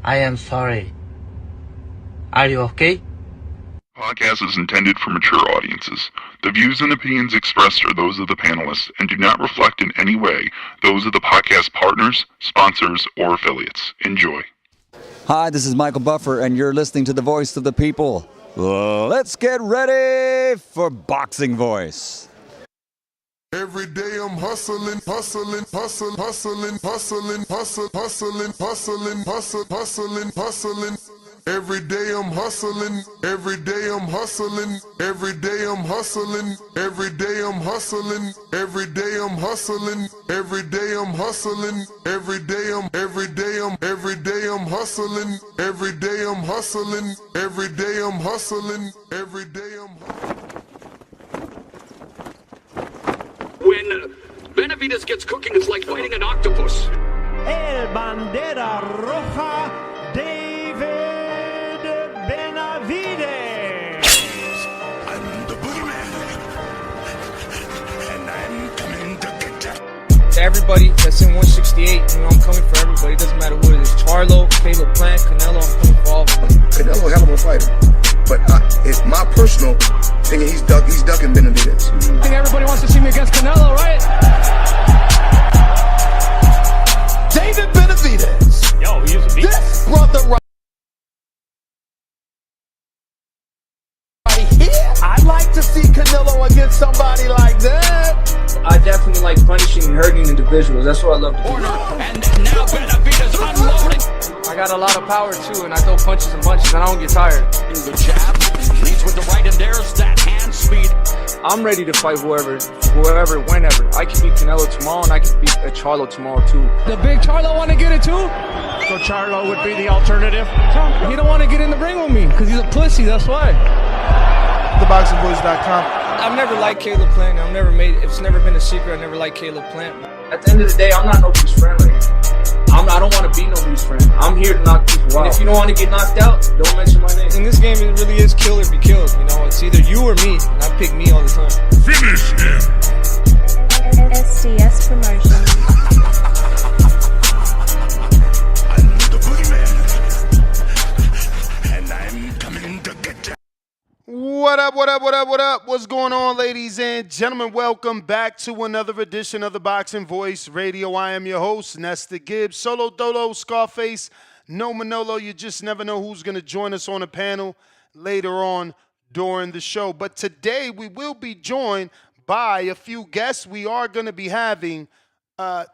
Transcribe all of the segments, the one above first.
I am sorry. Are you okay? Podcast is intended for mature audiences. The views and opinions expressed are those of the panelists and do not reflect in any way those of the podcast partners, sponsors, or affiliates. Enjoy. Hi, this is Michael Buffer, and you're listening to the Voice of the People. Let's get ready for Boxing Voice. Every day I'm hustling, hustling, hustling, hustling, hustling, hustling, hustling, hustling, hustling, hustling, hustling. Every day I'm hustling, every day I'm hustling, every day I'm hustling, every day I'm hustling, every day I'm hustling, every day I'm hustling, every day I'm every day I'm every day I'm hustling, every day I'm hustling, every day I'm hustling, every day I'm When Benavidez gets cooking, it's like fighting an octopus. El Bandera Roja, David Benavidez. I'm the boogeyman, and I'm coming to get you. To everybody that's in 168, I'm coming for everybody. It doesn't matter who it is. Charlo, Caleb Plant, Canelo, I'm coming for all of them. Canelo, hell of a fighter. But it's my personal opinion, he's ducking Benavidez. I think everybody wants to see me against Canelo, right? David Benavidez. Yo, he used to be. This brother right here. I'd like to see Canelo against somebody like that. I definitely like punishing and hurting individuals. That's what I love to do. And now Benavidez unloading. I got a lot of power too, and I throw punches and bunches, and I don't get tired. The jab leads with the right, and there's that hand speed. I'm ready to fight whoever, whenever. I can beat Canelo tomorrow, and I can beat Charlo tomorrow too. The big Charlo want to get it too? So Charlo would be the alternative. He don't want to get in the ring with me because he's a pussy, that's why. TheBoxingVoice.com. I've never liked Caleb Plant. It's never been a secret. I never liked Caleb Plant. At the end of the day, I'm not nobody's friend right here. I don't want to be nobody's friend. I'm here to knock people out. And if you don't want to get knocked out, don't mention my name. In this game, it really is kill or be killed. It's either you or me, and I pick me all the time. Finish him. SDS Promotion. I'm the boogeyman, and I'm coming to get you. What up, what up, what up, what up? What's going on, ladies and gentlemen? Welcome back to another edition of the Boxing Voice Radio. I am your host, Nes Gibbs. Solo Dolo, Scarface, no Manolo. You just never know who's going to join us on the panel later on during the show. But today we will be joined by a few guests. We are going to be having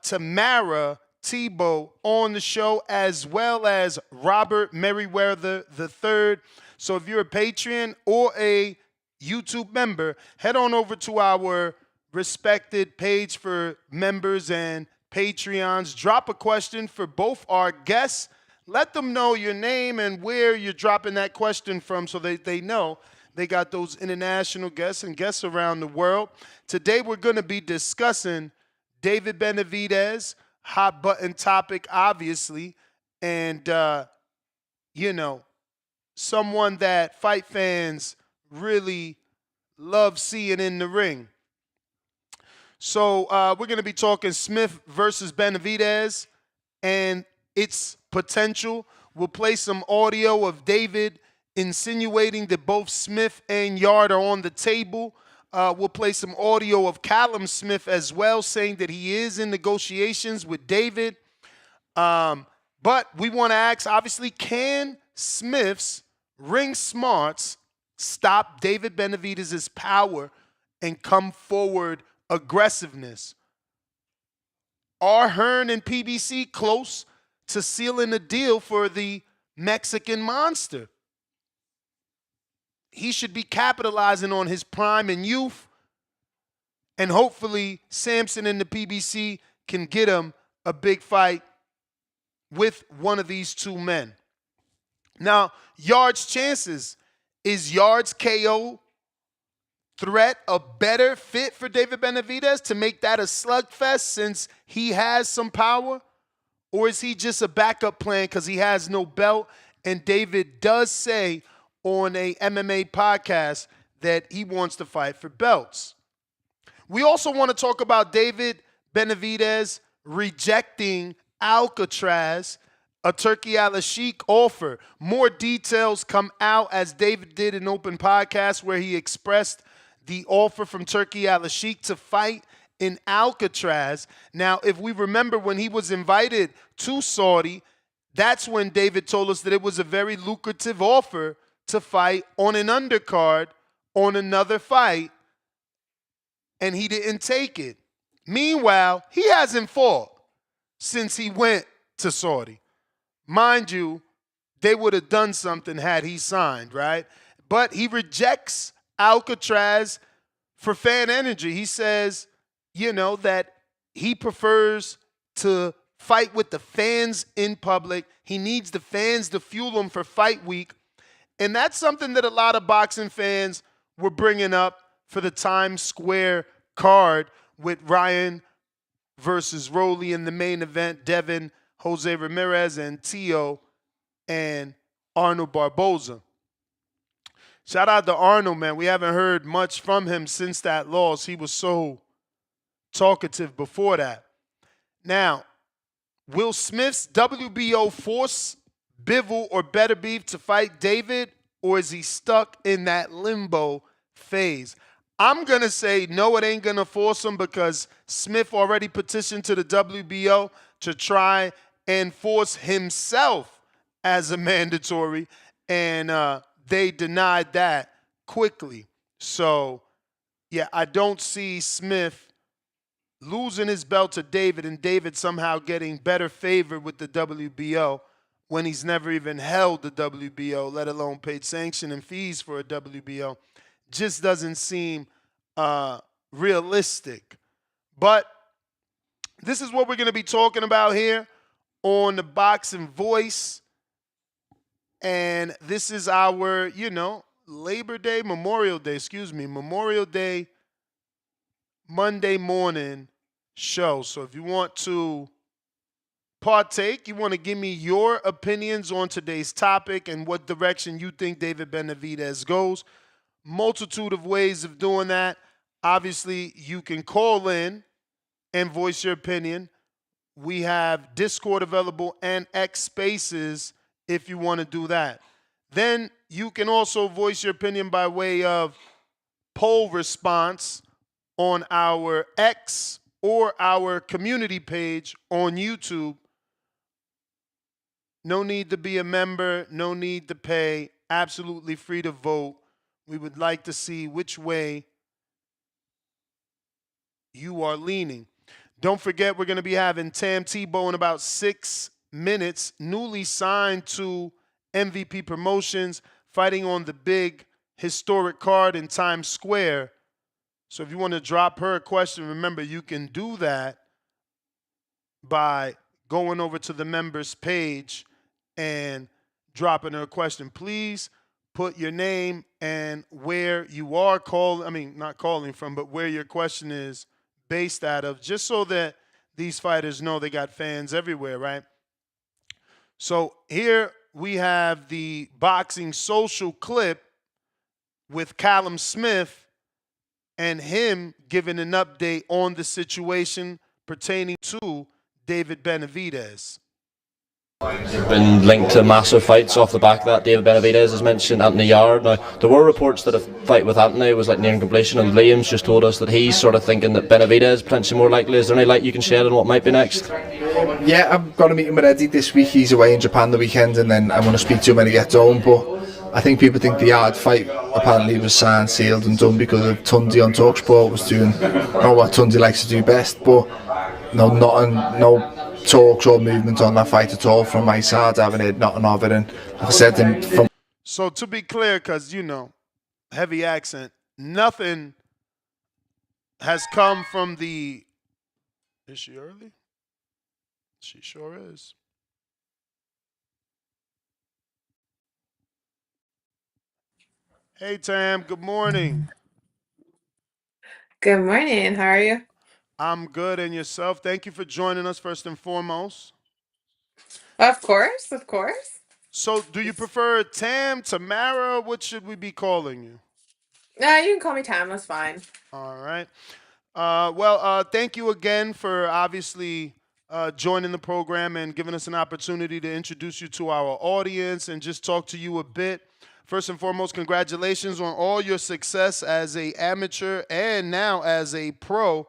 Tamara Thibeault on the show, as well as Robert Merriwether III. So if you're a Patreon or a YouTube member, head on over to our respected page for members and Patreons. Drop a question for both our guests. Let them know your name and where you're dropping that question from so they know they got those international guests and guests around the world. Today we're going to be discussing David Benavidez, hot button topic, obviously, and, someone that fight fans really love seeing in the ring. So we're going to be talking Smith versus Benavidez and its potential. We'll play some audio of David insinuating that both Smith and Yarde are on the table. We'll play some audio of Callum Smith as well, saying that he is in negotiations with David. But we want to ask, obviously, can Smith's ring smarts stop David Benavidez's power and come forward aggressiveness? Are Hearn and PBC close to sealing a deal for the Mexican monster? He should be capitalizing on his prime and youth, and hopefully Samson and the PBC can get him a big fight with one of these two men. Now, Yarde's chances. Is Yarde's KO threat a better fit for David Benavidez to make that a slugfest since he has some power? Or is he just a backup plan because he has no belt? And David does say on a MMA podcast that he wants to fight for belts. We also want to talk about David Benavidez rejecting Alcatraz a Turki Alalshikh offer. More details come out as David did an open podcast where he expressed the offer from Turki Alalshikh to fight in Alcatraz. Now, if we remember when he was invited to Saudi, that's when David told us that it was a very lucrative offer to fight on an undercard on another fight, and he didn't take it. Meanwhile, he hasn't fought since he went to Saudi. Mind you, they would have done something had he signed, right? But he rejects Alcatraz for fan energy. He says, that he prefers to fight with the fans in public. He needs the fans to fuel him for fight week. And that's something that a lot of boxing fans were bringing up for the Times Square card with Ryan versus Rolly in the main event, Devin, Jose Ramirez, and Thibeault, and Arnold Barboza. Shout out to Arnold, man. We haven't heard much from him since that loss. He was so talkative before that. Now, will Smith's WBO force Bivol or Better Beef to fight David, or is he stuck in that limbo phase? I'm going to say no, it ain't going to force him because Smith already petitioned to the WBO to try and force himself as a mandatory, and they denied that quickly. So, yeah, I don't see Smith losing his belt to David and David somehow getting better favor with the WBO when he's never even held the WBO, let alone paid sanction and fees for a WBO. Just doesn't seem realistic. But this is what we're going to be talking about here on the Boxing Voice. And this is our, Memorial Day, Monday morning show. So if you want to partake, you want to give me your opinions on today's topic and what direction you think David Benavidez goes, multitude of ways of doing that. Obviously, you can call in and voice your opinion. We have Discord available and X Spaces if you want to do that. Then you can also voice your opinion by way of poll response on our X or our community page on YouTube. No need to be a member, no need to pay, absolutely free to vote. We would like to see which way you are leaning. Don't forget, we're going to be having Tamm Thibeault in about 6 minutes, newly signed to MVP Promotions, fighting on the big historic card in Times Square. So if you want to drop her a question, remember you can do that by going over to the members page and dropping her a question. Please put your name and where you are not calling from, but where your question is based out of, just so that these fighters know they got fans everywhere, right? So here we have the Boxing Social clip with Callum Smith and him giving an update on the situation pertaining to David Benavidez. Been linked to massive fights off the back of that. David Benavidez has mentioned Anthony Yarde. Now, there were reports that a fight with Anthony was like nearing completion, and Liam's just told us that he's sort of thinking that Benavidez is potentially more likely. Is there any light you can shed on what might be next? Yeah, I've got a meeting with Eddie this week. He's away in Japan the weekend, and then I'm going to speak to him when he gets home. But I think people think the Yarde fight apparently was signed, sealed and done because of Tundi on TalkSport was doing what Tundi likes to do best. But no talks or movement on that fight at all from my side. I haven't heard nothing of it, and like I said, from. So to be clear, because heavy accent, nothing has come from the. Is she early? She sure is. Hey Tamm, good morning. Good morning. How are you? I'm good, and yourself? Thank you for joining us first and foremost. Of course, of course. So do you prefer Tamm, Tamara? What should we be calling you? You can call me Tamm. That's fine. All right. Thank you again for obviously joining the program and giving us an opportunity to introduce you to our audience and just talk to you a bit. First and foremost, congratulations on all your success as a amateur and now as a pro.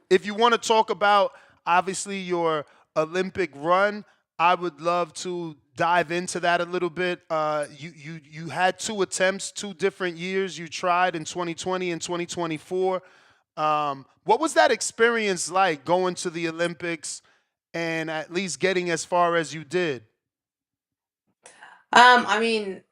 If you want to talk about, obviously, your Olympic run, I would love to dive into that a little bit. You had 2 attempts, 2 different years. You tried in 2020 and 2024. What was that experience like, going to the Olympics and at least getting as far as you did? I mean,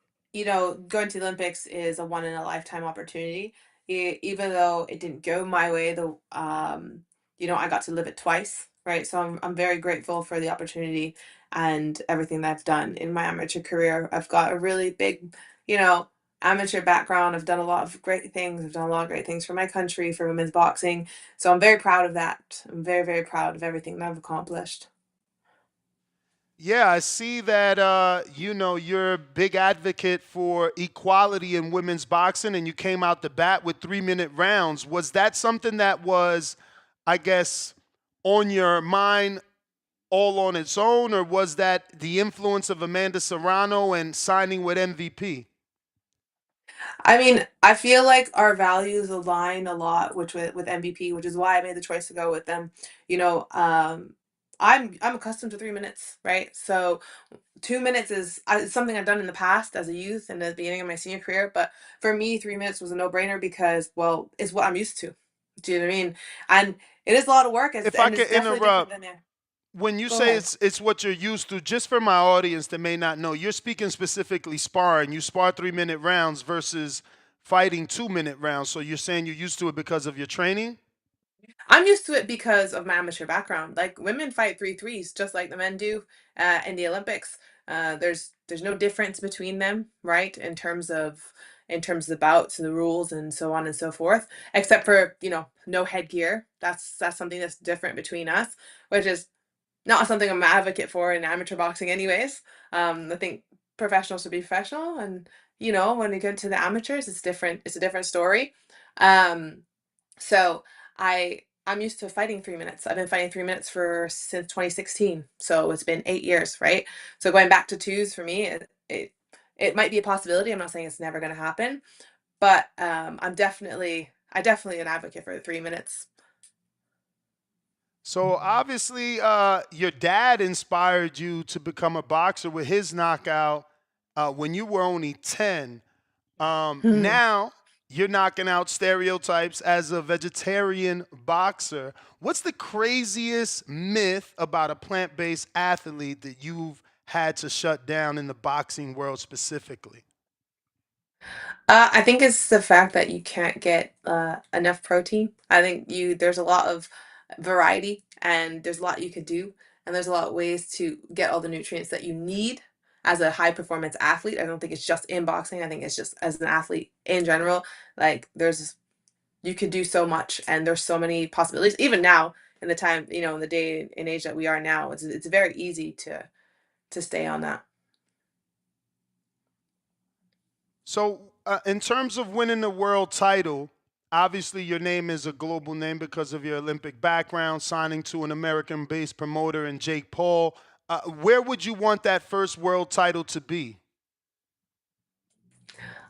going to the Olympics is a one in a lifetime opportunity. Even though it didn't go my way, I got to live it twice, right? So I'm very grateful for the opportunity and everything that I've done in my amateur career. I've got a really big, amateur background. I've done a lot of great things. I've done a lot of great things for my country, for women's boxing. So I'm very proud of that. I'm very, very proud of everything that I've accomplished. Yeah, I see that you're a big advocate for equality in women's boxing, and you came out the bat with 3-minute rounds. Was that something that was, I guess, on your mind all on its own, or was that the influence of Amanda Serrano and signing with MVP? I mean, I feel like our values align a lot, which with MVP, which is why I made the choice to go with them. You know, um, I'm accustomed to 3 minutes, right? So 2 minutes is something I've done in the past as a youth and at the beginning of my senior career. But for me, 3 minutes was a no brainer because, well, it's what I'm used to. Do you know what I mean? And it is a lot of work, If I and could it's definitely different interrupt, than there. when you Go say ahead. it's what you're used to, just for my audience that may not know, you're speaking specifically sparring. You spar 3-minute rounds versus fighting 2-minute rounds. So you're saying you're used to it because of your training? I'm used to it because of my amateur background. Like women fight 3-3s just like the men do in the Olympics. There's no difference between them, right? In terms of the bouts and the rules and so on and so forth, except for no headgear. That's something that's different between us, which is not something I'm an advocate for in amateur boxing, anyways. I think professionals should be professional, and when you get to the amateurs, it's different. It's a different story. Um, so I'm used to fighting 3 minutes. I've been fighting 3 minutes for since 2016. So it's been 8 years, right? So going back to twos for me, it might be a possibility. I'm not saying it's never going to happen, but I definitely an advocate for the 3 minutes. So obviously, your dad inspired you to become a boxer with his knockout when you were only 10. Now you're knocking out stereotypes as a vegetarian boxer. What's the craziest myth about a plant-based athlete that you've had to shut down in the boxing world specifically? I think it's the fact that you can't get enough protein. I think there's a lot of variety and there's a lot you could do, and there's a lot of ways to get all the nutrients that you need as a high performance athlete. I don't think it's just in boxing. I think it's just as an athlete in general. Like you could do so much, and there's so many possibilities. Even now, in the time, in the day and age that we are now, it's very easy to stay on that. So, in terms of winning the world title, obviously your name is a global name because of your Olympic background, signing to an American-based promoter in Jake Paul. Where would you want that first world title to be?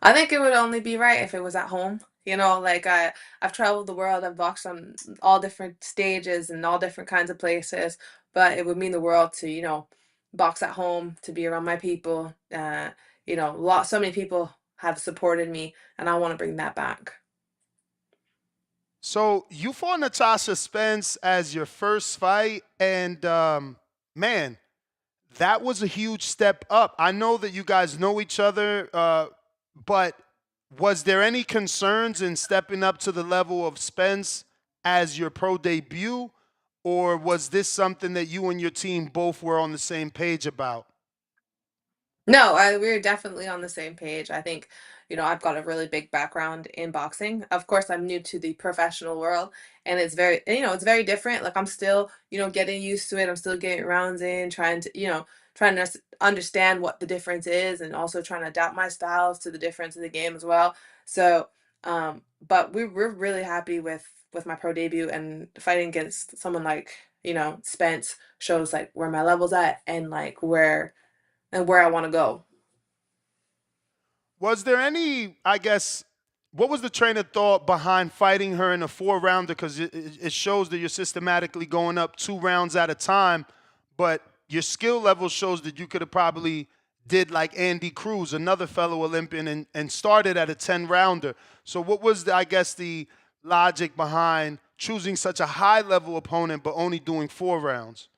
I think it would only be right if it was at home. Like I've traveled the world, I've boxed on all different stages and all different kinds of places, but it would mean the world to, box at home, to be around my people. So many people have supported me, and I want to bring that back. So you fought Natasha Spence as your first fight, and man, that was a huge step up. I know that you guys know each other, but was there any concerns in stepping up to the level of Spence as your pro debut, or was this something that you and your team both were on the same page about? No, we're definitely on the same page. I think, I've got a really big background in boxing. Of course, I'm new to the professional world, and it's very different. Like I'm still, getting used to it. I'm still getting rounds in, trying to understand what the difference is, and also trying to adapt my styles to the difference in the game as well. So, but we're really happy with with my pro debut, and fighting against someone like, Spence shows like where my level's at and like where I want to go. Was there any, I guess, what was the train of thought behind fighting her in a 4-rounder? Because it shows that you're systematically going up 2 rounds at a time, but your skill level shows that you could have probably did like Andy Cruz, another fellow Olympian, and started at a 10-rounder. So what was, the logic behind choosing such a high-level opponent but only doing 4 rounds?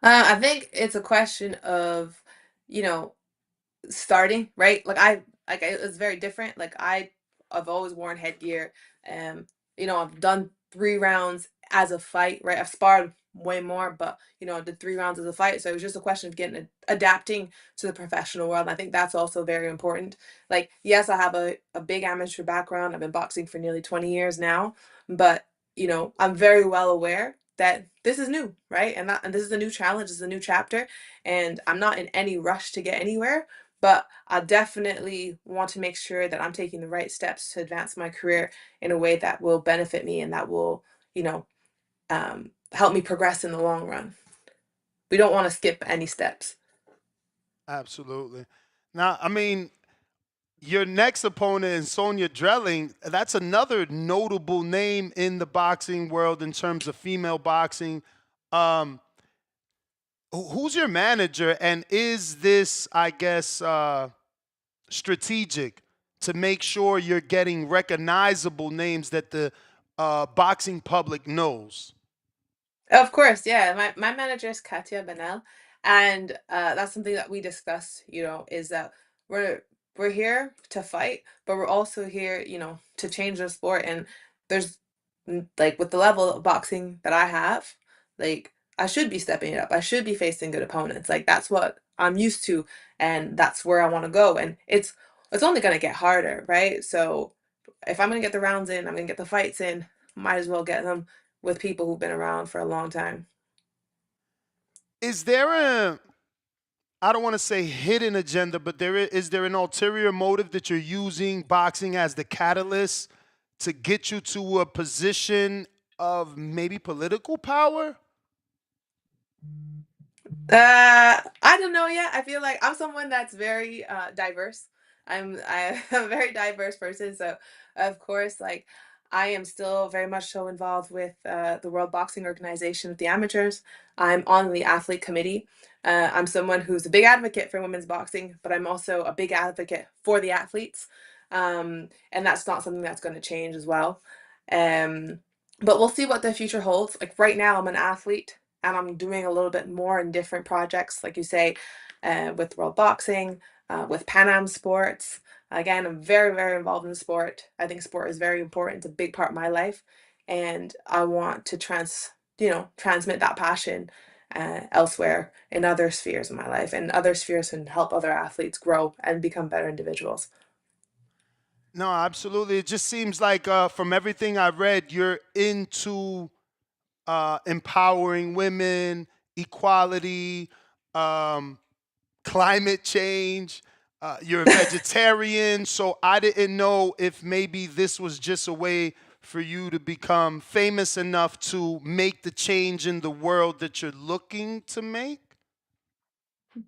I think it's a question of, starting, right? It was very different. Like I've always worn headgear. I've done 3 rounds as a fight, right? I've sparred way more, but I did 3 rounds as a fight. So it was just a question of adapting to the professional world. And I think that's also very important. Like, yes, I have a big amateur background. I've been boxing for nearly 20 years now, but I'm very well aware that this is new, right? And this is a new challenge, this is a new chapter, and I'm not in any rush to get anywhere. But I definitely want to make sure that I'm taking the right steps to advance my career in a way that will benefit me and that will, help me progress in the long run. We don't want to skip any steps. Absolutely. Now, your next opponent is Sonia Drelling. That's another notable name in the boxing world in terms of female boxing. Who's your manager, and is this, strategic to make sure you're getting recognizable names that the boxing public knows? Of course, yeah. My manager is Katia Benel, and that's something that we discussed. Is that we're here to fight, but we're also here, to change the sport. And there's like with the level of boxing that I have, like I should be stepping it up. I should be facing good opponents. Like that's what I'm used to, and that's where I want to go. And it's only gonna get harder, right? So if I'm gonna get the rounds in, I'm gonna get the fights in. Might as well get them with people who've been around for a long time. Is there I don't want to say hidden agenda, but is there an ulterior motive that you're using boxing as the catalyst to get you to a position of maybe political power? I don't know yet. I feel like I'm someone that's very diverse. I'm a very diverse person, so of course, like I am still very much so involved with the World Boxing Organization of the amateurs. I'm on the athlete committee. I'm someone who's a big advocate for women's boxing, but I'm also a big advocate for the athletes, and that's not something that's going to change as well. Um, but we'll see what the future holds. Like right now, I'm an athlete and I'm doing a little bit more in different projects, like you say, with World Boxing, with Pan Am Sports. Again, I'm very, very involved in sport. I think sport is very important. It's a big part of my life, and I want to transmit that passion elsewhere in other spheres of my life, and other spheres and help other athletes grow and become better individuals. No, absolutely. It just seems like from everything I've read, you're into empowering women, equality, climate change. You're a vegetarian, so I didn't know if maybe this was just a way for you to become famous enough to make the change in the world that you're looking to make.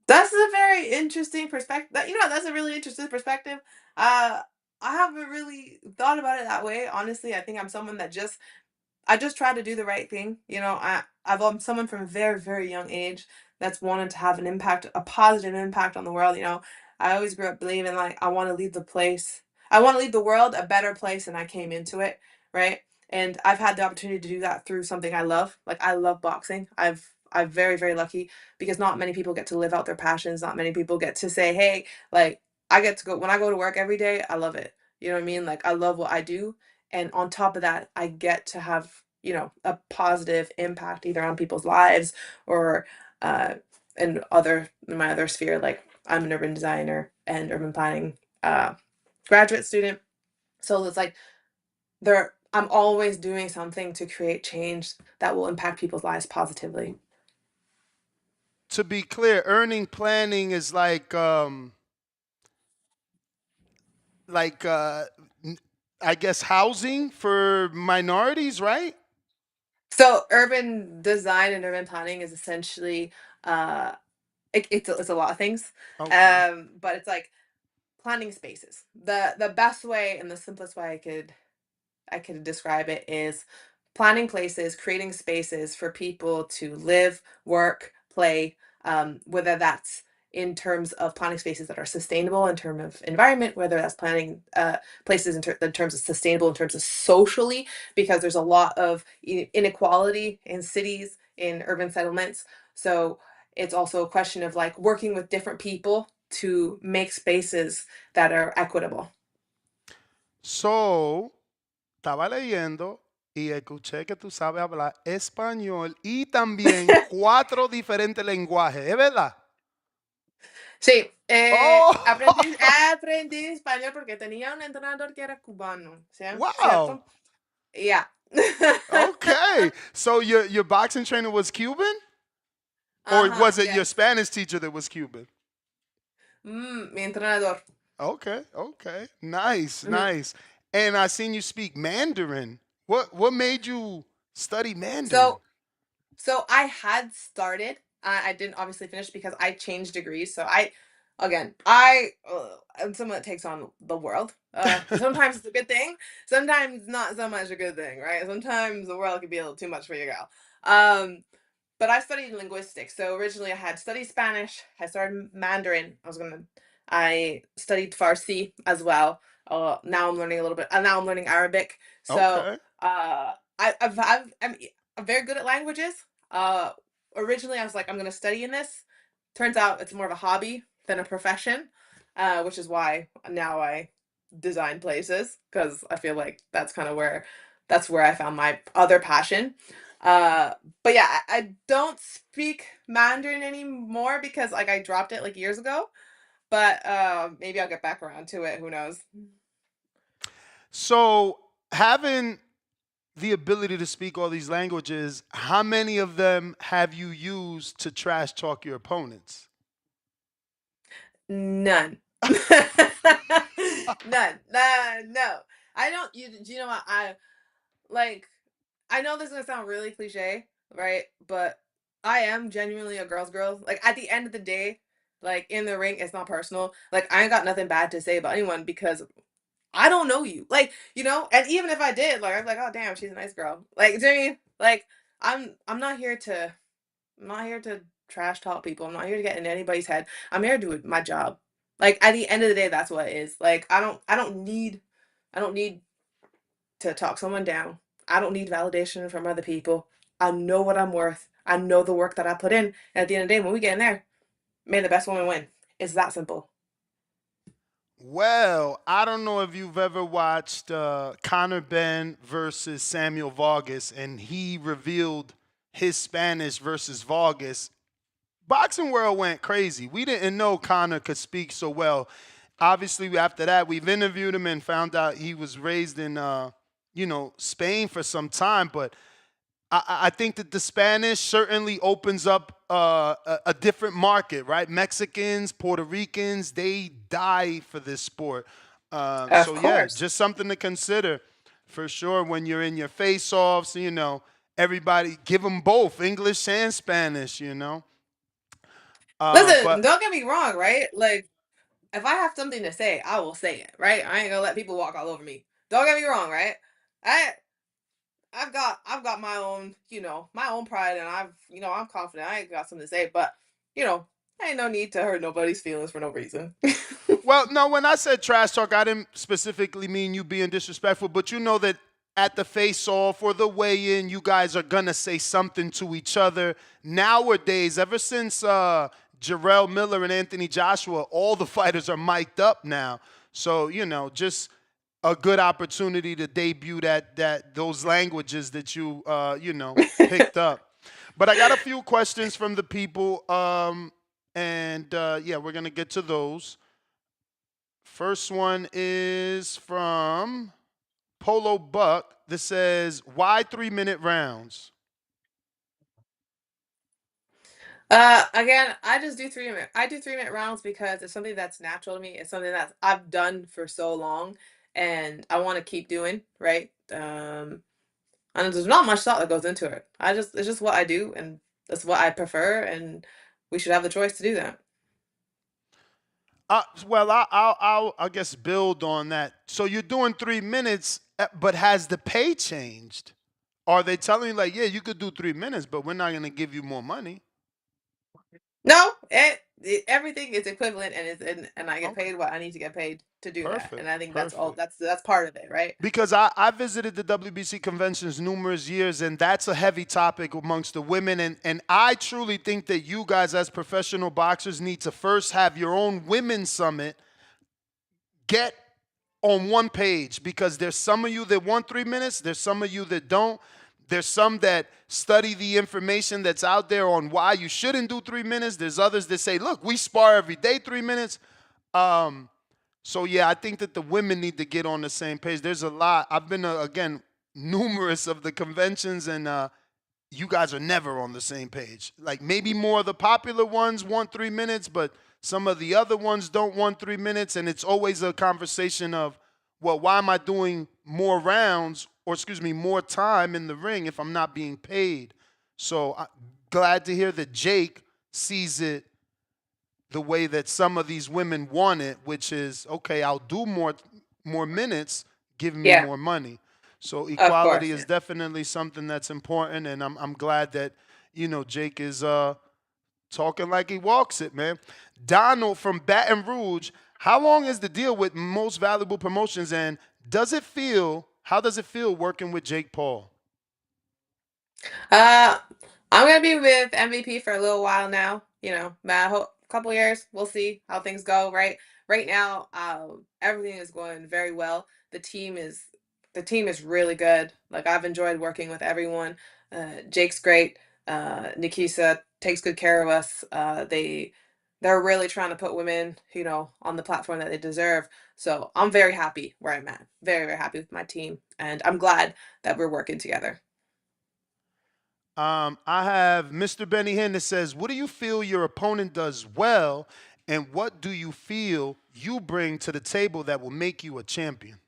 That's a very interesting perspective. That's a really interesting perspective. I haven't really thought about it that way. Honestly, I think I'm someone that I just try to do the right thing. I'm someone from a very, very young age that's wanted to have an impact, a positive impact on the world. I always grew up believing like I want to leave the world a better place than I came into it, right? And I've had the opportunity to do that through something I love. Like I love boxing. I'm very, very lucky because not many people get to live out their passions. Not many people get to say, hey, like I get to go when I go to work every day, I love it. You know what I mean? Like I love what I do. And on top of that, I get to have, a positive impact either on people's lives or in my other sphere. Like I'm an urban designer and urban planning graduate student. So it's like I'm always doing something to create change that will impact people's lives positively. To be clear, earning planning is like I guess, housing for minorities, right? So urban design and urban planning is essentially it's a lot of things. Okay. But it's like planning spaces. The best way and the simplest way I could describe it is planning places, creating spaces for people to live, work, play, whether that's in terms of planning spaces that are sustainable in terms of environment, whether that's planning places in terms of sustainable, in terms of socially, because there's a lot of inequality in cities, in urban settlements. So it's also a question of like working with different people to make spaces that are equitable. So, estaba leyendo y escuché que tú sabes hablar español y también 4 diferentes lenguajes, ¿es verdad? Sí, Oh, aprendí español porque tenía un entrenador que era cubano, wow. ¿cierto? Yeah. Okay. So your boxing trainer was Cuban? Or was it your Yes. Spanish teacher that was Cuban? Mi entrenador. Okay. Nice, Mhm. nice. And I seen you speak Mandarin. What made you study Mandarin? So I had started. I didn't obviously finish because I changed degrees. So I'm someone that takes on the world. Sometimes it's a good thing. Sometimes not so much a good thing, right? Sometimes the world can be a little too much for your gal. But I studied linguistics. So originally I had studied Spanish. I started Mandarin. I studied Farsi as well. Now I'm learning a little bit. Now I'm learning Arabic. So Okay. I'm very good at languages. Uh, Originally I was like, I'm gonna study in this. Turns out it's more of a hobby than a profession, which is why now I design places because I feel like that's where I found my other passion. Uh, but yeah, I don't speak Mandarin anymore because like I dropped it like years ago. But maybe I'll get back around to it. Who knows? So having the ability to speak all these languages, how many of them have you used to trash talk your opponents? None. None. No. I don't. Do you know what like? I know this is gonna sound really cliche, right? But I am genuinely a girl's girl. Like at the end of the day, like in the ring, it's not personal. Like I ain't got nothing bad to say about anyone because I don't know you. Like, and even if I did, like I'm like, oh damn, she's a nice girl. Like, do you know what I mean? Like, I'm not here to trash talk people. I'm not here to get in anybody's head. I'm here to do my job. Like at the end of the day, that's what it is. Like I don't need to talk someone down. I don't need validation from other people. I know what I'm worth. I know the work that I put in. And at the end of the day, when we get in there, may the best woman win. It's that simple. Well, I don't know if you've ever watched Conor Ben versus Samuel Vargas, and he revealed his Spanish versus Vargas. Boxing world went crazy. We didn't know Conor could speak so well. Obviously, after that, we've interviewed him and found out he was raised in, Spain for some time. But I think that the Spanish certainly opens up a different market, right? Mexicans, Puerto Ricans, they die for this sport. Of Yeah, course. just something to consider for sure when you're in your face-offs. Everybody give them both English and Spanish. Listen, But don't get me wrong, right? Like, if I have something to say, I will say it, right? I ain't gonna let people walk all over me. Don't get me wrong, right? I I've got my own, my own pride, and I'm confident. I ain't got something to say, but ain't no need to hurt nobody's feelings for no reason. Well, no, when I said trash talk, I didn't specifically mean you being disrespectful, but you know that at the face-off or the weigh-in, you guys are gonna say something to each other. Nowadays, ever since Jarrell Miller and Anthony Joshua, all the fighters are mic'd up now. So, just a good opportunity to debut those languages that you picked up. But I got a few questions from the people, and yeah, we're gonna get to those. First one is from Polo Buck that says, "Why 3-minute rounds?" Again, I just do 3 minute. I do 3 minute rounds because it's something that's natural to me. It's something that I've done for so long, and I want to keep doing, right? And there's not much thought that goes into it. It's just what I do, and that's what I prefer, and we should have the choice to do that. Well, I guess build on that. So you're doing 3 minutes, but has the pay changed? Are they telling you like, yeah, you could do 3 minutes, but we're not going to give you more money? No, everything is equivalent, and I get paid what I need to get paid to do that. And I think that's all. That's part of it, right? Because I visited the WBC conventions numerous years, and that's a heavy topic amongst the women. And I truly think that you guys as professional boxers need to first have your own women's summit get on one page, because there's some of you that want 3 minutes, there's some of you that don't. There's some that study the information that's out there on why you shouldn't do 3 minutes. There's others that say, look, we spar every day 3 minutes. So, yeah, I think that the women need to get on the same page. There's a lot. I've been, again, numerous of the conventions, and you guys are never on the same page. Like, maybe more of the popular ones want 3 minutes, but some of the other ones don't want 3 minutes. And it's always a conversation of, well, why am I doing more rounds, or excuse me, more time in the ring if I'm not being paid? So I'm glad to hear that Jake sees it the way that some of these women want it, which is, okay, I'll do more minutes, give me more money. So equality is definitely something that's important, and I'm glad that, Jake is talking like he walks it, man. Donald from Baton Rouge, how long is the deal with Most Valuable Promotions, and how does it feel working with Jake Paul? I'm gonna be with MVP for a little while now. A couple years. We'll see how things go. Right now, everything is going very well. The team is really good. Like, I've enjoyed working with everyone. Jake's great. Nikisa takes good care of us. They're really trying to put women, on the platform that they deserve. So I'm very happy where I'm at. Very, very happy with my team, and I'm glad that we're working together. I have Mr. Benny Hinn that says, what do you feel your opponent does well, and what do you feel you bring to the table that will make you a champion?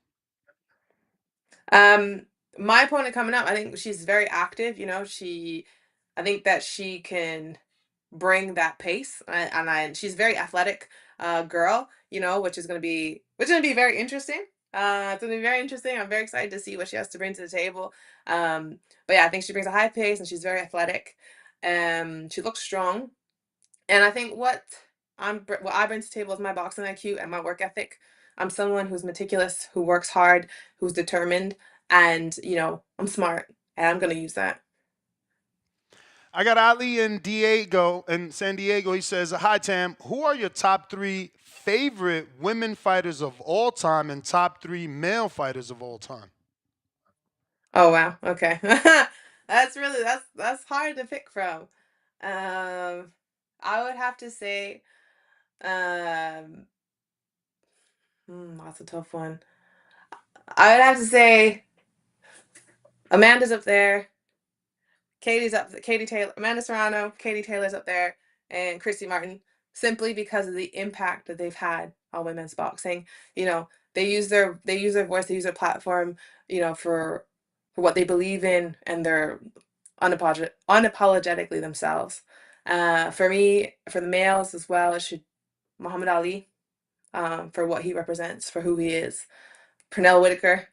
My opponent coming up, I think she's very active. I think that she can bring that pace, and she's a very athletic girl, which is going to be very interesting. It's going to be very interesting. I'm very excited to see what she has to bring to the table. But yeah, I think she brings a high pace, and she's very athletic. She looks strong, and I think what I bring to the table is my boxing IQ and my work ethic. I'm someone who's meticulous, who works hard, who's determined, and I'm smart, and I'm going to use that. I got Ali in San Diego. He says, hi, Tamm. Who are your top 3 favorite women fighters of all time and top 3 male fighters of all time? Oh, wow. Okay. That's hard to pick from. I would have to say, that's a tough one. I would have to say Amanda's up there. Katie Taylor, Amanda Serrano, Katie Taylor's up there, and Christy Martin, simply because of the impact that they've had on women's boxing. They use their voice, they use their platform, for what they believe in, and they're unapologetically themselves. For me, for the males as well, it should Muhammad Ali, for what he represents, for who he is. Pernell Whitaker,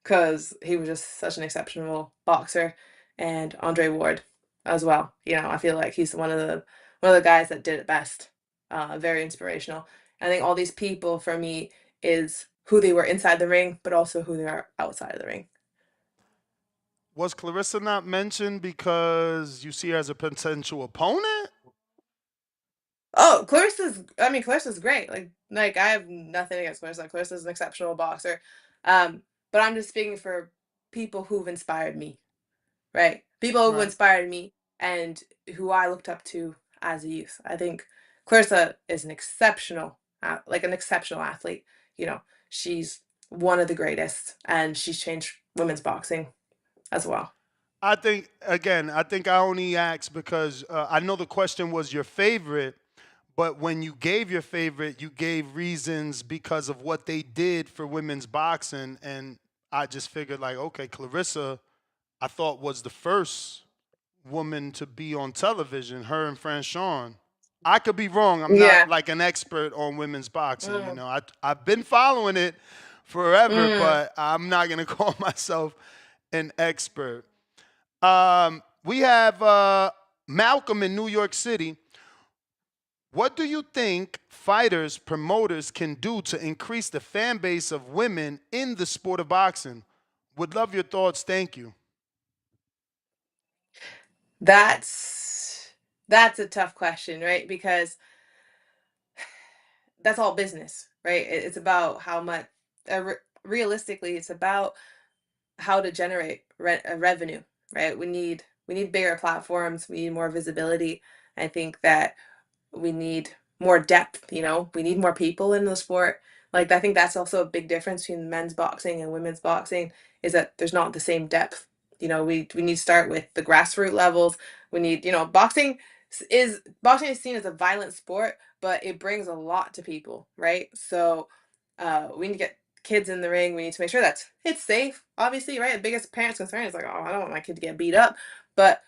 because he was just such an exceptional boxer, and Andre Ward as well. I feel like he's one of the guys that did it best. Very inspirational. I think all these people, for me, is who they were inside the ring, but also who they are outside of the ring. Was Clarissa not mentioned because you see her as a potential opponent? Oh, Clarissa's great. Like I have nothing against Clarissa. Clarissa's an exceptional boxer. But I'm just speaking for people who've inspired me, right? People who inspired me and who I looked up to as a youth. I think Clarissa is an exceptional athlete. She's one of the greatest, and she's changed women's boxing as well. I think I only asked because I know the question was your favorite, But when you gave your favorite, you gave reasons because of what they did for women's boxing. And I just figured, like, okay, Clarissa, I thought was the first woman to be on television, her and Franchon. I could be wrong. I'm Yeah. not like an expert on women's boxing. You know, I've been following it forever, but I'm not going to call myself an expert. We have Malcolm in New York City. What do you think fighters, promoters can do to increase the fan base of women in the sport of boxing? Would love your thoughts. Thank you. That's a tough question, right? Because that's all business, right? It's about how much, realistically, it's about how to generate revenue, right? We need bigger platforms. We need more visibility. I think that we need more depth, you know, we need more people in the sport. Like, I think that's also a big difference between men's boxing and women's boxing, is that there's not the same depth. You know, we need to start with the grassroots levels. We need, you know, boxing is seen as a violent sport, but it brings a lot to people, right? So we need to get kids in the ring. We need to make sure that it's safe, obviously, right? The biggest parents' concern is like, oh, I don't want my kid to get beat up. But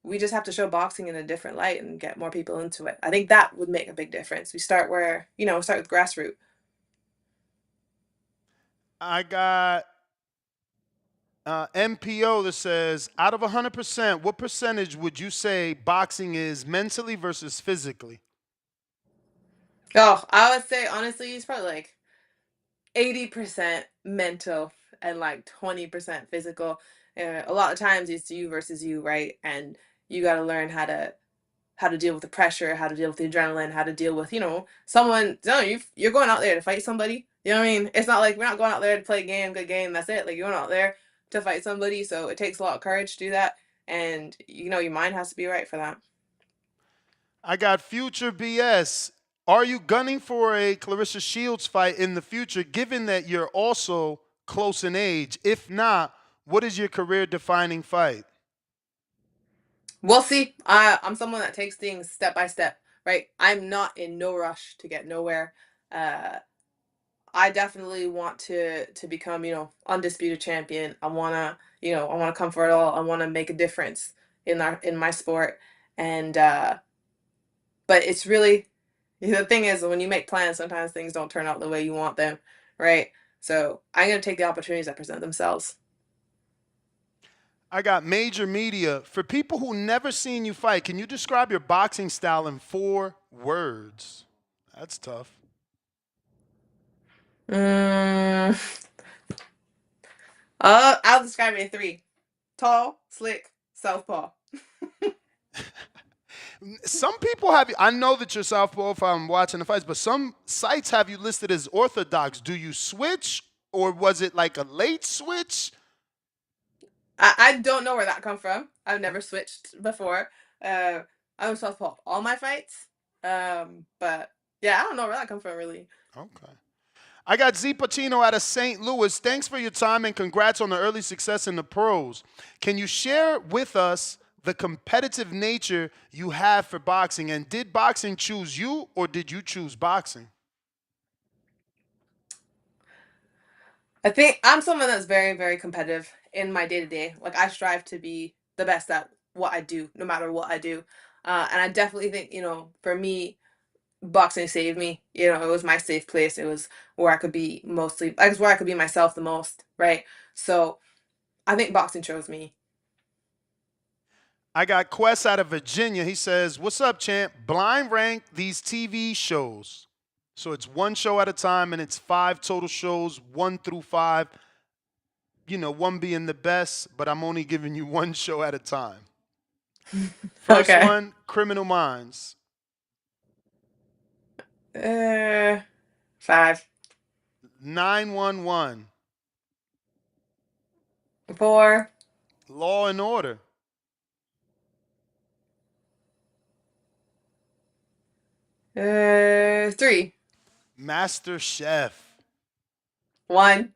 we just have to show boxing in a different light and get more people into it. I think that would make a big difference. We start where, you know, start with grassroots. I got MPO that says, out of 100%, what percentage would you say boxing is mentally versus physically? Oh, I would say, honestly, it's probably like 80% mental and like 20% physical. A lot of times it's you versus you, right? And you got to learn how to deal with the pressure, how to deal with the adrenaline, how to deal with, you know, someone. No, you're going out there to fight somebody. You know what I mean? It's not like we're not going out there to play a game, good game, that's it. Like, you're going out there to fight somebody, so it takes a lot of courage to do that, and you know your mind has to be right for that. I got Future BS. Are you gunning for a Clarissa Shields fight in the future, given that you're also close in age? If not, what is your career-defining fight? We'll see. I'm someone that takes things step by step, right? I'm not in no rush to get nowhere. I definitely want to become, you know, undisputed champion. I wanna come for it all. I wanna make a difference in my sport. And but it's really, the thing is, when you make plans, sometimes things don't turn out the way you want them, right? So I'm gonna take the opportunities that present themselves. I got Major Media. For people who never seen you fight, can you describe your boxing style in 4 words? That's tough. I'll describe it in 3: tall, slick, southpaw. Some people have you, I know that you're southpaw if I'm watching the fights, but some sites have you listed as orthodox. Do you switch, or was it like a late switch? I don't know where that come from. I've never switched before. I was southpaw all my fights. But yeah, I don't know where that come from, really. Okay. I got Z Pacino out of St. Louis. Thanks for your time and congrats on the early success in the pros. Can you share with us the competitive nature you have for boxing? And did boxing choose you, or did you choose boxing? I think I'm someone that's very, very competitive in my day-to-day. Like, I strive to be the best at what I do, no matter what I do. And I definitely think, you know, for me, boxing saved me. You know, it was my safe place. It was where I could be where I could be myself the most, right? So I think boxing chose me. I got Quest out of Virginia. He says, what's up, champ? Blind rank these TV shows. So it's 1 show at a time, and it's 5 total shows, 1 through 5. You know, 1 being the best, but I'm only giving you 1 show at a time. First Okay. one, Criminal Minds. 5. 911. 4. Law and Order. 3. Master Chef. 1.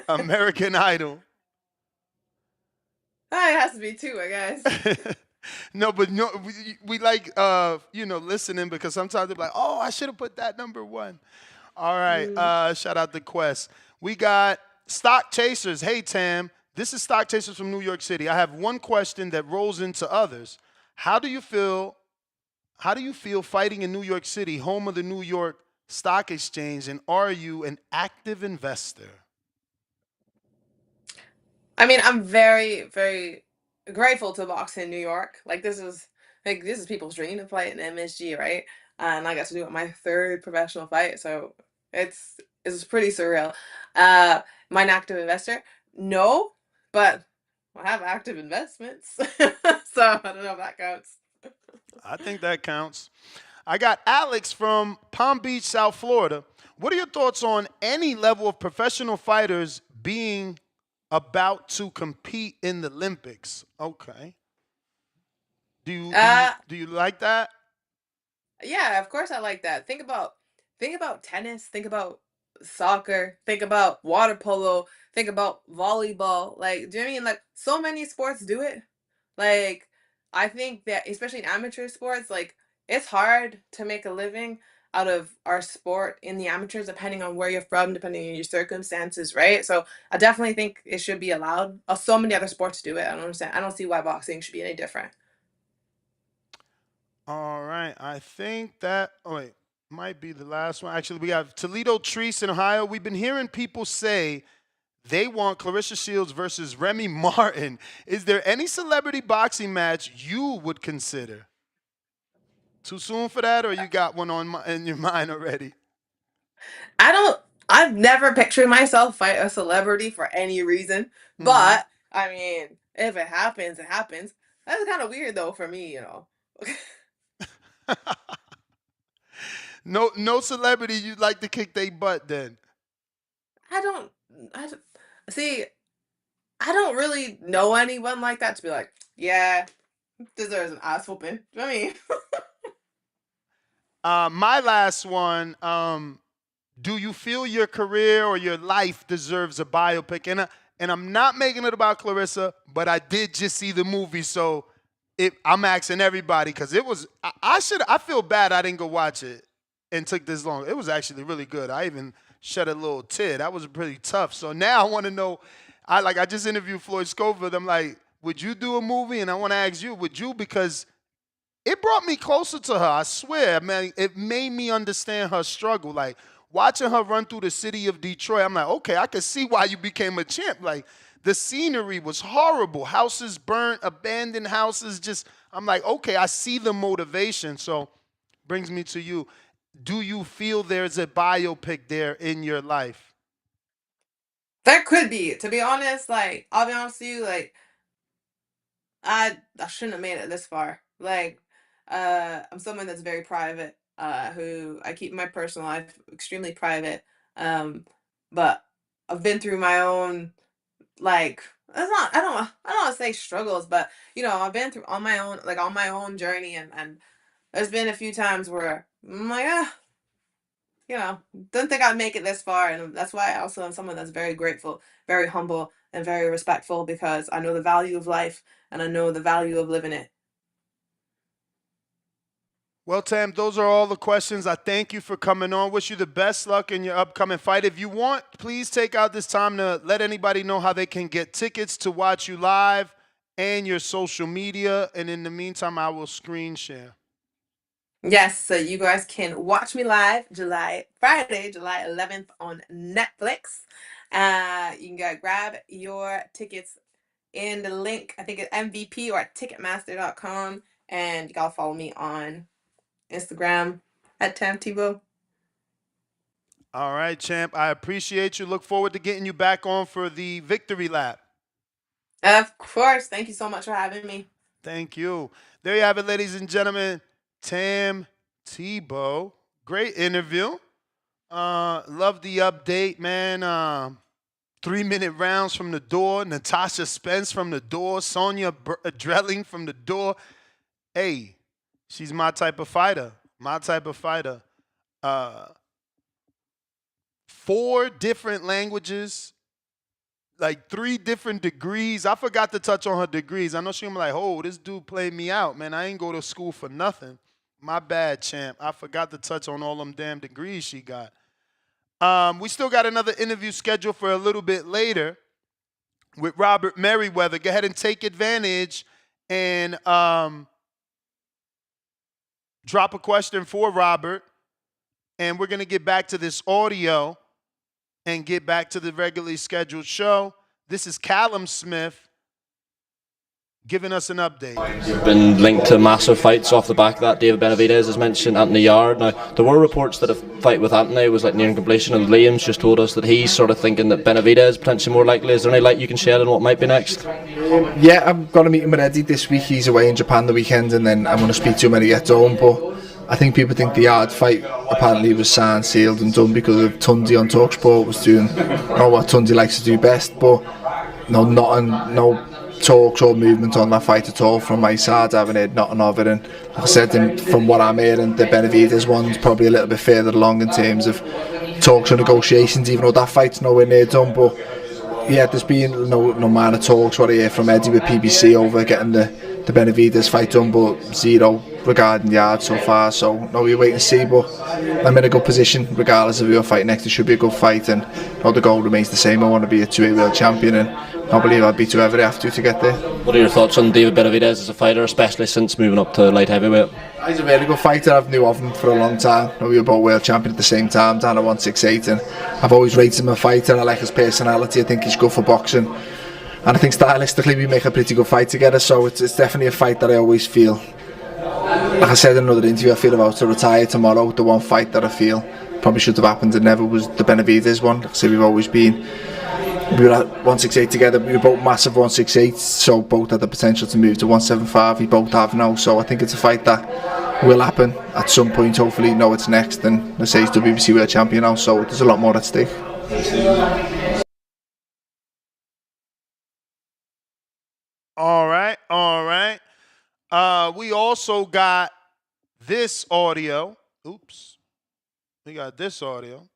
American Idol. It has to be 2, I guess. No, but no, we like listening because sometimes they're like, oh, I should have put that number one. All right, shout out to Quest. We got Stock Chasers. Hey Tamm, this is Stock Chasers from New York City. I have one question that rolls into others. How do you feel fighting in New York City, home of the New York Stock Exchange, and are you an active investor? I mean, I'm very, very grateful to box in New York. This is people's dream to fight in MSG, right? And I got to do it my third professional fight, so it's pretty surreal. Am I an active investor? No, but I have active investments, so I don't know if that counts. I think that counts. I got Alex from Palm Beach, South Florida. What are your thoughts on any level of professional fighters being about to compete in the Olympics? Okay. Do you like that? Yeah, of course I like that. Think about tennis, think about soccer, think about water polo, think about volleyball. Do you know what I mean? So many sports do it. I think that especially in amateur sports, it's hard to make a living out of our sport in the amateurs, depending on where you're from, depending on your circumstances, right? So I definitely think it should be allowed. So many other sports do it. I don't understand. I don't see why boxing should be any different. All right. I think that, might be the last one. Actually, we have Toledo Treese in Ohio. We've been hearing people say they want Clarissa Shields versus Remy Martin. Is there any celebrity boxing match you would consider? Too soon for that, or you got one in your mind already? I've never pictured myself fight a celebrity for any reason. But, I mean, if it happens, it happens. That's kind of weird, though, for me, No celebrity you'd like to kick their butt then? See, I don't really know anyone like that to be like, yeah, deserves an ass whooping. Do you know what I mean? My last one, do you feel your career or your life deserves a biopic? And I'm not making it about Clarissa, but I did just see the movie, so I'm asking everybody because it was. I feel bad I didn't go watch it and took this long. It was actually really good. I even shed a little tear. That was pretty tough. So now I want to know. I just interviewed Floyd Schofield. I'm like, would you do a movie? And I want to ask you, would you? Because it brought me closer to her. I swear, man. It made me understand her struggle. Watching her run through the city of Detroit, I'm like, okay, I can see why you became a champ. The scenery was horrible. Houses burnt, abandoned houses. I'm like, okay, I see the motivation. So brings me to you. Do you feel there's a biopic there in your life? There could be. To be honest, I'll be honest with you, I shouldn't have made it this far. I'm someone that's very private, who I keep my personal life extremely private. But I've been through my own I don't want to say struggles, but I've been through on my own journey, and there's been a few times where I'm like, didn't think I'd make it this far, and that's why I also am someone that's very grateful, very humble, and very respectful because I know the value of life and I know the value of living it. Well, Tamm, those are all the questions. I thank you for coming on. Wish you the best luck in your upcoming fight. If you want, please take out this time to let anybody know how they can get tickets to watch you live and your social media. And in the meantime, I will screen share. Yes, so you guys can watch me live Friday, July 11th on Netflix. You can grab your tickets in the link. I think it's MVP or at Ticketmaster.com. And you gotta follow me on Instagram at Tamm Thibeault. All right, champ. I appreciate you. Look forward to getting you back on for the victory lap. Of course. Thank you so much for having me. Thank you. There you have it, ladies and gentlemen. Tamm Thibeault. Great interview. Love the update, man. 3-minute rounds from the door. Natasha Spence from the door. Sonya Drelling from the door. Hey, she's my type of fighter. My type of fighter. 4 different languages. like 3 different degrees. I forgot to touch on her degrees. I know she gonna be like, oh, this dude played me out, man. I ain't go to school for nothing. My bad, champ. I forgot to touch on all them damn degrees she got. We still got another interview scheduled for a little bit later with Robert Merriwether. Go ahead and take advantage and drop a question for Robert. And we're going to get back to this audio and get back to the regularly scheduled show. This is Callum Smith giving us an update. You've been linked to massive fights off the back of that. David Benavidez has mentioned Anthony Yarde. Now, there were reports that a fight with Anthony was like nearing completion, and Liam's just told us that he's sort of thinking that Benavidez is potentially more likely. Is there any light you can shed on what might be next? Yeah, I've got to meet him with Eddie this week. He's away in Japan the weekend, and then I'm going to speak to him when he gets home. But I think people think the Yarde fight apparently was signed, sealed and done because of Tundi on TalkSport was doing what Tundi likes to do best. But no talks or movement on that fight at all from my side. I haven't heard nothing of it, and like I said, from what I'm hearing, the Benavidez one's probably a little bit further along in terms of talks or negotiations, even though that fight's nowhere near done. But yeah, there's been no minor talks. What I hear from Eddie with PBC over getting the Benavidez fight done, but zero regarding Yarde so far. So no, we wait and see. But I'm in a good position regardless of who I fight next. It should be a good fight, and the goal remains the same. I want to be a 2A world champion, and I believe I'll beat whoever I have to get there. What are your thoughts on David Benavidez as a fighter, especially since moving up to light heavyweight? He's a very good fighter. I've knew of him for a long time. We were both world champion at the same time, down at 168, and I've always rated him a fighter. I like his personality. I think he's good for boxing, and I think stylistically we make a pretty good fight together. So it's definitely a fight that I always feel, like I said in another interview, I feel about to retire tomorrow. The one fight that I feel probably should have happened and never was the Benavidez one. Like I said, we were at 168 together. We were both massive 168, so both had the potential to move to 175. We both have now, so I think it's a fight that will happen at some point. Hopefully, it's next, and let's say he's WBC world champion now, so there's a lot more at stake. All right. We also got this audio. We got this audio.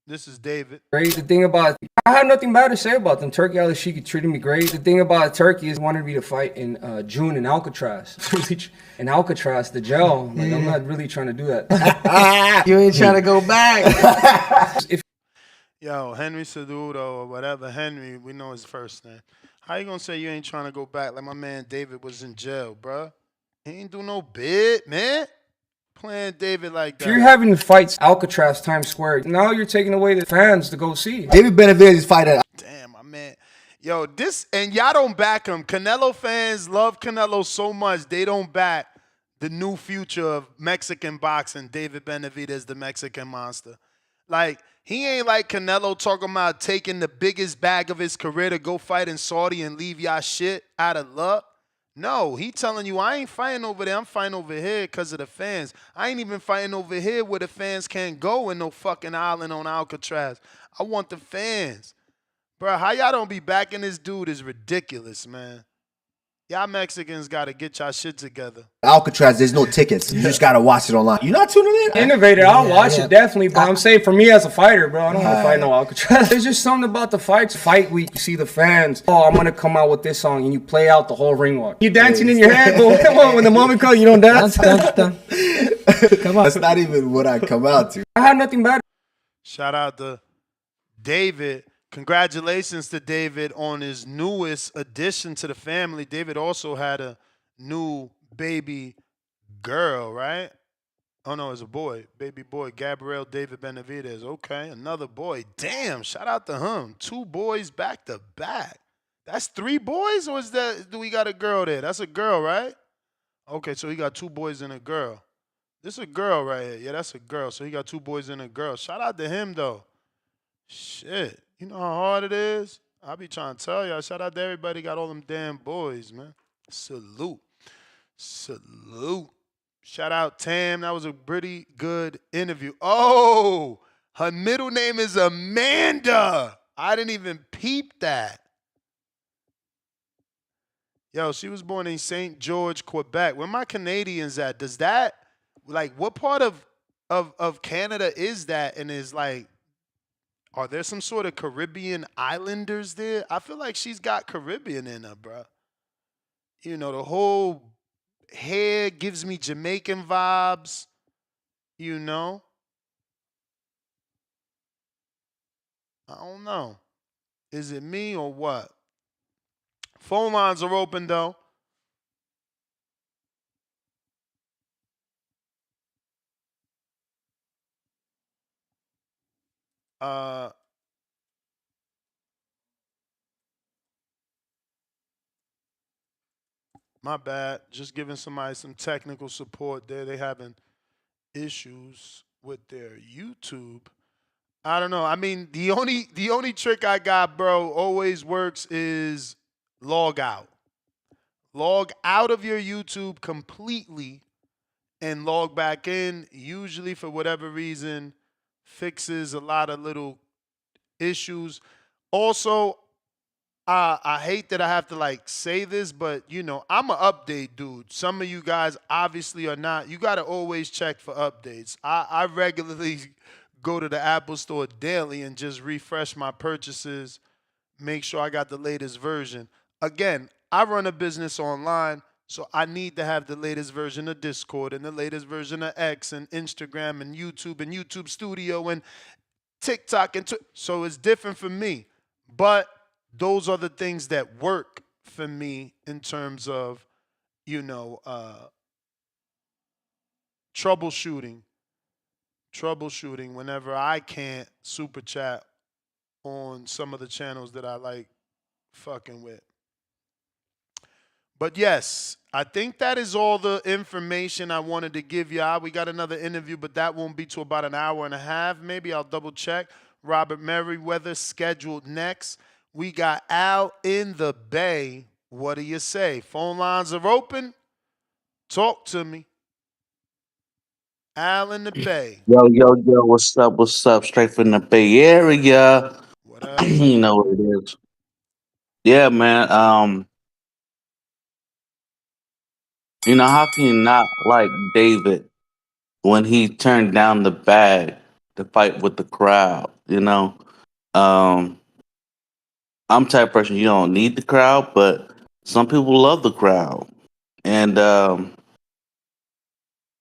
This is David. Great. The thing about, I have nothing bad to say about them. Turki Alalshikh treated me great. The thing about Turki is wanted me to fight in June in Alcatraz. In Alcatraz, the jail. Like, I'm not really trying to do that. You ain't trying to go back. Yo, Henry Cejudo or whatever. Henry, we know his first name. How you gonna say you ain't trying to go back like my man David was in jail, bruh? He ain't do no bid, man. Playing David like that. If you're having fights Alcatraz, Times Square, now you're taking away the fans to go see. David Benavidez fighting. Damn, my man. Yo, this, and y'all don't back him. Canelo fans love Canelo so much, they don't back the new future of Mexican boxing, David Benavidez, the Mexican monster. Like, he ain't like Canelo talking about taking the biggest bag of his career to go fight in Saudi and leave y'all shit out of luck. No, he telling you, I ain't fighting over there. I'm fighting over here because of the fans. I ain't even fighting over here where the fans can't go in no fucking island on Alcatraz. I want the fans. Bro, how y'all don't be backing this dude is ridiculous, man. Y'all Mexicans got to get y'all shit together. Alcatraz, there's no tickets. You just got to watch it online. You're not tuning in? Innovator, I'll watch it, definitely. But I'm saying for me as a fighter, bro, I don't want to fight no Alcatraz. There's just something about the fights. Fight week, you see the fans. Oh, I'm going to come out with this song, and you play out the whole ring walk. You're dancing in your head, but when the moment comes, you don't dance. Come on. That's not even what I come out to. I have nothing bad. Shout out to David. Congratulations to David on his newest addition to the family. David also had a new baby girl, right? Oh, no, it's a boy. Baby boy, Gabriel David Benavidez. Okay, another boy. Damn, shout out to him. 2 boys back to back. That's 3 boys, or do we got a girl there? That's a girl, right? Okay, so he got 2 boys and a girl. This is a girl right here. Yeah, that's a girl. So he got 2 boys and a girl. Shout out to him, though. Shit. You know how hard it is? I be trying to tell y'all. Shout out to everybody got all them damn boys, man. Salute. Salute. Shout out Tamm. That was a pretty good interview. Oh, her middle name is Amanda. I didn't even peep that. Yo, she was born in St. George, Quebec. Where my Canadians at? Does that, like, what part of Canada is that and is like, Are there some sort of Caribbean islanders there? I feel like she's got Caribbean in her, bro. You know, the whole hair gives me Jamaican vibes, you know? I don't know. Is it me or what? Phone lines are open, though. My bad. Just giving somebody some technical support there. They having issues with their YouTube. I don't know. I mean, the only trick I got, bro, always works is log out. Log out of your YouTube completely and log back in. Usually, for whatever reason, fixes a lot of little issues. Also, I hate that I have to like say this, but you know, I'm an update dude. Some of you guys obviously are not. You got to always check for updates. I regularly go to the Apple Store daily and just refresh my purchases, make sure I got the latest version. Again, I run a business online, so I need to have the latest version of Discord and the latest version of X and Instagram and YouTube Studio and TikTok and so it's different for me. But those are the things that work for me in terms of, you know, troubleshooting whenever I can't super chat on some of the channels that I like fucking with. But yes, I think that is all the information I wanted to give y'all. We got another interview, but that won't be till about an hour and a half. Maybe I'll double check. Robert Merriwether scheduled next. We got Al in the Bay. What do you say? Phone lines are open. Talk to me. Al in the Bay. Yo, what's up? What's up? Straight from the Bay Area. What up? You know what it is. Yeah, man. You know, how can you not like David when he turned down the bag to fight with the crowd? You know? I'm the type of person you don't need the crowd, but some people love the crowd. And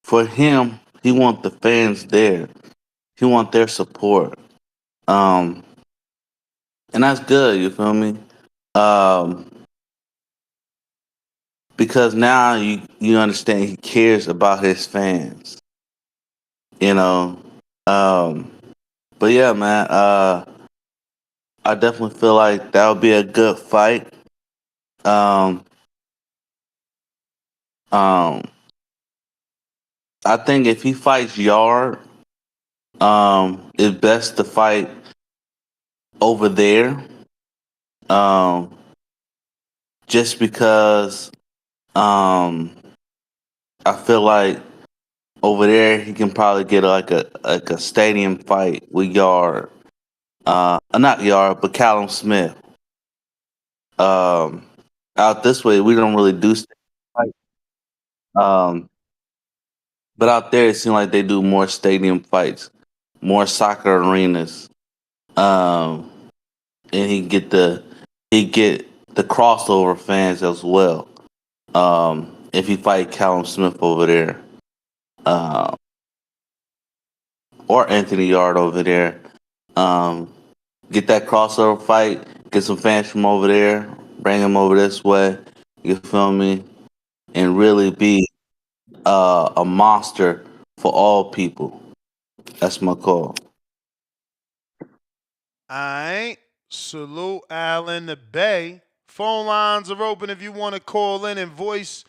for him, he want the fans there. He want their support. And that's good, you feel me? Because now you understand he cares about his fans. You know. But yeah, man, I definitely feel like that would be a good fight. I think if he fights Yard, it's best to fight over there. Just because I feel like over there he can probably get like a stadium fight with Yard. Not Yard, but Callum Smith. Out this way we don't really do stadium fights. But out there, it seems like they do more stadium fights, more soccer arenas, and he get the crossover fans as well. If he fight Callum Smith over there, or Anthony Yarde over there, get that crossover fight, get some fans from over there, bring them over this way. You feel me? And really be a monster for all people. That's my call. All right. Salute Al in the Bay. Phone lines are open if you want to call in and voice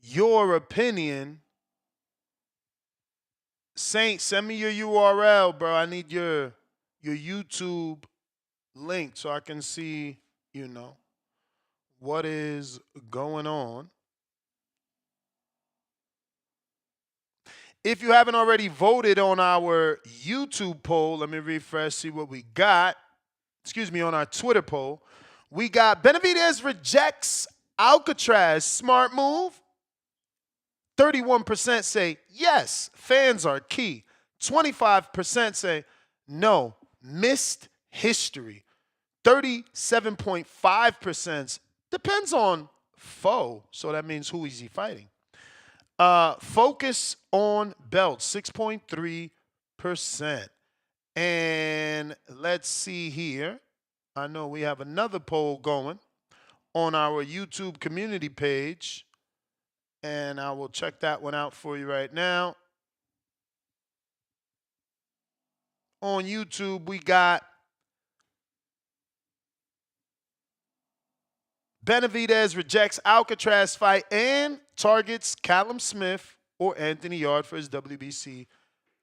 your opinion. Saint, send me your URL, bro. I need your YouTube link so I can see, you know, what is going on. If you haven't already voted on our YouTube poll, let me refresh, see what we got. Excuse me, on our Twitter poll. We got Benavidez rejects Alcatraz. Smart move. 31% say yes, fans are key. 25% say no, missed history. 37.5% depends on foe, so that means who is he fighting. Focus on belts, 6.3%. And let's see here. I know we have another poll going on our YouTube community page, and I will check that one out for you right now. On YouTube, we got Benavidez rejects Alcatraz fight and targets Callum Smith or Anthony Yarde for his WBC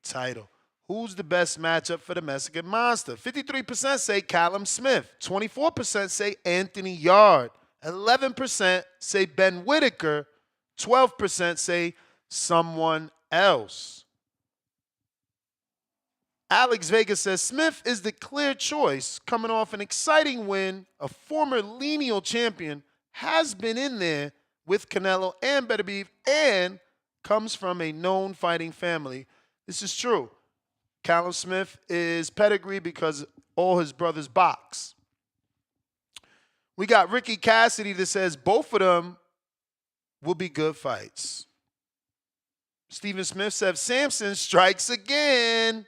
title. Who's the best matchup for the Mexican Monster? 53% say Callum Smith. 24% say Anthony Yarde. 11% say Ben Whitaker. 12% say someone else. Alex Vega says Smith is the clear choice, coming off an exciting win. A former lineal champion has been in there with Canelo and Benavidez and comes from a known fighting family. This is true. Callum Smith is pedigree because all his brothers box. We got Ricky Cassidy that says both of them will be good fights. Stephen Smith says Samson strikes again.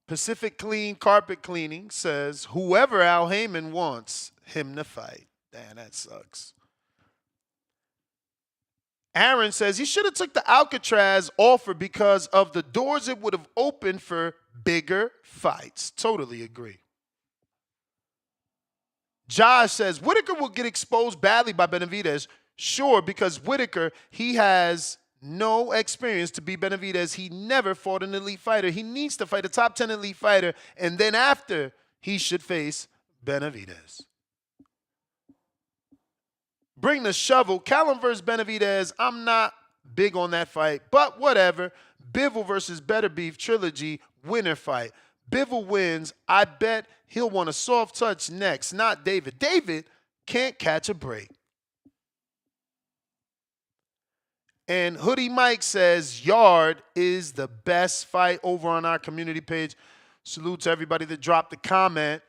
Pacific Clean Carpet Cleaning says whoever Al Heyman wants him to fight. Damn, that sucks. Aaron says he should have took the Alcatraz offer because of the doors it would have opened for bigger fights. Totally agree. Josh says Whitaker will get exposed badly by Benavidez. Sure, because Whitaker, he has no experience to be Benavidez. He never fought an elite fighter. He needs to fight a top 10 elite fighter, and then after, he should face Benavidez. Bring the shovel. Callum versus Benavidez. I'm not big on that fight, but whatever. Bivol versus Better Beef Trilogy winner fight. Bivol wins. I bet he'll want a soft touch next, not David. David can't catch a break. And Hoodie Mike says Yarde is the best fight over on our community page. Salute to everybody that dropped the comment.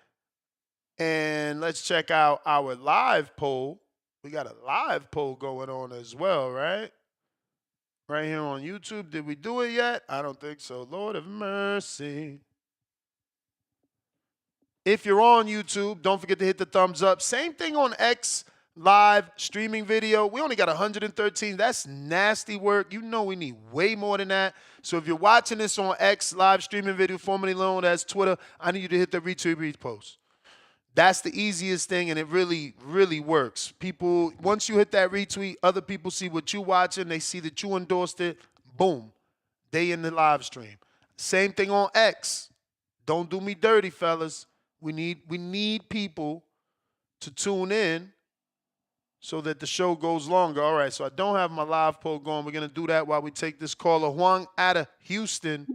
And let's check out our live poll. We got a live poll going on as well, right? Right here on YouTube. Did we do it yet? I don't think so. Lord of mercy. If you're on YouTube, don't forget to hit the thumbs up. Same thing on X live streaming video. We only got 113. That's nasty work. You know we need way more than that. So if you're watching this on X live streaming video, formerly known as Twitter, I need you to hit the retweet repost. That's the easiest thing, and it really, really works. People, once you hit that retweet, other people see what you're watching. They see that you endorsed it. Boom. They in the live stream. Same thing on X. Don't do me dirty, fellas. We need people to tune in so that the show goes longer. All right, so I don't have my live poll going. We're going to do that while we take this caller. Juan out of Houston,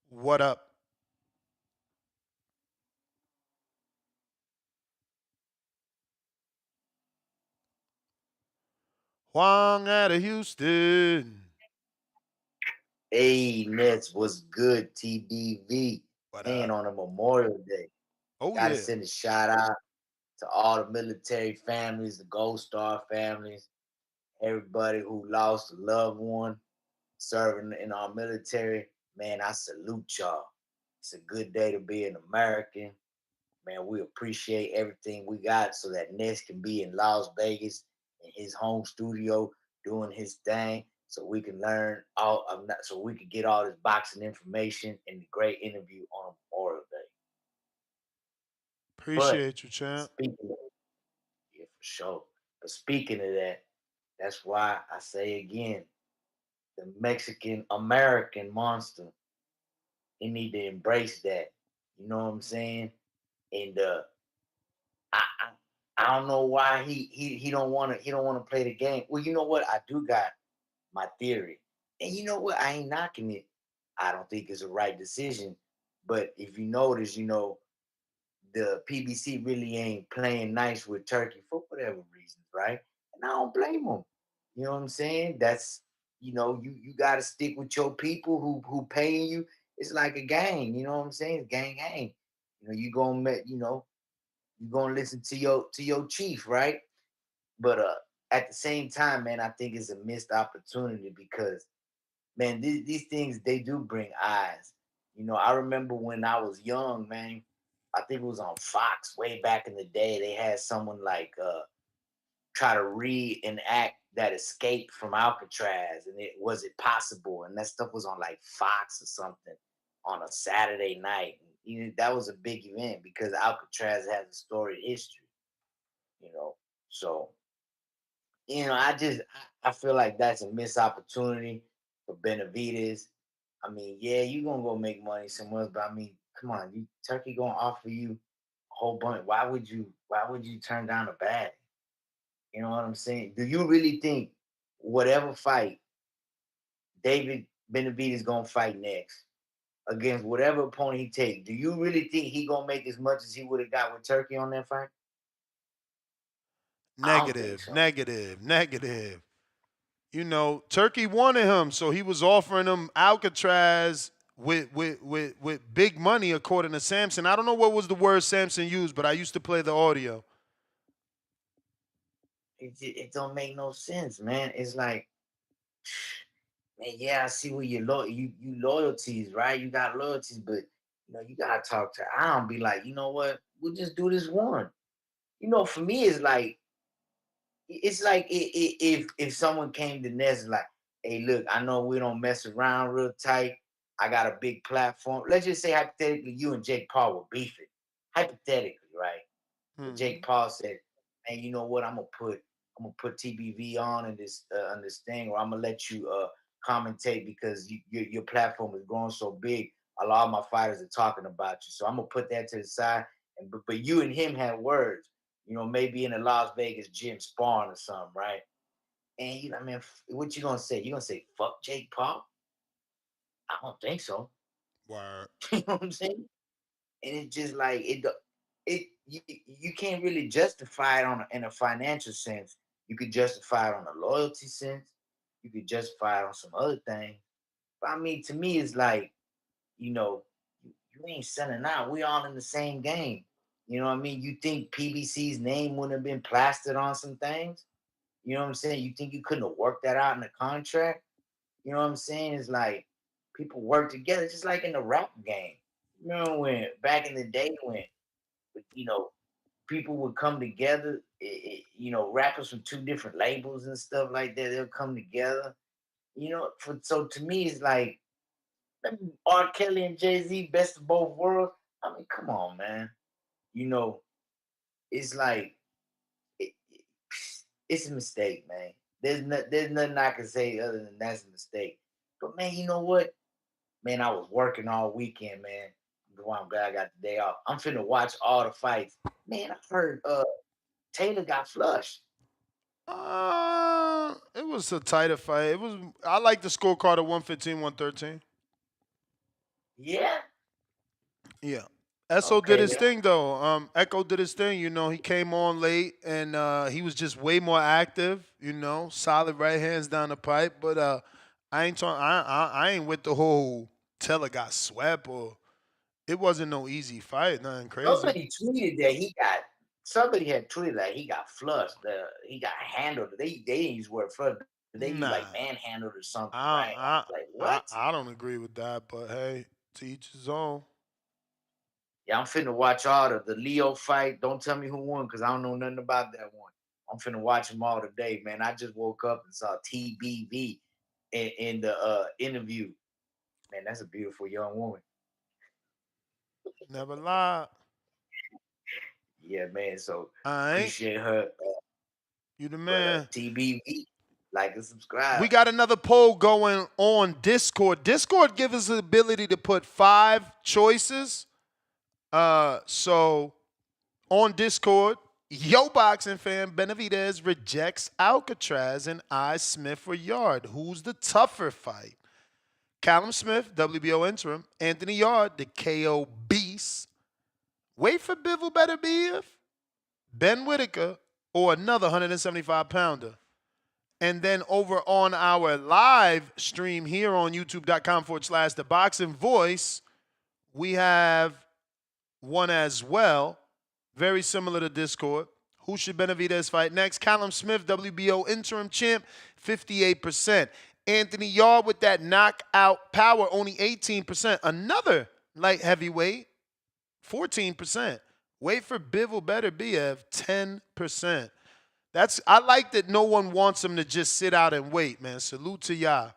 what up? Juan out of Houston. Hey, Nets, what's good, TBV? And on a Memorial Day. Gotta send a shout out to all the military families, the Gold Star families, everybody who lost a loved one serving in our military. Man, I salute y'all. It's a good day to be an American. Man, we appreciate everything we got so that Nes can be in Las Vegas in his home studio doing his thing so we can learn so we can get all this boxing information and the great interview on Memorial Day. Appreciate you, champ. Yeah, for sure. But speaking of that, that's why I say again, the Mexican American monster, he need to embrace that. You know what I'm saying? And I don't know why he don't want to play the game. Well, you know what? I do got my theory, and you know what? I ain't knocking it. I don't think it's a right decision, but if you notice, you know, the PBC really ain't playing nice with Turkey for whatever reasons, right? And I don't blame them. You know what I'm saying? That's, you know, you got to stick with your people who paying you. it's like a gang. You know what I'm saying? It's gang. You know, you gonna listen to your chief, right? But at the same time, man, I think it's a missed opportunity because, man, these things, they do bring eyes. You know, I remember when I was young, man, I think it was on Fox way back in the day. They had someone like try to reenact that escape from Alcatraz, and was it possible? And that stuff was on like Fox or something on a Saturday night. That was a big event because Alcatraz has a storied history, you know. So, I feel like that's a missed opportunity for Benavidez. I mean, yeah, you're gonna go make money somewhere else, but I mean, come on, Turkey gonna offer you a whole bunch. Why would you turn down a bag? You know what I'm saying? Do you really think whatever fight David Benavidez gonna fight next against whatever opponent he take, do you really think he gonna make as much as he would have got with Turkey on that fight? I don't think so. Negative. You know, Turkey wanted him, so he was offering him Alcatraz with big money, according to Samson. I don't know what was the word Samson used, but I used to play the audio. It don't make no sense, man. It's like, man, yeah, I see where your loyalties, right? You got loyalties, but you gotta talk to. I don't be like, you know what? We'll just do this one. For me, it's like if someone came to Nes like, hey, look, I know we don't mess around real tight. I got a big platform. Let's just say hypothetically, you and Jake Paul were beefing. Hypothetically, right? But Jake Paul said, "Hey, you know what? I'm gonna put TBV on this thing, or I'm gonna let you commentate because your platform is growing so big. A lot of my fighters are talking about you, so I'm gonna put that to the side. But you and him had words, maybe in a Las Vegas gym sparring or something, right? And I mean, what you gonna say? You gonna say fuck Jake Paul? I don't think so. Word. You know what I'm saying? And it's just like you can't really justify it in a financial sense. You could justify it on a loyalty sense. You could justify it on some other things. But I mean, to me, it's like, you ain't selling out. We all in the same game. You know what I mean? You think PBC's name wouldn't have been plastered on some things? You know what I'm saying? You think you couldn't have worked that out in the contract? You know what I'm saying? It's like people work together, just like in the rap game. Remember when back in the day when people would come together, rappers from two different labels and stuff like that, they'll come together. So to me, it's like R. Kelly and Jay-Z, best of both worlds. I mean, come on, man. It's like it's a mistake, man. There's nothing I can say other than that's a mistake. But man, you know what? Man, I was working all weekend, man. I'm glad I got the day off. I'm finna watch all the fights. Man, I heard Taylor got flushed. It was a tighter fight. I like the scorecard of 115, 113. Yeah. Yeah. Esso did his thing though. Echo did his thing. He came on late and he was just way more active. Solid right hands down the pipe. But I ain't talking. I ain't with the whole Taylor got swept or it wasn't no easy fight. Nothing crazy. Somebody had tweeted that he got flushed. He got handled. They didn't use the word flushed. They used like manhandled or something. Right? Like what? I don't agree with that. But hey, to each his own. Yeah, I'm finna watch all the Leo fight. Don't tell me who won because I don't know nothing about that one. I'm finna watch them all today, man. I just woke up and saw TBV in the interview. Man, that's a beautiful young woman. Never lie. Yeah, man. So I appreciate her. You the man. TBV, like and subscribe. We got another poll going on Discord. Discord gives us the ability to put 5 choices. So on Discord, yo boxing fan Benavidez rejects Alcatraz and I Smith or Yarde. Who's the tougher fight? Callum Smith, WBO interim. Anthony Yarde, the KO beast. Wait for Bivol better be if Ben Whitaker or another 175-pounder. And then over on our live stream here on youtube.com/The Boxing Voice, we have one as well, very similar to Discord. Who should Benavidez fight next? Callum Smith, WBO interim champ, 58%. Anthony Yarde with that knockout power, only 18%. Another light heavyweight, 14%. Wait for Bivol Bey, 10%. I like that no one wants him to just sit out and wait, man. Salute to y'all.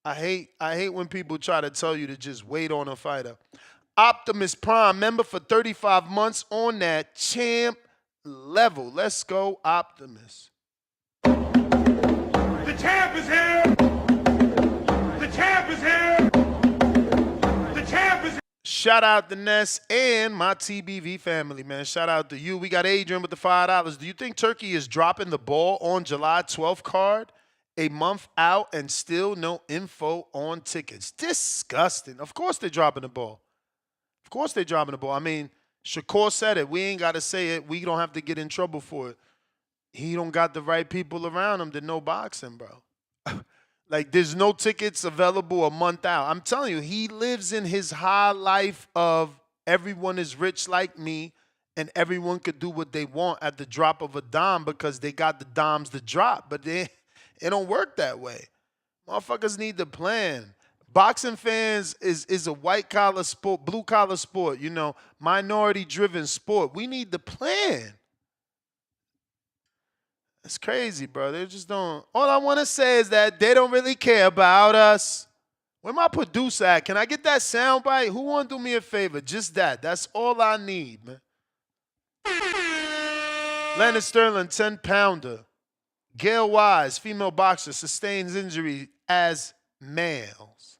I hate when people try to tell you to just wait on a fighter. Optimus Prime, member for 35 months on that champ level. Let's go, Optimus. The champ is here! The champ is here! The champ is here! Shout out to Nes and my TBV family, man. Shout out to you. We got Adrian with the $5. Do you think Turkey is dropping the ball on July 12th card? A month out and still no info on tickets. Disgusting. Of course they're dropping the ball. Of course they're dropping the ball. I mean, Shakur said it. We ain't got to say it. We don't have to get in trouble for it. He don't got the right people around him to know boxing, bro. Like, there's no tickets available a month out. I'm telling you, he lives in his high life of everyone is rich like me and everyone could do what they want at the drop of a dime because they got the dimes to drop. But it don't work that way. Motherfuckers need to plan. Boxing fans is a white-collar sport, blue-collar sport, you know, minority-driven sport. We need to plan. It's crazy, bro. They just don't. All I want to say is that they don't really care about us. Where my producer at? Can I get that sound bite? Who want to do me a favor? Just that. That's all I need, man. Leonard Sterling, 10-pounder. Gail Wise, female boxer, sustains injury as males.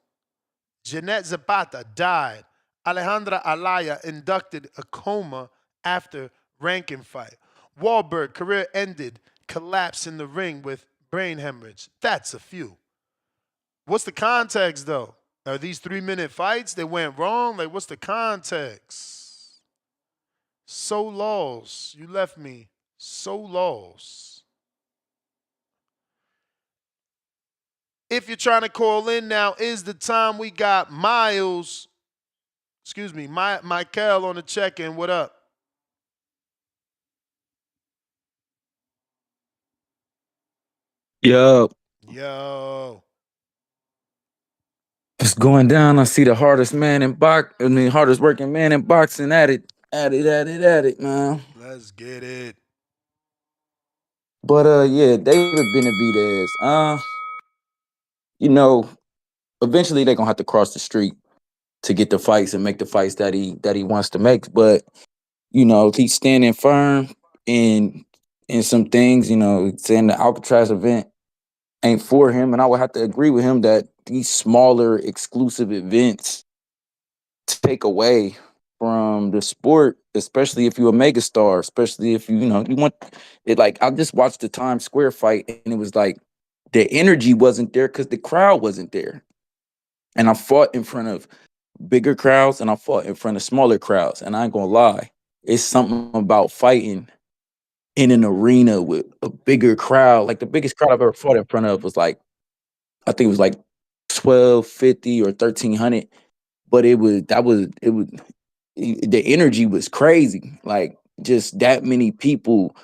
Jeanette Zapata died. Alejandra Alaya inducted a coma after ranking fight. Wahlberg, career ended, collapse in the ring with brain hemorrhage. That's a few. What's the context, though? Are these 3-minute fights that went wrong? Like, what's the context? So lost. You left me so lost. If you're trying to call in now, is the time. We got MiKyle on the check-in. What up? Yo. It's going down. I see the hardest working man in boxing at it, man. Let's get it. But yeah, David Benavidez. You know, eventually they're gonna have to cross the street to get the fights and make the fights that he wants to make. But you know, he's standing firm in some things. You know, saying the Alcatraz event ain't for him, and I would have to agree with him that these smaller exclusive events take away from the sport, especially if you're a megastar, especially if you want it. Like, I just watched the Times Square fight, and it was like the energy wasn't there because the crowd wasn't there. And I fought in front of bigger crowds and I fought in front of smaller crowds. And I ain't gonna lie, it's something about fighting in an arena with a bigger crowd. Like, the biggest crowd I've ever fought in front of was like, I think it was like 1,250 or 1,300. But the energy was crazy. Like, just that many people,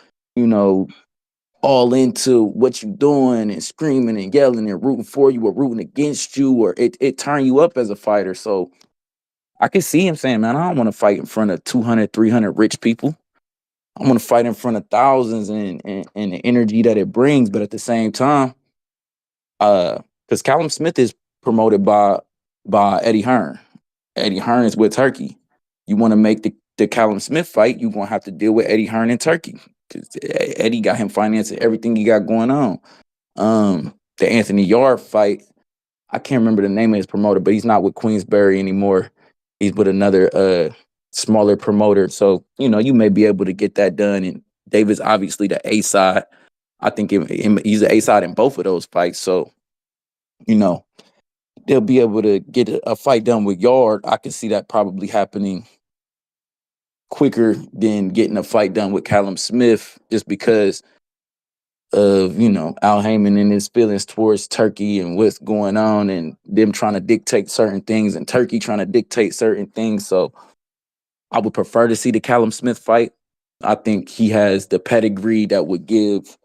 all into what you're doing and screaming and yelling and rooting for you or rooting against you, or it turned you up as a fighter. So I can see him saying, man, I don't want to fight in front of 200, 300 rich people. I want to fight in front of thousands and the energy that it brings. But at the same time, because Callum Smith is promoted by Eddie Hearn. Eddie Hearn is with Turkey. You want to make the Callum Smith fight, you're going to have to deal with Eddie Hearn in Turkey. Because Eddie got him financing everything he got going on. The Anthony Yarde fight, I can't remember the name of his promoter, but he's not with Queensberry anymore. He's with another smaller promoter. So, you may be able to get that done. And David's obviously the A side. I think he's the A side in both of those fights. So, they'll be able to get a fight done with Yarde. I can see that probably happening quicker than getting a fight done with Callum Smith, just because of, you know, Al Heyman and his feelings towards Turkey and what's going on and them trying to dictate certain things and Turkey trying to dictate certain things. So I would prefer to see the Callum Smith fight. I think he has the pedigree that would give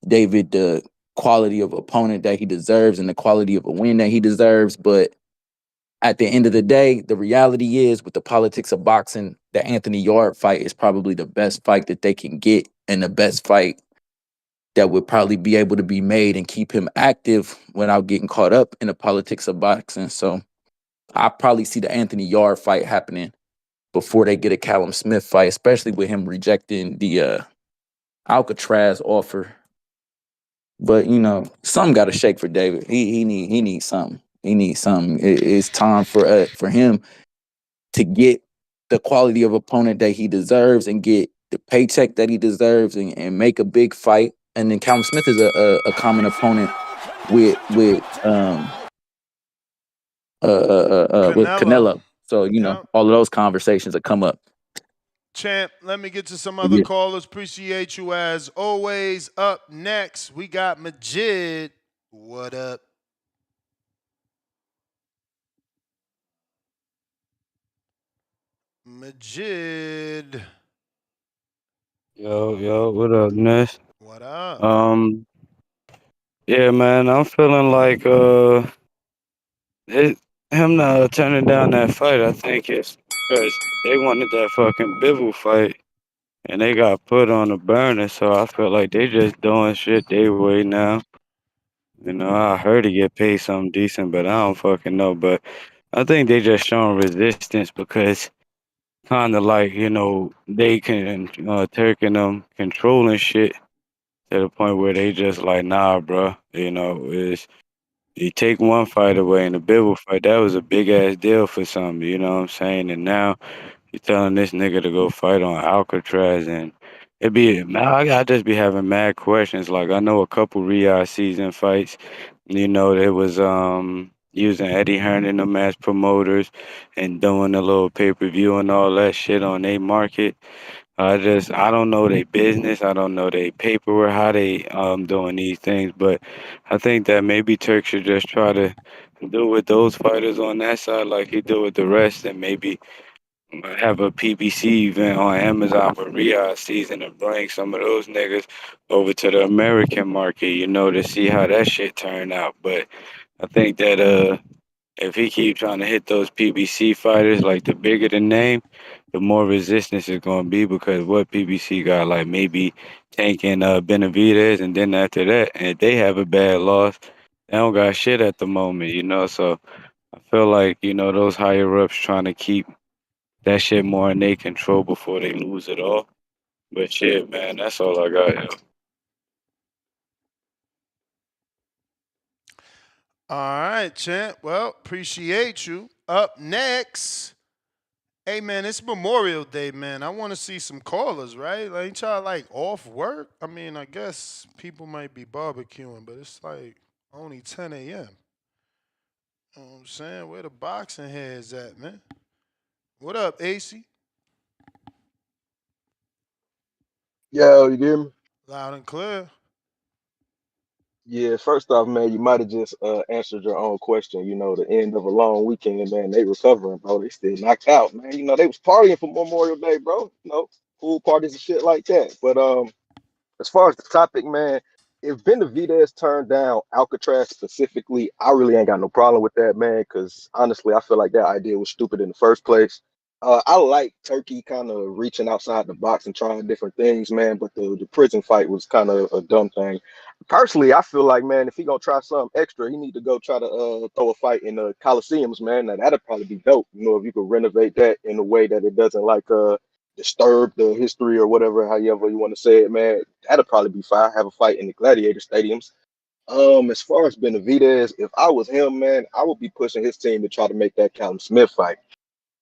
David the quality of opponent that he deserves and the quality of a win that he deserves. But at the end of the day, the reality is with the politics of boxing, the Anthony Yarde fight is probably the best fight that they can get and the best fight that would probably be able to be made and keep him active without getting caught up in the politics of boxing. So I probably see the Anthony Yarde fight happening before they get a Callum Smith fight, especially with him rejecting the Alcatraz offer. But you know, something got to shake for David. He needs something. He needs something. It's time for him to get the quality of opponent that he deserves and get the paycheck that he deserves and make a big fight. And then Callum Smith is a common opponent with Canelo. So you know, all of those conversations that come up. Champ, let me get to some other callers. Appreciate you as always. Up next, we got Majid. What up? Majid. Yo, what up, Nes? What up? Yeah, man, I'm feeling like him not turning down that fight. I think it's because they wanted that fucking Bivol fight, and they got put on the burner. So I feel like they just doing shit they way now. You know, I heard he get paid something decent, but I don't fucking know. But I think they just showing resistance because kind of like, you know, they can Turk and them controlling shit to the point where they just like, nah, bro. You know, is you take one fight away in the Bivol fight, that was a big ass deal for some, you know what I'm saying? And now you're telling this nigga to go fight on Alcatraz, and I just be having mad questions. Like I know a couple Riyadh season fights, you know, they was using Eddie Hearn and them as promoters and doing a little pay-per-view and all that shit on their market. I don't know their business. I don't know their paperwork, how they doing these things. But I think that maybe Turk should just try to do with those fighters on that side like he do with the rest, and maybe have a PBC event on Amazon for Riyadh season and bring some of those niggas over to the American market, you know, to see how that shit turn out. But I think that if he keep trying to hit those PBC fighters, like the bigger the name, the more resistance is gonna be because what PBC got like maybe tanking Benavidez, and then after that, and if they have a bad loss, they don't got shit at the moment, you know. So I feel like, you know, those higher ups trying to keep that shit more in their control before they lose it all. But shit, man, that's all I got. Yo. All right, champ. Well, appreciate you. Up next, hey man, it's Memorial Day, man. I want to see some callers, right? Like, ain't y'all like off work? I mean, I guess people might be barbecuing, but it's like only 10 a.m. You know what I'm saying? Where the boxing heads at, man? What up, AC? Yo, you hear me? Loud and clear. Yeah, first off, man, you might have just answered your own question. You know, the end of a long weekend, man, they recovering, bro. They still knocked out, man. You know, they was partying for Memorial Day, bro. You know, pool parties and shit like that. But as far as the topic, man, if Benavidez turned down Alcatraz specifically, I really ain't got no problem with that, man, because honestly, I feel like that idea was stupid in the first place. I like Turkey kind of reaching outside the box and trying different things, man, but the prison fight was kind of a dumb thing. Personally, I feel like, man, if he gonna try something extra, he need to go try to throw a fight in the Coliseums, man. Now, that'd probably be dope, you know, if you could renovate that in a way that it doesn't like disturb the history or whatever, however you want to say it, man. That'd probably be fine. Have a fight in the gladiator stadiums. As far as Benavidez, if I was him, man, I would be pushing his team to try to make that Callum Smith fight.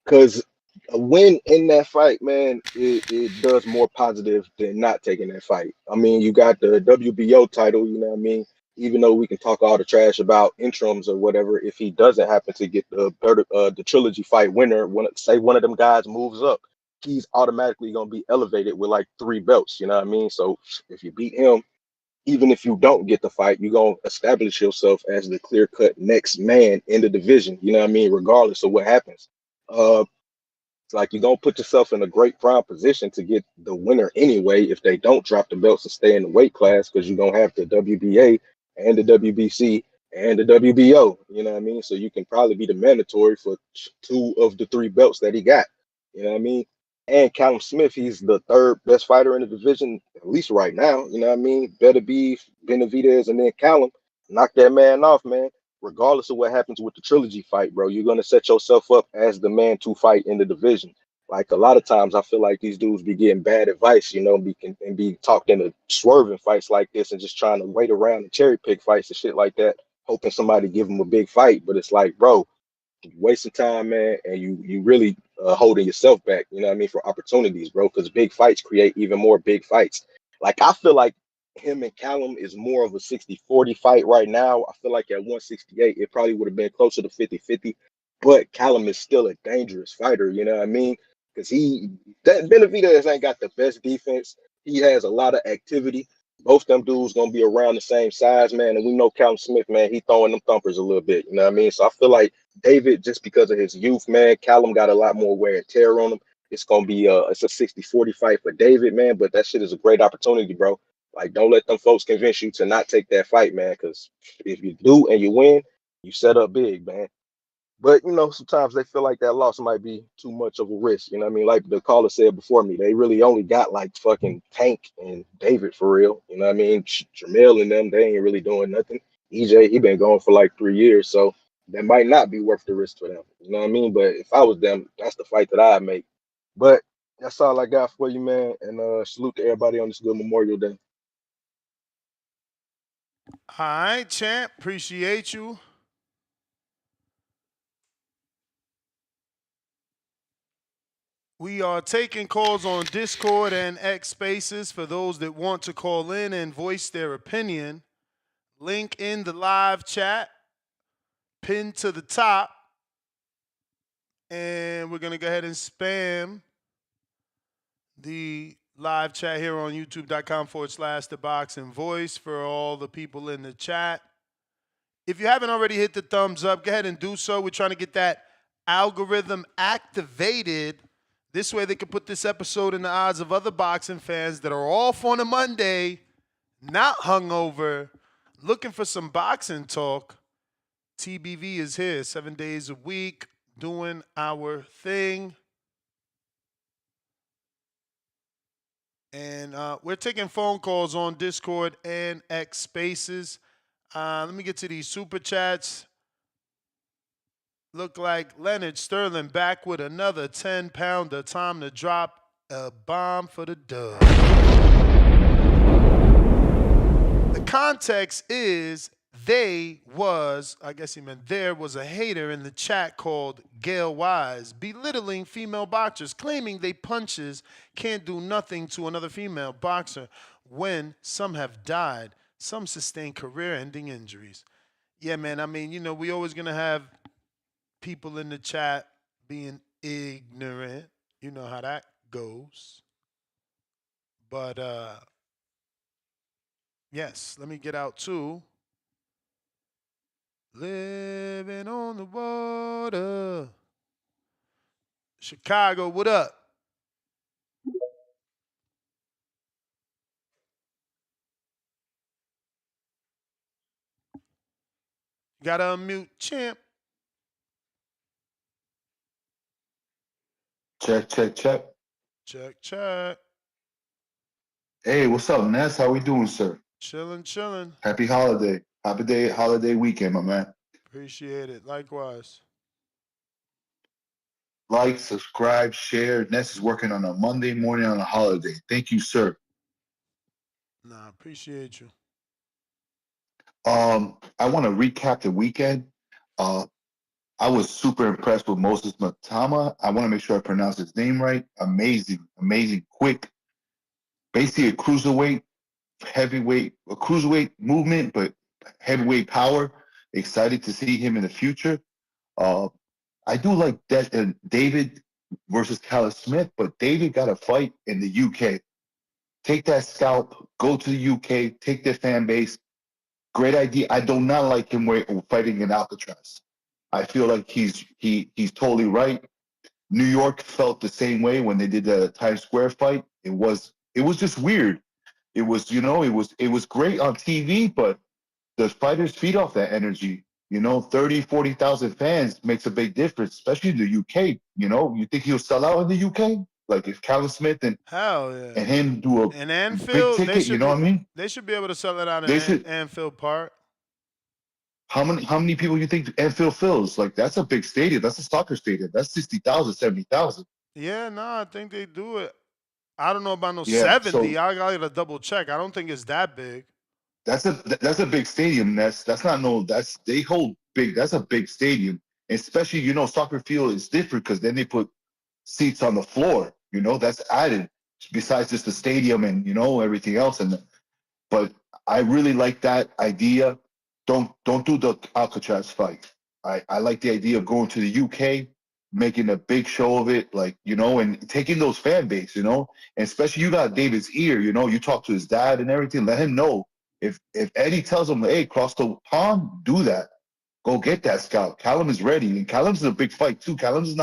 Because a win in that fight, man, it does more positive than not taking that fight. I mean, you got the WBO title, you know what I mean? Even though we can talk all the trash about interims or whatever, if he doesn't happen to get the trilogy fight winner, say one of them guys moves up, he's automatically gonna be elevated with like 3 belts, you know what I mean? So if you beat him, even if you don't get the fight, you're gonna establish yourself as the clear-cut next man in the division. You know what I mean? Regardless of what happens. It's like you're gonna put yourself in a great prime position to get the winner anyway if they don't drop the belts and stay in the weight class, because you're gonna have the WBA and the WBC and the WBO. You know what I mean? So you can probably be the mandatory for 2 of the 3 belts that he got. You know what I mean? And Callum Smith, he's the 3rd best fighter in the division, at least right now. You know what I mean? Better be Benavidez and then Callum. Knock that man off, man. Regardless of what happens with the trilogy fight, bro, you're gonna set yourself up as the man to fight in the division. Like a lot of times, I feel like these dudes be getting bad advice, you know, and be talked into swerving fights like this and just trying to wait around and cherry pick fights and shit like that, hoping somebody give them a big fight. But it's like, bro, you wasting time, man, and you really holding yourself back. You know what I mean, for opportunities, bro, because big fights create even more big fights. Like I feel like him and Callum is more of a 60-40 fight right now. I feel like at 168, it probably would have been closer to 50-50. But Callum is still a dangerous fighter, you know what I mean? Because Benavidez ain't got the best defense. He has a lot of activity. Both them dudes gonna be around the same size, man. And we know Callum Smith, man, he throwing them thumpers a little bit, you know what I mean? So I feel like David, just because of his youth, man, Callum got a lot more wear and tear on him. It's gonna be it's a 60-40 fight for David, man. But that shit is a great opportunity, bro. Like, don't let them folks convince you to not take that fight, man, because if you do and you win, you set up big, man. But, you know, sometimes they feel like that loss might be too much of a risk. You know what I mean? Like the caller said before me, they really only got like fucking Tank and David for real. You know what I mean? Jamel and them, they ain't really doing nothing. EJ, he been going for like 3 years, so that might not be worth the risk for them. You know what I mean? But if I was them, that's the fight that I'd make. But that's all I got for you, man. And salute to everybody on this good Memorial Day. All right, champ. Appreciate you. We are taking calls on Discord and X Spaces for those that want to call in and voice their opinion. Link in the live chat, pinned to the top. And we're going to go ahead and spam the live chat here on youtube.com/theboxingvoice for all the people in the chat. If you haven't already hit the thumbs up, go ahead and do so. We're trying to get that algorithm activated. This way they can put this episode in the eyes of other boxing fans that are off on a Monday, not hungover, looking for some boxing talk. TBV is here 7 days a week, doing our thing. And we're taking phone calls on Discord and X Spaces. Let me get to these super chats. Look like Leonard Sterling back with another 10-pounder. Time to drop a bomb for the dub. The context is there was a hater in the chat called Gail Wise belittling female boxers, claiming they punches can't do nothing to another female boxer when some have died. Some sustain career-ending injuries. Yeah, man, I mean, you know, we always going to have people in the chat being ignorant. You know how that goes. But, yes, let me get out too. Living on the water. Chicago, what up? Gotta unmute champ. Check, check, check. Check, check. Hey, what's up, Nes? How we doing, sir? Chilling. Happy holiday. Happy holiday weekend, my man. Appreciate it. Likewise. Like, subscribe, share. Nes is working on a Monday morning on a holiday. Thank you, sir. Nah, appreciate you. I want to recap the weekend. I was super impressed with Moses Matama. I want to make sure I pronounce his name right. Amazing, quick. Basically a cruiserweight movement, but heavyweight power. Excited to see him in the future. I do like that David versus Callum Smith, but David got a fight in the UK. Take that scalp, go to the UK, take their fan base. Great idea. I do not like him fighting in Alcatraz. I feel like he's totally right. New York felt the same way when they did the Times Square fight. It was just weird. It was, it was great on TV, but the fighters feed off that energy. 30, 40,000 fans makes a big difference, especially in the UK. You think he'll sell out in the UK? Like if Callum Smith and him do a in big Anfield, ticket, you know what I mean? They should be able to sell it out They in should. Anfield Park. How many people you think Anfield fills? Like that's a big stadium. That's a soccer stadium. That's 60,000, 70,000. Yeah, no, I think they do it. I don't know about no Yeah, 70. so I gotta double check. I don't think it's that big. that's a big stadium. They hold big. That's a big stadium. Especially soccer field is different because then they put seats on the floor. That's added besides just the stadium and everything else. But I really like that idea. Don't do the Alcatraz fight. I like the idea of going to the UK, making a big show of it, and taking those fan base, and especially you got David's ear, you talk to his dad and everything. Let him know if Eddie tells him, hey, cross the pond, do that. Go get that scout. Callum is ready, and Callum's a big fight too. Callum's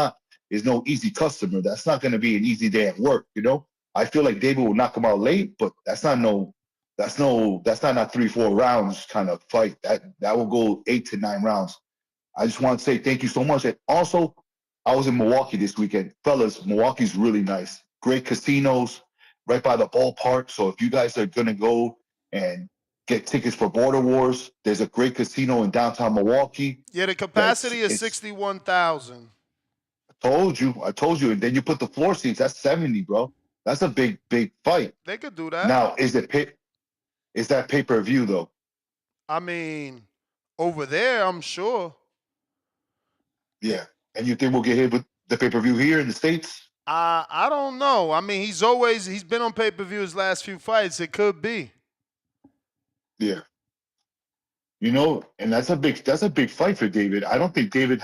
is no easy customer. That's not going to be an easy day at work. I feel like David will knock him out late, but that's not a 3-4 rounds kind of fight. That will go 8 to 9 rounds. I just want to say thank you so much. And also, I was in Milwaukee this weekend. Fellas, Milwaukee's really nice. Great casinos right by the ballpark. So if you guys are going to go and get tickets for Border Wars, there's a great casino in downtown Milwaukee. Yeah, the capacity is 61,000. I told you. And then you put the floor seats. That's 70, bro. That's a big fight. They could do that. Now, is that pay-per-view, though? I mean, over there, I'm sure. Yeah. And you think we'll get hit with the pay-per-view here in the States? I don't know. I mean, he's been on pay-per-view his last few fights. It could be. Yeah. And that's a big fight for David. I don't think David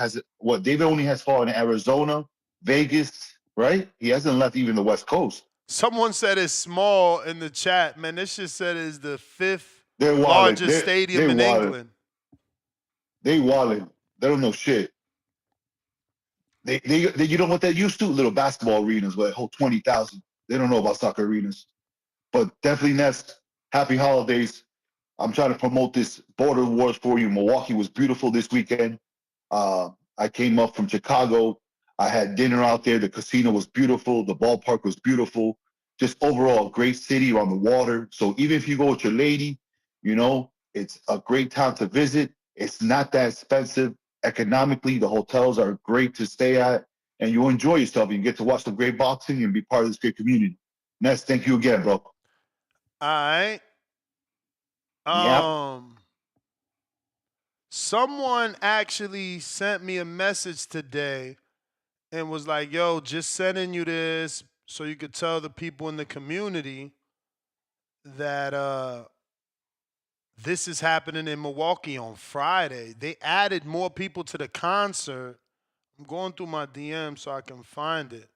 David only has fought in Arizona, Vegas, right? He hasn't left even the West Coast. Someone said it's small in the chat. Man, this shit said it's the 5th largest stadium in England. They wildin'. They don't know shit. They you know what they're used to? Little basketball arenas where they hold 20,000. They don't know about soccer arenas. But definitely, Nes, happy holidays. I'm trying to promote this Border Wars for you. Milwaukee was beautiful this weekend. I came up from Chicago. I had dinner out there. The casino was beautiful. The ballpark was beautiful. Just overall, a great city on the water. So even if you go with your lady, it's a great town to visit. It's not that expensive. Economically, the hotels are great to stay at. And you enjoy yourself. You get to watch some great boxing and be part of this great community. Nes, thank you again, bro. All right. Someone actually sent me a message today and was like, yo, just sending you this so you could tell the people in the community that this is happening in Milwaukee on Friday. They added more people to the concert. I'm going through my DM so I can find it.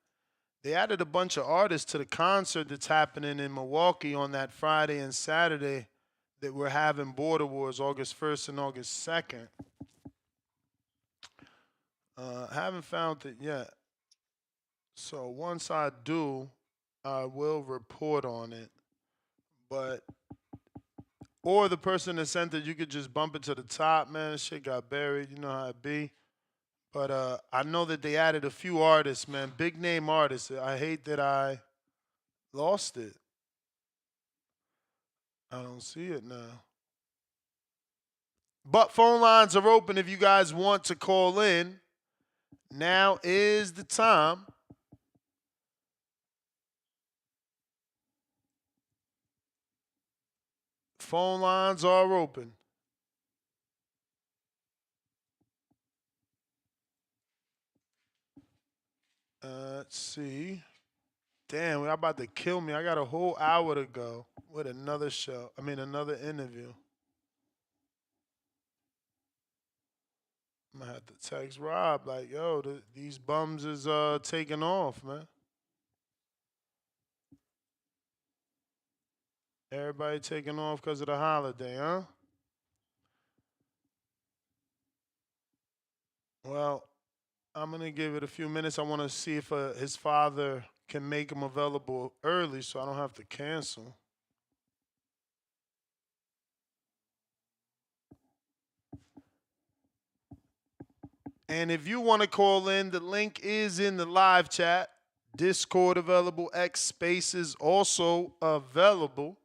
They added a bunch of artists to the concert that's happening in Milwaukee on that Friday and Saturday that we're having Border Wars August 1st and August 2nd. Haven't found it yet. So once I do, I will report on it. Or the person that sent it, you could just bump it to the top, man. Shit got buried. You know how it be. But I know that they added a few artists, man. Big name artists. I hate that I lost it. I don't see it now. But phone lines are open if you guys want to call in. Now is the time. Phone lines are open. Let's see. Damn, you're about to kill me. I got a whole hour to go with another show. Another interview. I'm going to have to text Rob like, yo, these bums is taking off, man. Everybody taking off because of the holiday, huh? Well, I'm going to give it a few minutes. I want to see if his father can make him available early so I don't have to cancel. And if you want to call in, the link is in the live chat. Discord available. X Spaces also available.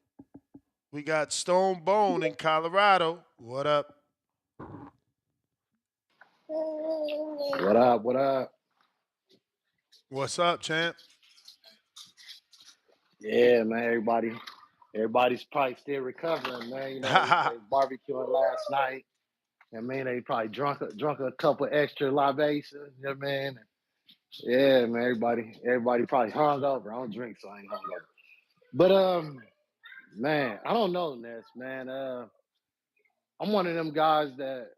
We got Stone Bone in Colorado. What up? What up? What up? What's up, champ? Yeah, man. Everybody's probably still recovering, man. You know, they barbecuing last night. I mean, they probably drunk a couple extra libations. You know what I mean? Yeah, man. Everybody probably hung over. I don't drink, so I ain't hung over. But man, I don't know, Nes, man. I'm one of them guys that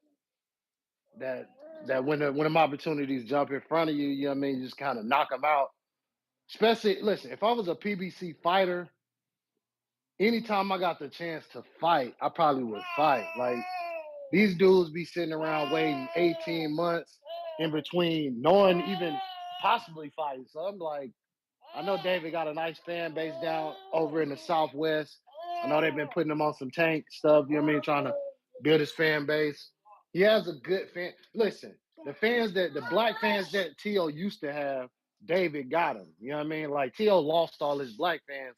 when them opportunities jump in front of you, you know what I mean, you just kind of knock them out. Especially, listen, if I was a PBC fighter, anytime I got the chance to fight, I probably would fight. Like, these dudes be sitting around waiting 18 months in between knowing even possibly fighting. So I'm like, I know David got a nice fan base down over in the Southwest. I know they've been putting him on some tank stuff, you know what I mean, trying to build his fan base. He has a good fan. Listen, the black fans that T.O. used to have, David got him. You know what I mean? Like, T.O. lost all his black fans.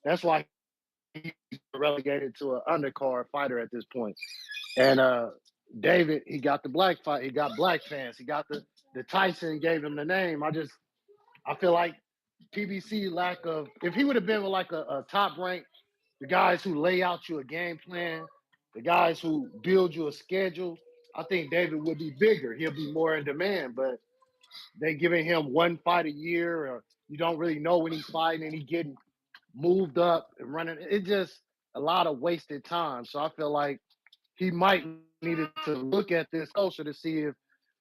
That's why he's relegated to an undercard fighter at this point. And David, he got the black fight. He got black fans. He got the Tyson gave him the name. I feel like PBC lack of, if he would have been with like a top rank, the guys who lay out you a game plan, the guys who build you a schedule, I think David would be bigger. He'll be more in demand, but they giving him one fight a year, or you don't really know when he's fighting and he getting moved up and running. It's just a lot of wasted time. So I feel like he might needed to look at this closer to see if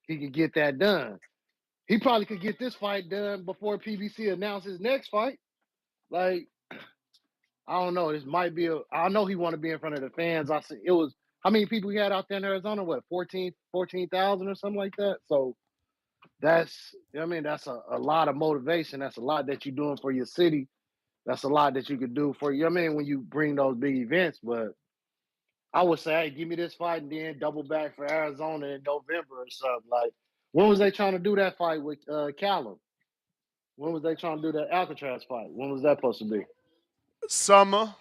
he could get that done. He probably could get this fight done before PBC announced his next fight. Like, I don't know. This might be I know he want to be in front of the fans. I see it was how many people he had out there in Arizona? What, 14,000 or something like that? So that's, you know what I mean, that's a lot of motivation. That's a lot that you're doing for your city. That's a lot that you could do for you know what I mean, when you bring those big events. But I would say, hey, give me this fight and then double back for Arizona in November or something. Like, when was they trying to do that fight with Callum? When was they trying to do that Alcatraz fight? When was that supposed to be? Summer.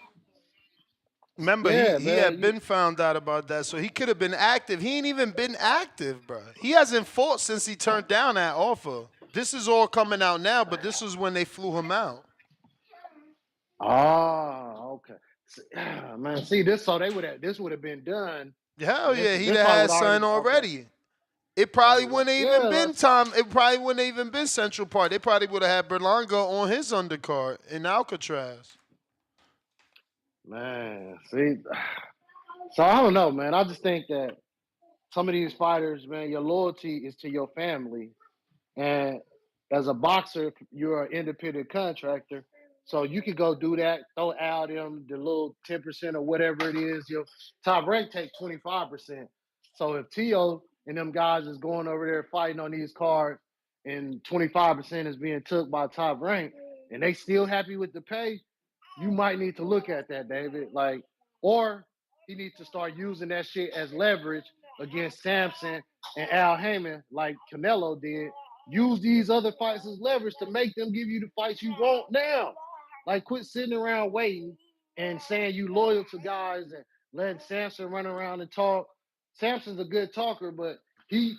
Remember, Yeah, he had man. been found out about that, so he could have been active. He ain't even been active, bro. He hasn't fought since he turned down that offer. This is all coming out now, but this was when they flew him out. Oh, okay. Man, see this, so this would have been done. Hell yeah, he'd this have fight had would something already. Okay. It probably wouldn't have even been that's- Tamm. It probably wouldn't have even been Central Park. They probably would have had Berlanga on his undercard in Alcatraz. Man, see, so I don't know, man. I just think that some of these fighters, man, your loyalty is to your family, and as a boxer, you're an independent contractor. So you could go do that, throw out them the little 10% or whatever it is. Your top rank take 25%. So if T.O. and them guys is going over there fighting on these cards and 25% is being took by top rank and they still happy with the pay, you might need to look at that, David. Like, or he needs to start using that shit as leverage against Samson and Al Heyman like Canelo did. Use these other fights as leverage to make them give you the fights you want now. Like, quit sitting around waiting and saying you loyal to guys and letting Samson run around and talk. Samson's a good talker, but he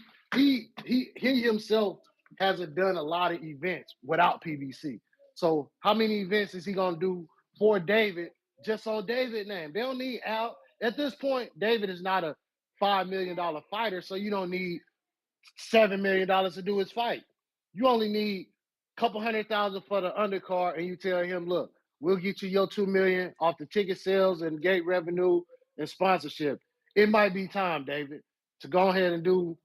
himself hasn't done a lot of events without PBC. So how many events is he gonna do for David just on David's name? They don't need Al. At this point, David is not a $5 million fighter, so you don't need $7 million to do his fight. You only need a couple $100,000 for the undercard, and you tell him, look, we'll get you your $2 million off the ticket sales and gate revenue and sponsorship. It might be time, David, to go ahead and do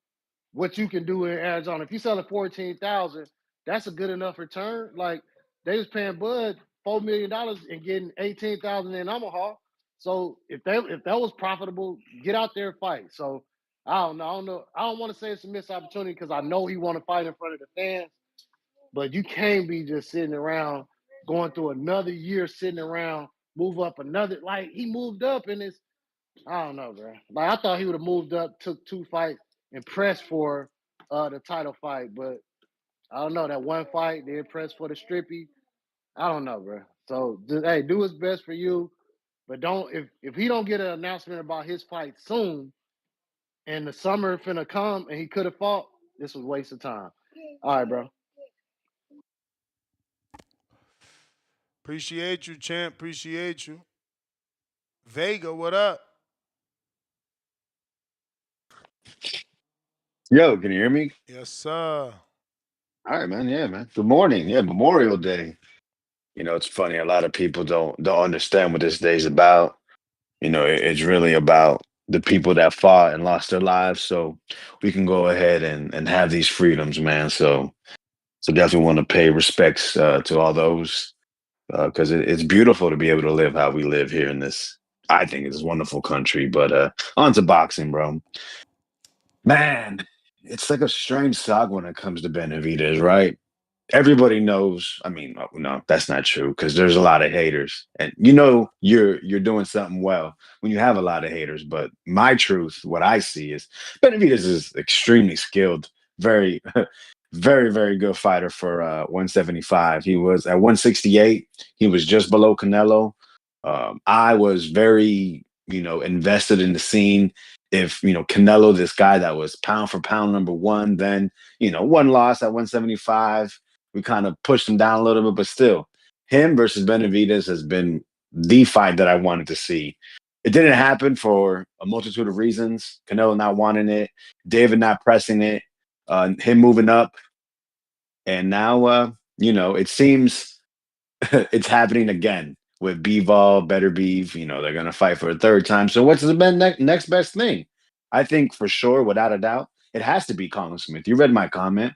what you can do in Arizona. If you sell at 14,000, that's a good enough return. Like, they was paying Bud $4 million and getting 18,000 in Omaha. So if that was profitable, get out there and fight. So I don't know. I don't want to say it's a missed opportunity because I know he want to fight in front of the fans, but you can't be just sitting around going through another year sitting around, move up another. Like he moved up and it's, I don't know, bro. Like I thought he would have moved up, took 2 fights, and pressed for the title fight, but I don't know, that one fight, they pressed for the strippy. I don't know, bro. So just, hey, do his best for you, but don't if he don't get an announcement about his fight soon, and the summer finna come, and he could have fought, this was a waste of time. All right, bro. Appreciate you, champ. Appreciate you. Vega, what up? Yo, can you hear me? Yes, sir. All right, man. Yeah, man. Good morning. Yeah, Memorial Day. You know, it's funny. A lot of people don't understand what this day's about. You know, it's really about the people that fought and lost their lives, so we can go ahead and have these freedoms, man. So definitely want to pay respects to all those because it's beautiful to be able to live how we live here in this. I think it's a wonderful country. But on to boxing, bro. Man, it's like a strange saga when it comes to Benavidez, right? Everybody knows. I mean, no, that's not true because there's a lot of haters, and you know you're doing something well when you have a lot of haters. But my truth, what I see is Benavidez is extremely skilled, very, very good fighter for 175. He was at 168. He was just below Canelo. I was very, invested in the scene. If Canelo, this guy that was pound for pound number one, then one loss at 175. We kind of pushed him down a little bit, but still, him versus Benavidez has been the fight that I wanted to see. It didn't happen for a multitude of reasons. Canelo not wanting it, David not pressing it, him moving up, and now, it seems it's happening again with Bivol, Better Beef. They're gonna fight for a third time. So what's the next best thing? I think for sure, without a doubt, it has to be Callum Smith. You read my comment.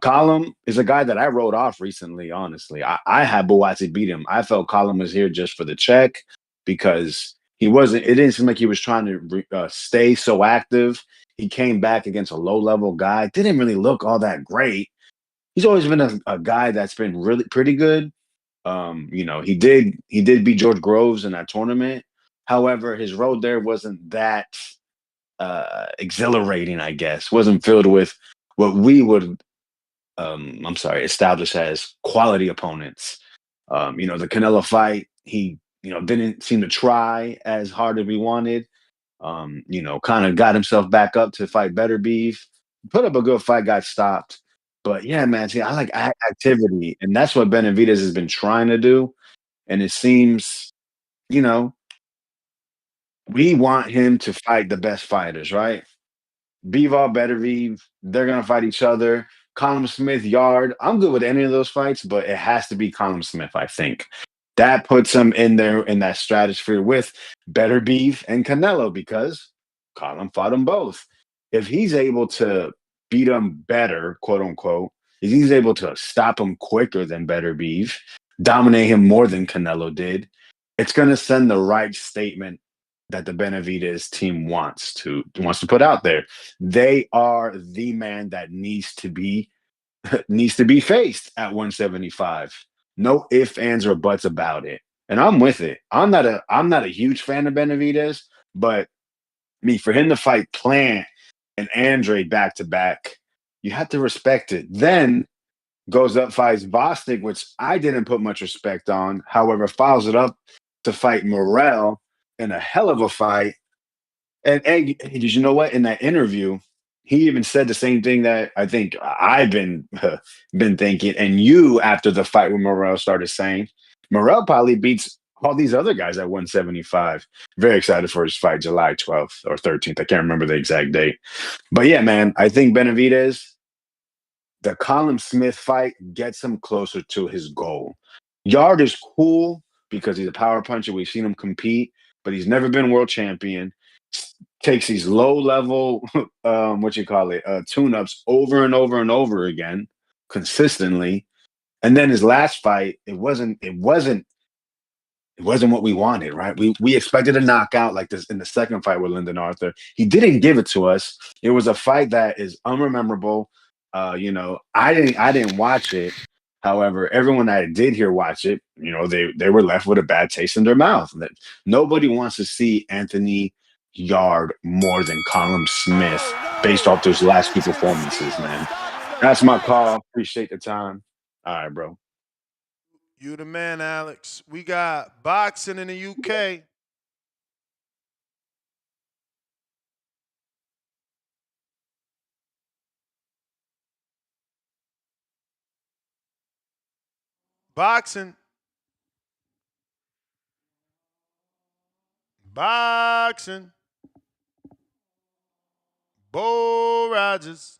Callum is a guy that I wrote off recently, honestly. I had Buatsi beat him. I felt Callum was here just for the check because it didn't seem like he was trying to stay so active. He came back against a low-level guy. Didn't really look all that great. He's always been a guy that's been really pretty good. He did beat George Groves in that tournament. However, his road there wasn't that exhilarating, I guess. Wasn't filled with what we would establish as quality opponents. The Canelo fight, he, didn't seem to try as hard as we wanted. Kind of got himself back up to fight Better Beef. Put up a good fight, got stopped. But yeah, man, see, I like activity, and that's what Benavidez has been trying to do. And it seems, we want him to fight the best fighters, right? Bivol, Beterbiev, they're gonna fight each other. Callum Smith, Yarde. I'm good with any of those fights, but it has to be Callum Smith, I think. That puts him in there in that stratosphere with Beterbiev and Canelo because Callum fought them both. If he's able to beat him better, quote unquote, if he's able to stop him quicker than Beterbiev, dominate him more than Canelo did, it's gonna send the right statement that the Benavidez team wants to put out there. They are the man that needs to be faced at 175. No ifs, ands, or buts about it. And I'm with it. I'm not a huge fan of Benavidez, but for him to fight Plant and Andre back to back, you have to respect it. Then goes up, fights Bostic, which I didn't put much respect on. However, follows it up to fight Morrell in a hell of a fight. And did you know what? In that interview, he even said the same thing that I think I've been thinking. And you, after the fight with Morrell, started saying, Morrell probably beats all these other guys at 175. Very excited for his fight, July 12th or 13th. I can't remember the exact date. But yeah, man, I think Benavidez, the Callum Smith fight gets him closer to his goal. Yarde is cool because he's a power puncher. We've seen him compete, but he's never been world champion. Takes these low-level, tune-ups over and over and over again, consistently. And then his last fight, it wasn't what we wanted, right? We expected a knockout like this in the second fight with Lyndon Arthur. He didn't give it to us. It was a fight that is unrememberable. I didn't watch it. However, everyone that did hear watch it, they were left with a bad taste in their mouth. That nobody wants to see Anthony Yarde more than Callum Smith based off those last two performances, man. That's my call. Appreciate the time. All right, bro. You the man, Alex. We got boxing in the UK. Boxing. Boxing. Bo Rodgers.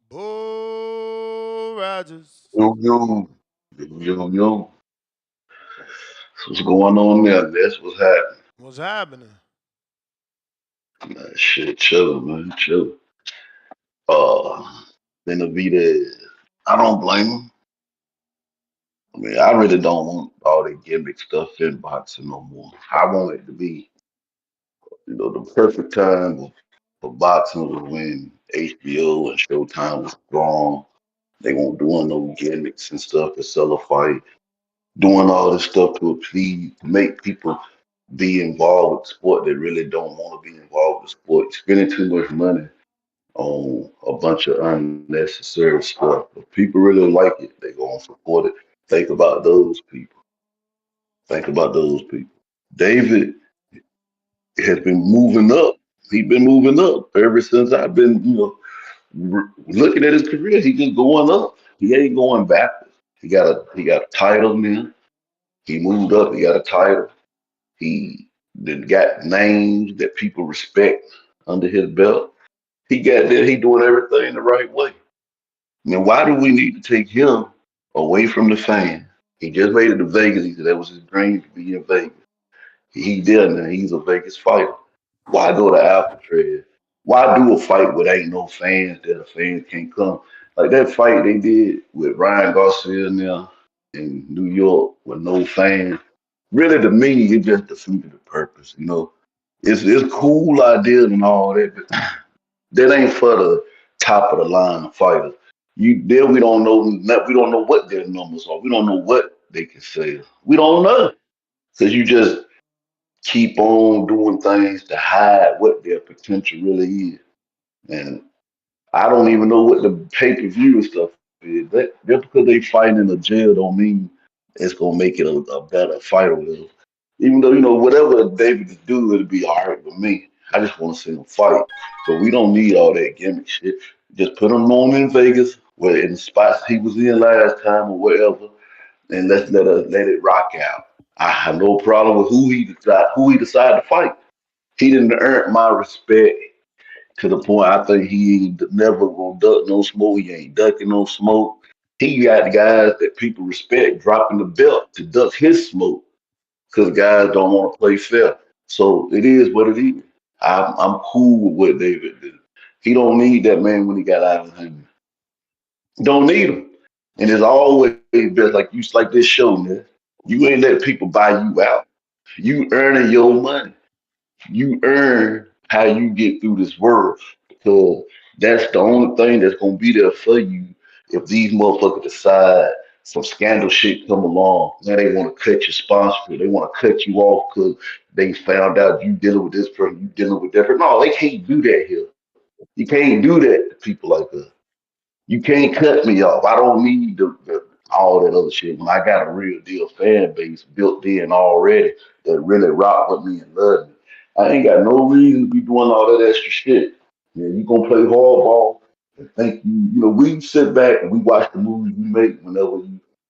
Bo Rodgers. Yo. What's going on there? That's what's happening. What's happening? Man, shit, chillin', man, chillin'. Uh, Benavidez, I don't blame him. I mean, I really don't want all the gimmick stuff in boxing no more. I want it to be, the perfect time for boxing was when HBO and Showtime was strong. They weren't doing no gimmicks and stuff to sell a fight, doing all this stuff to please make people be involved with sport that really don't want to be involved with sport, spending too much money on a bunch of unnecessary stuff. If people really like it, they gonna support it. Think about those people. Think about those people. David has been moving up. He's been moving up ever since I've been, looking at his career. He's just going up. He ain't going backwards. He got a title now. He moved up. He got a title. He then got names that people respect under his belt. He got there. He doing everything the right way. Now, why do we need to take him away from the fan? He just made it to Vegas. He said that was his dream to be in Vegas. He did now. He's a Vegas fighter. Why go to Alcatraz? Why do a fight where there ain't no fans there? The fans can't come. Like that fight they did with Ryan Garcia now in New York with no fans. Really, to me, it just defeated the purpose. It's cool ideas and all that, but that ain't for the top of the line fighters. We don't know. We don't know what their numbers are. We don't know what they can sell. We don't know because you just keep on doing things to hide what their potential really is. And I don't even know what the pay-per-view and stuff is. Just because they fighting in a jail don't mean it's gonna make it a better fight or whatever. Even though, whatever David do, it'll be all right with me. I just want to see him fight. But we don't need all that gimmick shit. Just put him on in Vegas, where in the spots he was in last time or whatever, and let's let it rock out. I have no problem with who he decide to fight. He didn't earn my respect to the point I think he ain't never gonna duck no smoke. He ain't ducking no smoke. He got the guys that people respect dropping the belt to duck his smoke because guys don't want to play fair. So it is what it is. I'm cool with what David did. He don't need that man when he got out of him. Don't need him. And it's always been like this show, man. You ain't let people buy you out. You earning your money. You earn how you get through this world. Because that's the only thing that's gonna be there for you if these motherfuckers decide some scandal shit come along. Now they want to cut your sponsorship. They want to cut you off because they found out you dealing with this person, you dealing with that person. No, they can't do that here. You can't do that to people like us. You can't cut me off. I don't need all that other shit when I got a real deal fan base built in already that really rock with me and love me. I ain't got no reason to be doing all that extra shit. You gonna play hardball and think we sit back and we watch the movies we make whenever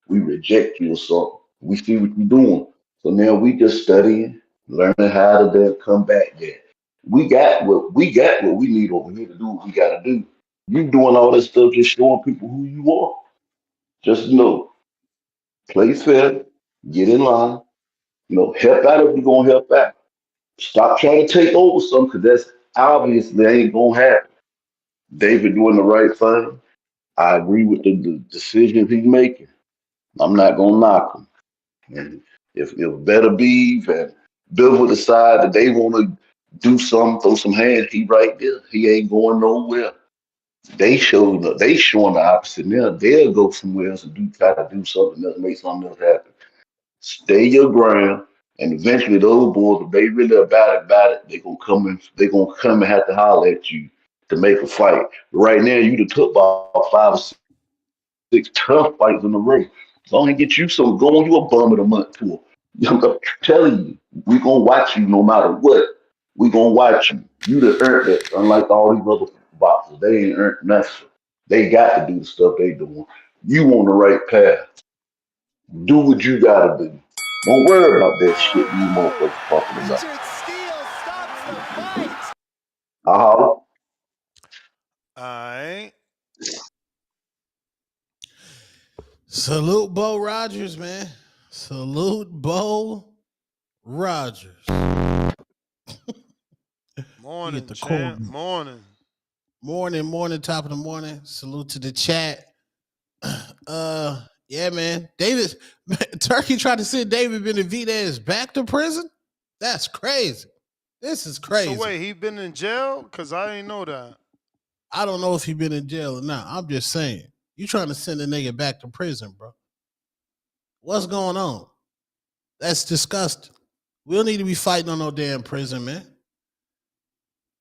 we reject you or something. We see what you're doing. So now we just studying, learning how to then come back there. We got what we need over here to do what we gotta do. You doing all this stuff just showing people who you are. Just play fair, get in line, help out if you're gonna help out. Stop trying to take over something because that's obviously ain't gonna happen. David doing the right thing. I agree with the decisions he's making. I'm not gonna knock him. And if Better Beef and Bivol decide that they want to do something, throw some hands, he right there. He ain't going nowhere. They showing the opposite now. They'll go somewhere else and try to do something else, make something else happen. Stay your ground, and eventually those boys, if they really about it, they gonna come and have to holler at you to make a fight. But right now, you done took about 5 or 6 tough fights in a row. Go and get you some. Go on you a bum of the month tour. I'm telling you, we gonna watch you no matter what. We gonna watch you. You done earned it. Unlike all these other boxers, they ain't earned nothing. They got to do the stuff they doing. You on the right path. Do what you gotta do. Don't worry about that shit these motherfuckers talking about. Uh-huh. Alright. Salute Bo Rodgers, man. Salute Bo Rodgers. Morning, champ. Morning. Morning, top of the morning. Salute to the chat. Yeah, man. Turkey tried to send David Benavidez back to prison? That's crazy. This is crazy. So wait, he been in jail? Because I didn't know that. I don't know if he been in jail or not. I'm just saying. You trying to send a nigga back to prison, bro. What's going on? That's disgusting. We don't need to be fighting on no damn prison, man.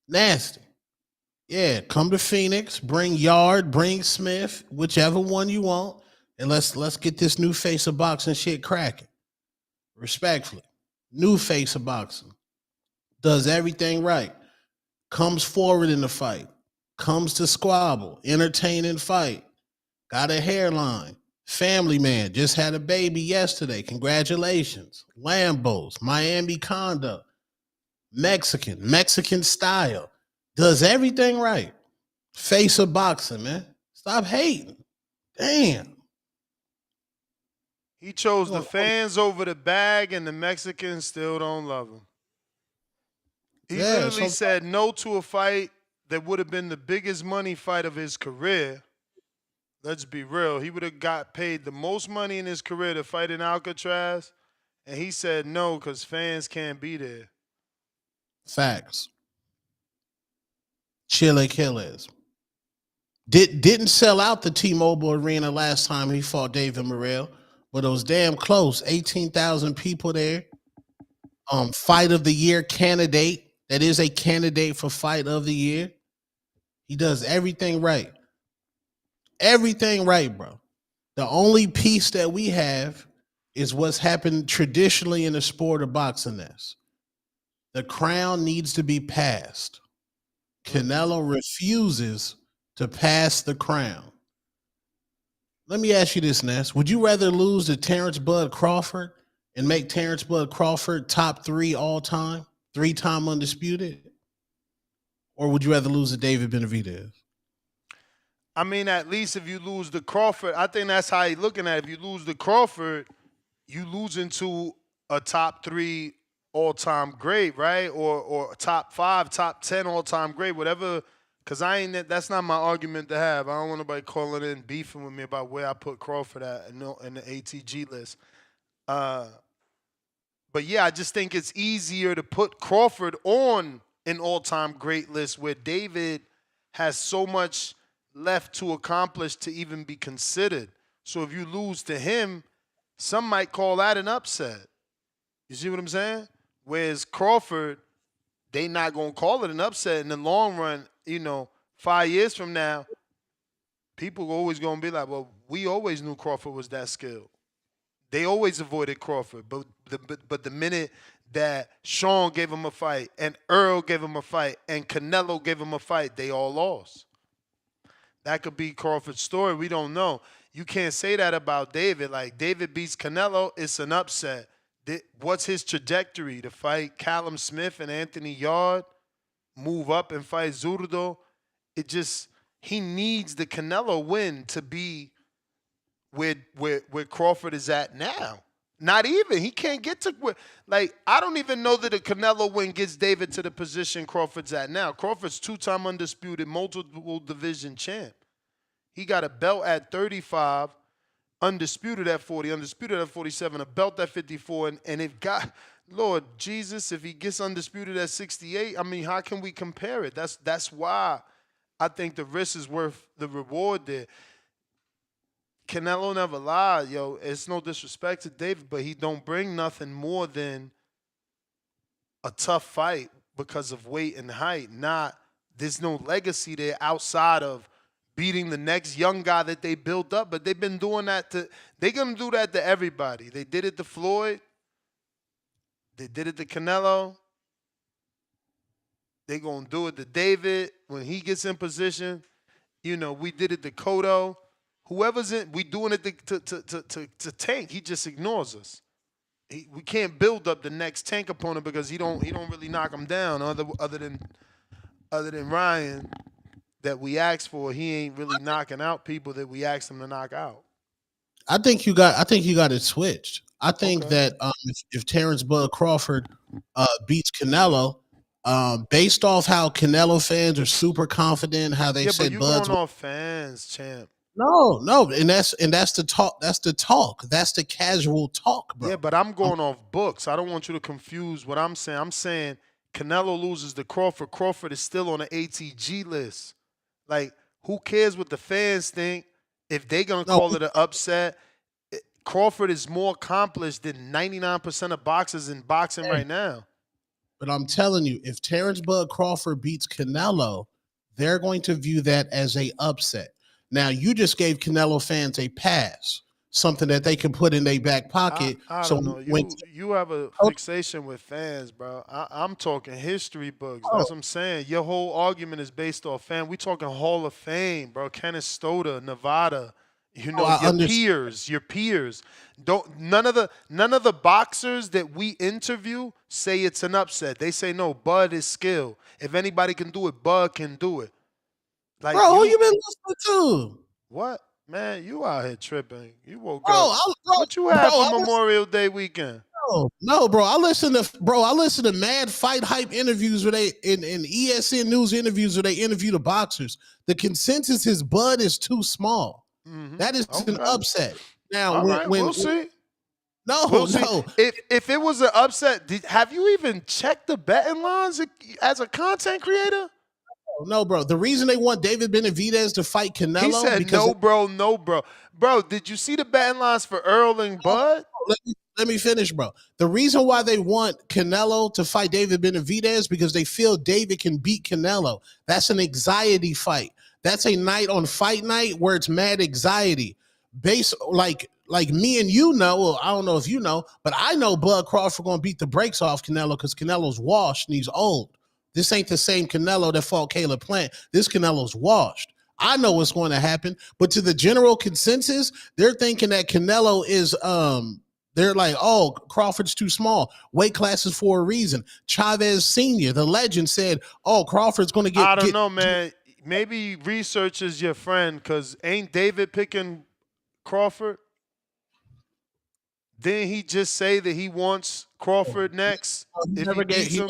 Nasty. Yeah, come to Phoenix, bring Yarde, bring Smith, whichever one you want, and let's get this new face of boxing shit cracking. Respectfully. New face of boxing. Does everything right. Comes forward in the fight. Comes to squabble. Entertaining fight. Got a hairline. Family man. Just had a baby yesterday. Congratulations. Lambos. Miami conduct. Mexican style. Does everything right. Face of boxing, man. Stop hating. Damn. He chose the fans over the bag, and the Mexicans still don't love him. He literally said no to a fight that would have been the biggest money fight of his career. Let's be real. He would have got paid the most money in his career to fight in Alcatraz, and he said no because fans can't be there. Facts. Chile killers. Didn't sell out the T-Mobile Arena last time he fought David Morrell, but it was damn close. 18,000 people there. Fight of the year candidate. That is a candidate for fight of the year. He does everything right. Everything right, bro. The only piece that we have is what's happened traditionally in the sport of boxing. The crown needs to be passed. Canelo refuses to pass the crown. Let me ask you this, Nes. Would you rather lose to Terrence Bud Crawford and make Terrence Bud Crawford top 3 all time, 3-time undisputed? Or would you rather lose to David Benavidez? I mean, at least if you lose to Crawford, I think that's how you're looking at it. If you lose to Crawford, you lose into a top 3 all-time great, right? Or top 5, top 10 all-time great, whatever. Because that's not my argument to have. I don't want nobody calling in beefing with me about where I put Crawford at in the ATG list. But yeah, I just think it's easier to put Crawford on an all-time great list where David has so much left to accomplish to even be considered. So if you lose to him, some might call that an upset. You see what I'm saying? Whereas Crawford, they not going to call it an upset in the long run. 5 years from now, people always going to be like, well, we always knew Crawford was that skilled. They always avoided Crawford. But the minute that Sean gave him a fight and Earl gave him a fight and Canelo gave him a fight, they all lost. That could be Crawford's story. We don't know. You can't say that about David. Like, David beats Canelo, it's an upset. What's his trajectory? To fight Callum Smith and Anthony Yarde? Move up and fight Zurdo? He needs the Canelo win to be where Crawford is at now. Not even. He can't get to I don't even know that a Canelo win gets David to the position Crawford's at now. Crawford's 2-time undisputed, multiple division champ. He got a belt at 35, undisputed at 40, undisputed at 47, a belt at 54, and if God, Lord Jesus, if he gets undisputed at 68, I mean, how can we compare it? That's why I think the risk is worth the reward there. Canelo never lied, yo. It's no disrespect to David, but he don't bring nothing more than a tough fight because of weight and height. There's no legacy there outside of beating the next young guy that they built up, but they've been doing that they're going to do that to everybody. They did it to Floyd. They did it to Canelo. They're going to do it to David when he gets in position. You know, we did it to Cotto. Whoever's in, we doing it to Tank. He just ignores us. We can't build up the next Tank opponent because he don't really knock him down other than Ryan that we asked for. He ain't really knocking out people that we asked him to knock out. I think you got it switched. I think that if Terrence Bud Crawford beats Canelo, based off how Canelo fans are super confident, how they said but you Bud's going off fans, champ. No, and that's the talk. That's the talk. That's the casual talk, bro. Yeah, but I'm going off books. I don't want you to confuse what I'm saying. I'm saying Canelo loses to Crawford. Crawford is still on the ATG list. Like, who cares what the fans think? If they're going to call it an upset, Crawford is more accomplished than 99% of boxers in boxing right now. But I'm telling you, if Terrence Bud Crawford beats Canelo, they're going to view that as a upset. Now, you just gave Canelo fans a pass, something that they can put in their back pocket. I don't know. You have a fixation with fans, bro. I'm talking history books. That's what I'm saying. Your whole argument is based off fan. We talking Hall of Fame, bro. Kenneth Stoda, Nevada. You know, your peers. None of the boxers that we interview say it's an upset. They say no, Bud is skill. If anybody can do it, Bud can do it. Like, bro, who you been listening to? What? Man, you out here tripping. You woke up. What you had for Memorial Day weekend? No, bro. I listen to mad fight hype interviews where they in ESN news interviews where they interview the boxers. The consensus is Bud is too small. Mm-hmm. That is an upset. Now, we'll see. No. If it was an upset, have you even checked the betting lines as a content creator? No, bro. The reason they want David Benavidez to fight Canelo, he said no, bro. Bro, did you see the betting lines for Earl and Bud? Let me finish, bro. The reason why they want Canelo to fight David Benavidez because they feel David can beat Canelo. That's an anxiety fight. That's a night on fight night where it's mad anxiety. Like me and you know, well, I don't know if you know, but I know Bud Crawford gonna beat the brakes off Canelo because Canelo's washed and he's old. This ain't the same Canelo that fought Caleb Plant. This Canelo's washed. I know what's going to happen, but to the general consensus, they're thinking that Canelo is they're like, oh, Crawford's too small. Weight classes for a reason. Chavez Sr., the legend, said, oh, Crawford's going to get... I don't know, man. Maybe research is your friend because ain't David picking Crawford? Didn't he just say that he wants Crawford next if he beats him?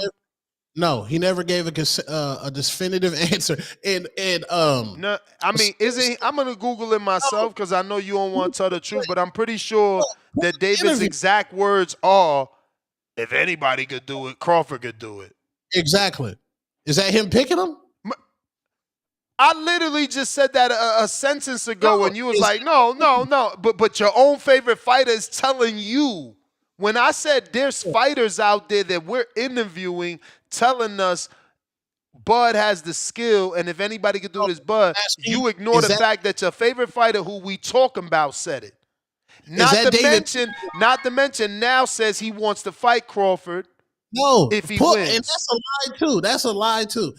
No, he never gave a definitive answer. No, I mean, I'm gonna Google it myself because I know you don't want to tell the truth, but I'm pretty sure that David's exact words are, "If anybody could do it, Crawford could do it." Exactly. Is that him picking him? I literally just said that a sentence ago, and you was like, "No." But your own favorite fighter is telling you. When I said there's fighters out there that we're interviewing telling us Bud has the skill, and if anybody could do this, Bud, you ignore the fact that your favorite fighter who we talking about said it. Not to mention now says he wants to fight Crawford. No, if he wins. And that's a lie too. That's a lie too.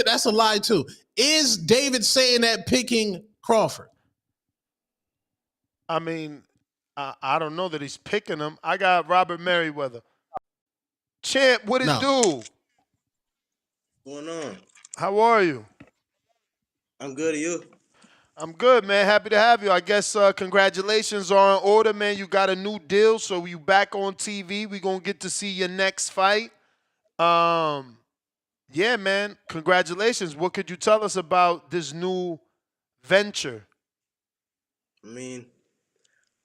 That's a lie too. Is David saying that picking Crawford? I mean, I don't know that he's picking him. I got Robert Merriwether. Champ, what it do? What's going on? How are you? I'm good. Are you? I'm good, man. Happy to have you. I guess congratulations are in order, man. You got a new deal, so you back on TV. We're going to get to see your next fight. Yeah, man. Congratulations. What could you tell us about this new venture? I mean,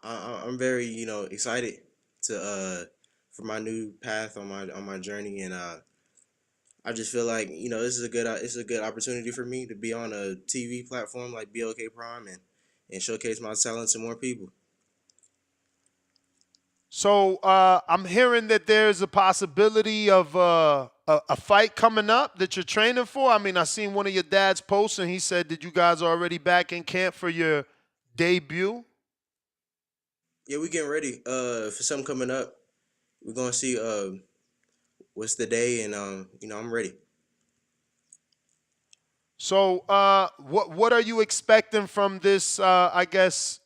I'm very excited to for my new path on my journey, and I just feel like this is a good it's a good opportunity for me to be on a TV platform like BLK Prime and showcase my talent to more people. So I'm hearing that there's a possibility of a fight coming up that you're training for. I mean, I seen one of your dad's posts, and he said that you guys are already back in camp for your debut. Yeah, we getting ready for something coming up. We're gonna see what's the day, and I'm ready. So what are you expecting from this? I guess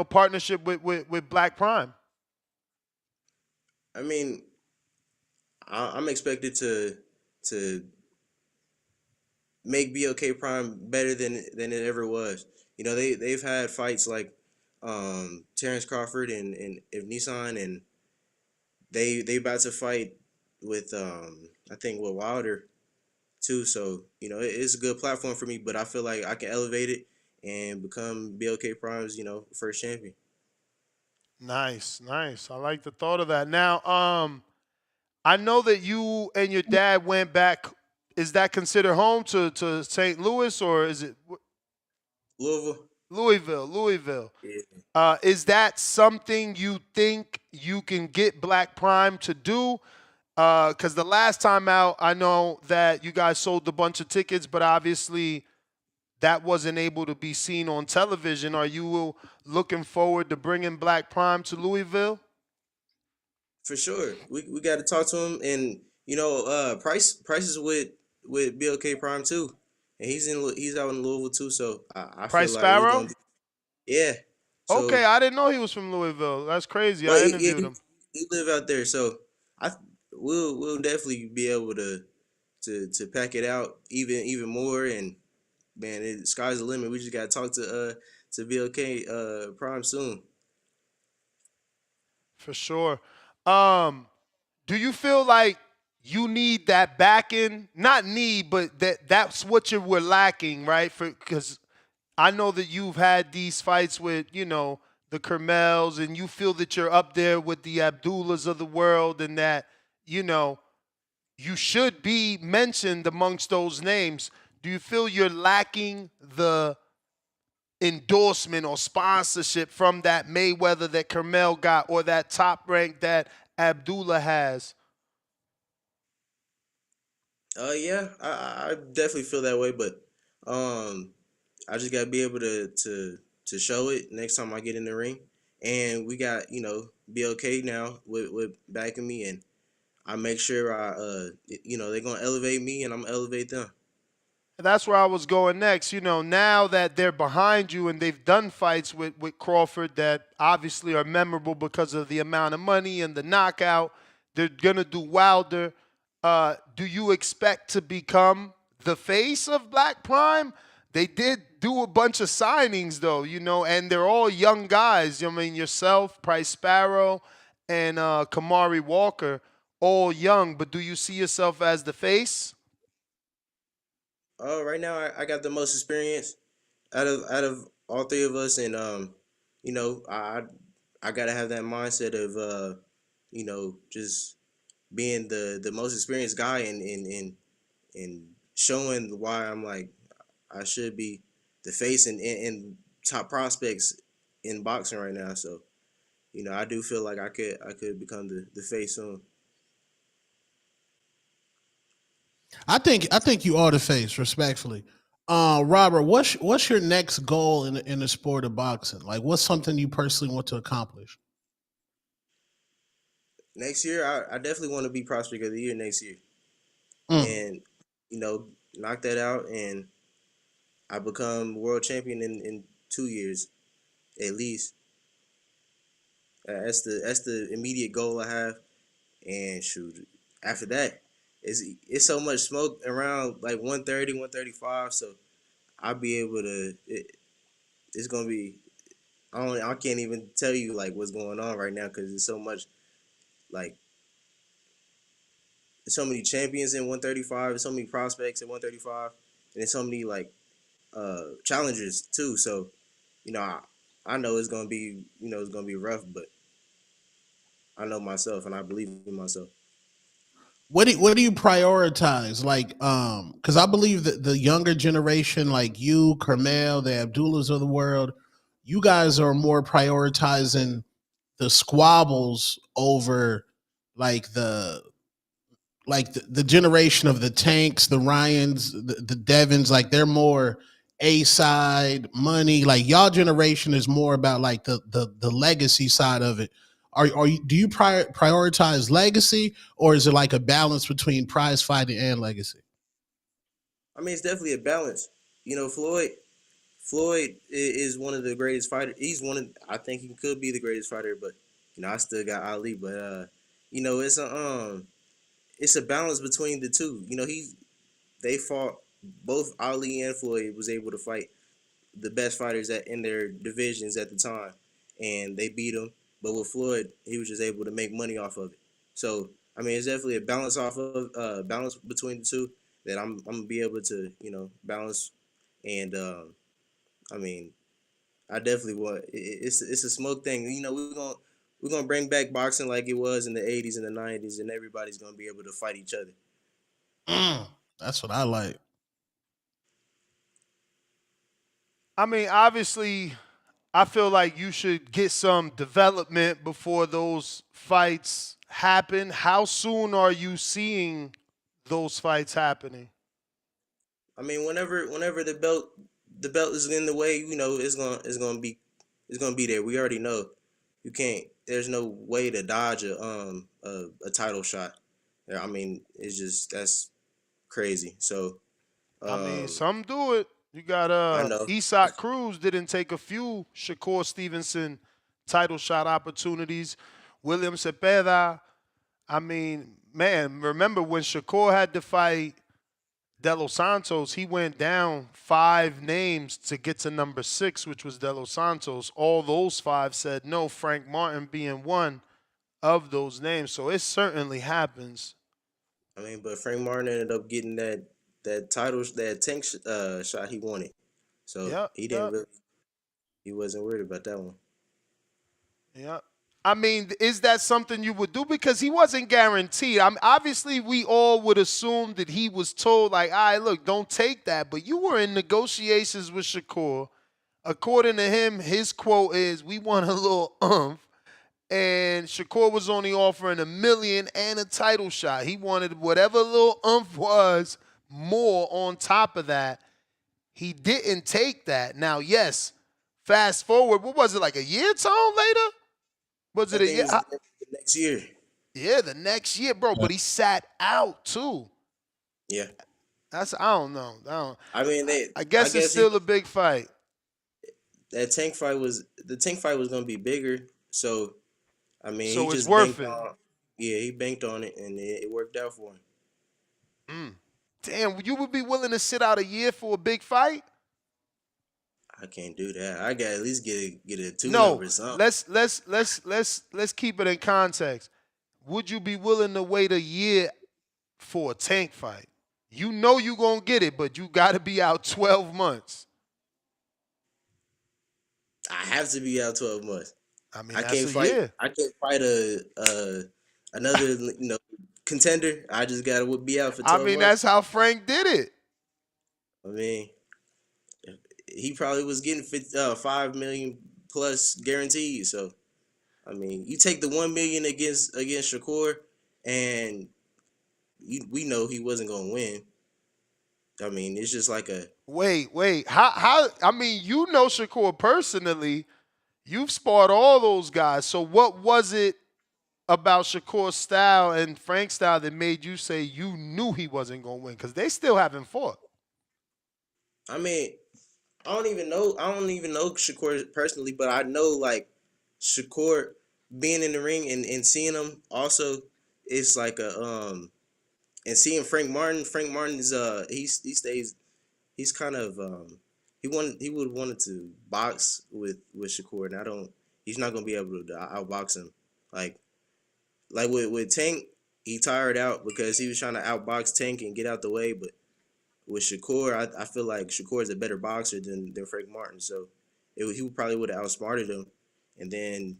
partnership with Black Prime. I mean, I'm expected to make BLK Prime better than it ever was. They've had fights like Terrence Crawford and if Nissan, and they about to fight with I think with Wilder too. So it's a good platform for me, but I feel like I can elevate it and become BLK Prime's first champion. Nice, nice. I like the thought of that. Now, I know that you and your dad went back. Is that considered home to St. Louis, or is it Louisville? Louisville. Yeah. Is that something you think you can get Black Prime to do? Because the last time out, I know that you guys sold a bunch of tickets, but obviously that wasn't able to be seen on television. Are you looking forward to bringing Black Prime to Louisville? For sure, we got to talk to him, and Price is with BLK Prime too, and he's out in Louisville too. So I feel Price like we're Sparrow? gonna yeah. Okay, So I didn't know he was from Louisville. That's crazy. well, I interviewed him. he live out there, so I we'll definitely be able to pack it out even more, and man, sky's the limit. We just got to talk to BLK Prime soon. For sure. Do you feel like you need that backing? Not need, but that's what you were lacking, right? Because I know that you've had these fights with, the Crumels, and you feel that you're up there with the Abdullahs of the world, and that, you should be mentioned amongst those names. Do you feel you're lacking the endorsement or sponsorship from that Mayweather that Crumel got, or that top rank that Abdullah has? Yeah, I definitely feel that way, but I just gotta be able to show it next time I get in the ring. And we got BLK now with backing me, and I make sure they're gonna elevate me, and I'm gonna elevate them. That's where I was going next. Now that they're behind you and they've done fights with Crawford that obviously are memorable because of the amount of money and the knockout, they're going to do Wilder. Do you expect to become the face of Black Prime? They did do a bunch of signings, though, and they're all young guys. I mean, yourself, Price Sparrow, and Kamari Walker, all young. But do you see yourself as the face? Right now I got the most experience out of all three of us, and I gotta have that mindset of just being the most experienced guy, and showing why I'm like I should be the face and top prospects in boxing right now. So I do feel like I could become the face soon. I think you are the face, respectfully. Robert, what's your next goal in the sport of boxing? Like, what's something you personally want to accomplish? Next year, I definitely want to be prospect of the year next year, Mm. and knock that out, and I become world champion in 2 years at least. That's the immediate goal I have, and shoot, after that, it's so much smoke around like 130, 135, so I'll be able to. It's gonna be. I can't even tell you like what's going on right now because there's so much like there's so many champions in 135, there's so many prospects in 135, and there's so many like challengers too. So, I know it's gonna be it's gonna be rough, but I know myself and I believe in myself. What do you prioritize? Like, because I believe that the younger generation, like you, Crumel, the Abdullahs of the world, you guys are more prioritizing the squabbles over like the generation of the Tanks, the Ryans, the Devins, like they're more A side money. Like y'all generation is more about like the legacy side of it. Are you do you prioritize legacy, or is it like a balance between prize fighting and legacy? I mean, it's definitely a balance. Floyd is one of the greatest fighters. He's one of, I think he could be the greatest fighter, but I still got Ali. But it's a balance between the two. They fought, both Ali and Floyd was able to fight the best fighters in their divisions at the time, and they beat them. But with Floyd, he was just able to make money off of it. So I mean, it's definitely a balance between the two that I'm gonna be able to balance. And I mean, I definitely want. It's a smoke thing. We're gonna bring back boxing like it was in the '80s and the '90s, and everybody's gonna be able to fight each other. That's what I like. I mean, obviously, I feel like you should get some development before those fights happen. How soon are you seeing those fights happening? I mean, whenever the belt is in the way, it's gonna be there. We already know. You can't. There's no way to dodge a title shot. Yeah, I mean, that's crazy. So, I mean, some do it. You got I know. Isak Cruz didn't take a few Shakur Stevenson title shot opportunities. William Cepeda. I mean, man, remember when Shakur had to fight De Los Santos, he went down 5 names to get to number 6, which was De Los Santos. All those 5 said no, Frank Martin being one of those names. So it certainly happens. I mean, but Frank Martin ended up getting that title, that tank shot he wanted. So he didn't really. He wasn't worried about that one. Yeah. I mean, is that something you would do? Because he wasn't guaranteed. Obviously, we all would assume that he was told, like, all right, look, don't take that. But you were in negotiations with Shakur. According to him, his quote is, we want a little umph. And Shakur was only offering $1 million and a title shot. He wanted whatever little umph was more on top of that. He didn't take that. Now, yes, fast forward, what was it, like a year, Tom, later? Was it a year? The next year. Yeah, the next year, bro. But he sat out too. Yeah. I don't know. I mean, I guess it's still a big fight. The tank fight was going to be bigger. So, I mean, so he it's just worth it. He banked on it, and it worked out for him. Damn, you would be willing to sit out a year for a big fight? I can't do that. I got at least get a 2 number or something. Let's keep it in context. Would you be willing to wait a year for a tank fight? You know you're gonna get it, but you gotta be out 12 months. I have to be out 12 months. I mean, I can't fight. Year. I can't fight another contender. I just gotta be out for 12 months. I mean, that's how Frank did it. I mean, he probably was getting $5 million plus guaranteed. So, I mean, you take the $1 million against Shakur, and we know he wasn't gonna win. I mean, it's just like a wait. How? I mean, you know Shakur personally. You've sparred all those guys. So, what was it about Shakur's style and Frank's style that made you say you knew he wasn't gonna win? Because they still haven't fought. I mean, I don't even know Shakur personally, but I know like Shakur being in the ring and seeing him also, it's like and seeing Frank Martin. Frank Martin is he's kind of he would wanted to box with Shakur, and he's not gonna be able to outbox him. Like with Tank, he tired out because he was trying to outbox Tank and get out the way, but with Shakur, I feel like Shakur is a better boxer than Frank Martin. So he probably would have outsmarted him, and then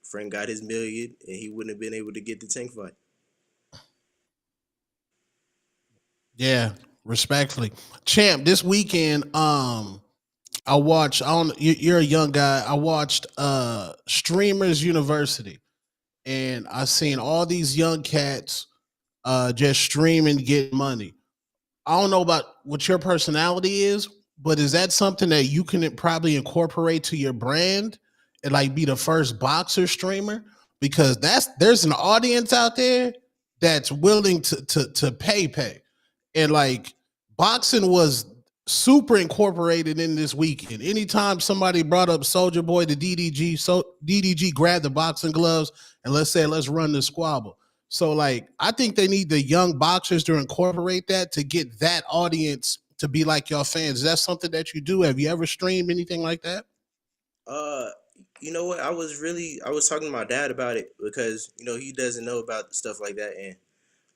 Frank got his million, and he wouldn't have been able to get the Tank fight. Yeah, respectfully, champ. This weekend, I watched. I don't. You're a young guy. I watched Streamers University, and I seen all these young cats just streaming, get money. I don't know about what your personality is, but is that something that you can probably incorporate to your brand and like be the first boxer streamer? Because there's an audience out there that's willing to pay. And like boxing was super incorporated in this weekend. Anytime somebody brought up Soldier Boy to DDG, so DDG grabbed the boxing gloves and let's run the squabble. So like I think they need the young boxers to incorporate that to get that audience to be like your fans. Is that something that you do? Have you ever streamed anything like that? You know what? I was talking to my dad about it because he doesn't know about stuff like that, and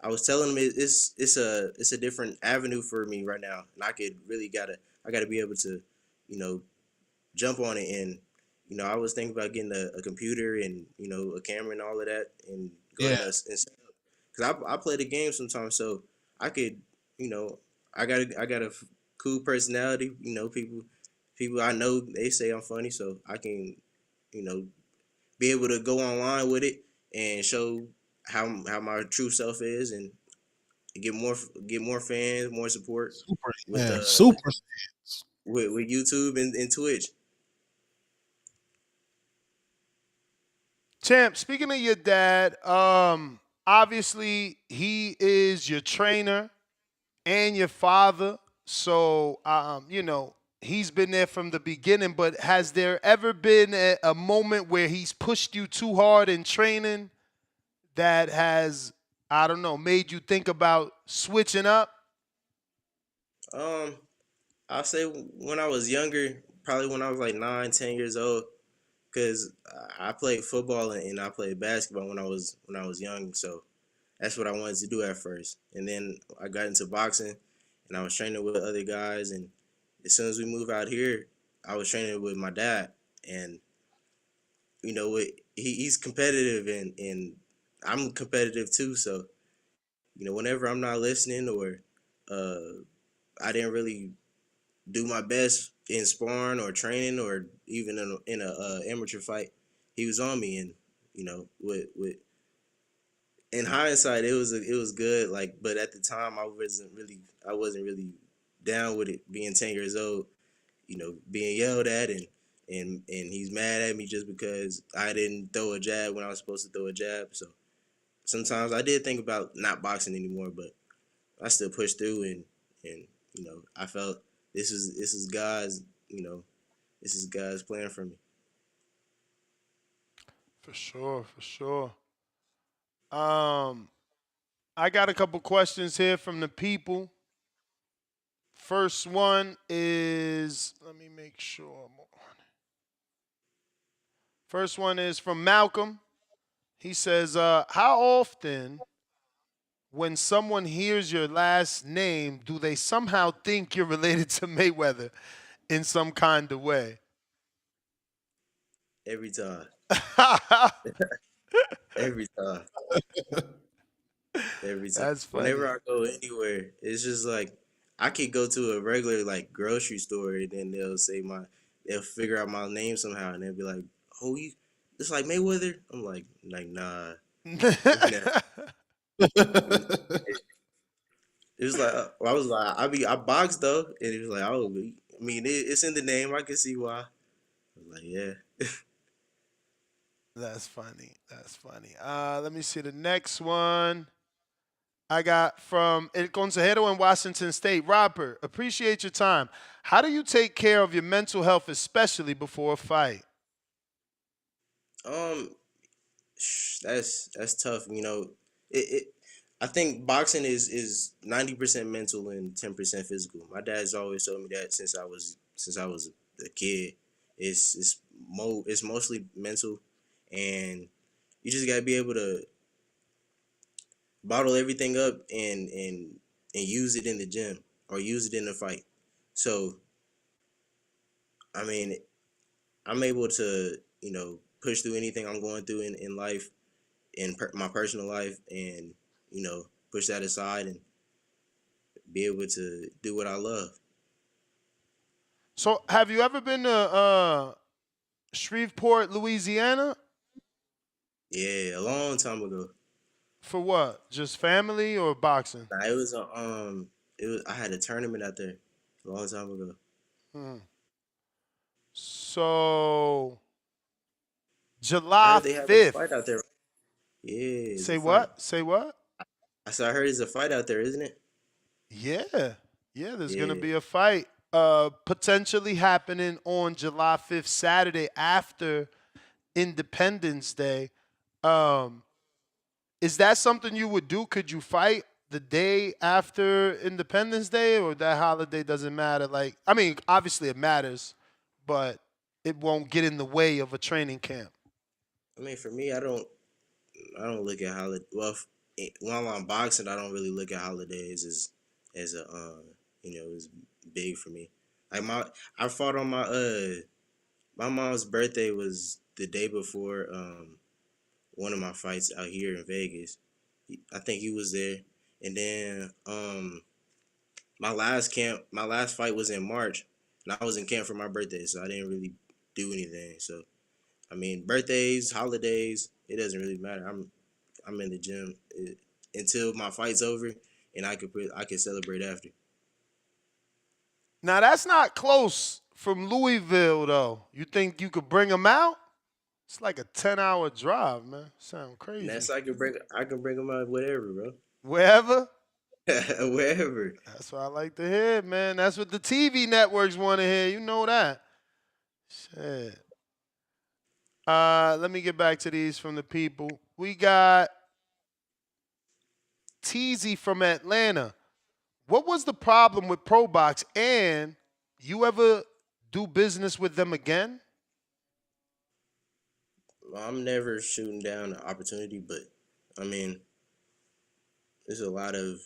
I was telling him it's a different avenue for me right now, and I gotta be able to jump on it, and I was thinking about getting a computer and a camera and all of that, and going Yeah. because I play the game sometimes, so I could I got a cool personality. People I know, they say I'm funny, so I can be able to go online with it and show how my true self is, and get more fans, more support Super. with YouTube and Twitch. Champ, speaking of your dad, obviously he is your trainer and your father. So, he's been there from the beginning, but has there ever been a moment where he's pushed you too hard in training that has, I don't know, made you think about switching up? I'll say when I was younger, probably when I was like 9, 10 years old, because I played football and I played basketball when I was young. So that's what I wanted to do at first, and then I got into boxing, and I was training with other guys. And as soon as we moved out here, I was training with my dad, and he's competitive, and I'm competitive too. So whenever I'm not listening, or I didn't really do my best in sparring or training or even in a amateur fight, he was on me. And with in hindsight, it was good. Like, but at the time, I wasn't really down with it. Being 10 years old, being yelled at, and he's mad at me just because I didn't throw a jab when I was supposed to throw a jab. So sometimes I did think about not boxing anymore, but I still pushed through, and I felt this is God's plan for me. For sure. I got a couple questions here from the people. First one is, let me make sure I'm on. First one is from Malcolm. He says, how often when someone hears your last name, do they somehow think you're related to Mayweather in some kind of way? Every time. Every time. Every time. That's funny. Whenever I go anywhere, it's just like I could go to a regular like grocery store, and then they'll figure out my name somehow, and they'll be like, "Oh, it's like Mayweather." I'm like nah. It was like I was like I boxed though, and it was like, oh, I mean it's in the name. I can see why. I was like, yeah. That's funny. Let me see the next one. I got from El Consejero in Washington State. Robert, appreciate your time. How do you take care of your mental health, especially before a fight? That's tough. I think boxing is 90% mental and 10% physical. My dad's always told me that since I was a kid. It's mostly mental, and you just gotta be able to bottle everything up and use it in the gym. or use it in the fight. So, I mean, I'm able to, push through anything I'm going through in life, in my personal life, and, push that aside and be able to do what I love. So, have you ever been to Shreveport, Louisiana? Yeah, a long time ago. For what? Just family or boxing? Nah, I had a tournament out there a long time ago. So, I July heard they have a 5th. fight out there. Yeah, it's a Say fight. what? Say what? I said I heard it's a fight out there, isn't it? Yeah. Yeah, there's going to Yeah. be a fight potentially happening on July 5th, Saturday after Independence Day. Is that something you would do? Could you fight the day after Independence Day, or that holiday doesn't matter? Like, I mean, obviously it matters, but it won't get in the way of a training camp. I mean, for me, I don't look at holiday. Well, while I'm boxing, I don't really look at holidays as a as big for me. Like I fought on my mom's birthday was the day before one of my fights out here in Vegas. I think he was there, and then my last fight was in March, and I was in camp for my birthday, so I didn't really do anything. So, I mean, birthdays, holidays, it doesn't really matter. I'm in the gym until my fight's over, and I could celebrate after. Now, that's not close from Louisville, though. You think you could bring him out? It's like a 10-hour drive, man. Sound crazy. And that's I can bring them out whatever, bro. Wherever? Wherever. That's what I like to hear, man. That's what the TV networks want to hear. You know that. Shit. Let me get back to these from the people. We got Teasy from Atlanta. What was the problem with ProBox, and you ever do business with them again? Well, I'm never shooting down an opportunity, but I mean, there's a lot of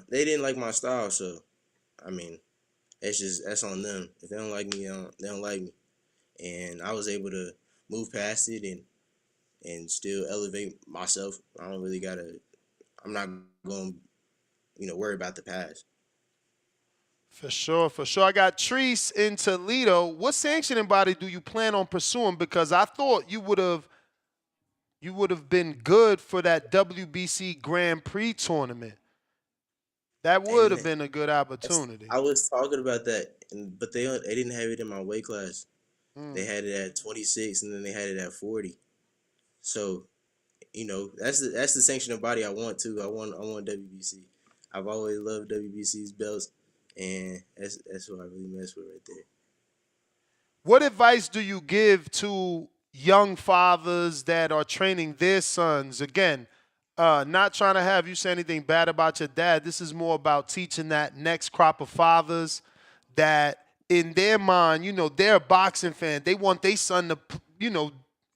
they didn't like my style, so I mean, that's on them. If they don't like me, they don't like me, and I was able to move past it and still elevate myself. I'm not going to worry about the past. For sure, for sure. I got Treese in Toledo. What sanctioning body do you plan on pursuing? Because I thought you would have been good for that WBC Grand Prix tournament. That would have been a good opportunity. I was talking about that, but they didn't have it in my weight class. They had it at 26, and then they had it at 40. So, that's the sanctioning body I want too. I want WBC. I've always loved WBC's belts, and that's what I really mess with right there. What advice do you give to young fathers that are training their sons? Again, not trying to have you say anything bad about your dad. This is more about teaching that next crop of fathers that in their mind, they're a boxing fan. They want their son to,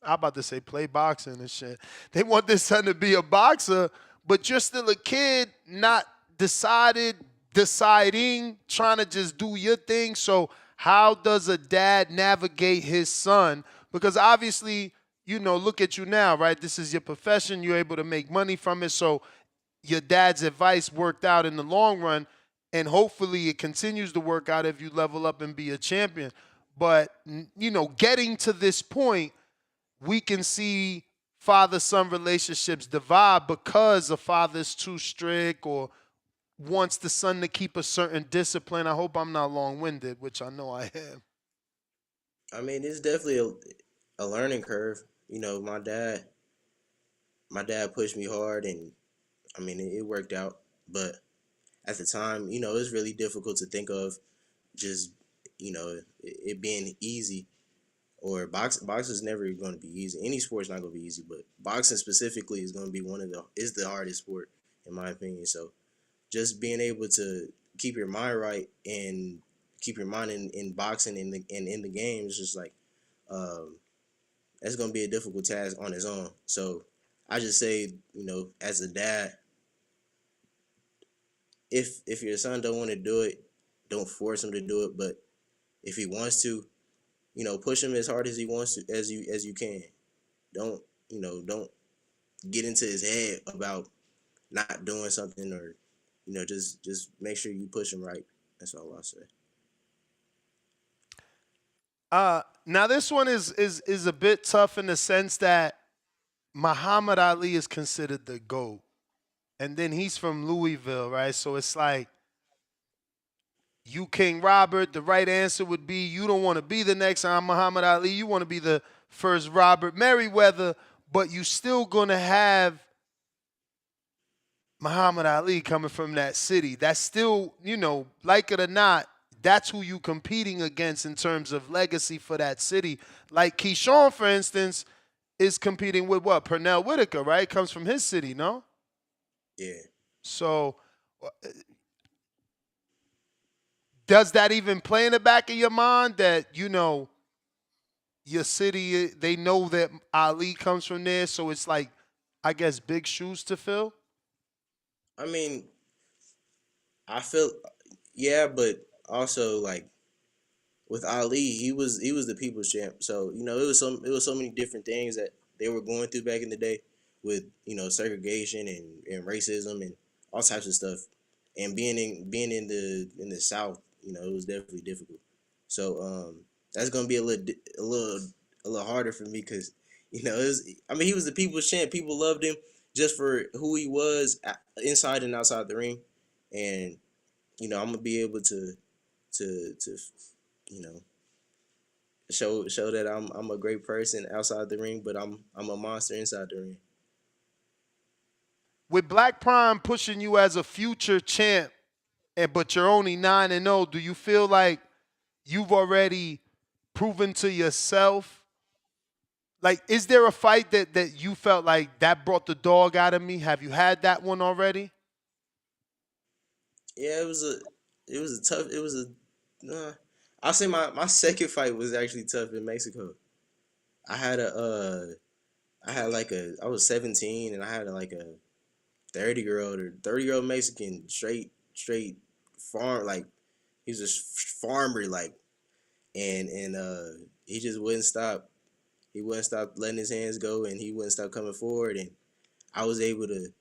I'm about to say play boxing and shit. They want their son to be a boxer, but you're still a kid, not deciding, trying to just do your thing. So how does a dad navigate his son? Because obviously, look at you now, right? This is your profession. You're able to make money from it. So your dad's advice worked out in the long run, and hopefully it continues to work out if you level up and be a champion. But, getting to this point, we can see father-son relationships divide because a father's too strict or wants the son to keep a certain discipline. I hope I'm not long-winded, which I know I am. I mean, it's definitely a learning curve. My dad pushed me hard, and I mean, it worked out. But at the time, it's really difficult to think of just, it being easy. Or boxing's never going to be easy. Any sport's not going to be easy, but boxing specifically is going to be is the hardest sport, in my opinion. So just being able to keep your mind right and keep your mind in boxing and in the game is just like, that's going to be a difficult task on its own. So I just say, as a dad, if your son don't want to do it, don't force him to do it. But if he wants to, push him as hard as he wants to, as you can. Don't don't get into his head about not doing something, or just make sure you push him right. That's all I say. Now this one is a bit tough in the sense that Muhammad Ali is considered the GOAT. And then he's from Louisville, right? So it's like you King Robert, the right answer would be you don't want to be the next Muhammad Ali. You want to be the first Robert Merriwether, but you still going to have Muhammad Ali coming from that city. That's still, like it or not, that's who you competing against in terms of legacy for that city. Like Keyshawn, for instance, is competing with what? Pernell Whitaker, right? Comes from his city, no? Yeah. So does that even play in the back of your mind that, your city, they know that Ali comes from there, so it's like, I guess, big shoes to fill? I mean, I feel, yeah, but also like with Ali, he was the people's champ. So it was so many different things that they were going through back in the day with segregation and racism and all types of stuff. And being in the South, it was definitely difficult. So that's gonna be a little harder for me because he was the people's champ. People loved him just for who he was inside and outside the ring, and I'm gonna be able to you know show that I'm a great person outside the ring, but I'm a monster inside the ring. With Black Prime pushing you as a future champ, but you're only 9-0, do you feel like you've already proven to yourself? Like, is there a fight that you felt like that brought the dog out of me? Have you had that one already? Yeah, I'll say my second fight was actually tough in Mexico. I was 17 and I had like a 30-year-old Mexican straight farm, like he's a farmer, like, and he just wouldn't stop. He wouldn't stop letting his hands go, and he wouldn't stop coming forward, and I was able to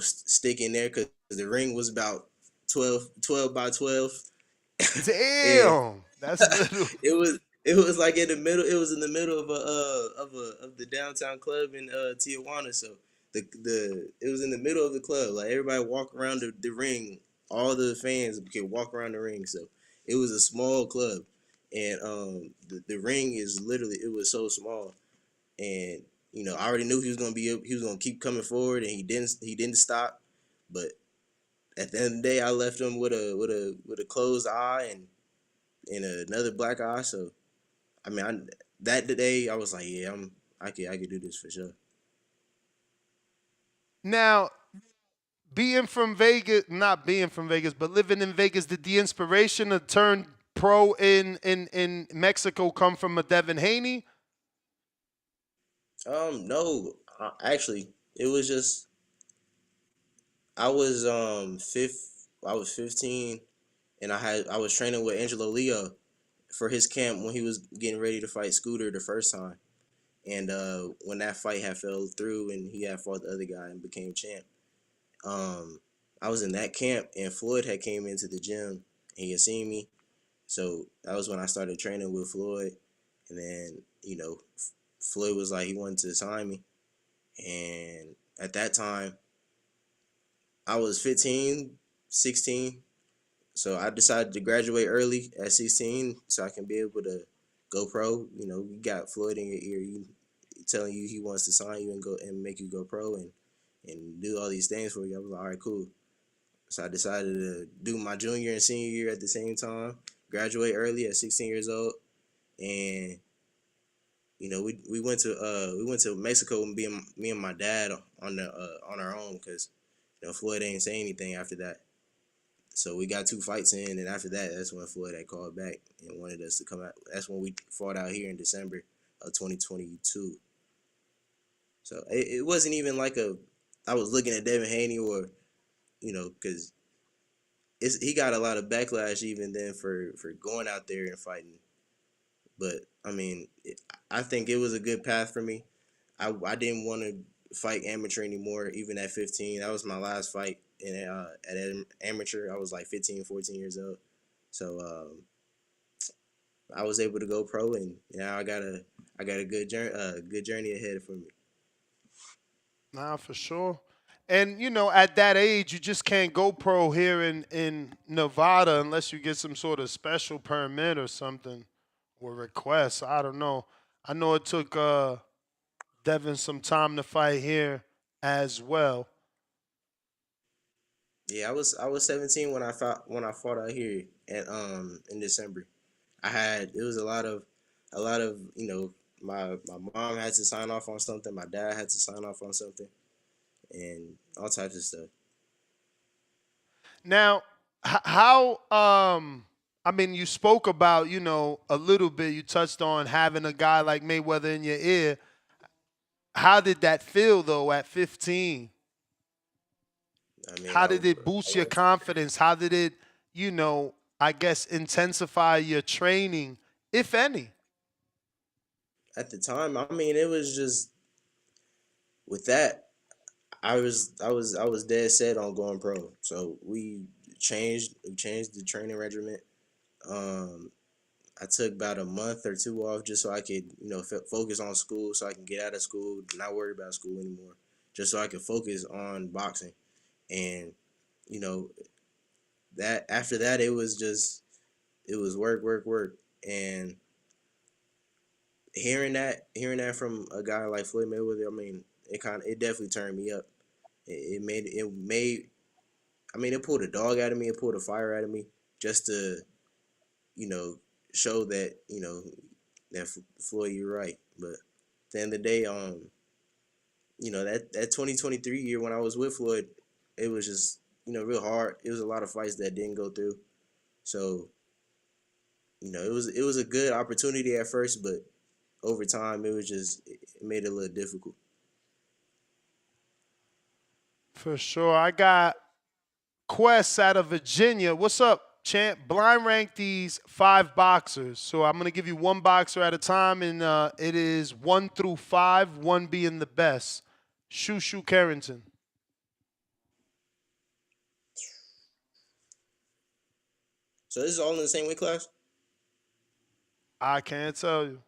stick in there because the ring was about 12 by 12. Damn, that's little. It was like in the middle. It was in the middle of the downtown club in Tijuana. So it was in the middle of the club. Like everybody walk around the ring. All the fans could walk around the ring. So it was a small club, and the ring is literally, it was so small, and I already knew he was gonna keep coming forward, and he didn't stop. But at the end of the day, I left him with a closed eye and another black eye. So I mean, that day I was like, yeah, I could do this for sure. Now, not being from Vegas, but living in Vegas, did the inspiration to turn pro in Mexico come from a Devin Haney? No, actually, it was just I was I was 15, and I was training with Angelo Leo for his camp when he was getting ready to fight Scooter the first time, and when that fight had fell through and he had fought the other guy and became champ, I was in that camp and Floyd had came into the gym and he had seen me, so that was when I started training with Floyd, and then Floyd was like he wanted to sign me, and at that time I was 15, 16. So I decided to graduate early at 16 so I can be able to go pro. You got Floyd in your ear, telling you he wants to sign you and go and make you go pro and do all these things for you. I was like, all right, cool. So I decided to do my junior and senior year at the same time, graduate early at 16 years old, and we went to Mexico and me and my dad on our own because Floyd ain't say anything after that. So we got 2 fights in, and after that, that's when Floyd had called back and wanted us to come out. That's when we fought out here in December of 2022. So it wasn't even like I was looking at Devin Haney or, because he got a lot of backlash even then for going out there and fighting. But I mean, I think it was a good path for me. I didn't want to fight amateur anymore, even at 15. That was my last fight at amateur. I was like 15, 14 years old. So I was able to go pro, and now I got a good journey ahead for me. Nah, for sure. And at that age, you just can't go pro here in Nevada unless you get some sort of special permit or something or request. I don't know. I know it took Devin some time to fight here as well. Yeah, I was 17 when I fought out here at in December. It was a lot of my mom had to sign off on something, my dad had to sign off on something, and all types of stuff. Now, how I mean, you spoke about, a little bit, you touched on having a guy like Mayweather in your ear. How did that feel though at 15? I mean, How did it boost your confidence? How did it, I guess intensify your training, if any? At the time, I mean, it was just with that. I was dead set on going pro. So we changed the training regimen. I took about a month or two off just so I could focus on school, so I can get out of school, not worry about school anymore, just so I could focus on boxing. And that after that it was work, and hearing that from a guy like Floyd Mayweather, I mean, it definitely turned me up. It made I mean, it pulled a dog out of me, it pulled a fire out of me, just to show that that Floyd, you're right. But at the end of the day, that 2023 year when I was with Floyd, it was just real hard. It was a lot of fights that didn't go through, so it was a good opportunity at first, but over time it made it a little difficult. For sure. I got Quest out of Virginia. What's up, champ? Blind rank these 5 boxers. So I'm going to give you one boxer at a time, and it is 1 through 5, 1 being the best. Shushu Carrington. So this is all in the same weight class? I can't tell you.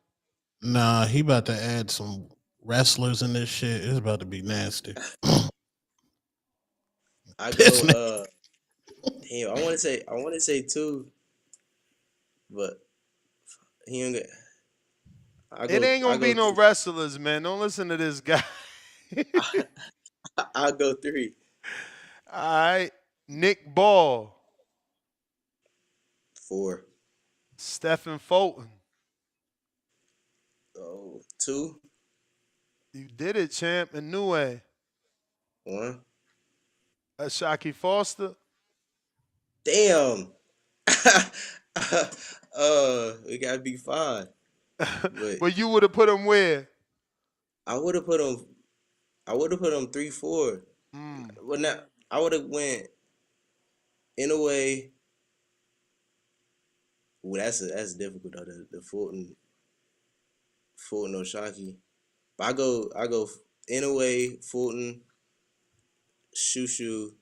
Nah, he about to add some wrestlers in this shit. It's about to be nasty. I go damn, I want to say 2, but he ain't get. It ain't gonna be no wrestlers, man. Don't listen to this guy. I'll go 3. All right. Nick Ball. 4. Stephen Fulton. 2. You did it, champ. Inoue. 1. Shaki Foster. Damn. It gotta be 5. But you would have put him where? I would have put him 3, 4. Well, now I would have went in a way. Well, that's difficult though. The Fulton Oshaki. But I go in a way Fulton, Shushu,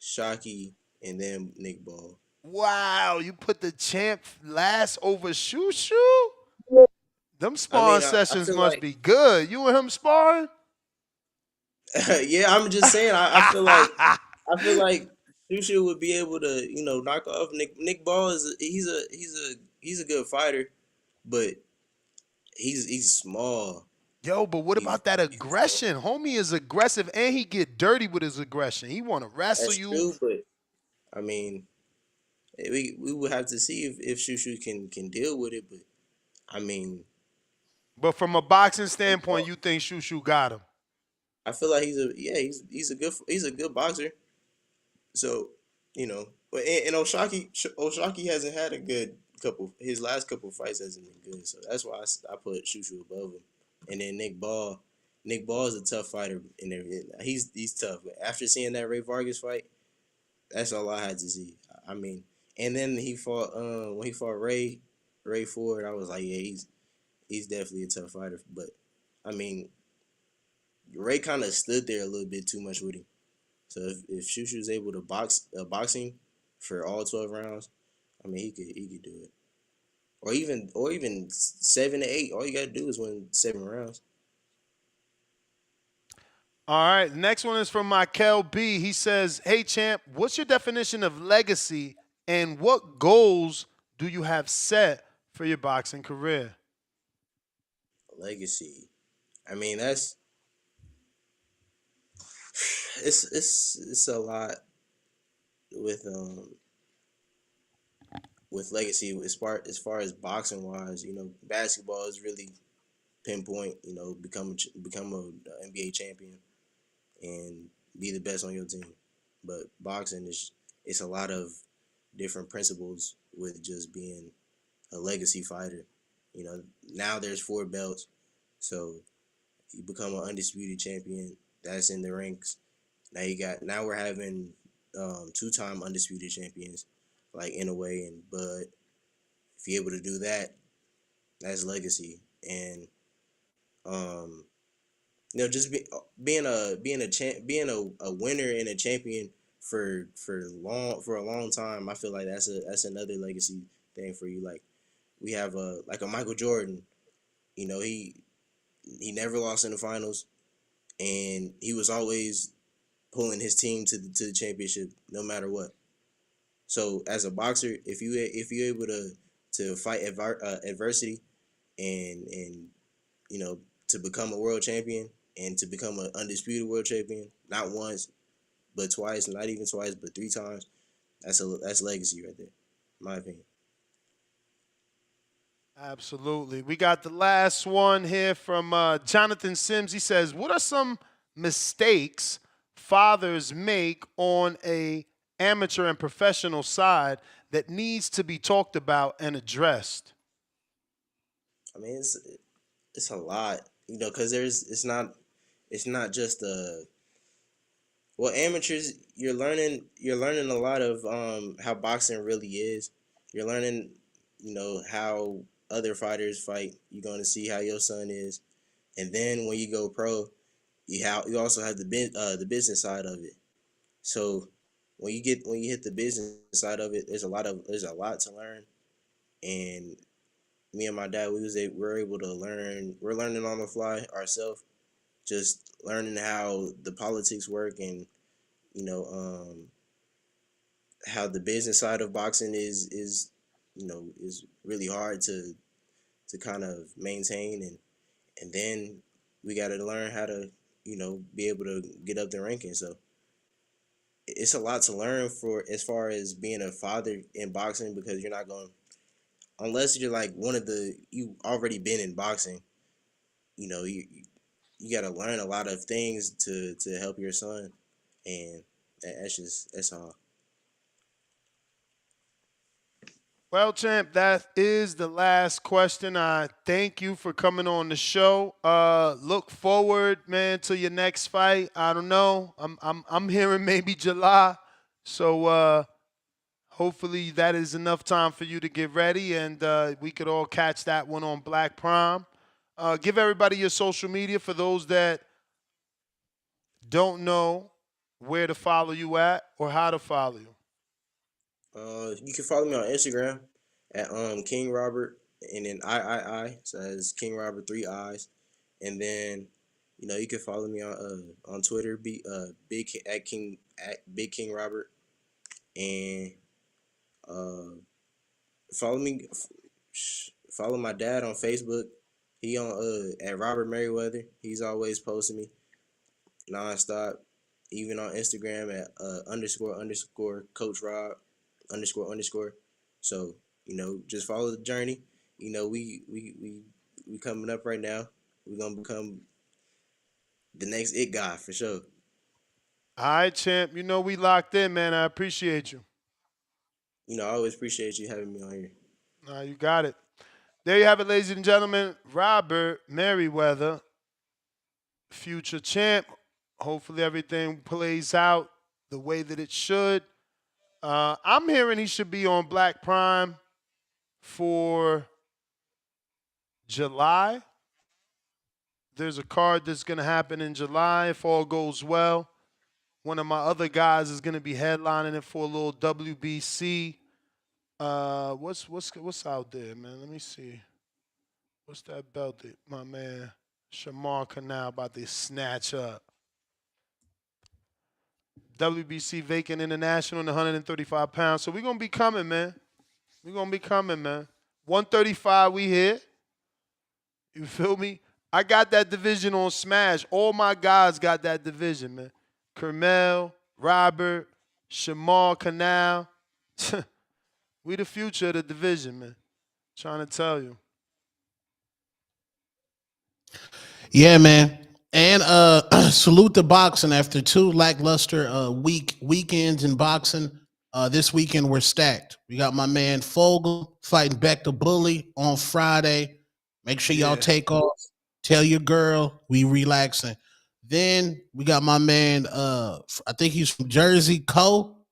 Shockey, and then Nick Ball. Wow, you put the champ last over Shushu? Them sparring sessions must be good. You and him sparring? Yeah, I'm just saying. I feel like Shushu would be able to knock off Nick Ball. He's a good fighter, but he's small. Yo, but what about that aggression? Homie is aggressive, and he get dirty with his aggression. He want to wrestle That's you. True, but I mean, we would have to see if Shushu can deal with it. But I mean, but from a boxing standpoint, you think Shushu got him? I feel like he's a good boxer. So but and Oshaki hasn't had a good couple. His last couple fights hasn't been good. So that's why I put Shushu above him. And then Nick Ball is a tough fighter and everything. He's tough. But after seeing that Ray Vargas fight, That's all I had to see. I mean, and then he fought when he fought Ray Ford. I was like, yeah, he's definitely a tough fighter. But I mean, Ray kind of stood there a little bit too much with him. So if Shushu was able to boxing for all 12 rounds, I mean, he could do it. Or even 7 to 8. All you gotta do is win 7 rounds. All right, next one is from MiKyle B. He says, "Hey champ, what's your definition of legacy, and what goals do you have set for your boxing career?" Legacy. I mean, it's a lot with legacy as far as boxing wise. You know, basketball is really pinpoint. You know, become a NBA champion and be the best on your team. But boxing it's a lot of different principles with just being a legacy fighter. You know, now there's 4 belts, so you become an undisputed champion. That's in the ranks. Now we're having 2-time undisputed champions, like in a way, but if you're able to do that, that's legacy. And you know, just being a winner and a champion for a long time. I feel like that's another legacy thing for you. Like we have a Michael Jordan. You know, he never lost in the finals, and he was always pulling his team to the championship no matter what. So as a boxer, if you're able to fight adversity and you know, to become a world champion and to become an undisputed world champion, not once but twice, not even twice but 3 times, that's legacy right there, in my opinion. Absolutely. We got the last one here from Jonathan Sims. He says, "What are some mistakes fathers make on a amateur and professional side that needs to be talked about and addressed?" I mean, it's a lot, you know, because it's not just amateurs. You're learning a lot of how boxing really is. You're learning, you know, how other fighters fight. You're going to see how your son is, and then when you go pro, you also have the business side of it. So when you hit the business side of it, there's a lot to learn. And me and my dad, we're able to learn. We're learning on the fly ourselves, just learning how the politics work, and you know how the business side of boxing is you know is really hard to kind of maintain, and then we got to learn how to, you know, be able to get up the ranking. So it's a lot to learn for as far as being a father in boxing, because you're not going, unless you're like you already been in boxing, you know, you got to learn a lot of things to help your son, and that's all. Well, champ, that is the last question. I thank you for coming on the show. Look forward, man, to your next fight. I don't know. I'm hearing maybe July. So hopefully that is enough time for you to get ready, and we could all catch that one on Black Prime. Give everybody your social media for those that don't know where to follow you at or how to follow you. You can follow me on Instagram at King Robert, and then so that's King Robert 3 I's, and then you know you can follow me on Twitter, Big King Robert, and follow me, follow my dad on Facebook. He on at Robert Merriwether. He's always posting me nonstop. Even on Instagram at __ Coach Rob __. So, you know, just follow the journey. You know, we coming up right now. We're gonna become the next it guy for sure. All right, champ. You know we locked in, man. I appreciate you. You know, I always appreciate you having me on here. You got it. There you have it, ladies and gentlemen. Robert Merriwether, future champ. Hopefully everything plays out the way that it should. I'm hearing he should be on Black Prime for July. There's a card that's going to happen in July if all goes well. One of my other guys is going to be headlining it for a little WBC. What's out there, man? Let me see. What's that belt that my man Shamar Canal about to snatch up? WBC Vacant International in 135 pounds. So we're going to be coming, man. We're going to be coming, man. 135 we here. You feel me? I got that division on Smash. All my guys got that division, man. Crumel, Robert, Shamar Canal. We the future of the division, man. Trying to tell you. Yeah, man. And salute the boxing after 2 lackluster weekends in boxing. This weekend we're stacked. We got my man Fogel fighting Beck the Bully on Friday. Make sure y'all take off. Tell your girl we relaxing. Then we got my man, I think he's from Jersey, Cole.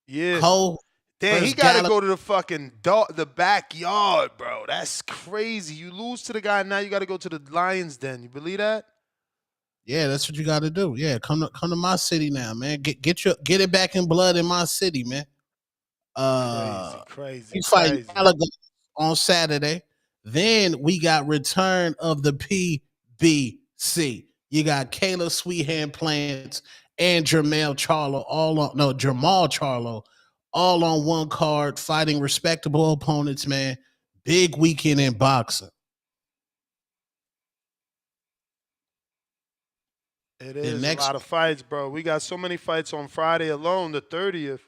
Yeah. Cole. Damn, he got to go to the fucking the backyard, bro. That's crazy. You lose to the guy, now you got to go to the Lions Den. You believe that? Yeah, that's what you got to do. Yeah, come to my city now, man. Get it back in blood in my city, man. Crazy. He's fighting Gallagher on Saturday. Then we got return of the PBC. You got Kayla Sweethand Plants and Jamal Charlo all on one card, fighting respectable opponents, man. Big weekend in boxing. It is a lot of fights, bro. We got so many fights on Friday alone, the 30th.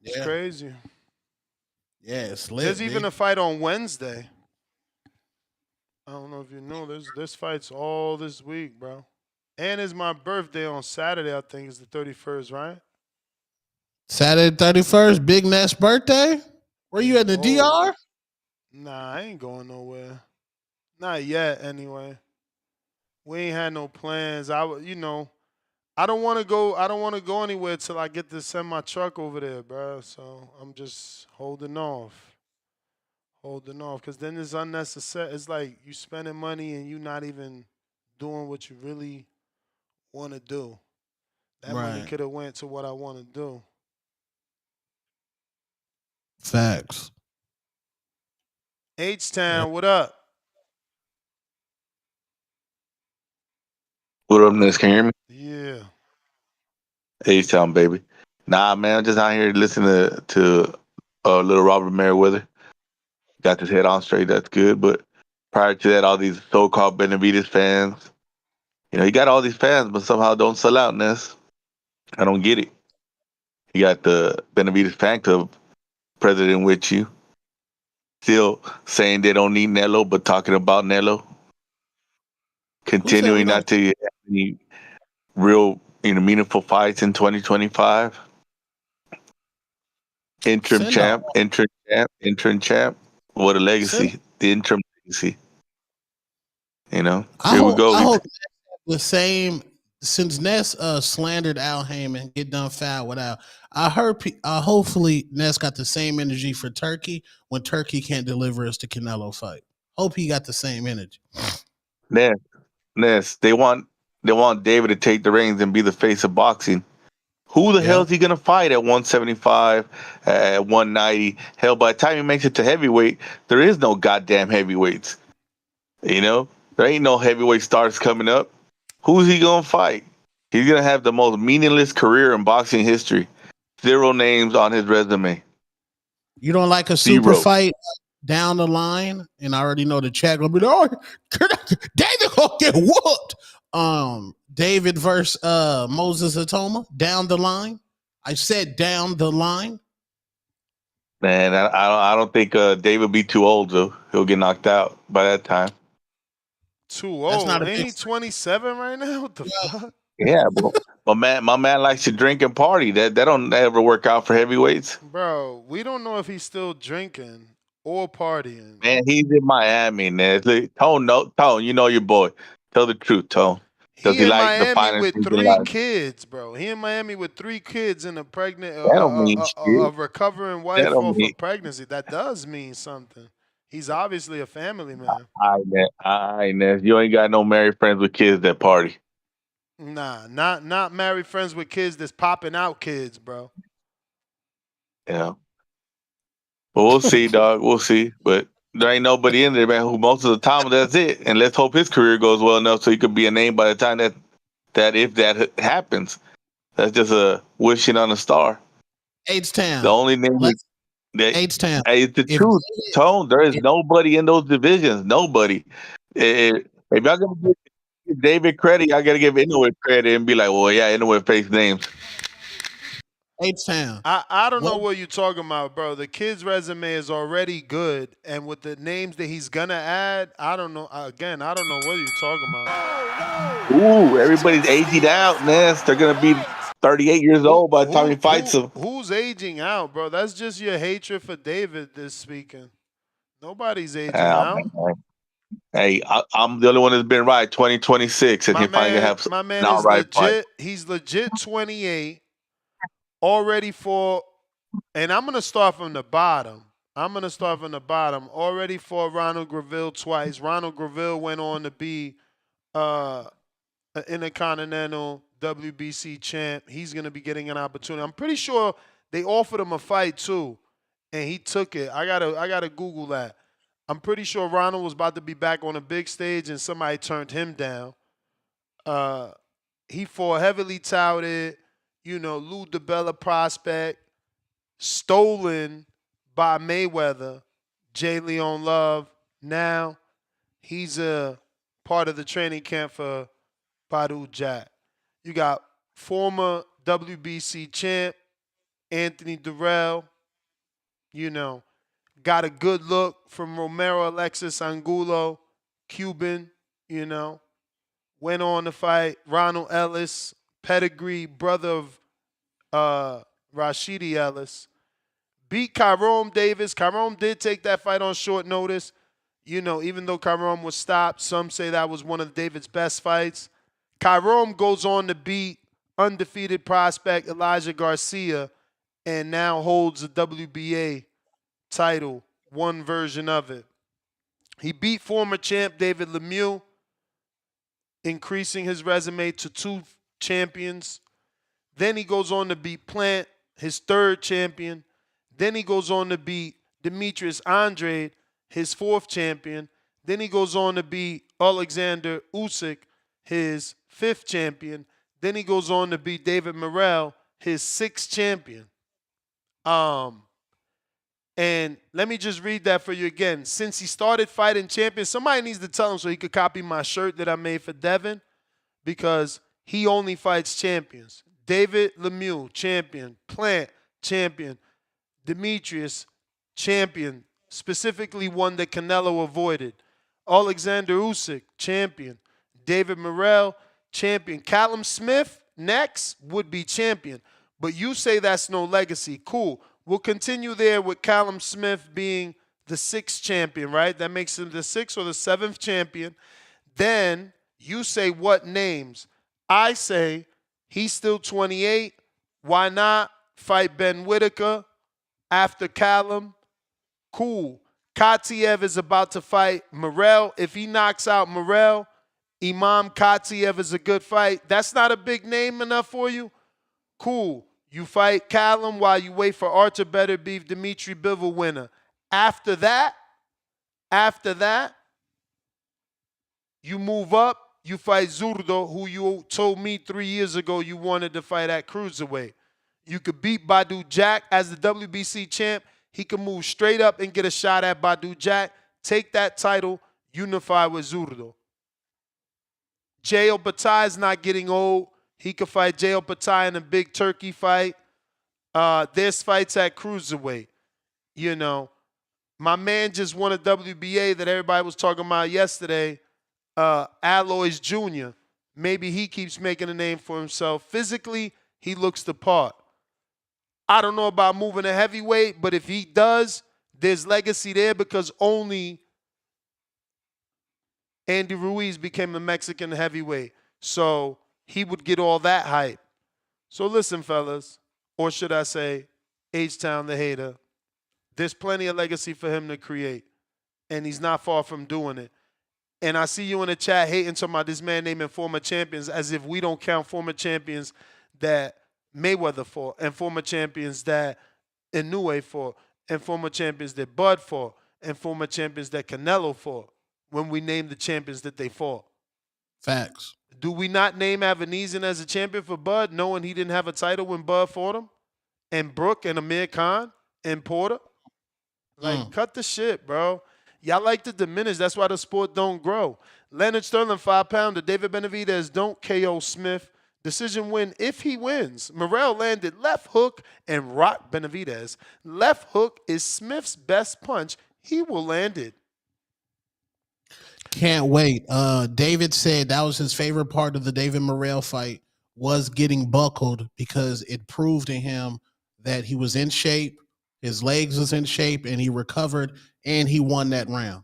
It's crazy. Yeah, it's lit. There's even a fight on Wednesday. I don't know if you know. There's fights all this week, bro. And it's my birthday on Saturday, I think, is the 31st, right? Saturday 31st, big Nes birthday? Where you at, the DR? Nah, I ain't going nowhere. Not yet, anyway. We ain't had no plans. I don't want to go. I don't want to go anywhere till I get to send my truck over there, bro. So I'm just holding off, because then it's unnecessary. It's like you spending money and you not even doing what you really want to do. That money could have went to what I want to do. Facts. H-Town, what up? What up, Nes? Can you hear me? Yeah. H-Town, baby. Nah, man, I'm just out here listening to little Robert Merriwether. Got his head on straight. That's good. But prior to that, all these so-called Benavidez fans, he got all these fans, but somehow don't sell out, Nes. I don't get it. You got the Benavidez fan club president with you, still saying they don't need Nello, but talking about Nello. Continuing not to have any real, meaningful fights in 2025. Interim champ. What a legacy. The interim legacy. Here we go. I hope the same, since Nes slandered Al Heyman, get done foul without. Hopefully Nes got the same energy for Turkey when Turkey can't deliver us the Canelo fight. Hope he got the same energy. Nes, they want David to take the reins and be the face of boxing. Who the hell is he gonna fight at 175, at 190? Hell, by the time he makes it to heavyweight, there is no goddamn heavyweights. There ain't no heavyweight stars coming up. Who's he gonna fight? He's gonna have the most meaningless career in boxing history. 0 names on his resume. You don't like a super fight down the line, and I already know the chat gonna be like, David gonna get whooped. David versus Moses Atoma down the line. I said down the line. Man, I don't think David be too old though. He'll get knocked out by that time. Too old? Ain't he 27 right now? What the fuck? Yeah, bro. my man likes to drink and party. That don't ever work out for heavyweights. Bro, we don't know if he's still drinking or partying. Man, he's in Miami, man. Tone, you know your boy. Tell the truth, Tone. Does He he in like the Miami finer with things in 3 life? kids, bro. He in Miami with 3 kids and a pregnant, That don't mean a shit. recovering That wife don't off mean. of pregnancy. That does mean something. He's obviously a family man. All right, Ness. You ain't got no married friends with kids that party. Nah, not married friends with kids that's popping out kids, bro. Yeah. But we'll see, dog. We'll see. But there ain't nobody in there, man, who most of the time that's it. And let's hope his career goes well enough so he could be a name by the time that if that happens. That's just a wishing on a star. H-Town. The only name that H-Town. hey, it's the If truth. Tone, there is nobody in those divisions. Nobody. If y'all gonna give David credit, y'all gotta give Inouye credit and be like, well, yeah, Inouye face names. H-Town. I don't know what you're talking about, bro. The kid's resume is already good, and with the names that he's gonna add, I don't know. Again, I don't know what you're talking about. Ooh, everybody's aging out, Ness. They're gonna be 38 years old by the time he fights him. Who's aging out, bro? That's just your hatred for David this speaking. Nobody's aging out. Man. Hey, I'm the only one that's been right. 2026, and he finally gonna have My man an is outright fight. legit. He's legit 28, already for, and I'm gonna start from the bottom. Already for Ronald Graville twice. Ronald Graville went on to be an Intercontinental WBC champ. He's gonna be getting an opportunity. I'm pretty sure they offered him a fight too, and he took it. I gotta Google that. I'm pretty sure Ronald was about to be back on a big stage, and somebody turned him down. He fought heavily touted, Lou DiBella prospect, stolen by Mayweather, J. Leon Love. Now he's a part of the training camp for Badou Jack. You got former WBC champ Anthony Durrell, got a good look from Romero Alexis Angulo, Cuban, went on to fight Ronald Ellis, pedigree, brother of Rashidi Ellis. Beat Kyrone Davis. Kyrone did take that fight on short notice. Even though Kyrone was stopped, some say that was one of David's best fights. Kyrone goes on to beat undefeated prospect Elijah Garcia and now holds the WBA title, one version of it. He beat former champ David Lemieux, increasing his resume to 2 champions. Then he goes on to beat Plant, his 3rd champion. Then he goes on to beat Demetrius Andrade, his 4th champion. Then he goes on to beat Alexander Usyk, his 5th champion. Then he goes on to beat David Morrell, his 6th champion. And let me just read that for you again. Since he started fighting champions, somebody needs to tell him so he could copy my shirt that I made for Devin, because he only fights champions. David Lemieux, champion. Plant, champion. Demetrius, champion. Specifically one that Canelo avoided. Alexander Usyk, champion. David Morrell, champion. Callum Smith, next, would be champion. But you say that's no legacy. Cool. We'll continue there with Callum Smith being the 6th champion, right? That makes him the 6th or the 7th champion. Then you say what names? I say he's still 28. Why not fight Ben Whitaker after Callum? Cool. Katiev is about to fight Morrell. If he knocks out Morrell, Imam Katiev is a good fight. That's not a big name enough for you? Cool. You fight Callum while you wait for Archer Better Beef, Dimitri Bivol winner. After that, you move up, you fight Zurdo, who you told me 3 years ago you wanted to fight at cruiserweight. You could beat Badou Jack as the WBC champ. He can move straight up and get a shot at Badou Jack, take that title, unify with Zurdo. J.O. Bataille is not getting old. He could fight J.O. Bataille in a big turkey fight. There's fights at cruiserweight. My man just won a WBA that everybody was talking about yesterday. Alois Jr. Maybe he keeps making a name for himself. Physically, he looks the part. I don't know about moving a heavyweight, but if he does, there's legacy there because only Andy Ruiz became a Mexican heavyweight. So he would get all that hype. So listen, fellas, or should I say, H-Town the hater, there's plenty of legacy for him to create, and he's not far from doing it. And I see you in the chat hating talking about this man naming former champions as if we don't count former champions that Mayweather fought and former champions that Inoue fought and former champions that Bud fought and former champions that Canelo fought when we name the champions that they fought. Facts. Do we not name Avenesian as a champion for Bud knowing he didn't have a title when Bud fought him? And Brooke and Amir Khan and Porter? Like, cut the shit, bro. Y'all like to diminish. That's why the sport don't grow. Leonard Sterling, 5-pounder. David Benavidez, don't KO Smith. Decision win if he wins. Morrell landed left hook and rocked Benavidez. Left hook is Smith's best punch. He will land it. Can't wait. David said that was his favorite part of the David Morrell fight was getting buckled because it proved to him that he was in shape, his legs was in shape, and he recovered, and he won that round.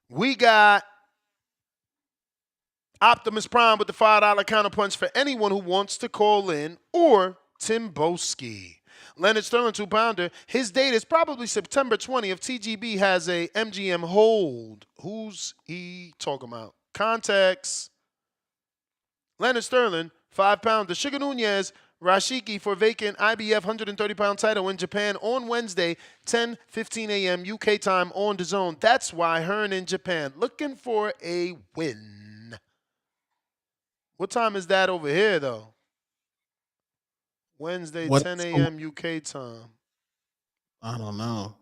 We got Optimus Prime with the $5 counterpunch for anyone who wants to call in, or Timboski. Leonard Sterling, 2-pounder. His date is probably September 20th. TGB has a MGM hold. Who's he talking about? Context. Leonard Sterling, 5-pounder. Sugar Nunez, Rashiki for vacant IBF 130-pound title in Japan on Wednesday, 10:15 a.m. UK time on DAZN. That's why Hearn in Japan looking for a win. What time is that over here, though? Wednesday, 10 a.m. UK time. I don't know.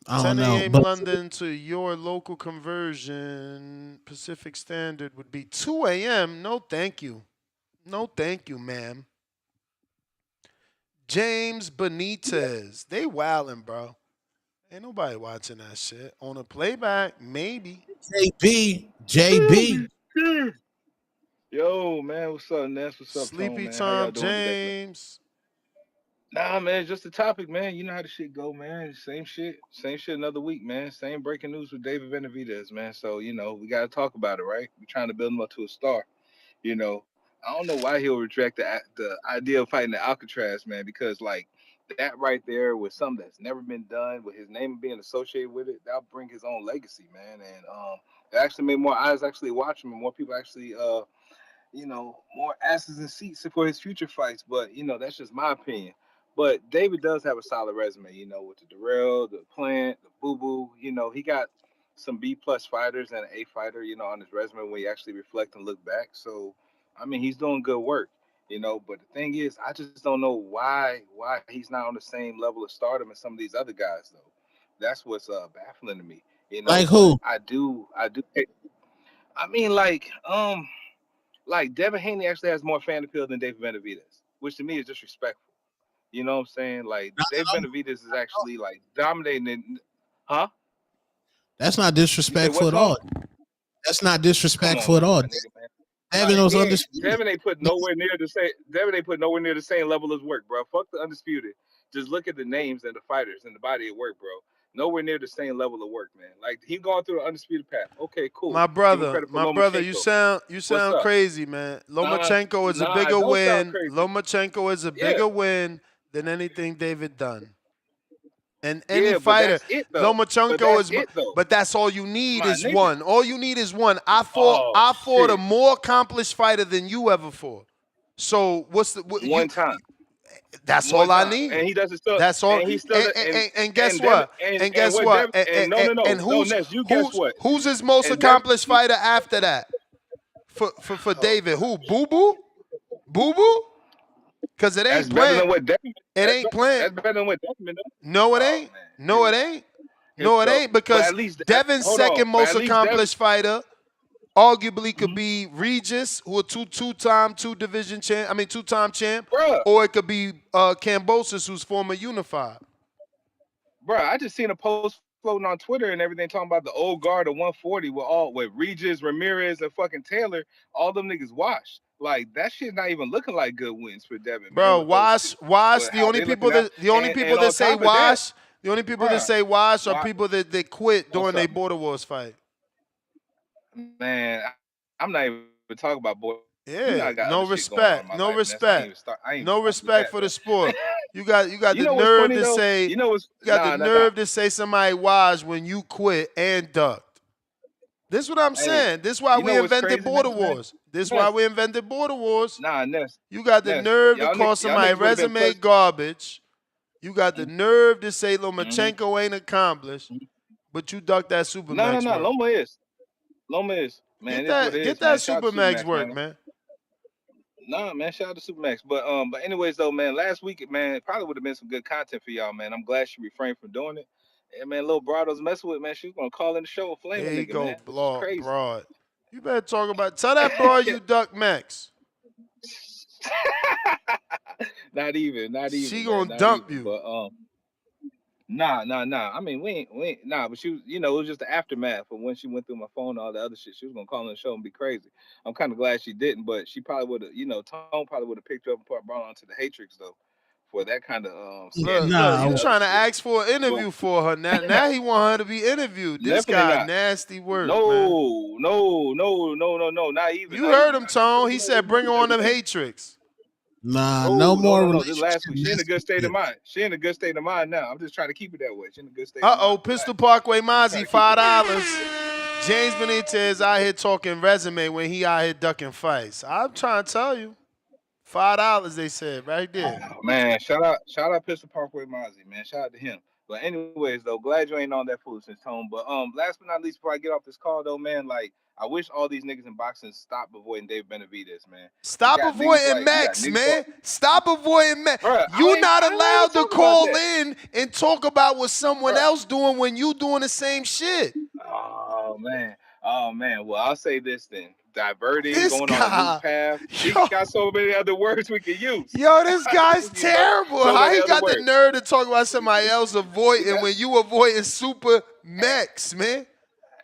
10 a.m. London to your local conversion, Pacific Standard would be 2 a.m. No, thank you. No, thank you, ma'am. James Benitez. They wildin', bro. Ain't nobody watching that shit. On a playback, maybe. JB. Yo, man, what's up, Nes? What's up, Sleepy Tone, man? How y'all Tom doing today, James. Nah, man, just the topic, man. You know how the shit go, man. Same shit another week, man. Same breaking news with David Benavidez, man. So, you know, we got to talk about it, right? We're trying to build him up to a star. You know, I don't know why he'll reject the idea of fighting the Alcatraz, man, because, like, that right there was something that's never been done with his name being associated with it. That'll bring his own legacy, man. And it actually made more eyes actually watch him and more people actually, you know, more asses and seats for his future fights. But, you know, that's just my opinion. But David does have a solid resume, you know, with the Darrell, the Plant, the Boo Boo. You know, he got some B-plus fighters and an A fighter, you know, on his resume when you actually reflect and look back. So, I mean, he's doing good work, you know. But the thing is, I just don't know why he's not on the same level of stardom as some of these other guys, though. That's what's baffling to me, you know. Like who? I do. I mean, like Devin Haney actually has more fan appeal than David Benavidez, which to me is disrespectful. You know what I'm saying? Like, David Benavidez is actually, like, dominating. Huh? That's not disrespectful at all. That's not disrespectful at all. Devin was undisputed. Devin ain't put nowhere near the same level as work, bro. Fuck the undisputed. Just look at the names and the fighters and the body of work, bro. Nowhere near the same level of work, man. Like, he going through the undisputed path. Okay, cool. My brother, you sound crazy, man. Lomachenko is a bigger win. Lomachenko is a bigger win than anything David done. And any fighter, Lomachenko is, but that's all you need is one. All you need is one. I fought a more accomplished fighter than you ever fought. So what's the one time? That's all I need. And he does it still. That's all. And guess what? And guess what? And who's his most accomplished fighter after that? For David, who? Boo Boo? Boo Boo? Because it ain't playing. It ain't playing. That's better than what Devin does. No, it ain't. No, it ain't. No, it ain't. Because Devin's second most accomplished fighter arguably could be Regis, who a two-time champ, or it could be Kambosos, who's former unified. Bro, I just seen a post floating on Twitter and everything talking about the old guard of 140 with Regis, Ramirez, and fucking Taylor. All them niggas washed. Like, that shit's not even looking like good wins for Devin. Bro, wash. The only people that say wash. The only people that Bruh, say wash are why? people that quit during What's their up, Border Wars fight. man? I'm not even talking about boy. You know Yeah, I got no other shit going on in respect, my no life, Ness. I ain't even respect, start. I ain't even no start with respect that, for man. the sport. You got You the know what's nerve funny to though? say You know what's you got the nah. nerve to say somebody wash when you quit and ducked. This is what I'm Hey, saying. This is why you know we what's invented crazy, Border Ness, man? Wars. This is why Ness, we invented Border Wars. nah, Ness, You got the Ness. nerve to call Y'all somebody niggas would have been resume plus. garbage. You got the nerve to say Mm-hmm. Lomachenko ain't accomplished, but you ducked that No. Supermax work. Loma is. Man, Get it's what it that is, man. Shout out to Supermax Supermax, work, man. man. Nah, man, shout out to Supermax. But anyways though, man, last week, man, it probably would have been some good content for y'all, man. I'm glad she refrained from doing it. And man, little broad I was messing with, man, she was gonna call in the show and flame a There you nigga, go, man. This is crazy. broad. You better talk about. Tell that broad you duck Max. Not even, She man, gonna not dump even. you. But nah. I mean, we ain't, nah. But she was, it was just the aftermath of when she went through my phone and all the other shit. She was gonna call on the show and be crazy. I'm kind of glad she didn't, but she probably would have, Tone probably would have picked her up and brought her onto the Hatrix though, for that kind of scandal and all Look, that you other trying to shit. ask for an But interview for her. Now he want her to be interviewed. This definitely guy not. nasty work, man. No, not even, You heard him, Tone. He said bring on them everything. Hatrix. Nah, no more No. This relationship. last week, she in a good state of mind. She in a good state of mind now. I'm just trying to keep it that way. She in a good state of mind. Pistol Relax. Parkway I'm just trying Mozzie, to keep it $5. James Benitez out here talking resume when he out here ducking fights. I'm trying to tell you. $5 they said right there. Man, shout out Pistol Parkway Mozzie, man. Shout out to him. But anyways, though, glad you ain't on that foolishness, Tone. But last but not least, before I get off this call, though, man, like I wish all these niggas in boxing stop avoiding Dave Benavidez, man. Stop avoiding Max, man. Stop avoiding Max. Bruh, You not I ain't allowed even to talking about call that. in and talk about what someone Bruh. else doing when you doing the same shit. Oh man. Well, I'll say this then: diverting, This going on a new guy, path. We yo, got so many other words we could use. this guy's terrible. So How many he other got the words. nerve to talk about somebody else avoiding when you avoiding Super Max, man?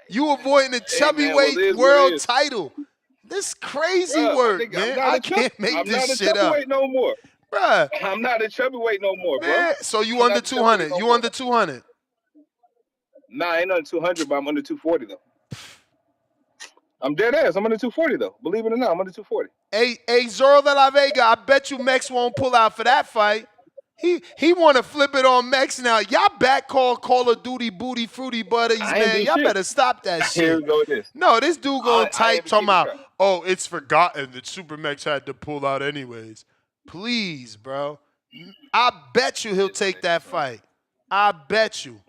You avoiding the Hey chubby man, well, it weight is what it world is. title. This crazy Bruh, my work, nigga, man. I can't make I'm not this a shit chubby up. weight no more. Bruh, I'm not a chubby weight no more, bro. man. So you I'm under not a chubby weight 200. no You more. under 200. Nah, I ain't under 200, but I'm under 240 though. I'm dead ass. I'm under 240 though. Believe it or not, I'm under 240. Hey, Zoro de la Vega, I bet you Mex won't pull out for that fight. He want to flip it on Mex now. Y'all back Call of Duty booty fruity buddies, I ain't man. do Y'all shit. better stop that Here shit. we go with this. No, this dude going I ain't type even talking keeping about, track. oh, it's forgotten that Super Mex had to pull out anyways. Please, bro. I bet you he'll take that fight. I bet you.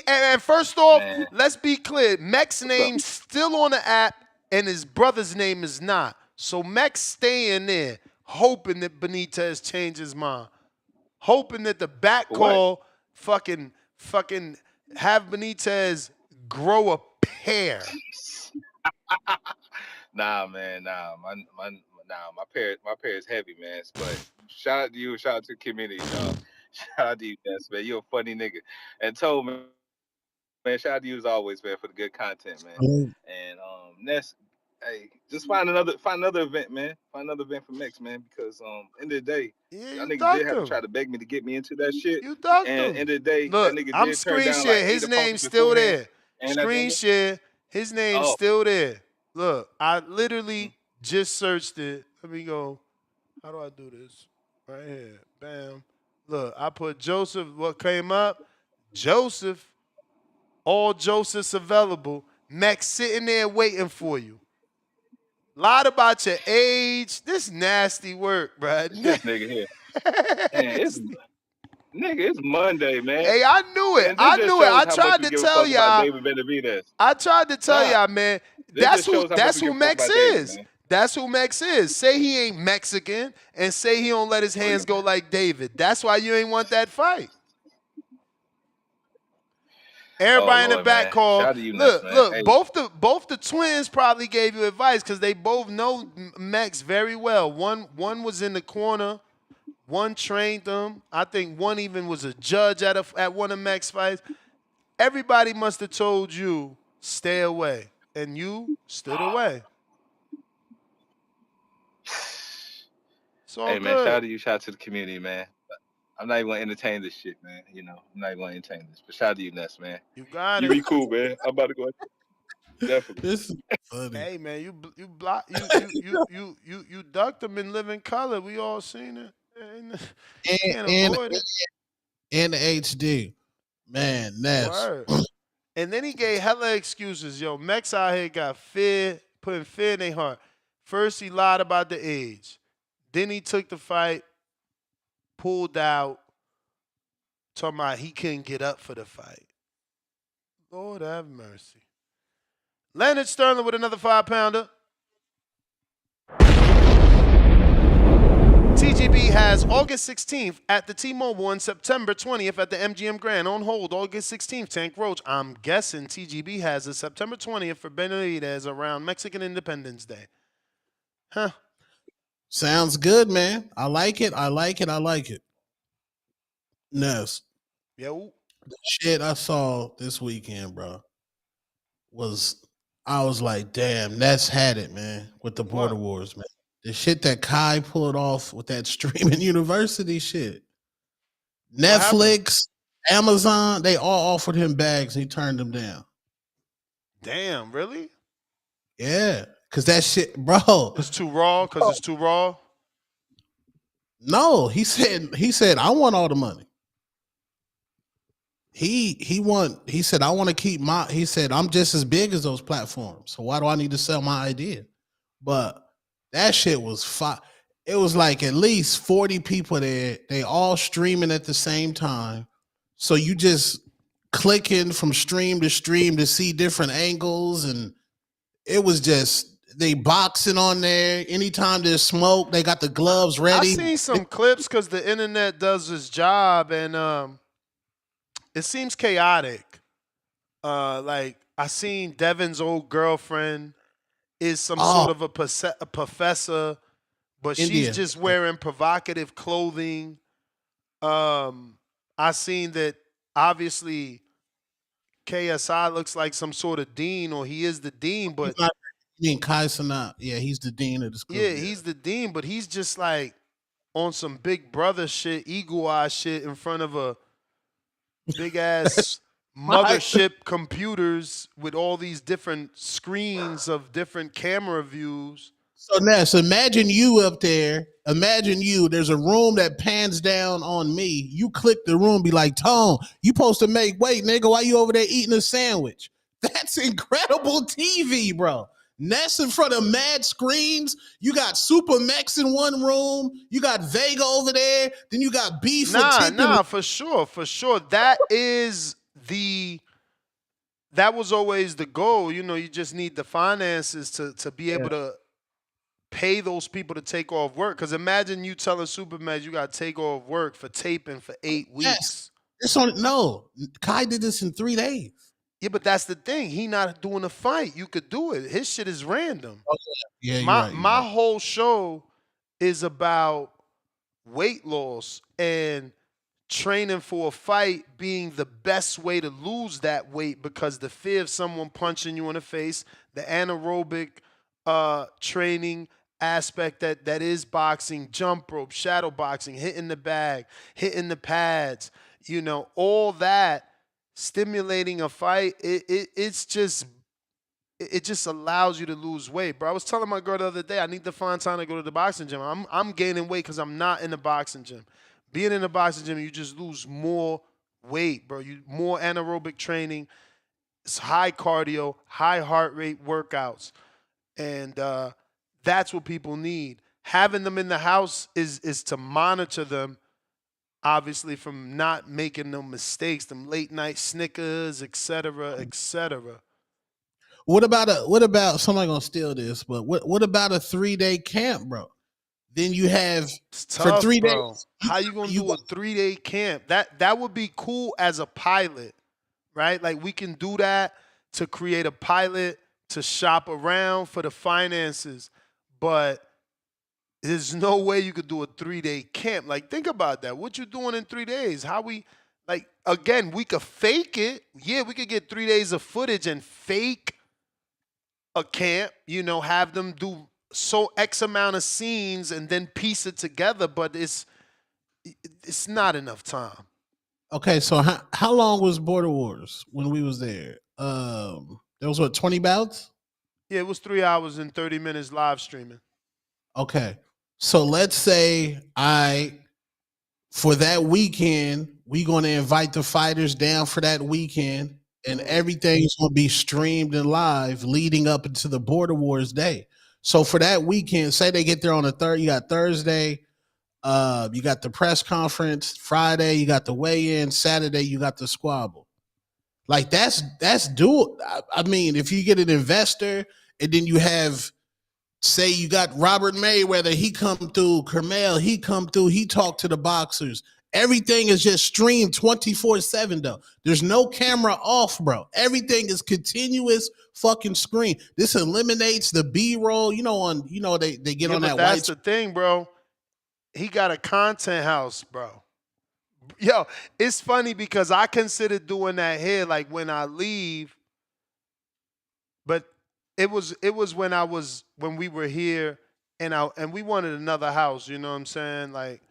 And first off, Man, let's be clear. Mech's what's up? name's still on the app, and his brother's name is not. So Mech's staying there, hoping that Benitez changes his mind, hoping that the back For what? call fucking have Benitez grow a pair. Nah, man, my pair is heavy, man. But shout out to you, shout out to the community, dog. Shout out to you, Ness, man. You're a funny nigga. And Toe, man, shout out to you as always, man, for the good content, man. And Ness, hey, just find another event, man. Find another event for next, man, because end of the day, Yeah, y'all you niggas did ducked have to try try to beg me to get me into that shit. You ducked And him. end of the day, Look, that nigga I'm did turn screen down like share. 8 His opponents name's still beforehand. there. And at the Screen end share. His name's oh, still there. Look, I literally just searched it. Let me go. How do I do this? Right here. Bam. Look, I put Joseph. What came up? Joseph. All Josephs available. Max sitting there waiting for you. Lied about your age. This nasty work, bro. this nigga here. Man, it's Monday, man. Hey, I knew it. And this just shows I how much tried we to give a tell fuck about y'all. David Benavidez. I tried to tell Nah, y'all, man. this That's just shows how much that's we who give a fuck Mex about David, is. man. That's who Mex is. Say he ain't Mexican and say he don't let his hands go like David. That's why you ain't want that fight. Everybody in the Lord, back man. call. Shout out to you, Ness, man. Look. Hey, Both the twins probably gave you advice because they both know Mex very well. One was in the corner. One trained them. I think one even was a judge at one of Mex fights. Everybody must have told you stay away, and you stood away. It's all hey, man. Shout out good. to you. Shout out to the community, man. I'm not even gonna entertain this shit, man. You know, I'm not even gonna entertain this. But shout out to you, Ness, man. You got You it. be cool, man. I'm about to go. Definitely. This is funny. Hey man, you block you ducked him in living color. We all seen it. Can't And avoid it. and the HD. Man, Ness. Word. And then he gave hella excuses. Yo, Mex out here got fear, putting fear in their heart. First, he lied about the age. Then he took the fight, pulled out, talking about he couldn't get up for the fight. Lord have mercy. Leonard Sterling with another 5-pounder. TGB has August 16th at the T-Mobile and September 20th at the MGM Grand. On hold, August 16th, Tank Roach. I'm guessing TGB has a September 20th for Benavidez around Mexican Independence Day. Huh. Sounds good, man. I like it. I like it. Ness. Yo. The shit I saw this weekend, bro, I was like, damn, Ness had it, man, with the Border Wars, man. The shit that Kai pulled off with that streaming university shit. Netflix, Amazon, they all offered him bags and he turned them down. Damn, really? Yeah, because that shit, bro. It's too raw? Because it's too raw? No, he said, I want all the money. He said, I want to keep he said, I'm just as big as those platforms. So why do I need to sell my idea? But that shit was it was like at least 40 people there. They all streaming at the same time. So you just clicking from stream to stream to see different angles. And it was just, they boxing on there. Anytime there's smoke, they got the gloves ready. I seen some clips because the internet does its job and it seems chaotic. Like I seen Devin's old girlfriend is some sort of a professor, but she's just wearing provocative clothing. I seen that obviously KSI looks like some sort of dean, or he is the dean, but Kai Sanat, yeah, he's the dean of the school. Yeah, he's the dean, but he's just like on some big brother shit, eagle eye shit in front of a big ass mothership computers with all these different screens of different camera views. So Ness, imagine you up there. Imagine you. There's a room that pans down on me. You click the room, be like, Tone, you supposed to wait, nigga, why you over there eating a sandwich? That's incredible TV, bro. Ness in front of mad screens. You got Super Mex in one room. You got Vega over there. Then you got Beef. Nah, for sure. That was always the goal. You know, you just need the finances to be able to pay those people to take off work. Because imagine you telling Superman you got to take off work for taping for 8 weeks. Yes. Kai did this in 3 days. Yeah, but that's the thing. He not doing a fight. You could do it. His shit is random. Yeah, my whole show is about weight loss and training for a fight being the best way to lose that weight, because the fear of someone punching you in the face, the anaerobic training aspect that is boxing, jump rope, shadow boxing, hitting the bag, hitting the pads, you know, all that. Stimulating a fight, it just allows you to lose weight, bro. I was telling my girl the other day, I need to find time to go to the boxing gym. I'm gaining weight because I'm not in the boxing gym. Being in the boxing gym, you just lose more weight, bro. You more anaerobic training, it's high cardio, high heart rate workouts, and that's what people need. Having them in the house is to monitor them. Obviously, from not making no mistakes, them late night Snickers, et cetera, et cetera. What about somebody gonna steal this? But what about a 3-day camp, bro? Then you have it's tough, for 3 bro. days. How you gonna do a 3-day camp? That would be cool as a pilot, right? Like we can do that to create a pilot to shop around for the finances, but there's no way you could do a 3-day camp. Like, think about that. What you doing in 3 days? How we, like, again, we could fake it. Yeah, we could get 3 days of footage and fake a camp, you know, have them do X amount of scenes and then piece it together. But it's not enough time. Okay, so how long was Border Wars when we was there? There was what 20 bouts? Yeah, it was 3 hours and 30 minutes live streaming. Okay, so let's say for that weekend we going to invite the fighters down for that weekend, and everything's going to be streamed and live leading up into the Border Wars day. So for that weekend, say they get there on you got Thursday. You got the press conference Friday. You got the weigh-in Saturday. You got the squabble. Like that's doable. I mean, if you get an investor and then you have, say, you got Robert Merriwether, he come through. Crumel, he come through. He talk to the boxers. Everything is just streamed 24/7 though. There's no camera off, bro. Everything is continuous fucking screen. This eliminates the B-roll. They get on that That's white. the thing, bro. He got a content house, bro. Yo, it's funny because I considered doing that here, like when I leave, but it was when we were here and we wanted another house, you know what I'm saying? Like,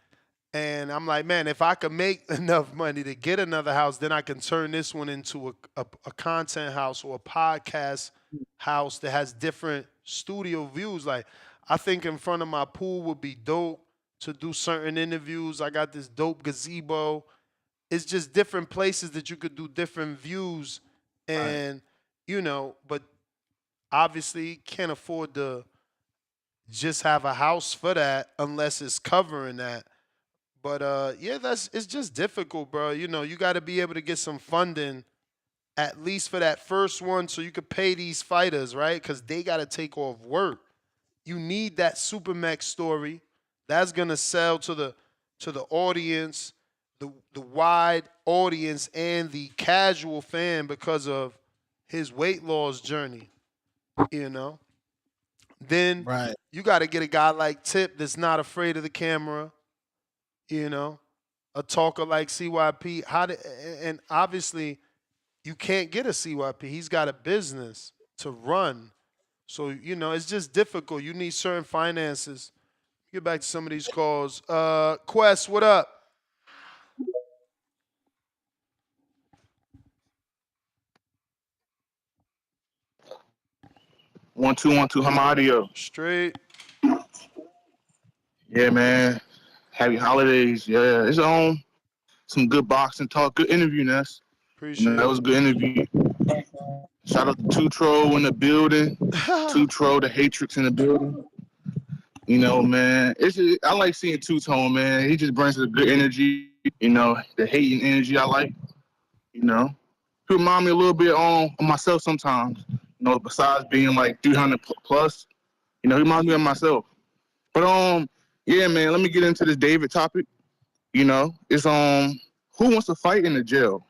and I'm like, man, if I could make enough money to get another house, then I can turn this one into a content house or a podcast house that has different studio views. Like, I think in front of my pool would be dope to do certain interviews. I got this dope gazebo. It's just different places that you could do different views, and but obviously can't afford to just have a house for that unless it's covering that. But it's just difficult, bro. You got to be able to get some funding at least for that first one so you could pay these fighters, right? Because they got to take off work. You need that Supermax story. That's gonna sell to the audience, the wide audience, and the casual fan because of his weight loss journey. Then Right. you got to get a guy like Tip that's not afraid of the camera. A talker like CYP. And obviously you can't get a CYP. He's got a business to run. So, it's just difficult. You need certain finances. Get back to some of these calls. Quest, what up? One, two, how my audio? Straight. Yeah, man. Happy holidays. Yeah, it's on. Some good boxing talk. Good interview, Nes. Appreciate that was a good interview. Shout out to Two-Tro in the building. Two-Tro, the Hatrix in the building. Man, I like seeing Two-Tone, man. He just brings a good energy. The hating energy I like. He remind me a little bit on myself sometimes. Besides being like 300 plus, he reminds me of myself. But yeah, man. Let me get into this David topic. It's who wants to fight in the jail?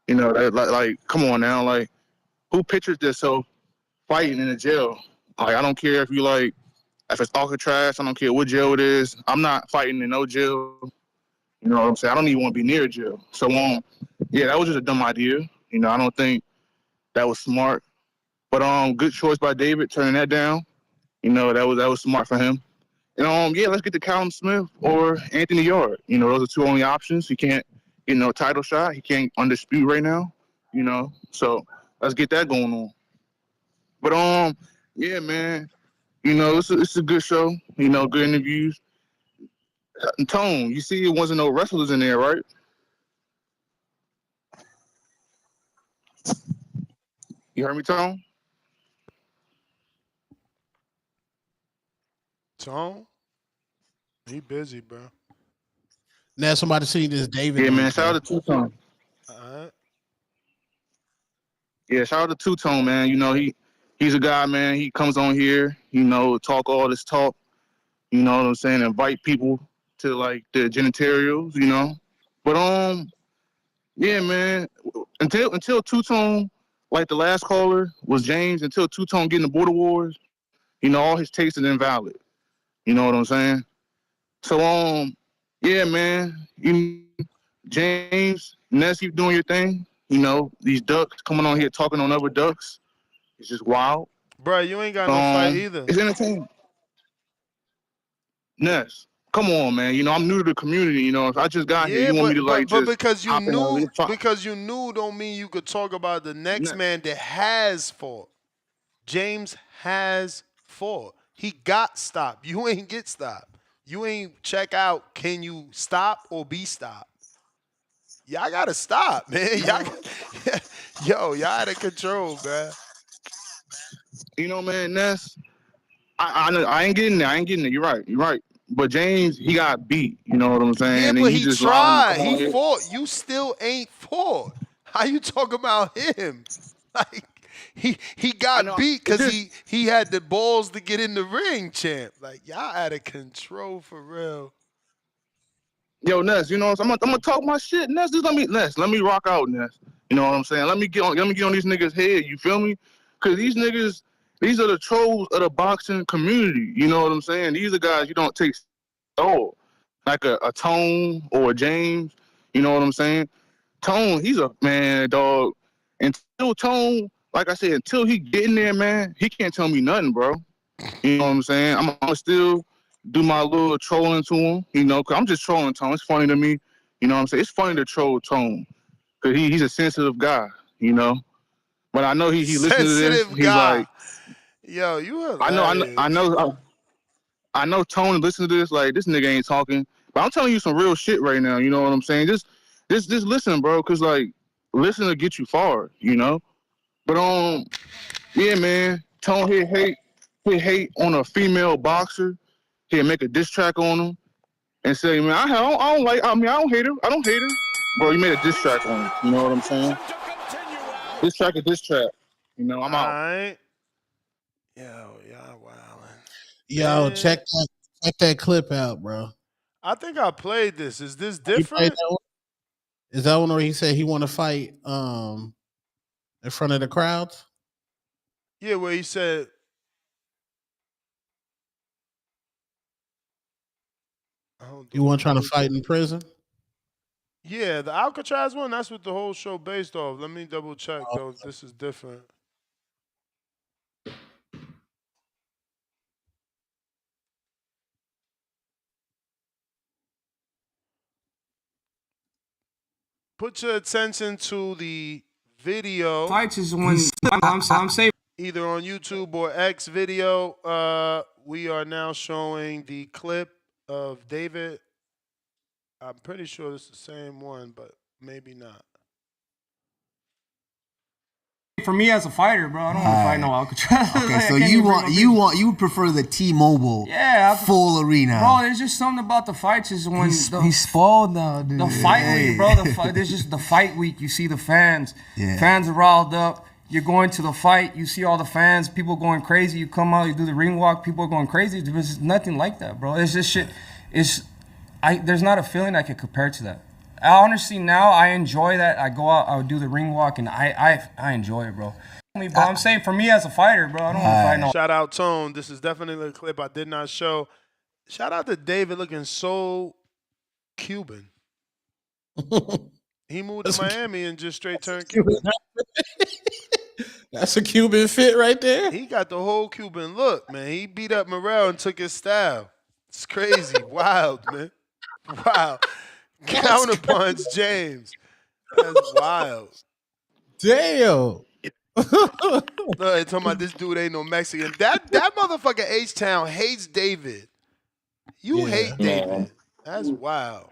Like come on now, like who pictures themselves fighting in the jail? Like I don't care if it's Alcatraz, I don't care what jail it is. I'm not fighting in no jail. You know what I'm saying? I don't even want to be near jail. So yeah, that was just a dumb idea. I don't think that was smart. But good choice by David turning that down. That was smart for him. And yeah, let's get to Callum Smith or Anthony Yarde. Those are two only options. He can't get no title shot. He can't undispute right now. So let's get that going on. But yeah, man. It's a good show. Good interviews. And Tone, you see, it wasn't no wrestlers in there, right? You heard me, Tone? Tone? He busy, bro. Now somebody seen this David. Yeah, man. Shout out to Two-Tone. All right. Yeah, shout out to Two-Tone, man. He's a guy, man. He comes on here, talk all this talk. You know what I'm saying? Invite people to like the genitalials, But yeah, man. Until Two-Tone, like the last caller was James, until Two-Tone getting the Border Wars, all his takes is invalid. You know what I'm saying? So yeah, man. James, Nes, keep doing your thing. These ducks coming on here talking on other ducks. It's just wild. Bro, you ain't got no fight either. It's entertaining. Nes. come on, man. You know, I'm new to the community. You know, if I just got here, you want me to like but just hop in there? because you knew don't mean you could talk about the next man that has fought. James has fought. He got stopped. You ain't get stopped. You ain't check out. Can you stop or be stopped? Y'all gotta stop, man. Y'all out of control, man. You know, man, Nes, I ain't getting there. I ain't getting there. You're right. But James, he got beat. You know what I'm saying? Yeah, And but he he just allowed him to tried. come on He here. fought. You still ain't fought. How you talk about him? Like he got beat because he had the balls to get in the ring, champ. Like y'all out of control for real. Yo, Nes, you know what I'm gonna talk my shit. Nes, just let me rock out, Nes. You know what I'm saying? Let me get on these niggas' head. You feel me? Cause these niggas, these are the trolls of the boxing community. You know what I'm saying? These are guys you don't take all. Like a Tone or a James. You know what I'm saying? Tone, he's a man, dog. Until Tone, like I said, until he get in there, man, he can't tell me nothing, bro. You know what I'm saying? I'm gonna still do my little trolling to him, you know, because I'm just trolling Tone. It's funny to me. You know what I'm saying? It's funny to troll Tone because he's a sensitive guy, you know. But I know he listened to this. Sensitive He's guy. like, Yo, you hilarious. I know Tone listen to this, like, this nigga ain't talking. But I'm telling you some real shit right now, you know what I'm saying? Just listen, bro, because, like, listen to get you far, you know? But, yeah, man, Tone hit hate on a female boxer. He'll make a diss track on him and say, man, I don't hate her. I don't hate her. Bro, you made a diss track on him. You know what I'm saying? Diss track is diss track. You know, I'm out. All right. Yo, y'all wildin'. Yo, check that clip out, bro. I think I played this. Is this You played different? that one? Is that one where he said he want to fight in front of the crowds? Yeah, where he said You want trying to fight in prison? yeah, the Alcatraz one, that's what the whole show based off. Let me double check though if this is different. Put your attention to the video. Fights is when I'm saying Either on YouTube or X video. We are now showing the clip of David. I'm pretty sure it's the same one, but maybe not. for me as a fighter, bro, I don't want to fight no Alcatraz. Okay, so you would prefer the T-Mobile full arena. Bro, there's just something about the fights is when he's spoiled now, dude. The fight week, bro. There's just the fight week. You see the fans. Yeah. Fans are riled up. You're going to the fight. You see all the fans. People going crazy. You come out. You do the ring walk. People are going crazy. There's nothing like that, bro. It's just shit. There's not a feeling I can compare to that. Honestly, now I enjoy that. I go out. I would do the ring walk, and I enjoy it, bro. But I'm saying for me as a fighter, bro, I don't want to fight no. Shout out Tone. This is definitely a clip I did not show. Shout out to David looking so Cuban. He moved to Miami and just straight turned Cuban. That's a Cuban fit right there. He got the whole Cuban look, man. He beat up Morrell and took his style. It's crazy. Wild, man. Wow. Counterpunch James. That's wild. Damn. Look, they talking about this dude ain't no Mexican. That motherfucker H-Town hates David. You hate David. Man. That's wild.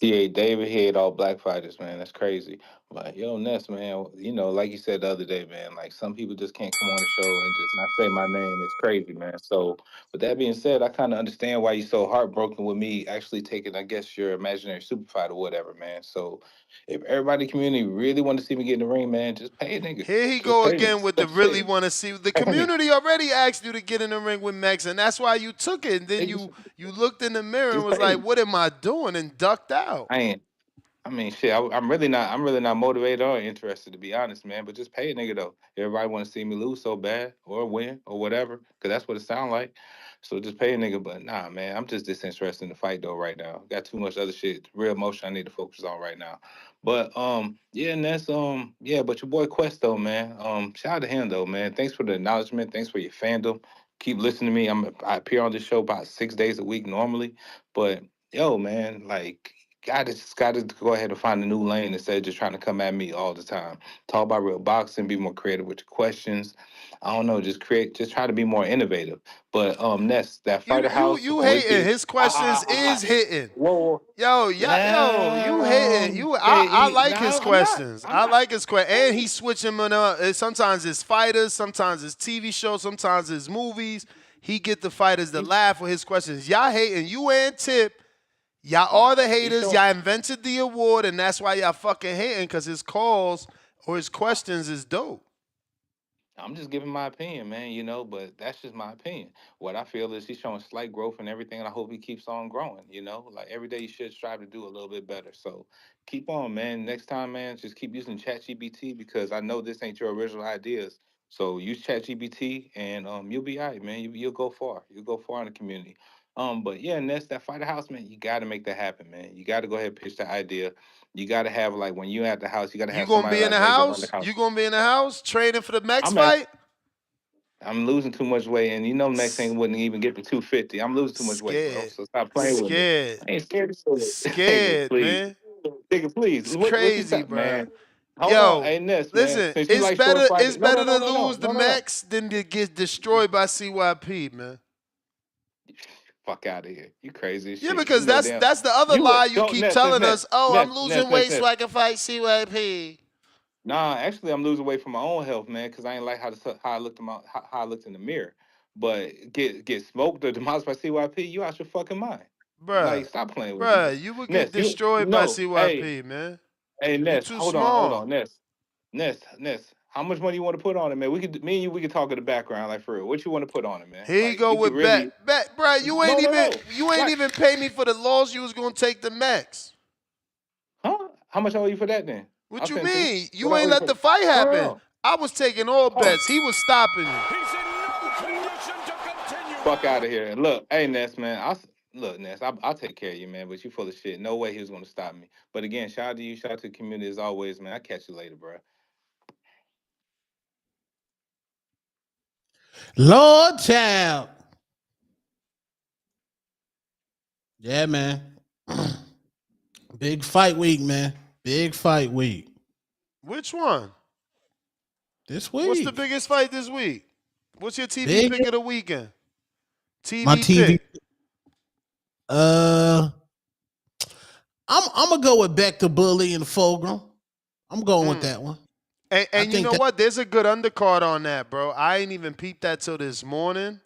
He ate David. He ate all black fighters, man. That's crazy. But yo, Ness, man, you know, like you said the other day, man, like some people just can't come on the show and just not say my name. It's crazy, man. So with that being said, I kind of understand why you're so heartbroken with me actually taking, I guess, your imaginary super fight or whatever, man. So if everybody in the community really want to see me get in the ring, man, just pay a nigga. Here he Just go pay again me. with the Just really pay me. want to see. The community already asked you to get in the ring with Mex, and that's why you took it. And then you looked in the mirror and Just was pay like, me. what am I doing? And ducked out. I mean, shit. I'm really not motivated or interested, to be honest, man. But just pay a nigga though. Everybody want to see me lose so bad, or win, or whatever, because that's what it sound like. So just pay a nigga. But nah, man, I'm just disinterested in the fight though right now. Got too much other shit, real emotion I need to focus on right now. But yeah, and that's yeah. But your boy Quest though, man. Shout out to him though, man. Thanks for the acknowledgement. Thanks for your fandom. keep listening to me. I appear on this show about 6 days a week normally, but yo, man, like. Gotta go ahead and find a new lane instead of just trying to come at me all the time. Talk about real boxing, be more creative with your questions. I don't know, just try to be more innovative. But Ness, that Fighter House, You hating. Wicked. His questions is hitting. Whoa, Yo, you hating. I like his questions. I like his questions. And he's switching them up. Sometimes it's fighters, sometimes it's TV shows, sometimes it's movies. He get the fighters to laugh with his questions. Y'all hating. You and Tip. Y'all are the haters. Y'all invented the award, and that's why y'all fucking hating, because his calls or his questions is dope. I'm just giving my opinion, man, but that's just my opinion. What I feel is he's showing slight growth and everything, and I hope he keeps on growing, Like every day you should strive to do a little bit better. So keep on, man. Next time, man, just keep using ChatGPT because I know this ain't your original ideas. So use ChatGPT and you'll be all right, man. You'll go far. You'll go far in the community. But yeah, and that's that Fighter House, man. You got to make that happen, man. You got to go ahead and pitch the idea. You got to have like when you at the house, you got to You have gonna somebody be in like the Vega run the house? house. You gonna be in the house training for the next I'm at, fight? I'm losing too much weight, and next thing wouldn't even get to 250. I'm losing too much weight, bro. So stop playing with me. I ain't scared of it. Nigga, Scared, please. man. Nigga, please. It's What you crazy, stop, bro. man? Hold on, Yo, hey Ness, man. listen, Since you it's like short better fighters, to no, lose the Max than to get destroyed by CYP, man. Fuck out of here. You crazy as Yeah, shit. because that's the other lie you keep telling us. Oh, I'm losing weight so I can fight CYP. Nah, actually, I'm losing weight for my own health, man, because I ain't like how I looked how I looked in the mirror. But get smoked or demolished by CYP, you out your fucking mind. Like, stop playing with me. Bruh, you would get Ness, destroyed by CYP, man. hey, You Ness, too hold small. on, Ness. How much money you want to put on it, man? Me and you, we could talk in the background, like for real. What you want to put on it, man? Here you Like, go we could with really. bet, bruh. You ain't Like, even pay me for the loss. You was gonna take the Max. Huh? How much I owe you for that then? What I'll you send it to you. mean? What You I owe ain't you let for? the fight Hold happen. on. I was taking all bets. He was stopping you. Fuck out of here. And look, hey Ness, man. Look, Ness, I'll take care of you, man. But you full of shit. No way he was gonna stop me. But again, shout out to you, shout out to the community as always, man. I'll catch you later, bro. Lord child. Yeah, man. Big fight week, man. Big fight week. Which one? This week. What's the biggest fight this week? What's your TV pick of the weekend? My TV pick. I'm gonna go with Beck the Bully and Fulgram. I'm going with that one. And you know what? There's a good undercard on that, bro. I ain't even peeped that till this morning.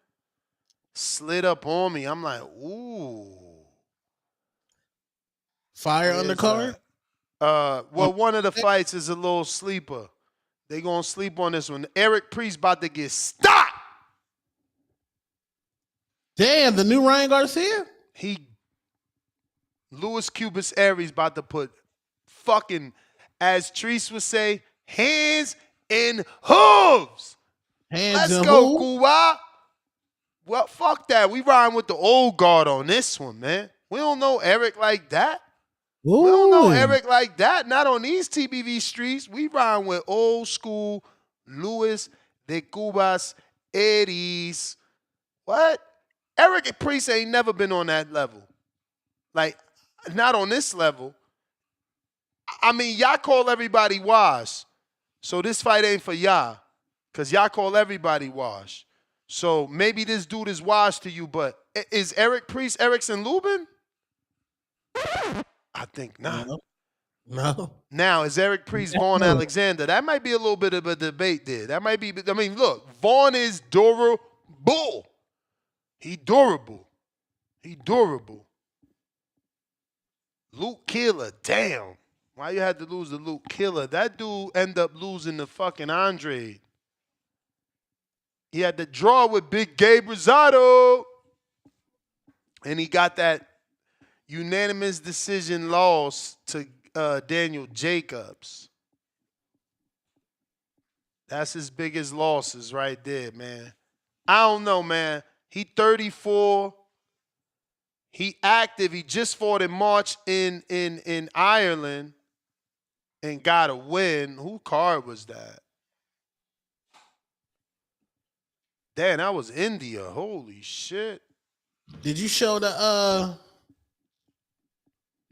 Slid up on me. I'm like, ooh. Fire undercard? Well, one of the fights is a little sleeper. They gonna sleep on this one. Eric Priest about to get stopped. Damn, the new Ryan Garcia? Louis Cubas Aries about to put fucking, as Treese would say, hands in hooves. Let's go, Cuba. Well, fuck that. We riding with the old guard on this one, man. We don't know Eric like that. Ooh. We don't know Eric like that. Not on these TBV streets. We riding with old school Luis de Cubas Aries. What? Eric Priest ain't never been on that level. Like, not on this level. I mean, y'all call everybody wash. So this fight ain't for y'all. Because y'all call everybody wash. So maybe this dude is wash to you, but is Eric Priest Erickson Lubin? I think not. No. Now, is Eric Priest Vaughn Alexander? That might be a little bit of a debate there. That might be, I mean, look, Vaughn is durable. He durable. Luke Killer, damn. Why you had to lose to Luke Killer? That dude end up losing to fucking Andre. He had to draw with Big Gabe Rosado. And he got that unanimous decision loss to Daniel Jacobs. That's his biggest losses right there, man. I don't know, man. He 34. He active. He just fought in March in Ireland and got a win. Who card was that? Damn, that was India. Holy shit. Did you show the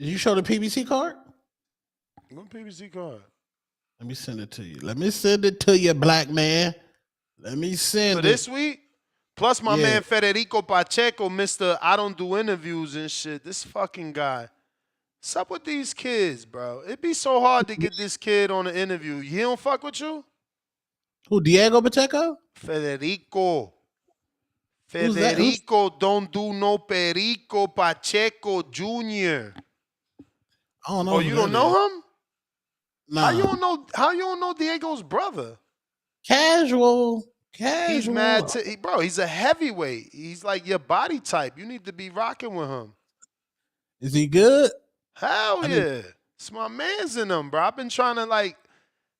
PBC card? What PBC card? Let me send it to you. Let me send it to you, black man. Let me send For it. this week? Plus my man Federico Pacheco, Mr. I don't do interviews and shit. This fucking guy. What's up with these kids, bro? It'd be so hard to get this kid on an interview. He don't fuck with you? Who, Diego Pacheco? Federico. Who's that? Federico don't do no Perico Pacheco Jr. I don't know. Oh, you don't know him? Nah. How you don't know Diego's brother? Casual. He's mad bro, he's a heavyweight. He's like your body type. You need to be rocking with him. Is he good? Hell yeah. It's my man's in him, bro. I've been trying to like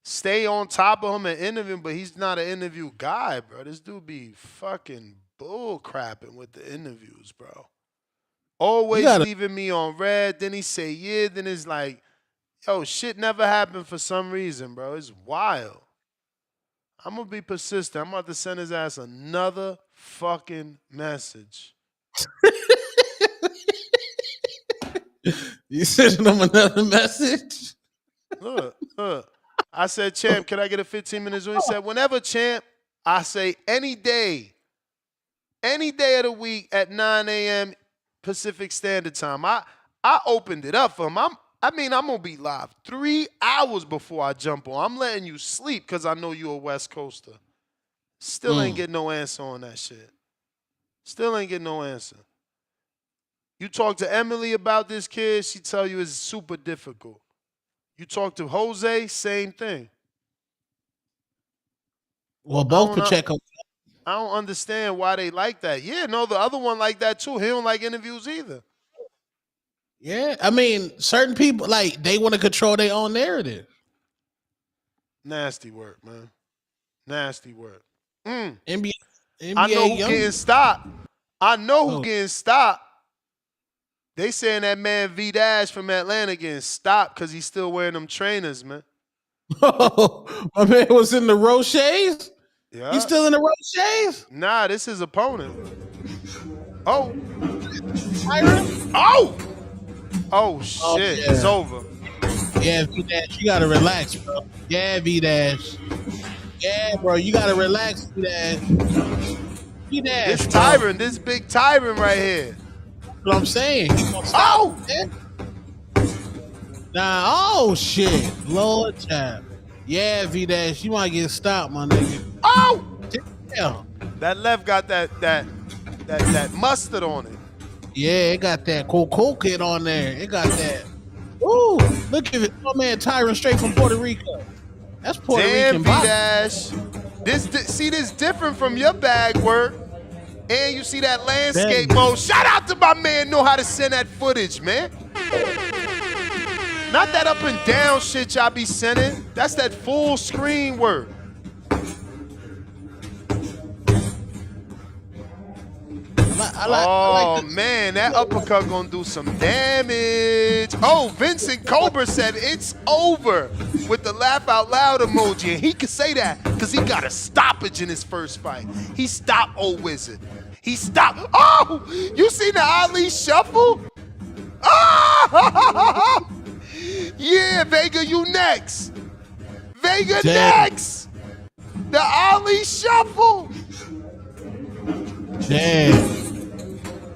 stay on top of him and interview him, but he's not an interview guy, bro. This dude be fucking bull crapping with the interviews, bro. Always leaving me on red. Then he say yeah. Then it's like, yo, shit never happened for some reason, bro. It's wild. I'm going to be persistent. I'm about to send his ass another fucking message. You sending him another message? Look. I said, champ, can I get a 15-minute Zoom? He said, whenever, champ. I say any day of the week at 9 a.m. Pacific Standard Time. I opened it up for him. I'm going to be live 3 hours before I jump on. I'm letting you sleep because I know you're a West Coaster. Still ain't getting no answer on that shit. Still ain't getting no answer. You talk to Emily about this kid, she tell you it's super difficult. You talk to Jose, same thing. Well, both Pacheco. I don't understand why they like that. Yeah, no, the other one like that too. He don't like interviews either. Yeah, I mean, certain people, like, they want to control their own narrative. Nasty work, man. Nasty work. NBA I know who getting stopped. Getting stopped. They saying that man V Dash from Atlanta getting stopped because he's still wearing them trainers, man. Oh, my man was in the Roches? Yeah. He's still in the Roches? Nah, this is his opponent. Oh. Oh, shit. Yeah. It's over. Yeah, V-Dash, you got to relax, bro. Yeah, V-Dash. Yeah, bro, you got to relax, V-Dash. V-Dash, This tyrant, this big tyrant right here. That's what I'm saying. Oh! Oh, shit. Lord child. Yeah, V-Dash, you might get stopped, my nigga. Oh! Damn. That left got that mustard on it. Yeah, it got that cocaine on there. It got that. Ooh, look at it. Oh, man, Tyron straight from Puerto Rico. That's Puerto Rican. V-Dash. This different from your bag work. And you see that landscape mode. Shout out to my man know how to send that footage, man. Not that up and down shit y'all be sending. That's that full screen work. Man, that uppercut gonna do some damage. Oh, Vincent Cobra said it's over with the laugh out loud emoji. And he can say that because he got a stoppage in his first fight. He stopped Old Wizard. He stopped. Oh, you seen the Ali shuffle? Oh! Yeah, Vega, you next. Vega next. The Ali shuffle. Damn.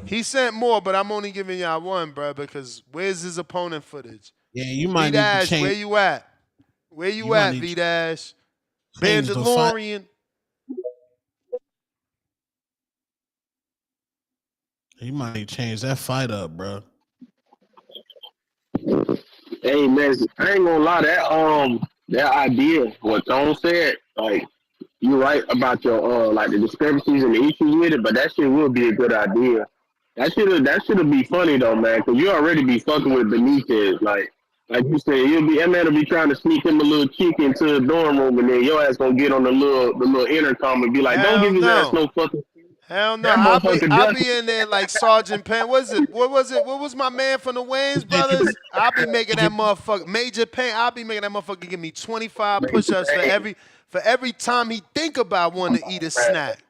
He sent more, but I'm only giving y'all one, bro, because where's his opponent footage? Yeah, you might V-Dash, need to change. where you at? Where you at, V-Dash? Bandalorian. You might need to change that fight up, bro. Hey, man, I ain't gonna lie, that idea, what Tone said, like, you're right about your, like, the discrepancies and the issues with it, but that shit will be a good idea. That should be funny though, man, because you already be fucking with Benavidez. Like you said, that man will be trying to sneak him a little chick into the dorm room, and then your ass gonna get on the little intercom and be like, "Don't give his ass no fucking." Hell no, I'll be in there like Sergeant Penn. What was my man from the Wayans brothers? I'll be making that motherfucker Major Payne. I'll be making that motherfucker give me 25 push-ups for every time he think about wanting to eat a snack.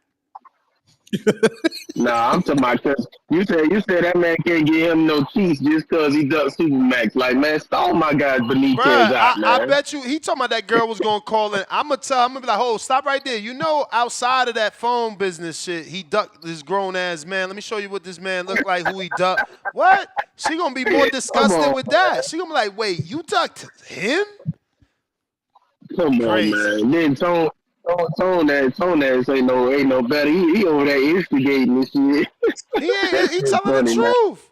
Nah, I'm talking about because you said that man can't get him no cheese just because he ducked Supermax. Like, man, stall my guy's Benitez Bruh, out, I man. bet you he talking about that girl was gonna call in. I'm gonna be like, oh, stop right there. You know, outside of that phone business shit, he ducked this grown ass man. Let me show you what this man looked like, who he ducked. What? She gonna be more Come disgusted on, with that. She gonna be like, wait, you ducked him? come on, Crazy. man. Then Tone that ain't no better. He over there instigating this shit. He ain't. He It's telling the funny, man. truth.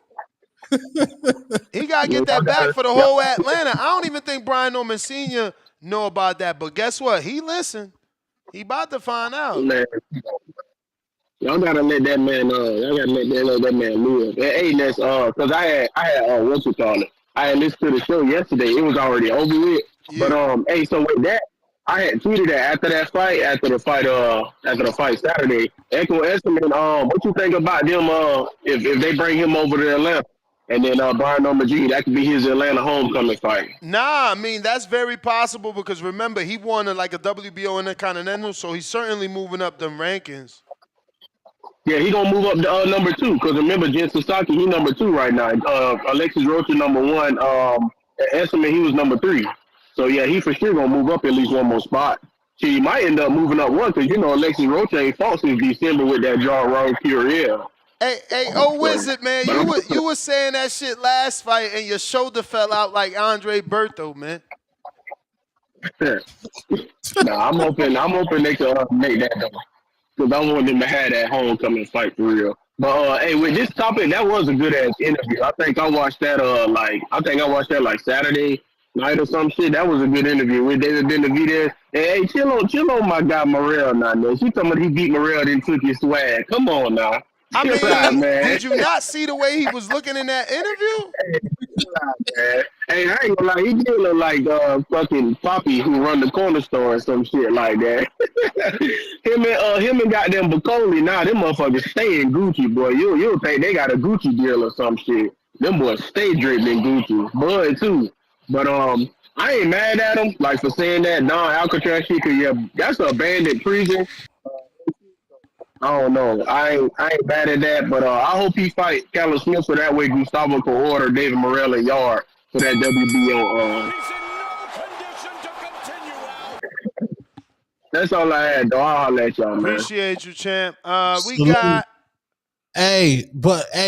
He gotta get that back for the whole Atlanta. I don't even think Brian Norman Sr. know about that, but guess what? He listened. He about to find out. Man, y'all gotta let that man. Y'all gotta let that man live. Hey, that's cause I had what you call it. I had listened to the show yesterday. It was already over with. Yeah. But hey, so with that, I had tweeted that after the fight Saturday. Echo Estimate, what you think about them? If they bring him over to Atlanta, and then Brian Majid, that could be his Atlanta homecoming fight. Nah, I mean, that's very possible because remember, he won like a WBO Intercontinental, so he's certainly moving up them rankings. Yeah, he gonna move up to number 2 because remember, Jen Sasaki, he number 2 right now. Alexis Rocha number 1. Estimate he was number 3. So yeah, he for sure gonna move up at least one more spot. He might end up moving up one because Alexis Rocha ain't fought since December with that jaw wrong Purell. Hey, Wizard, man, you were saying that shit last fight and your shoulder fell out like Andre Berto, man. Nah, I'm hoping they can make that though. Because I want them to have that homecoming fight for real. But hey, with this topic, that was a good ass interview. I think I watched that like Saturday night or some shit. That was a good interview with David Benavidez. Hey, chill on my guy Morrell now, man. She talking about he beat Morrell, then took his swag. Come on now. I mean, out, man. Did you not see the way he was looking in that interview? Hey, I ain't gonna lie, he did look like fucking Poppy who run the corner store or some shit like that. him and goddamn Bacoli, nah, them motherfuckers stay in Gucci, boy. You'll think they got a Gucci deal or some shit. Them boys stay draped in Gucci. Bud too. But I ain't mad at him, like for saying that Alcatraz shit, cause yeah, that's an abandoned prison. I don't know. I ain't bad at that, but I hope he fight Callum Smith so that way Gustavo can order David Morrell and Yarde for that WBO. That's all I had, though. I'll holler at y'all, man. Appreciate you, champ. We got. Hey,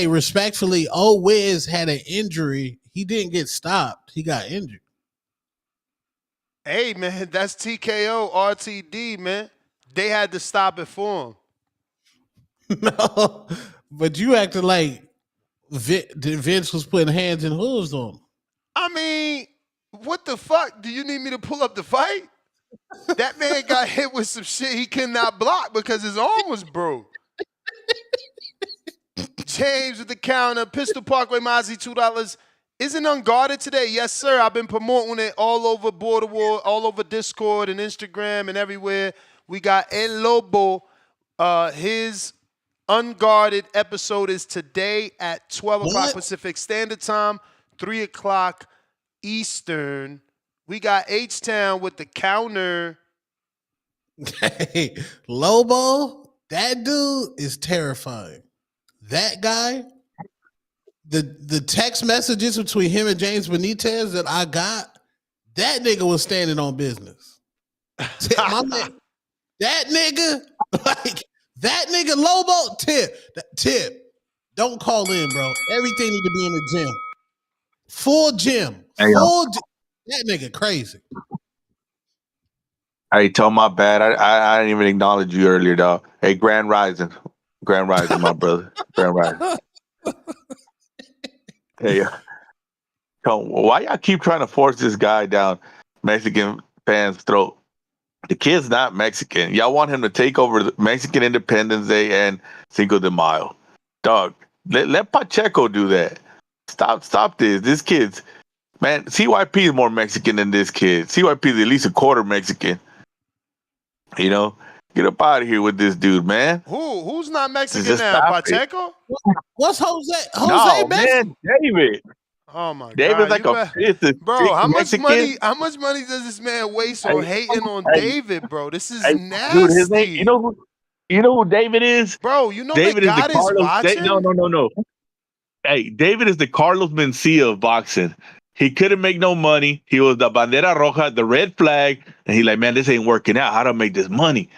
respectfully, Wiz had an injury. He didn't get stopped. He got injured. Hey, man, that's TKO RTD, man. They had to stop it for him. No, but you acted like Vince was putting hands and hooves on him. I mean, what the fuck? Do you need me to pull up the fight? That man got hit with some shit he could not block because his arm was broke. James with the counter. Pistol Parkway Mozzie, $2. Isn't unguarded today? Yes, sir. I've been promoting it all over Border War, all over Discord and Instagram and everywhere. We got El Lobo. His unguarded episode is today at 12 o'clock Pacific Standard Time, 3 o'clock Eastern. We got H-Town with the counter. Hey, Lobo, that dude is terrifying. That guy, the text messages between him and James Benitez that I got, that nigga was standing on business. That nigga, like, that nigga Lobo, Tip, don't call in, bro. Everything need to be in the gym. Full gym. That nigga crazy. Hey, tell my bad. I didn't even acknowledge you earlier, dog. Hey, Grand Rising, my brother. Grand Rising. Hey, why y'all keep trying to force this guy down Mexican fans' throat? The kid's not Mexican. Y'all want him to take over the Mexican Independence Day and Cinco de Mayo. Dog, let Pacheco do that. Stop this. This kid's, man, CYP is more Mexican than this kid. CYP is at least a quarter Mexican. You know? Get up out of here with this dude, man. Who's not Mexican now? Pacheco? What's Jose? No, man, David. Oh my God. David's like a fifth. Bro, how much Mexican? money does this man waste on hating on David, bro? This is nasty. Dude, his name, You know who David is? Bro, you know David the is the God is Carlos. watching? No. Hey, David is the Carlos Mencia of boxing. He couldn't make no money. He was the bandera roja, the red flag, and he like, man, this ain't working out. How do I make this money?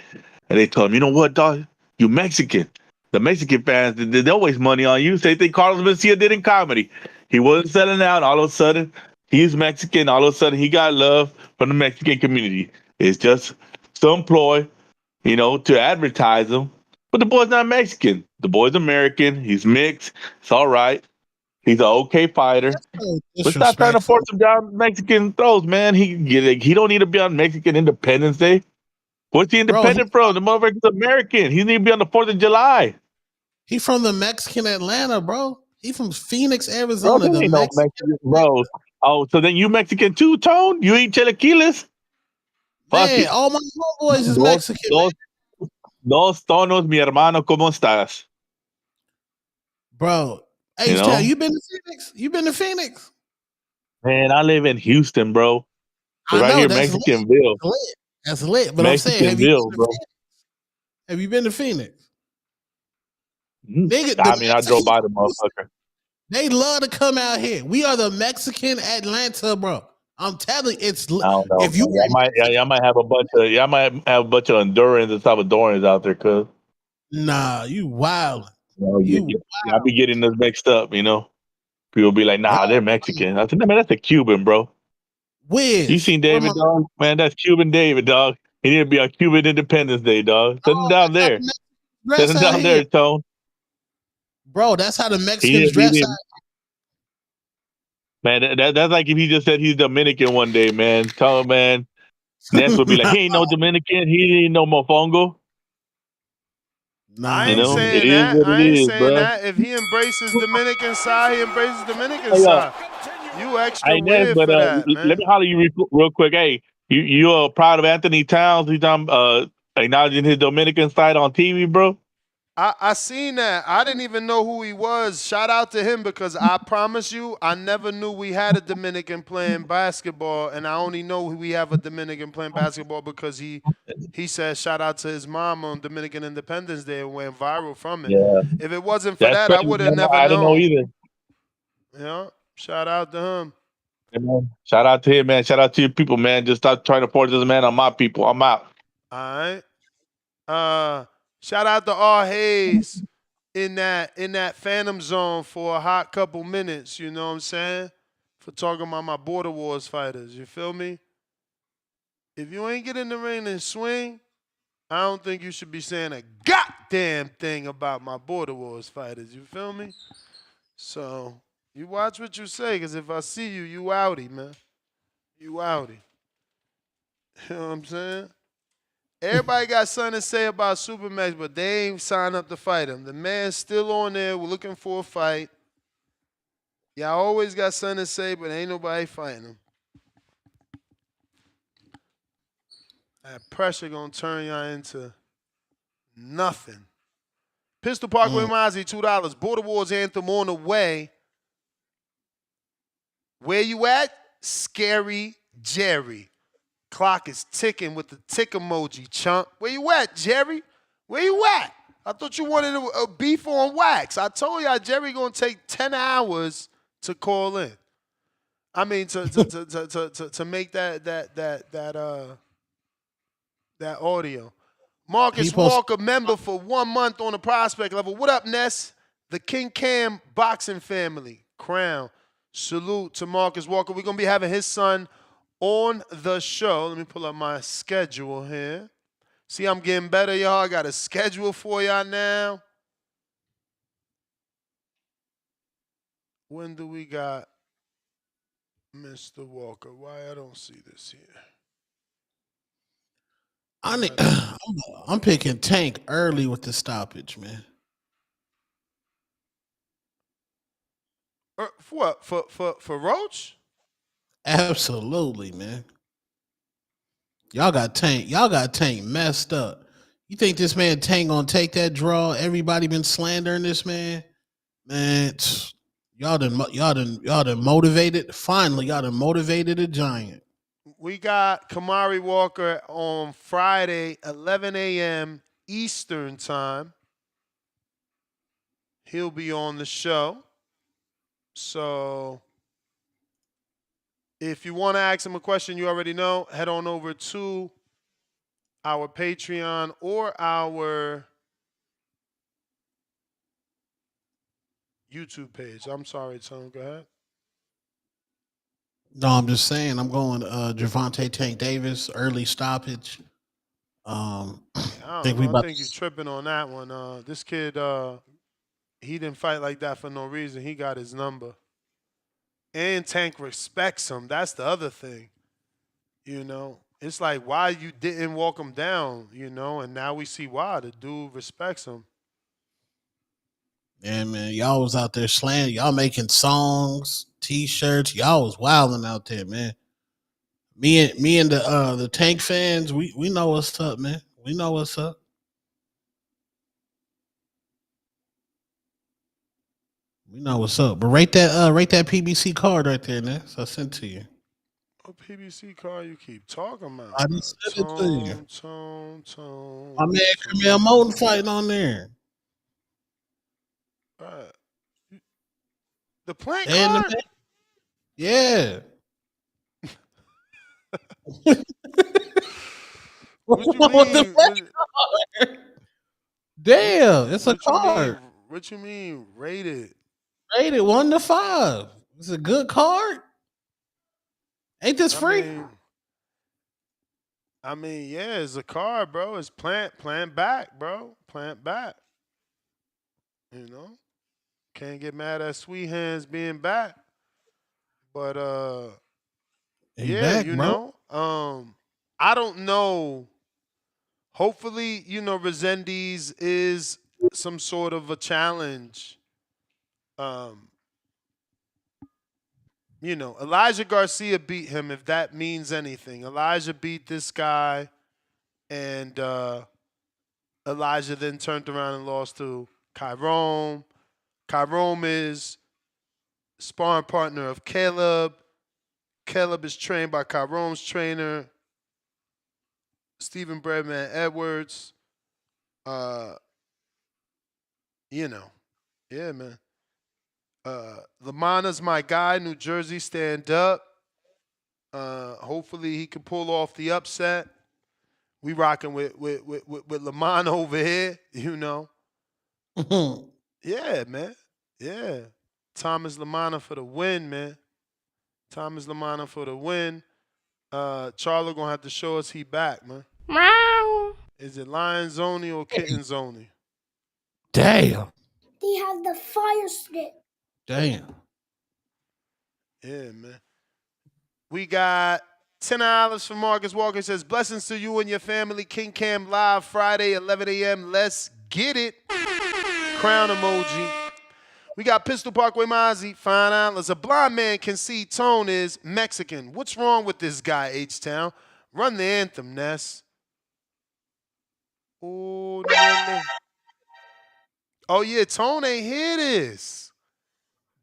And they told him, you know what, dog? You Mexican. The Mexican fans, they'll waste money on you. Same thing Carlos Mencia did in comedy. He wasn't selling out. All of a sudden, he's Mexican. All of a sudden, he got love from the Mexican community. It's just some ploy, to advertise him. But the boy's not Mexican. The boy's American. He's mixed. It's all right. He's an okay fighter. So But stop trying to disrespectful. force him down Mexican throats, man. He don't need to be on Mexican Independence Day. What's he Bro, independent from? The motherfucker's American. He need to be on the 4th of July. he from the Mexican Atlanta, bro. He from Phoenix, Bro, Arizona. there The ain't no Mexican. Mexican, bro. Oh, so then you Mexican too, Tone? You eat chilaquiles? Fuck Man, it. all my homeboys is Mexican, man. Dos tonos, mi hermano, ¿cómo estás? Bro, hey, You know? you been to Phoenix? You been to Phoenix? Man, I live in Houston, bro. I Right know here, that's Mexicanville. lit. That's lit. But I'm saying, have you Mexicanville, been to bro. Phoenix? Have you been to Phoenix? Mhm. Nigga, I mean, I drove by the motherfucker. they love to come out here. We are the Mexican Atlanta, bro. I'm telling you, it's I don't know. if you I might have a bunch of Hondurans and Salvadorans out there, cuz. nah, you wild. I be getting this mixed up, People be like, nah, they're Mexican. I said, no, man, that's a Cuban, bro. You seen David, dog? Man, that's Cuban David, dog. He need to be on Cuban Independence Day, dog. Send him down there. Send him down there, Tone. Bro, that's how the He Mexicans didn't- dress he out. didn't- Man, that's like if he just said he's Dominican one day, man. Tell him, man. Ness would be like, he ain't no Dominican. He ain't no mofongo. I ain't saying It is that. what I it ain't is, saying bro. that. If he embraces Dominican side, he embraces Dominican Hey, side. You extra Hey, Ness, weird but for that, man. let me holler you real quick. Hey, you proud of Anthony Towns? He's acknowledging his Dominican side on TV, bro. I seen that. I didn't even know who he was. Shout out to him because I promise you, I never knew we had a Dominican playing basketball, and I only know we have a Dominican playing basketball because he said shout out to his mom on Dominican Independence Day and went viral from it. Yeah. If it wasn't for That's that, I crazy. would have never I didn't know known. either. Yeah, shout out to him. Yeah, man. Shout out to him, man. Shout out to your people, man. Just stop trying to force this man on my people. I'm out. All right. Shout out to R. Hayes in that Phantom Zone for a hot couple minutes, you know what I'm saying? For talking about my Border Wars fighters, you feel me? If you ain't get in the ring and swing, I don't think you should be saying a goddamn thing about my Border Wars fighters, you feel me? So, you watch what you say, because if I see you, you outie, man. You outie. You know what I'm saying? Everybody got something to say about Supermax, but they ain't signed up to fight him. The man's still on there. We're looking for a fight. Y'all always got something to say, but ain't nobody fighting him. That pressure gonna turn y'all into nothing. Pistol Parkway Mozzie, $2. Border Wars Anthem on the way. Where you at? Scary Jerry. Clock is ticking with the tick emoji, chump. Where you at, Jerry? Where you at? I thought you wanted a beef on wax. I told y'all Jerry gonna take 10 hours to call in. I mean to make that audio. Marcus Walker, member for 1 month on the prospect level. What up, Ness? The King Cam boxing family. Crown. Salute to Marcus Walker. We're gonna be having his son on the show. Let me pull up my schedule here. See, I'm getting better, y'all. I got a schedule for y'all now. When do we got Mr. Walker? Why I don't see this here? I'm picking Tank early with the stoppage, man. For what? For Roach? Absolutely, man. Y'all got Tank messed up. You think this man Tank gonna take that draw? Everybody been slandering this man. Man, y'all done motivated. Finally, y'all done motivated a giant. We got Kamari Walker on Friday, 11 a.m. Eastern time, he'll be on the show. So if you want to ask him a question you already know, head on over to our Patreon or our YouTube page. I'm sorry, Tom. Go ahead. No, I'm just saying I'm going Gervonta Tank Davis, early stoppage. I think you're tripping on that one. This kid, he didn't fight like that for no reason. He got his number. And Tank respects him. That's the other thing. You know, it's like why you didn't walk him down, you know, and now we see why. The dude respects him. Yeah, man, y'all was out there slaying. Y'all making songs, T-shirts. Y'all was wilding out there, man. Me and the Tank fans, we know what's up, man. We know what's up. We know what's up. But rate that PBC card right there, Nes. I sent to you. What PBC card you keep talking about? I just sent it to you. Tone. My man Crumel Moten fighting on there. The plant card? Yeah. What you mean? Damn, it's a card. What you mean rated? Rated 1 to 5. It's a good card. Ain't this free? I mean, yeah, it's a card, bro. It's plant back, bro. Plant back. You know? Can't get mad at Sweet Hands being back. But yeah, back, you bro. know. I don't know. Hopefully, you know, Resendiz is some sort of a challenge. You know, Elijah Garcia beat him, if that means anything. Elijah beat this guy, and Elijah then turned around and lost to Kyrome. Kyrome is sparring partner of Caleb. Caleb is trained by Kyrome's trainer, Stephen Breadman Edwards. You know, yeah, man. Lamana's my guy, New Jersey, stand up. Hopefully he can pull off the upset. We rocking with Lamana over here, you know. Yeah, man. Yeah. Thomas Lamana for the win, man. Thomas Lamana for the win. Charlo gonna have to show us he back, man. Meow. Is it Lion Zony or Kitten Zony? Damn. He has the fire stick. Damn. Yeah, man. We got $10 from Marcus Walker. Says, blessings to you and your family. King Cam live Friday, 11 a.m. Let's get it. Crown emoji. We got Pistol Parkway Mozzie, fine Atlas. A blind man can see Tone is Mexican. What's wrong with this guy, H-Town? Run the anthem, Ness. Oh, no. Oh, yeah, Tone ain't hear this.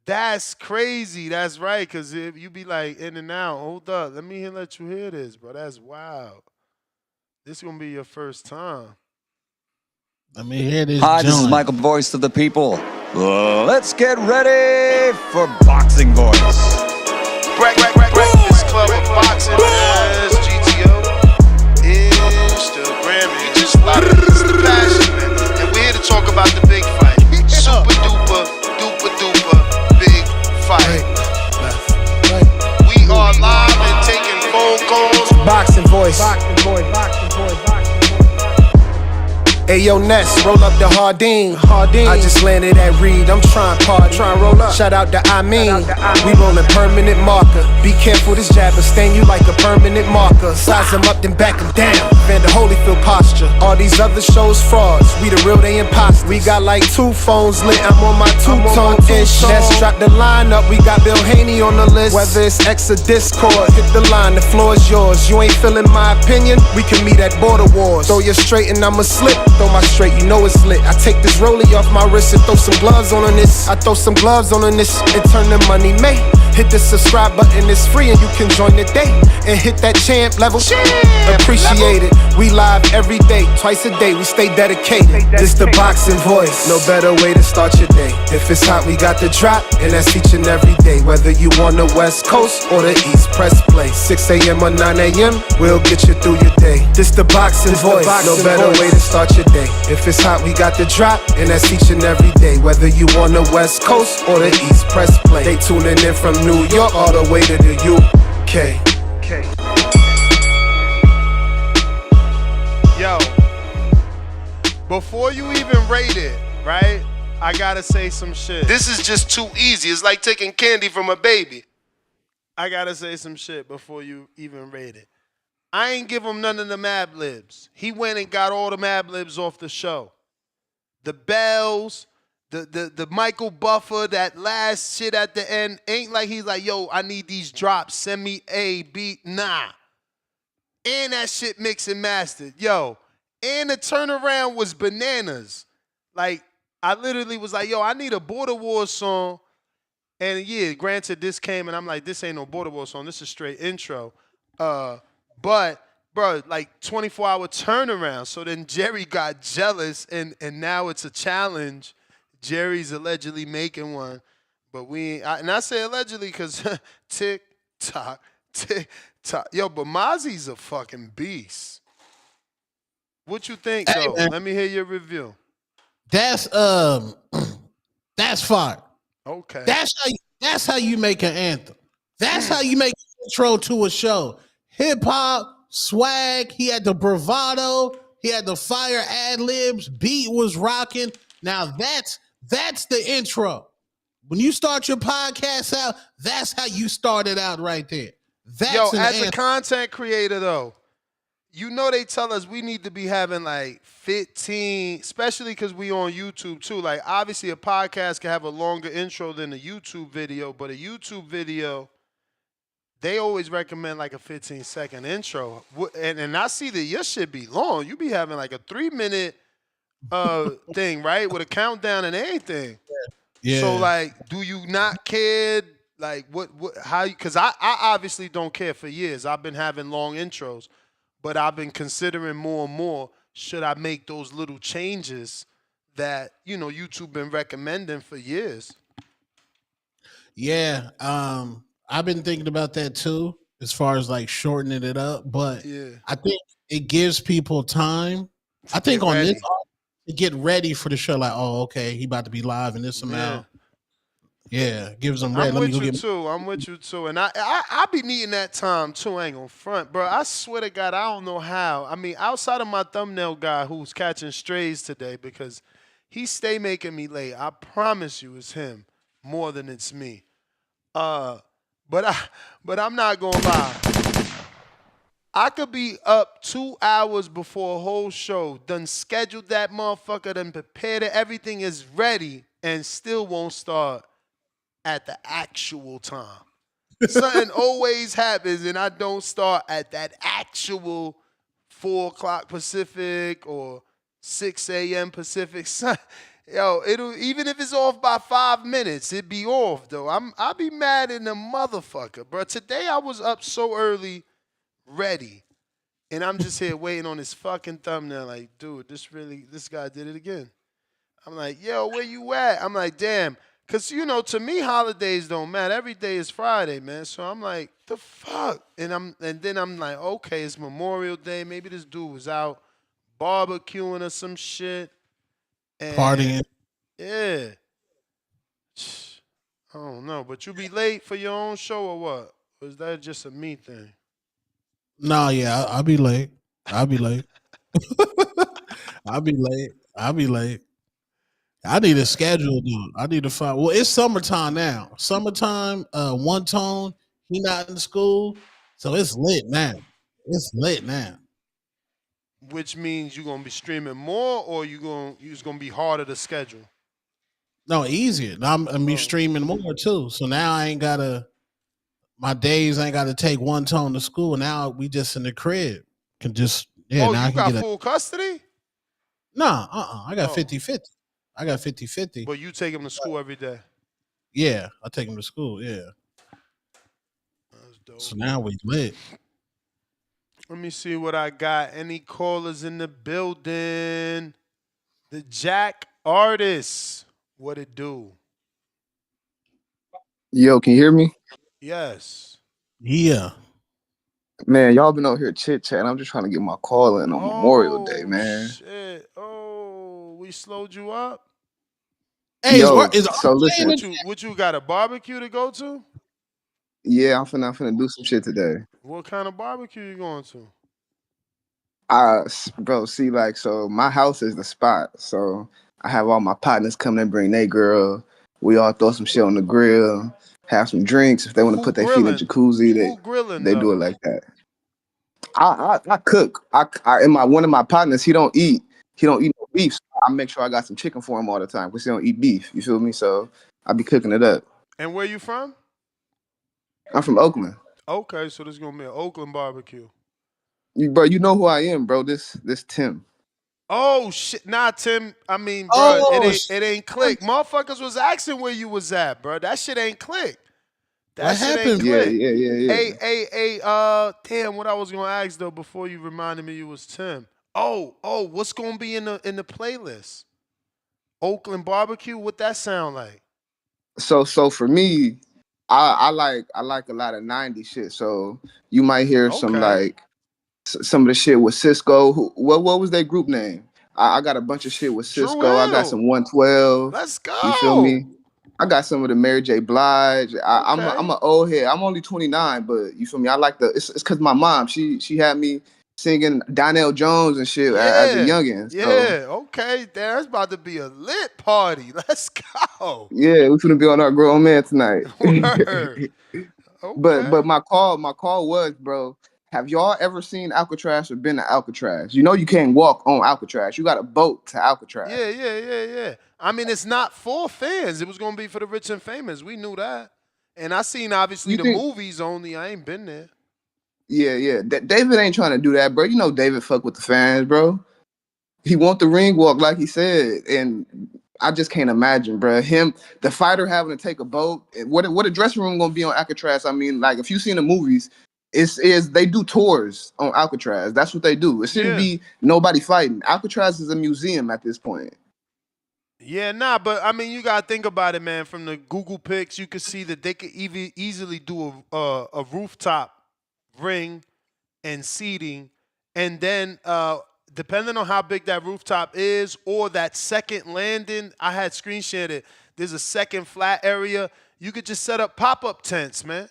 That's crazy. That's right, because if you be like in and out, hold up. Let me let you hear this, bro. That's wild. This is going to be your first time. Let me hear this. Hi, this is Michael, voice of the people. Let's get ready for Boxing Voice. Breakfast Club of Boxing as GTO. Instagram. We just started. It's the passion, man. And we're here to talk about the big fight. Super duper, big fight. We are live and taking phone calls. Boxing Voice. Hey yo, Nes, roll up the Hardin. I just landed at Reed, I'm trying party. Roll up. Shout out to I mean. We rollin' permanent marker. Be careful, this jabber stain you like a permanent marker. Size them up, then back them down. Vander Holyfield posture. All these other shows frauds. We the real, they imposters. We got like 2 phones lit. I'm on my 2-tone-ish. Let's drop the line up. We got Bill Haney on the list. Whether it's X or Discord, hit the line, the floor is yours. You ain't feeling my opinion? We can meet at Border Wars. Throw you straight and I'ma slip. throw my straight, you know it's lit. I take this rollie off my wrist and throw some gloves on this. I throw some gloves on this and turn the money made. Hit the subscribe button, it's free and you can join the day. And hit that champ level. Appreciate it. We live every day, twice a day, we stay dedicated. This the boxing voice, no better way to start your day. If it's hot, we got the drop, and that's each and every day. Whether you on the West Coast or the East, press play. 6 a.m. or 9 a.m., we'll get you through your day. This the boxing voice, no better way to start your day. If it's hot, we got the drop, and that's each and every day. Whether you on the West Coast or the East, press play. They tuning in from New York all the way to the UK. Yo, before you even rate it, right? I gotta say some shit. This is just too easy. It's like taking candy from a baby. I gotta say some shit before you even rate it. I ain't give him none of the Mad Libs. He went and got all the Mad Libs off the show. The bells, the Michael Buffer, that last shit at the end, ain't like he's like, yo, I need these drops. Send me A, B. Nah. And that shit mixed and mastered. Yo, and the turnaround was bananas. Like, I literally was like, yo, I need a Border Wars song. And yeah, granted, this came and I'm like, this ain't no Border Wars song. This is straight intro. But, bro, like 24-hour turnaround. So then Jerry got jealous and now it's a challenge. Jerry's allegedly making one. But and I say allegedly because tick, tock, tick, tock. Yo, but Mozzie's a fucking beast. What you think, though? Man. Let me hear your review. That's fire. Okay. That's how you make an anthem. That's how you make an intro to a show. Hip hop, swag. He had the bravado. He had the fire ad libs. Beat was rocking. Now that's the intro. When you start your podcast out, that's how you start it out right there. That's as a content creator, though, you know they tell us we need to be having like 15, especially because we on YouTube too. Like obviously a podcast can have a longer intro than a YouTube video, but a YouTube video, they always recommend like a 15-second intro. And I see that your shit be long. You be having like a 3-minute thing, right? With a countdown and everything. Yeah. So like, do you not care? Like how, because I obviously don't care for years. I've been having long intros. But I've been considering more and more, should I make those little changes that, YouTube been recommending for years? Yeah. I've been thinking about that too, as far as like shortening it up. But yeah. I think it gives people time. I think on this to get ready for the show, like, oh, okay, he about to be live in this amount. Yeah, gives them ready. I'm with you too. And I be needing that time too, I ain't gonna front. Bro, I swear to God, I don't know how. I mean, outside of my thumbnail guy who's catching strays today because he stay making me late. I promise you it's him more than it's me. But I'm not gonna lie. I could be up 2 hours before a whole show, done scheduled that motherfucker, done prepared it, everything is ready, and still won't start at the actual time. Something always happens and I don't start at that actual 4 o'clock Pacific or 6 a.m. Pacific. Yo, even if it's off by 5 minutes, it be off though. I'll be mad in the motherfucker, bro. Today I was up so early, ready, and I'm just here waiting on this fucking thumbnail. Like, dude, this guy did it again. I'm like, yo, where you at? I'm like, damn. Because, to me, holidays don't matter. Every day is Friday, man. So I'm like, the fuck? And then I'm like, okay, it's Memorial Day. Maybe this dude was out barbecuing or some shit. And partying. Yeah. I don't know. But you be late for your own show or what? Or is that just a me thing? No, yeah, I'll be late. I'll be late. I'll be late. I need a schedule, dude. I need to find. Well, it's summertime now. Summertime. One Tone. He not in school, so it's lit now. Which means you're gonna be streaming more, or it's gonna be harder to schedule. No, easier. I'm gonna be streaming more too. So now I ain't gotta. My days ain't gotta take One Tone to school. Now we just in the crib. Can just now I you can got full custody. Nah, I got Oh. 50-50. I got 50-50. But you take him to school every day. Yeah, I take him to school. Yeah. That's dope. So now we lit. Let me see what I got. Any callers in the building? The Jack Artist. What it do? Yo, can you hear me? Yes. Yeah. Man, y'all been out here chit chatting. I'm just trying to get my call in on Memorial Day, Oh man. shit. Oh, we slowed you up. Hey, Yo, is so listen. What you got a barbecue to go to? Yeah, I'm finna do some shit today. What kind of barbecue you going to? Bro, see, like, so my house is the spot. So I have all my partners come and bring their girl. We all throw some shit on the grill, have some drinks. If they want to Who put their feet in the grilling? jacuzzi, Who grilling they do it though? like that. I cook. One of my partners, he don't eat no beef. So I make sure I got some chicken for him all the time because he don't eat beef. You feel me? So I be cooking it up. And where you from? I'm from Oakland. Okay, so this is gonna be an Oakland barbecue. Bro, you know who I am, bro. This Tim. Oh shit, nah, Tim. I mean, bro, Oh, it ain't click. Motherfuckers was asking where you was at, bro. That shit ain't click. That what shit ain't happened? Yeah. click. Hey, damn, what I was gonna ask though before you reminded me you was Tim. Oh, what's gonna be in the playlist? Oakland barbecue, what that sound like? So for me, I like a lot of 90s shit. So you might hear some Okay. like some of the shit with Cisco. What was their group name? I got a bunch of shit with Drew Cisco. I got Hill. some 112. Let's You feel go. me? I got some of the Mary J. Blige. I'm Okay. an old head. I'm only 29, but you feel me? I like it's because my mom, she had me singing Donnell Jones and shit as a Yeah. youngin. So Yeah. Okay. There's about to be a lit party. Let's go. yeah, we finna be on our grown man tonight. Word. But Okay. my call was, bro, have y'all ever seen Alcatraz or been to Alcatraz? You know you can't walk on Alcatraz. You got a boat to Alcatraz. Yeah. I mean, it's not for fans. It was gonna be for the rich and famous. We knew that. And I seen obviously You the think? movies only. I ain't been there. Yeah. David ain't trying to do that, bro. You know David fuck with the fans, bro. He want the ring walk, like he said, and I just can't imagine, bro. The fighter, having to take a boat. What a dressing room gonna be on Alcatraz? I mean, like if you seen the movies, is they do tours on Alcatraz. That's what they do. It shouldn't Yeah. be nobody fighting. Alcatraz is a museum at this point. Yeah, nah, but I mean, you gotta think about it, man. From the Google pics, you could see that they could easily do a rooftop ring and seating, and then depending on how big that rooftop is or that second landing, I had screen shared it. There's a second flat area. You could just set up pop-up tents, man.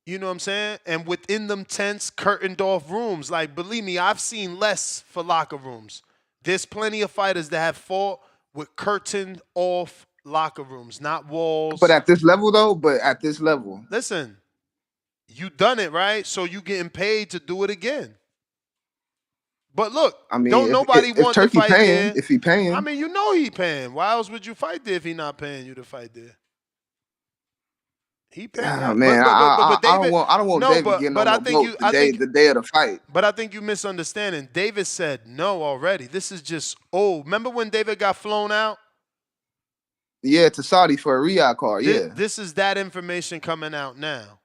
You know what I'm saying? And within them tents, curtained off rooms. Like, believe me, I've seen less for locker rooms. There's plenty of fighters that have fought with curtained off locker rooms, not walls. But at this level, though, Listen, you done it, right? So you getting paid to do it again. But look, I mean, don't nobody if want to Turkey fight paying, there. if he I paying, mean, you know he paying. Why else would you fight there if he not paying you to fight there? He paying. man, But I David, don't want no, David getting but on I no think boat you, the day of the fight. but I think you misunderstanding. David said no already. This is just old. Remember when David got flown out? Yeah, to Saudi for a Riyadh card. Yeah. This is that information coming out now.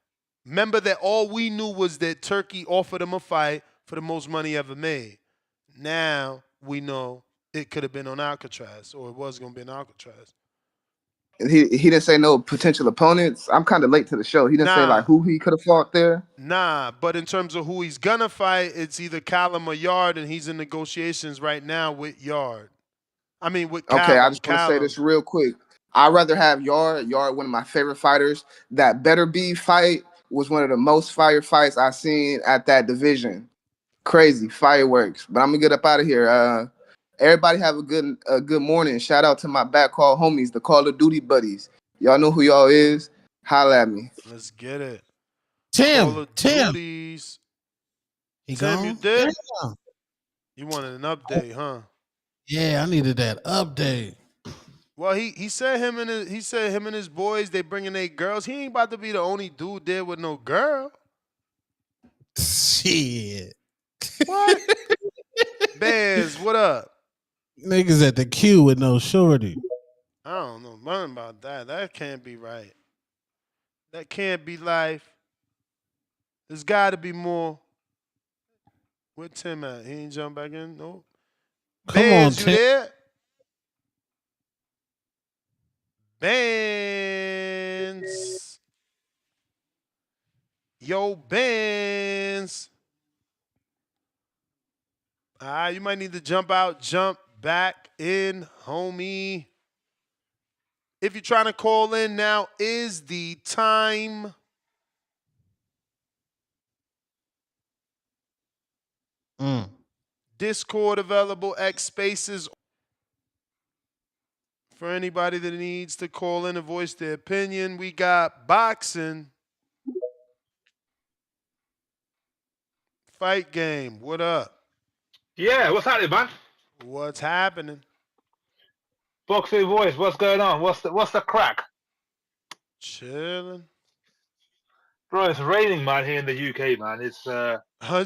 Remember that all we knew was that Turkey offered him a fight for the most money ever made. Now we know it could have been on Alcatraz, or it was going to be on Alcatraz. He didn't say no potential opponents. I'm kind of late to the show. He didn't say like who he could have fought there. Nah, but in terms of who he's gonna fight, it's either Callum or Yarde, and he's in negotiations right now with Yarde. I mean with Callum. Okay, I just want to say this real quick. I'd rather have Yarde, one of my favorite fighters. That Better Be fight was one of the most fire fights I've seen at that division. Crazy fireworks. But I'm gonna get up out of here. Everybody have a good morning. Shout out to my back call homies, the Call of Duty buddies. Y'all know who y'all is. Holla at me. Let's get it. Tim. Duties. He Tim, gone? you did? Damn. You wanted an update, huh? Yeah, I needed that update. Well, he said him and his boys, they bringing their girls. He ain't about to be the only dude there with no girl. Shit. What? Bears, what up? Niggas at the queue with no shorty. I don't know nothing about that. That can't be right. That can't be life. There's got to be more. Where Tim at? He ain't jump back in? Nope. Come on, Bands, you Tim. there? Bands. Yo, Bands. You might need to jump out, jump back in, homie. If you're trying to call in, now is the time. Discord available, X Spaces. For anybody that needs to call in and voice their opinion, we got boxing. Fight game. What up? Yeah, what's happening, man? What's happening? Boxing voice, what's going on? What's the crack? Chilling. Bro, it's raining, man, here in the UK, man. It's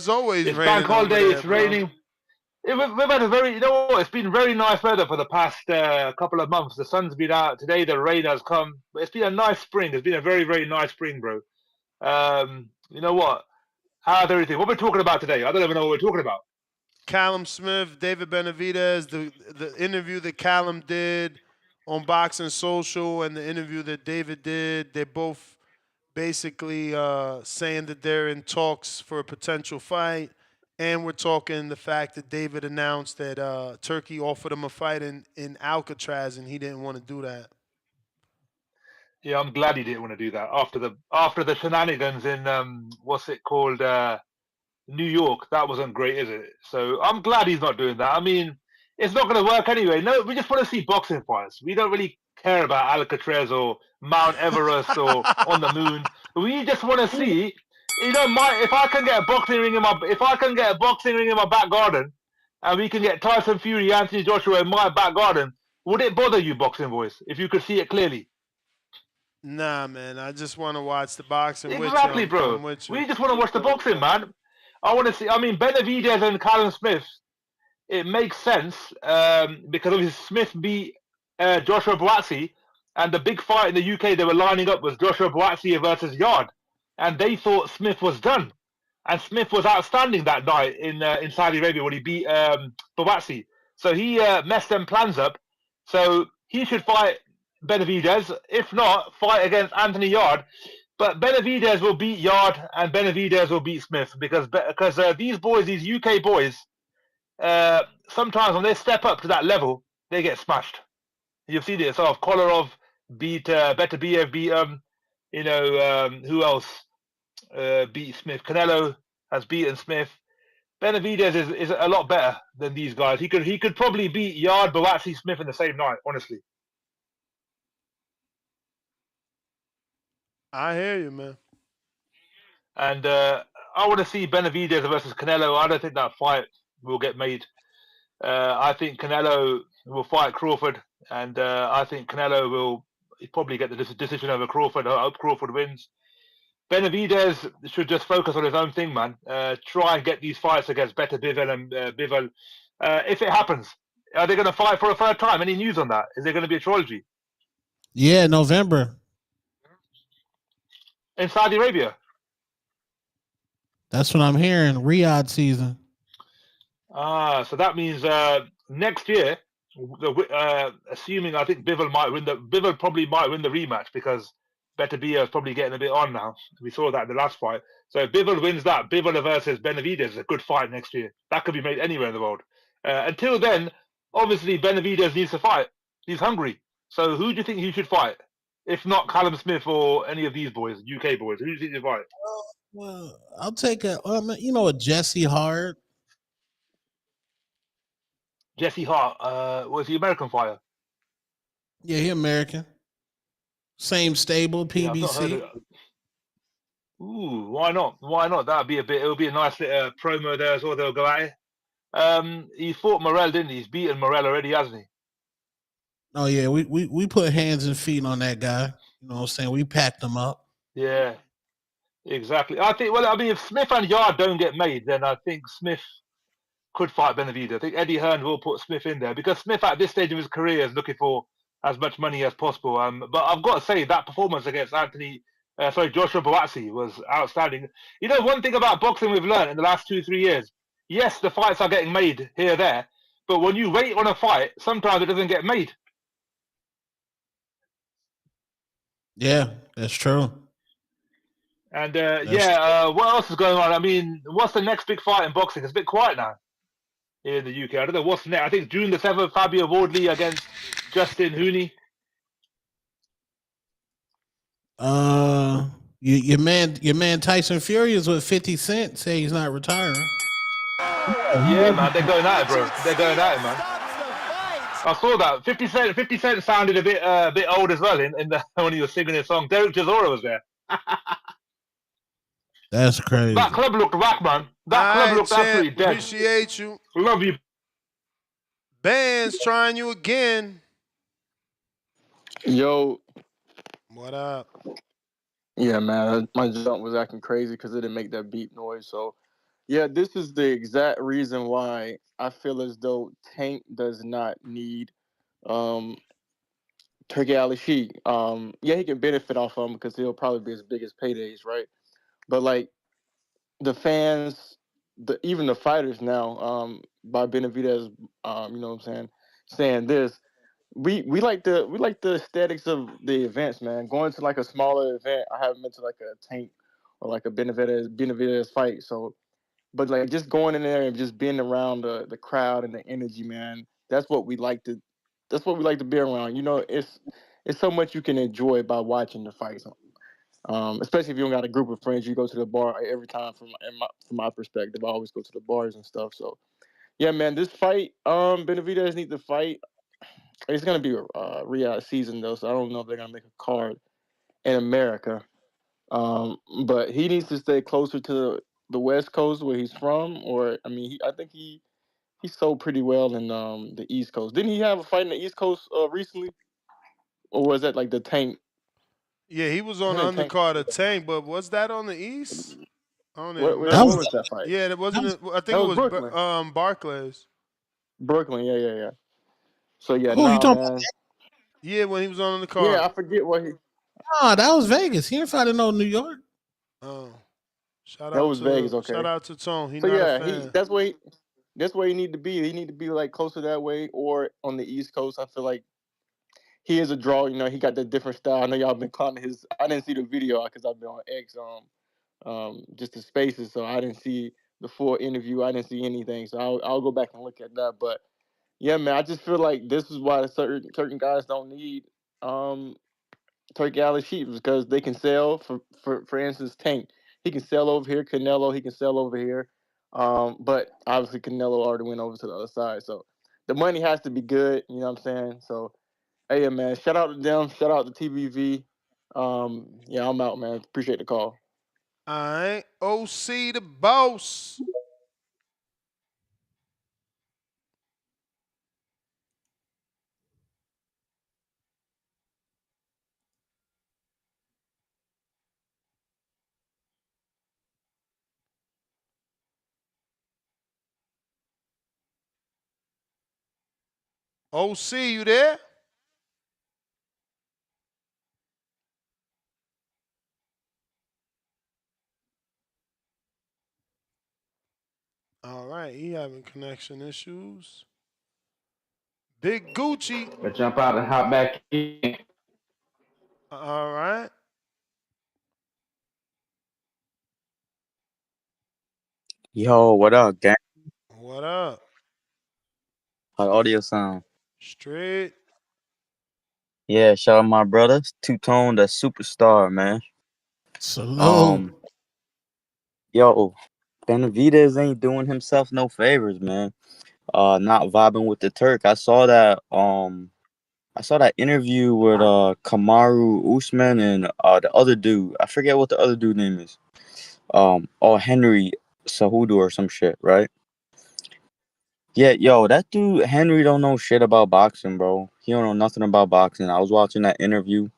always it's raining bank holiday, over there, it's bro. raining. We've had a very, you know what? It's been very nice weather for the past couple of months. The sun's been out today. The rain has come. But it's been a nice spring. It's been a very, very nice spring, bro. You know what? How's everything? What we're talking about today? I don't even know what we're talking about. Callum Smith, David Benavidez, the interview that Callum did on Boxing Social and the interview that David did, they're both basically saying that they're in talks for a potential fight. And we're talking the fact that David announced that Turkey offered him a fight in Alcatraz and he didn't want to do that. Yeah, I'm glad he didn't want to do that after the shenanigans in what's it called, New York. That wasn't great, is it? So I'm glad he's not doing that. I mean, it's not going to work anyway. No, we just want to see boxing fights. We don't really care about Alcatraz or Mount Everest or on the moon. We just want to see, you know, if I can get a boxing ring in my back garden, and we can get Tyson Fury, Anthony Joshua in my back garden, would it bother you, boxing voice, if you could see it clearly? Nah, man. I just want to watch the boxing Exactly, with you. bro. We just want to watch the boxing, man. I want to see. I mean, Benavidez and Callum Smith. It makes sense because obviously Smith beat Joshua Buatsi, and the big fight in the UK they were lining up was Joshua Buatsi versus Yarde, and they thought Smith was done, and Smith was outstanding that night in Saudi Arabia when he beat Buatsi. So he messed them plans up. So he should fight Benavidez. If not, fight against Anthony Yarde. But Benavidez will beat Yarde and Benavidez will beat Smith because these boys, these UK boys, sometimes when they step up to that level, they get smashed. You've seen it yourself. Kolarov beat Beterbiev, beat who else beat Smith? Canelo has beaten Smith. Benavidez is a lot better than these guys. He could probably beat Yarde, Buatsi, Smith in the same night. Honestly. I hear you, man. And I want to see Benavidez versus Canelo. I don't think that fight will get made. I think Canelo will fight Crawford, and I think Canelo will probably get the decision over Crawford. I hope Crawford wins. Benavidez should just focus on his own thing, man. Try and get these fights against Bivol and Bivol. If it happens, are they going to fight for a third time? Any news on that? Is there going to be a trilogy? Yeah, November. In Saudi Arabia? That's what I'm hearing. Riyadh season. So that means next year, assuming I think Bivol probably might win the rematch because Beterbiev is probably getting a bit on now. We saw that in the last fight. So if Bivol wins that, Bivol versus Benavidez is a good fight next year. That could be made anywhere in the world. Until then, obviously Benavidez needs to fight. He's hungry. So who do you think he should fight? If not Callum Smith or any of these boys, UK boys, who do you think he should fight? Well, I'll take a Jesse Hart. Jesse Hart, was he American fighter? Yeah, he American. Same stable, PBC. Yeah, ooh, why not? Why not? It'll be a nice little promo there as well. They'll go at it. He fought Morel, didn't he? He's beaten Morel already, hasn't he? Oh yeah, we put hands and feet on that guy. You know what I'm saying? We packed him up. Yeah, exactly. I think. Well, I mean, if Smith and Yarde don't get made, then I think Smith could fight Benavidez. I think Eddie Hearn will put Smith in there because Smith at this stage of his career is looking for as much money as possible. But I've got to say that performance against Joshua Buatsi was outstanding. You know, one thing about boxing we've learned in the last 2-3 years, yes, the fights are getting made here or there, but when you wait on a fight, sometimes it doesn't get made. Yeah, that's true. And what else is going on? I mean, what's the next big fight in boxing? It's a bit quiet now here in the UK. I don't know what's next. I think June the 7th, Fabio Wardley against Justin Hooney. Your man Tyson Fury is with 50 Cent. Say he's not retiring. Yeah, man, they're going at it, bro. They're going at it, man. I saw that. 50 Cent sounded a bit old as well when he was singing his song. Derek Chisora was there. That's crazy. That club looked whack, man. That club looked absolutely dead. Appreciate you. Love you. Band's trying you again. Yo. What up? Yeah, man. My jump was acting crazy because it didn't make that beep noise. So, yeah, this is the exact reason why I feel as though Tank does not need Turki Alalshikh. Yeah, he can benefit off of him because he'll probably be his biggest paydays, right? But, like, the fans, even the fighters now, by Benavidez, you know what I'm saying this, we like the aesthetics of the events, man. Going to like a smaller event, I haven't been to like a Tank or like a Benavidez fight. So, but like just going in there and just being around the crowd and the energy, man. That's what we like to be around. You know, it's so much you can enjoy by watching the fights. Especially if you don't got a group of friends, you go to the bar every time. From my perspective, I always go to the bars and stuff. So, yeah, man, this fight, Benavidez needs to fight. It's gonna be a Riyadh season though, so I don't know if they're gonna make a card in America. But he needs to stay closer to the West Coast where he's from, or I mean, I think he sold pretty well in the East Coast. Didn't he have a fight in the East Coast recently, or was that like the Tank? Yeah, he was on the undercard of Tank, but was that on the East? I don't even Where remember. was that fight? Yeah, it wasn't. I think it was Brooklyn. Barclays. Brooklyn, yeah. So yeah, Who you talking man. about? Yeah, when he was on the card. Yeah, I forget what he. Oh, that was Vegas. He didn't fight in New York. Oh, That was Vegas. Okay. Shout out to Tone. He's so not yeah, a fan. that's where he need to be. He need to be like closer that way or on the East Coast. I feel like he is a draw. You know, he got the different style. I know y'all been clowning his. I didn't see the video because I've been on X just the spaces, so I didn't see the full interview. I didn't see anything, so I'll go back and look at that. But yeah, man, I just feel like this is why certain guys don't need Turki Alalshikh because they can sell. For instance, Tank, he can sell over here. Canelo, he can sell over here. But obviously Canelo already went over to the other side, so the money has to be good. You know what I'm saying? So, hey, man, shout out to them. Shout out to TBV. Yeah, I'm out, man. Appreciate the call. All right, OC the boss. OC, you there? All right, he having connection issues. Big Gucci. But jump out and hop back in. All right. Yo, what up, gang? What up? How the audio sound? Straight. Yeah, shout out my brother, Two-Tone, the superstar, man. Salute. Yo, Benavidez ain't doing himself no favors, man. Not vibing with the Turk. I saw that interview with Kamaru Usman and the other dude. I forget what the other dude name is. Henry Cejudo or some shit, right? Yeah, yo, that dude Henry don't know shit about boxing, bro. He don't know nothing about boxing. I was watching that interview.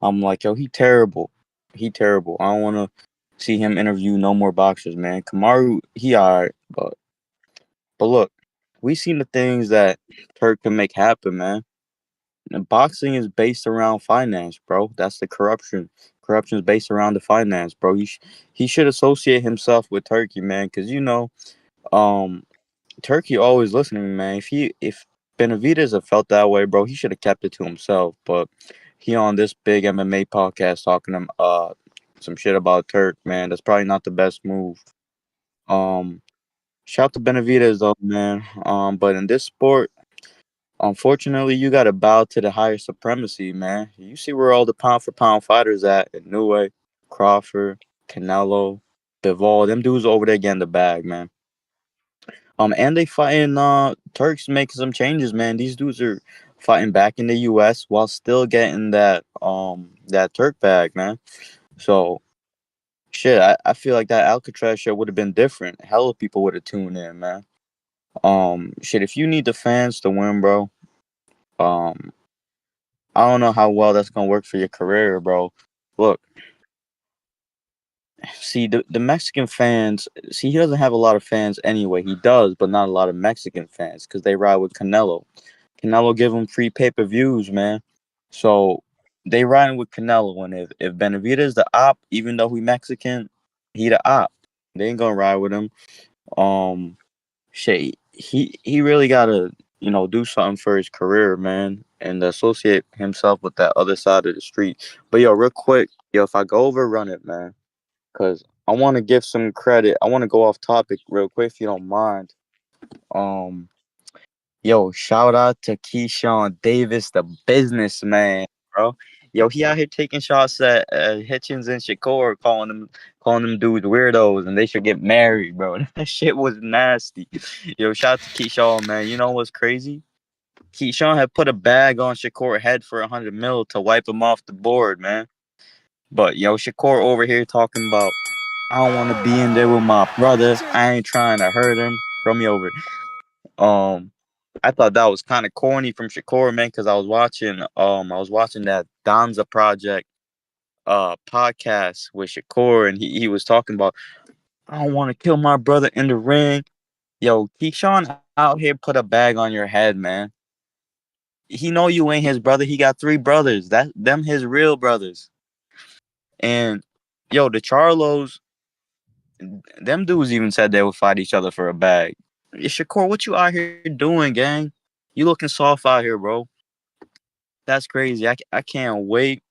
I'm like, yo, he terrible. He terrible. I don't want to see him interview no more boxers, man. Kamaru, he alright, but But look, we seen the things that Turk can make happen, man. And boxing is based around finance, bro. That's the corruption. Corruption is based around the finance, bro. He should associate himself with Turkey, man, because um, Turkey always listening, man. If Benavidez had felt that way, bro, he should have kept it to himself. But he on this big MMA podcast talking to him some shit about Turk, man. That's probably not the best move. Um, Shout to Benavidez though, man. But in this sport, unfortunately, you gotta bow to the higher supremacy, man. You see where all the pound for pound fighters at in Newey, Crawford, Canelo, Bivol. Them dudes over there getting the bag, man. And they fighting Turks making some changes, man. These dudes are fighting back in the US while still getting that Turk bag, man. So shit, I feel like that Alcatraz show would have been different. Hell of people would have tuned in, man. Shit, if you need the fans to win, bro, um, I don't know how well that's gonna work for your career, bro. Look, see the Mexican fans. See, he doesn't have a lot of fans anyway. He does, but not a lot of Mexican fans because they ride with Canelo. Canelo give him free pay-per-views, man. So they riding with Canelo, and if Benavidez the op, even though he Mexican, he the op. They ain't gonna ride with him. Um, Shit, he really gotta do something for his career, man, and associate himself with that other side of the street. But yo, real quick, yo, if I go over, run it, man, because I want to give some credit. I want to go off topic real quick, if you don't mind. Um, Yo, shout out to Keyshawn Davis, the businessman, bro. Yo, he out here taking shots at Hitchens and Shakur, calling them dudes weirdos, and they should get married, bro. That shit was nasty. Yo, shout out to Keyshawn, man. You know what's crazy? Keyshawn had put a bag on Shakur's head for 100 mil to wipe him off the board, man. But yo, Shakur over here talking about, I don't want to be in there with my brother. I ain't trying to hurt him. Throw me over. Um, I thought that was kind of corny from Shakur, man, because I was watching that Donza Project podcast with Shakur, and he was talking about, I don't want to kill my brother in the ring. Yo, Keyshawn out here put a bag on your head, man. He know you ain't his brother. He got 3 brothers. Them his real brothers. And yo, the Charlos, them dudes even said they would fight each other for a bag. Shakur, what you out here doing, gang? You looking soft out here, bro. That's crazy. I can't wait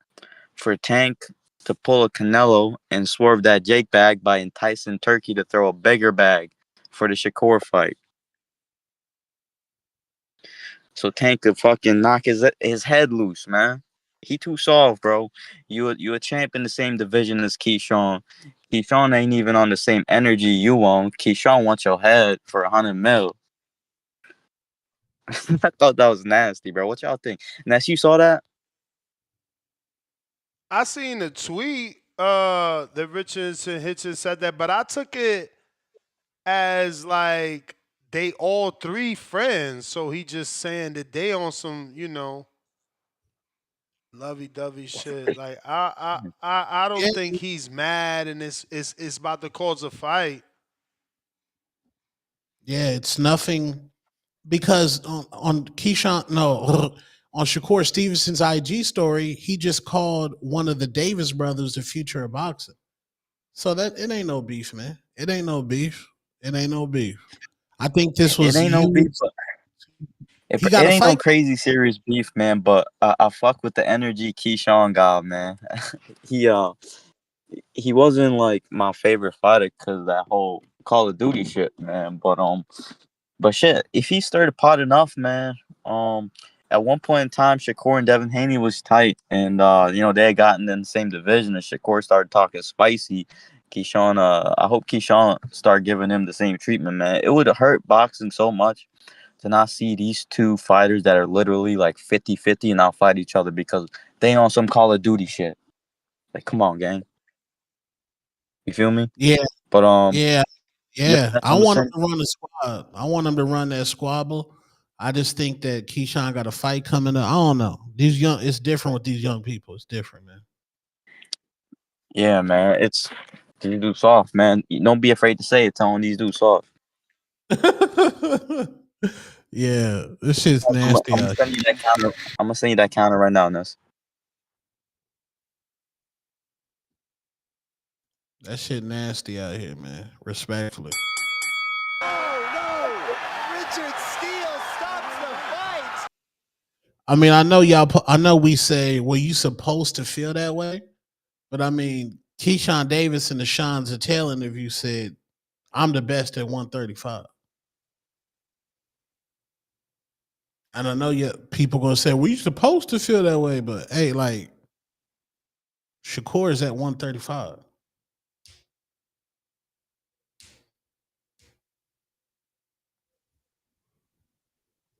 for Tank to pull a Canelo and swerve that Jake bag by enticing Turkey to throw a bigger bag for the Shakur fight. So Tank could fucking knock his head loose, man. He too soft, bro. You a champ in the same division as Keyshawn. Keyshawn ain't even on the same energy you want. Keyshawn wants your head for 100 mil. I thought that was nasty, bro. What y'all think? Ness, you saw that? I seen the tweet that Richards and Hitchens said that, but I took it as like they all 3 friends. So he just saying that they on some, lovey-dovey shit. Like I Yeah, don't think he's mad and it's about to cause a fight. yeah, it's nothing because on Keyshawn, no, on Shakur Stevenson's IG story, he just called one of the Davis brothers the future of boxing. So that it ain't no beef, man. It ain't no beef. It ain't no beef. I think this It was ain't no beef. you. It, He it got to ain't no fight. crazy serious beef, man. But I fuck with the energy Keyshawn got, man. he uh he wasn't like my favorite fighter because that whole Call of Duty shit, man. But shit, if he started potting off, man, at one point in time, Shakur and Devin Haney was tight, and they had gotten in the same division, and Shakur started talking spicy. Keyshawn, I hope Keyshawn start giving him the same treatment, man. It would hurt boxing so much to not see these 2 fighters that are literally like 50-50 and now fight each other because they on some Call of Duty shit. Like, come on, gang. You feel me? Yeah, But yeah, yeah, yeah. I on the want him same. to run the squad. I want him to run that squabble. I just think that Keyshawn got a fight coming up. I don't know. It's different with these young people. It's different, man. Yeah, man. These dudes soft, man. Don't be afraid to say it, Tone. These dudes soft. Yeah, this shit's nasty I'm gonna out send here. you that counter. I'm gonna send you that counter right now, Nes. That shit nasty out here, man. Respectfully. I mean, I know y'all. I know we say, "Well, you supposed to feel that way," but I mean, Keyshawn Davis in the Sean Zattel interview said, "I'm the best at 135." And I know people gonna say, "Well, you supposed to feel that way," but hey, like Shakur is at 135.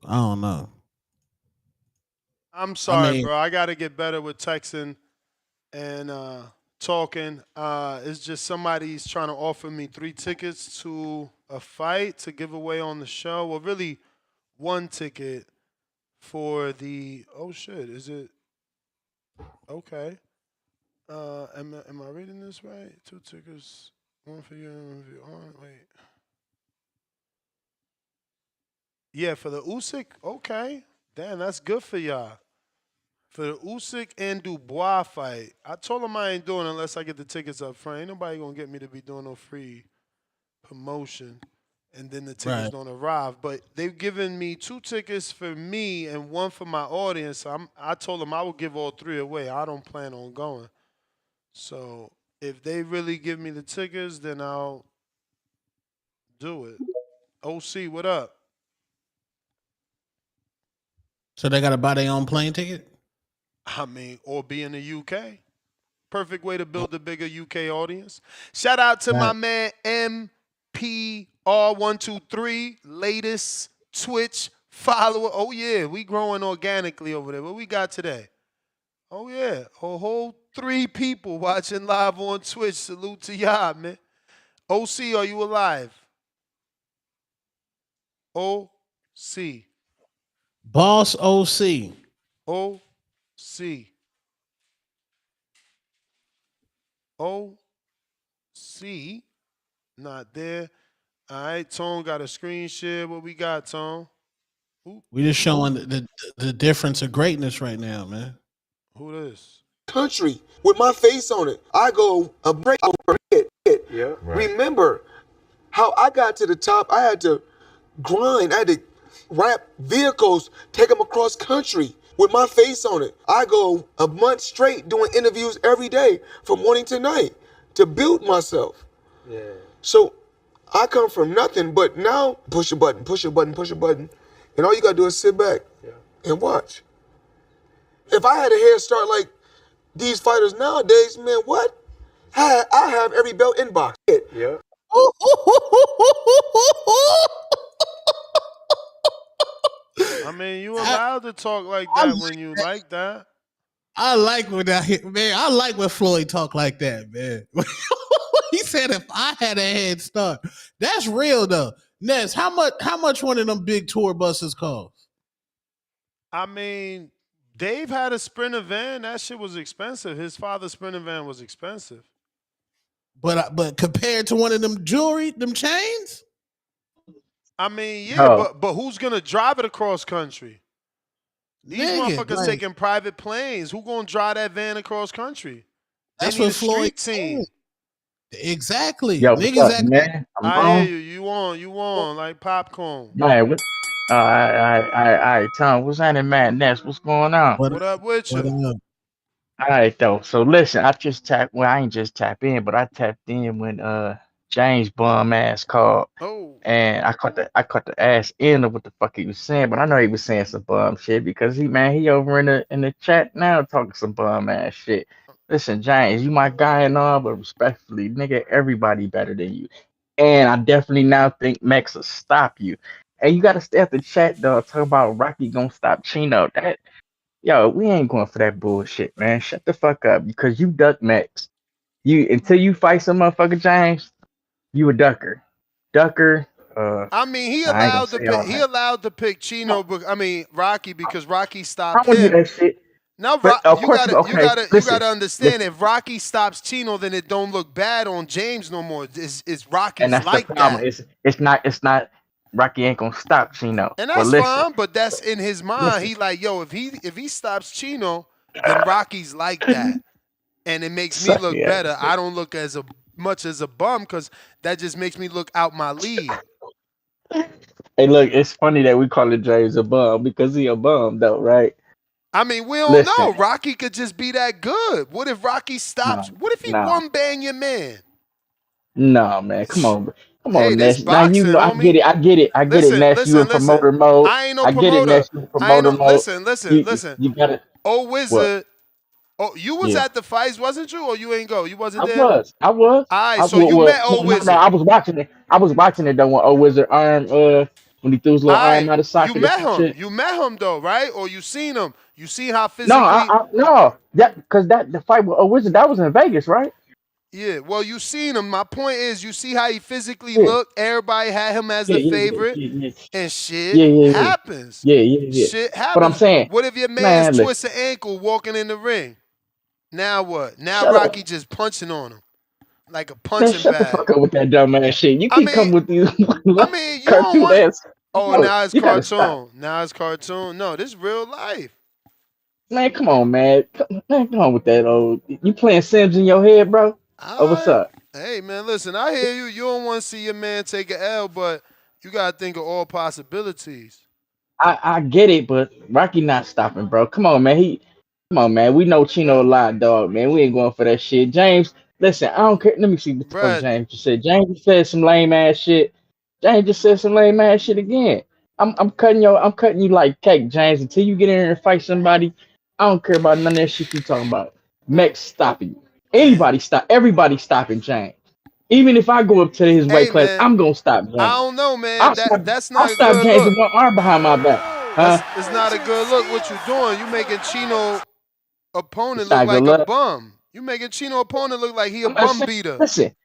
I don't know. I'm sorry, I mean, bro. I got to get better with texting and talking. It's just somebody's trying to offer me 3 tickets to a fight to give away on the show. Well, really, 1 ticket for the. Oh shit! Is it okay? Am I reading this right? 2 tickets, 1 for you, 1 for you. Wait. Yeah, for the Usyk. Okay, damn, that's good for y'all. For the Usyk and Dubois fight, I told him I ain't doing it unless I get the tickets up front. Ain't nobody gonna get me to be doing no free promotion, and then the tickets right. don't arrive. But they've given me 2 tickets for me and 1 for my audience. I told them I would give all 3 away. I don't plan on going. So if they really give me the tickets, then I'll do it. OC, what up? So they gotta buy their own plane ticket? I mean, or be in the UK. Perfect way to build a bigger UK audience. Shout out to my man MPR123, latest Twitch follower. Oh yeah, we growing organically over there. What we got today? Oh yeah, a whole 3 people watching live on Twitch. Salute to y'all, man. OC, are you alive? OC. Boss OC. OC. OC. Not there. All right, Tone got a screen share. What we got, Tone? We just showing the difference of greatness right now, man. Who this? Country with my face on it. I go a break over it. Yeah. Right. Remember how I got to the top? I had to grind. I had to wrap vehicles, take them across country with my face on it. I go a month straight doing interviews every day from morning to night to build myself. Yeah. So I come from nothing, but now push a button, push a button, push a button, and all you gotta do is sit back and watch. If I had a head start like these fighters nowadays, man, what? I have every belt in box. Yeah. I mean, you allowed to talk like that when you like that. I like when I like when Floyd talk like that, man. He said if I had a head start. That's real though. Nes, how much one of them big tour buses cost? I mean, Dave had a Sprinter van. That shit was expensive. His father's Sprinter van was expensive. But compared to one of them jewelry, them chains? I mean, yeah, but who's gonna drive it across country? These motherfuckers taking private planes. Who gonna drive that van across country? That's they need what a Floyd street team. Exactly. Yo, Niggas what's up, man? I hear you. You on like popcorn. Man, what? All right, Tom. What's happening, man? Ness, what's going on? What up with you? All right, though. So listen, I just tapped. Well, I ain't just tap in, but I tapped in when James bum ass called, and I caught the ass end of what the fuck he was saying. But I know he was saying some bum shit because he over in the chat now talking some bum ass shit. Listen, James, you my guy and all, but respectfully, nigga, everybody better than you. And I definitely now think Max will stop you. And you gotta stay at the chat though, talk about Rocky gonna stop Chino. Yo, we ain't going for that bullshit, man. Shut the fuck up because you duck Max. Until you fight some motherfucker James, you a ducker. I mean, he I ain't gonna allowed to say all pick. He that. allowed to pick Chino. Rocky because Rocky I stopped don't do him. that shit. Now, But of course, you gotta understand. If Rocky stops Chino, then it don't look bad on James no more. It's Rocky's and that's like the problem. that. It's not Rocky ain't gonna stop Chino. And But that's listen, fine, but that's in his mind. listen. He like, yo, if he stops Chino, then Rocky's like that. And it makes me Suck look me out. better. I don't look as much as a bum because that just makes me look out my league. Hey, look, it's funny that we call it James a bum because he a bum though, right? I mean, we don't Listen, know. Rocky could just be that good. What if Rocky stops? What if he nah, one bang your man? nah, man, come on, bro. Come Hey, on, this Ness. Now you boxing, know, I homie. get it, I get it, I get it, Ness. You in Listen. promoter mode. I ain't no I get it, promoter. Ness. You in I ain't promoter no. mode. Listen. You got it. Oh, What? Wizard. Oh, you was Yeah, at the fights, wasn't you? Or you ain't go? You wasn't I there? was, I was. All right, I so you was. met No, old no, no. Wizard. I was watching it. I was watching it though when old Wizard arm, when he threw his All little arm right, out of you socket or met some him. shit. You met him though, right? Or you seen him? You seen how No, physically? no. That because the fight with old Wizard that was in Vegas, right? Yeah. Well, you seen him. My point is, you see how he physically Yeah, looked. Everybody had him as yeah, the yeah, yeah, favorite, yeah, yeah, and shit yeah, yeah, yeah, happens. yeah, yeah, yeah. Shit But I'm happens. saying, What if your man's man, listen, twist an ankle walking in the ring? Now what? Now shut up. Rocky just punching on him like a Man, punching shut the bag. fuck up with that dumb ass shit. You I keep mean, coming with these you don't cartoon want. ass. Oh, No, now it's you gotta stop. cartoon. Now it's cartoon. No, this real life. Man, come on, man. Come on with that old. You playing Sims in your head, bro? Oh, All what's right. up? Hey, man, listen, I hear you. You don't want to see your man take an L, but you got to think of all possibilities. I get it, but Rocky not stopping, bro. Come on, man. Come on, man. We know Chino a Bruh, lot, dog, man. We ain't going for that shit. James, listen, I don't care. Let me see what the fuck bruh, James just said. James just said some lame ass shit. James just said some lame ass shit again. I'm cutting you like cake, James. Until you get in here and fight somebody, I don't care about none of that shit you talking about. Mex stopping you. Everybody stopping James. Even if I go up to his weight hey, class, man, I'm gonna stop I James. don't know, man. That's I'll not a stop good James with look. one arm behind my back. Huh? It's not a good look what you doing. You making Chino opponent It's look not good like a luck. bum. You making Chino opponent look like he a I'm not bum saying, beater. listen,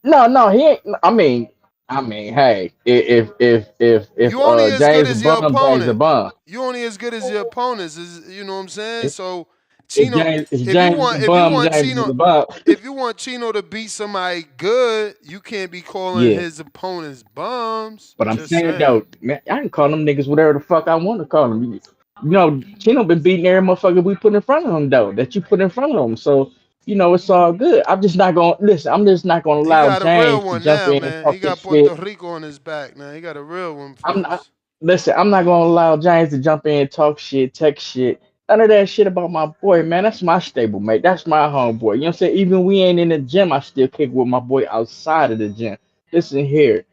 no, he ain't. I mean, hey, if You only as good James a as your bum, James a opponent. bum. You only as good as your opponents. You know what I'm saying? If, So if Chino, James if if you James is a want, if you bum, want James is Chino, a bum. if you want Chino to beat somebody good, you can't be calling Yeah, his opponents bums. but I'm Just saying saying. though, man, I can call them niggas whatever the fuck I want to call them. You know, Chino been beating every motherfucker we put in front of him though. That you put in front of him. So you know it's all good. I'm just not gonna listen. I'm just not gonna He allow got a real James to one jump now, in and man. He talk got this shit. Puerto Rico on his back now. He got a real one I'm not first. listen, I'm not gonna allow James to jump in, talk shit, text shit. None of that shit about my boy, man. That's my stable mate. That's my homeboy. You know what I'm saying? Even we ain't in the gym, I still kick with my boy outside of the gym. Listen here.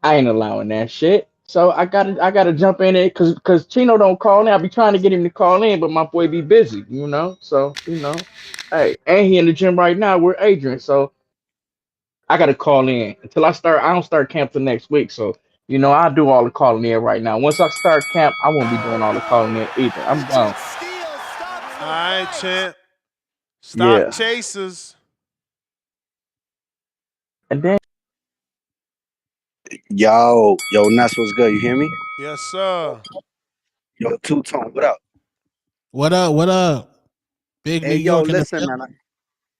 I ain't allowing that shit. So I gotta jump in there cause Chino don't call in. I be trying to get him to call in, but my boy be busy, you know. So, hey, and he in the gym right now with Adrian. So I gotta call in until I don't start camp till next week. So, I do all the calling in right now. Once I start camp, I won't be doing all the calling in either. I'm gone. All right, champ. Stock Yeah. chasers. And then Yo, Nes, what's good? You hear me? Yes, sir. Yo, Two Tone, what up? What up? What up? Big New Hey, yo, York in the listen, man.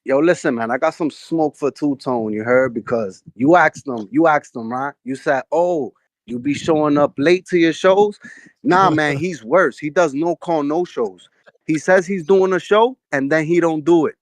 Listen, man. I got some smoke for Two Tone. You heard? Because you asked them, right? You said, "Oh, you be showing up late to your shows." Nah, man. He's worse. He does no call, no shows. He says he's doing a show, and then he don't do it.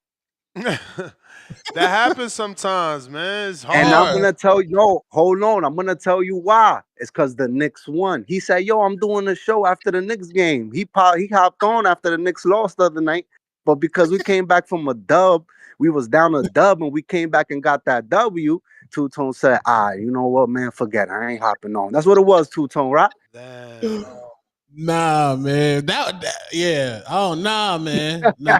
That happens sometimes, man. It's And I'm hard. gonna tell you, no, hold on. I'm gonna tell you why. It's because the Knicks won. He said, "Yo, I'm doing a show after the Knicks game." He hopped on after the Knicks lost the other night, but because we came back from a dub, we was down a dub, and we came back and got that W. Two Tone said, you know what, man? Forget it. I ain't hopping on." That's what it was, Two Tone, right? Damn. Nah, man. Yeah. Oh, nah, man. Nah.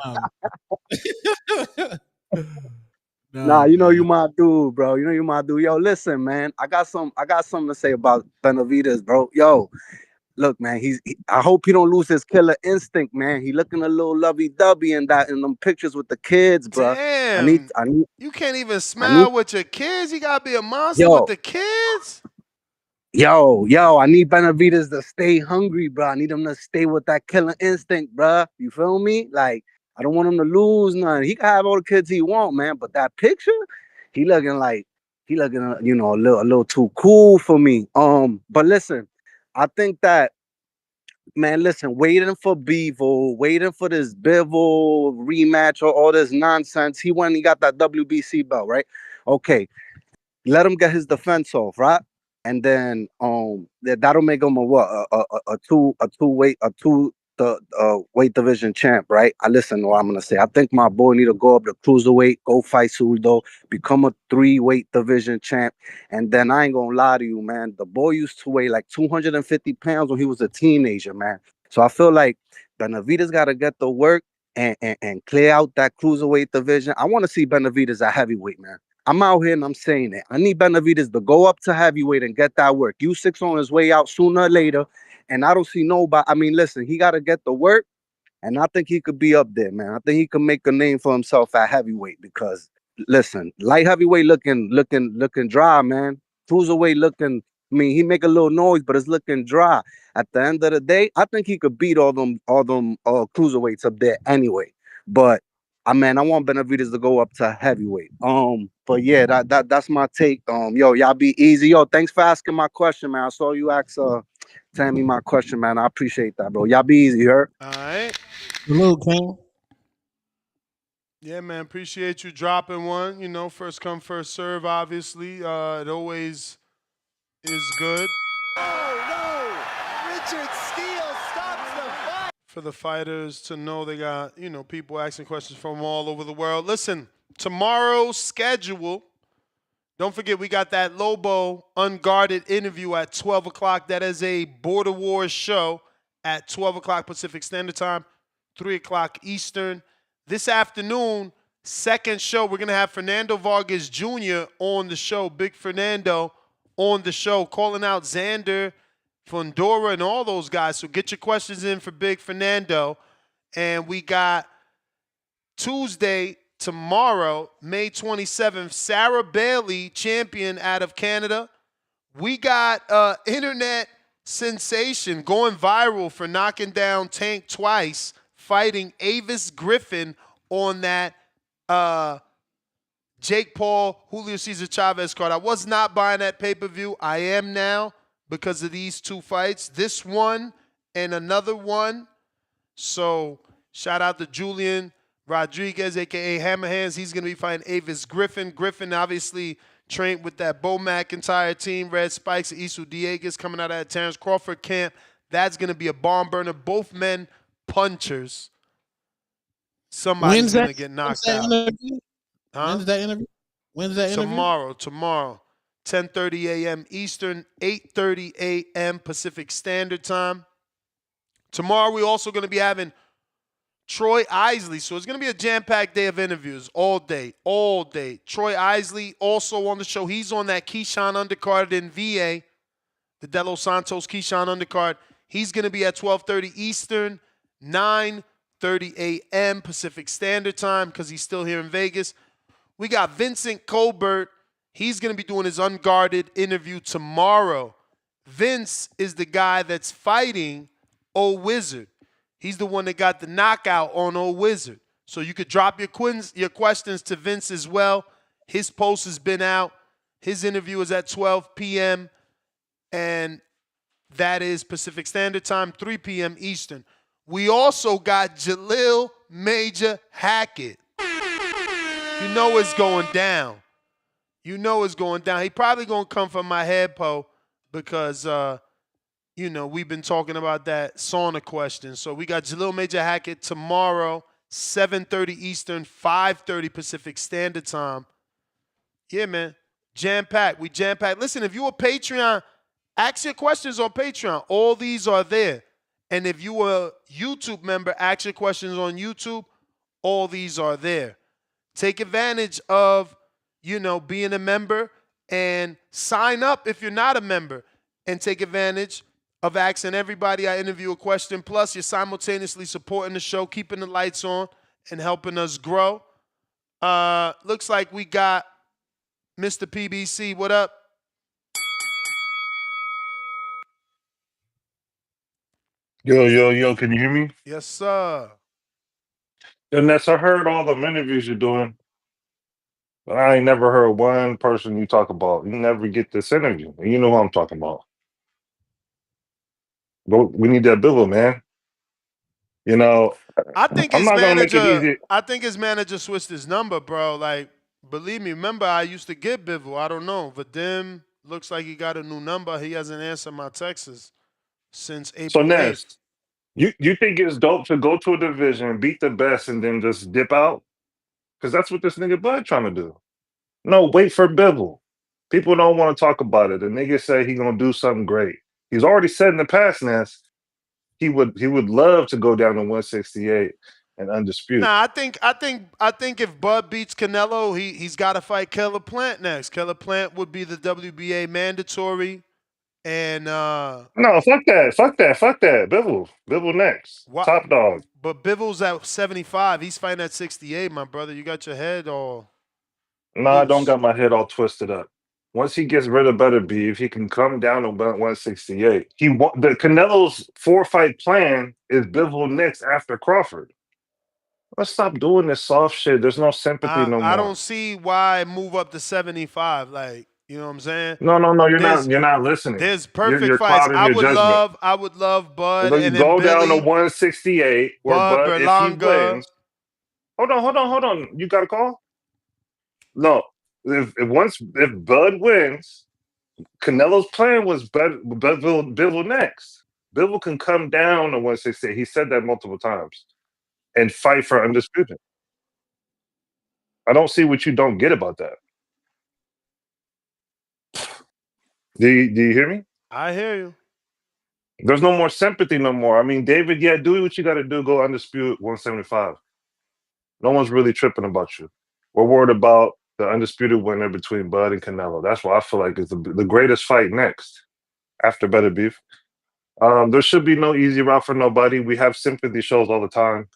Nah, Nah, you know you man. my dude, bro. You know you my dude. Yo, listen, man. I got something to say about Benavidez, bro. Yo, look, man, I hope he don't lose his killer instinct, man. He looking a little lovey-dovey in them pictures with the kids, bro. Damn. I need, You can't even I need, smile with your kids. You gotta be a monster with yo, the kids. I need Benavidez to stay hungry, bro. I need him to stay with that killer instinct, bro. You feel me? Like, I don't want him to lose none. He can have all the kids he want, man. But that picture, he looking like he looking, a little too cool for me. But listen, I think that, man, listen, waiting for Bivol, waiting for this Bivol rematch or all this nonsense. He went and he got that WBC belt, right? Okay, let him get his defense off, right? And then that'll make him a two weight division champ, right? I listen to what I'm gonna say. I think my boy need to go up to cruiserweight, go fight Suldo, become a 3-weight division champ. And then I ain't gonna lie to you, man. The boy used to weigh like 250 pounds when he was a teenager, man. So I feel like Benavidez gotta get the work and clear out that cruiserweight division. I want to see Benavidez at heavyweight, man. I'm out here and I'm saying it. I need Benavidez to go up to heavyweight and get that work. U6 on his way out sooner or later. And I don't see nobody. I mean, listen, he got to get the work. And I think he could be up there, man. I think he could make a name for himself at heavyweight because, listen, light heavyweight looking dry, man. Cruiserweight looking, I mean, he make a little noise, but it's looking dry. At the end of the day, I think he could beat all them cruiserweights up there anyway. But I want Benavidez to go up to heavyweight. But yeah, that's my take. Yo, y'all be easy. Yo, thanks for asking my question, man. I saw you ask Tammy my question, man. I appreciate that, bro. Y'all be easy, you heard? All right. Hello, King. Yeah, man. Appreciate you dropping one. First come, first serve, obviously. It always is good. Oh, no! Richard Steele stops the fight! For the fighters to know they got, people asking questions from all over the world. Listen, tomorrow's schedule. Don't forget, we got that Lobo Unguarded interview at 12 o'clock. That is a Border Wars show at 12 o'clock Pacific Standard Time, 3 o'clock Eastern. This afternoon, second show, we're going to have Fernando Vargas Jr. on the show, Big Fernando on the show, calling out Xander, Fundora, and all those guys. So get your questions in for Big Fernando. And we got Tuesday, tomorrow, May 27th, Sarah Bailey, champion out of Canada. We got internet sensation going viral for knocking down Tank twice, fighting Avis Griffin on that Jake Paul, Julio Cesar Chavez card. I was not buying that pay-per-view. I am now because of these two fights. This one and another one. So shout out to Julian Rodriguez, a.k.a. Hammerhands. He's going to be fighting Avis Griffin. Griffin obviously trained with that Bo McIntyre team, Red Spikes, Isu Dieguez coming out of that Terrence Crawford camp. That's going to be a bomb burner. Both men punchers. Somebody's going to get knocked out. Huh? When's that interview? Tomorrow. 10:30 a.m. Eastern, 8:30 a.m. Pacific Standard Time. Tomorrow we're also going to be having Troy Isley. So it's going to be a jam-packed day of interviews all day. Troy Isley also on the show. He's on that Keyshawn undercard in VA, the De Los Santos Keyshawn undercard. He's going to be at 12:30 Eastern, 9:30 a.m. Pacific Standard Time because he's still here in Vegas. We got Vincent Colbert. He's going to be doing his unguarded interview tomorrow. Vince is the guy that's fighting O Wizard. He's the one that got the knockout on O Wizard. So you could drop your questions to Vince as well. His post has been out. His interview is at 12 p.m. and that is Pacific Standard Time, 3 p.m. Eastern. We also got Jalil Major Hackett. You know it's going down. He probably going to come from my head, Poe, because, we've been talking about that sauna question. So we got Jalil Major Hackett tomorrow, 7:30 Eastern, 5:30 Pacific Standard Time. Yeah, man. Jam-packed. We jam-packed. Listen, if you're a Patreon, ask your questions on Patreon. All these are there. And if you are a YouTube member, ask your questions on YouTube. All these are there. Take advantage of, being a member and sign up if you're not a member and take advantage of asking everybody I interview a question. Plus, you're simultaneously supporting the show, keeping the lights on, and helping us grow. Looks like we got Mr. PBC. What up? Yo, can you hear me? Yes, sir. Yo, Ness, I heard all the interviews you're doing. But I ain't never heard one person you talk about. You never get this interview. And you know who I'm talking about. But we need that Bivol, man. You know, I think I'm his not gonna make it manager. easy. I think his manager switched his number, bro. Like, believe me. Remember, I used to get Bivol. I don't know. Vadim looks like he got a new number. He hasn't answered my texts since So April 8th. Nes, you think it's dope to go to a division, beat the best, and then just dip out? Because that's what this nigga Bud trying to do. No, wait for Bivol. People don't want to talk about it. The nigga say he gonna do something great. He's already said in the past, Nes, he would love to go down to 168 and undisputed. Nah, I think if Bud beats Canelo, he's got to fight Caleb Plant next. Caleb Plant would be the WBA mandatory, and No, fuck that. Bivol next, top dog. But Bivol's at 75. He's fighting at 68, my brother. You got your head all. No, I don't got my head all twisted up. Once he gets rid of Better Beef, he can come down to 168. The Canelo's 4-fight plan is Bivol next after Crawford. Let's stop doing this soft shit. There's no sympathy no more. I don't see why move up to 75. Like, you know what I'm saying? No, you're not listening. There's perfect you're fights. clouding your judgment. I would love Bud So and you then go down to Billy, 168 where Bud, Bud, if he Berlanga. wins. Hold on. You got a call? No. If Bud wins, Canelo's plan was Bivol next. Bivol can come down to 168. He said that multiple times and fight for undisputed. I don't see what you don't get about that. Do you hear me? I hear you. There's no more sympathy no more. I mean, David, yeah, do what you got to do. Go undisputed 175. No one's really tripping about you. We're worried about the undisputed winner between Bud and Canelo. That's why I feel like it's the greatest fight next after Better Beef. There should be no easy route for nobody. We have sympathy shows all the time.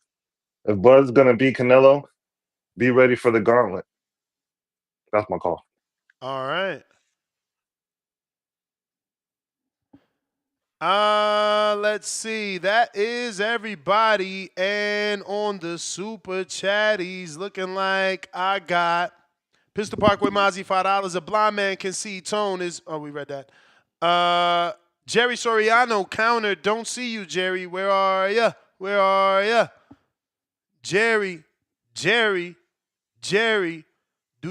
If Bud's gonna beat Canelo, be ready for the gauntlet. That's my call. All right. Let's see. That is everybody. And on the super chatties, looking like I got Pistol Parkway Mozzie $5. A blind man can see tone is. Oh, we read that. Jerry Soriano counter. Don't see you, Jerry. Where are ya? Where are ya? Jerry. Do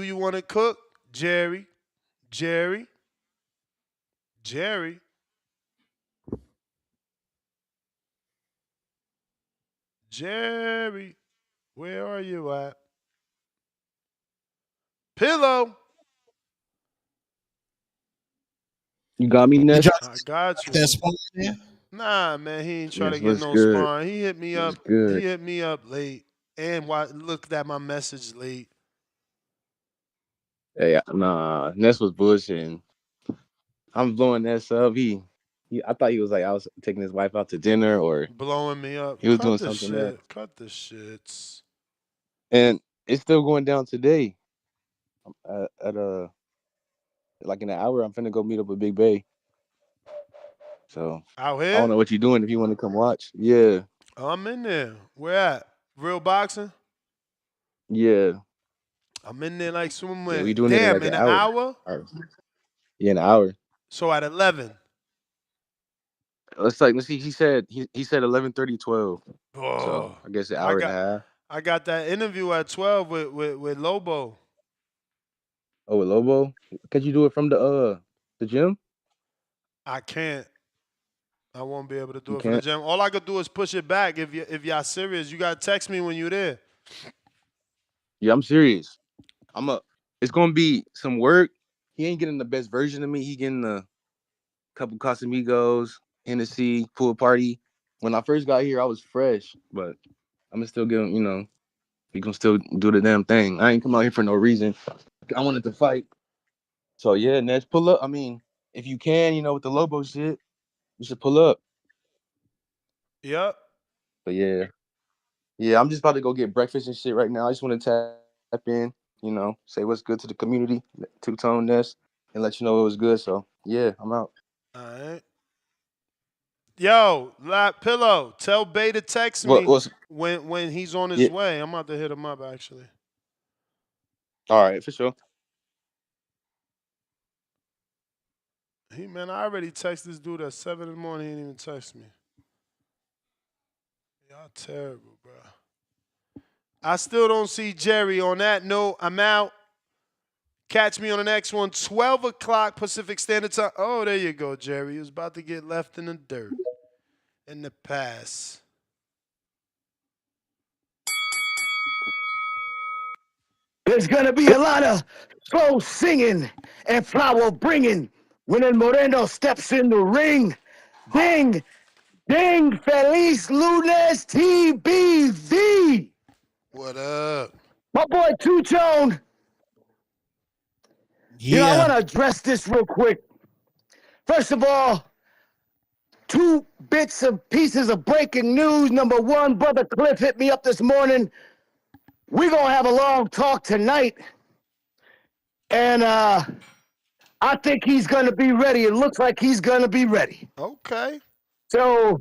you want to cook? Jerry. Jerry, where are you at? Pillow. You got me, Nes? I got you. That spot there? Nah, man, he ain't trying to get what's no good? sparring. He hit me up. Good. He hit me up late and looked at my message late. Hey, nah, Nes was bullshitting. I'm blowing Nes up. I thought he was like I was taking his wife out to dinner or blowing me up. He was doing something else. Cut the shits. And it's still going down today. At like in an hour, I'm finna go meet up with Big Bey. So out here, I don't know what you're doing if you want to come watch. Yeah, I'm in there. Where at? Real boxing? Yeah. I'm in there like swimming. Yeah, we doing Damn, it in an hour? Yeah, in an hour. So at 11. Let's see. He said 11:30, 12. Oh. So I guess an hour and a half. I got that interview at 12 with Lobo. Oh, with Lobo? Could you do it from the gym? I can't. I won't be able to do it from the gym. All I could do is push it back. If y'all serious, you gotta text me when you're there. Yeah, I'm serious. It's gonna be some work. He ain't getting the best version of me. He getting a couple Casamigos, Hennessy, pool party. When I first got here, I was fresh, but I'm gonna still give him, we gonna still do the damn thing. I ain't come out here for no reason. I wanted to fight. So yeah, Nes, pull up. I mean, if you can, with the Lobo shit, you should pull up. Yep. But yeah. Yeah, I'm just about to go get breakfast and shit right now. I just want to tap in, say what's good to the community, two-tone Nes, and let you know it was good. So yeah, I'm out. All right. Yo, Pillow, tell Bey to text me when he's on his way. I'm about to hit him up, actually. All right, for sure. Hey, man, I already texted this dude at 7 in the morning. He didn't even text me. Y'all terrible, bro. I still don't see Jerry. On that note, I'm out. Catch me on the next one, 12 o'clock Pacific Standard Time. Oh, there you go, Jerry. He was about to get left in the dirt. In the past. There's going to be a lot of slow singing and flower bringing when El Moreno steps in the ring. Ding, ding, feliz lunes, TBV. What up? My boy Two-Tone. Yeah. You know, I want to address this real quick. First of all, 2 bits of pieces of breaking news. Number one, Brother Cliff hit me up this morning. We're going to have a long talk tonight. And I think he's going to be ready. It looks like he's going to be ready. Okay. So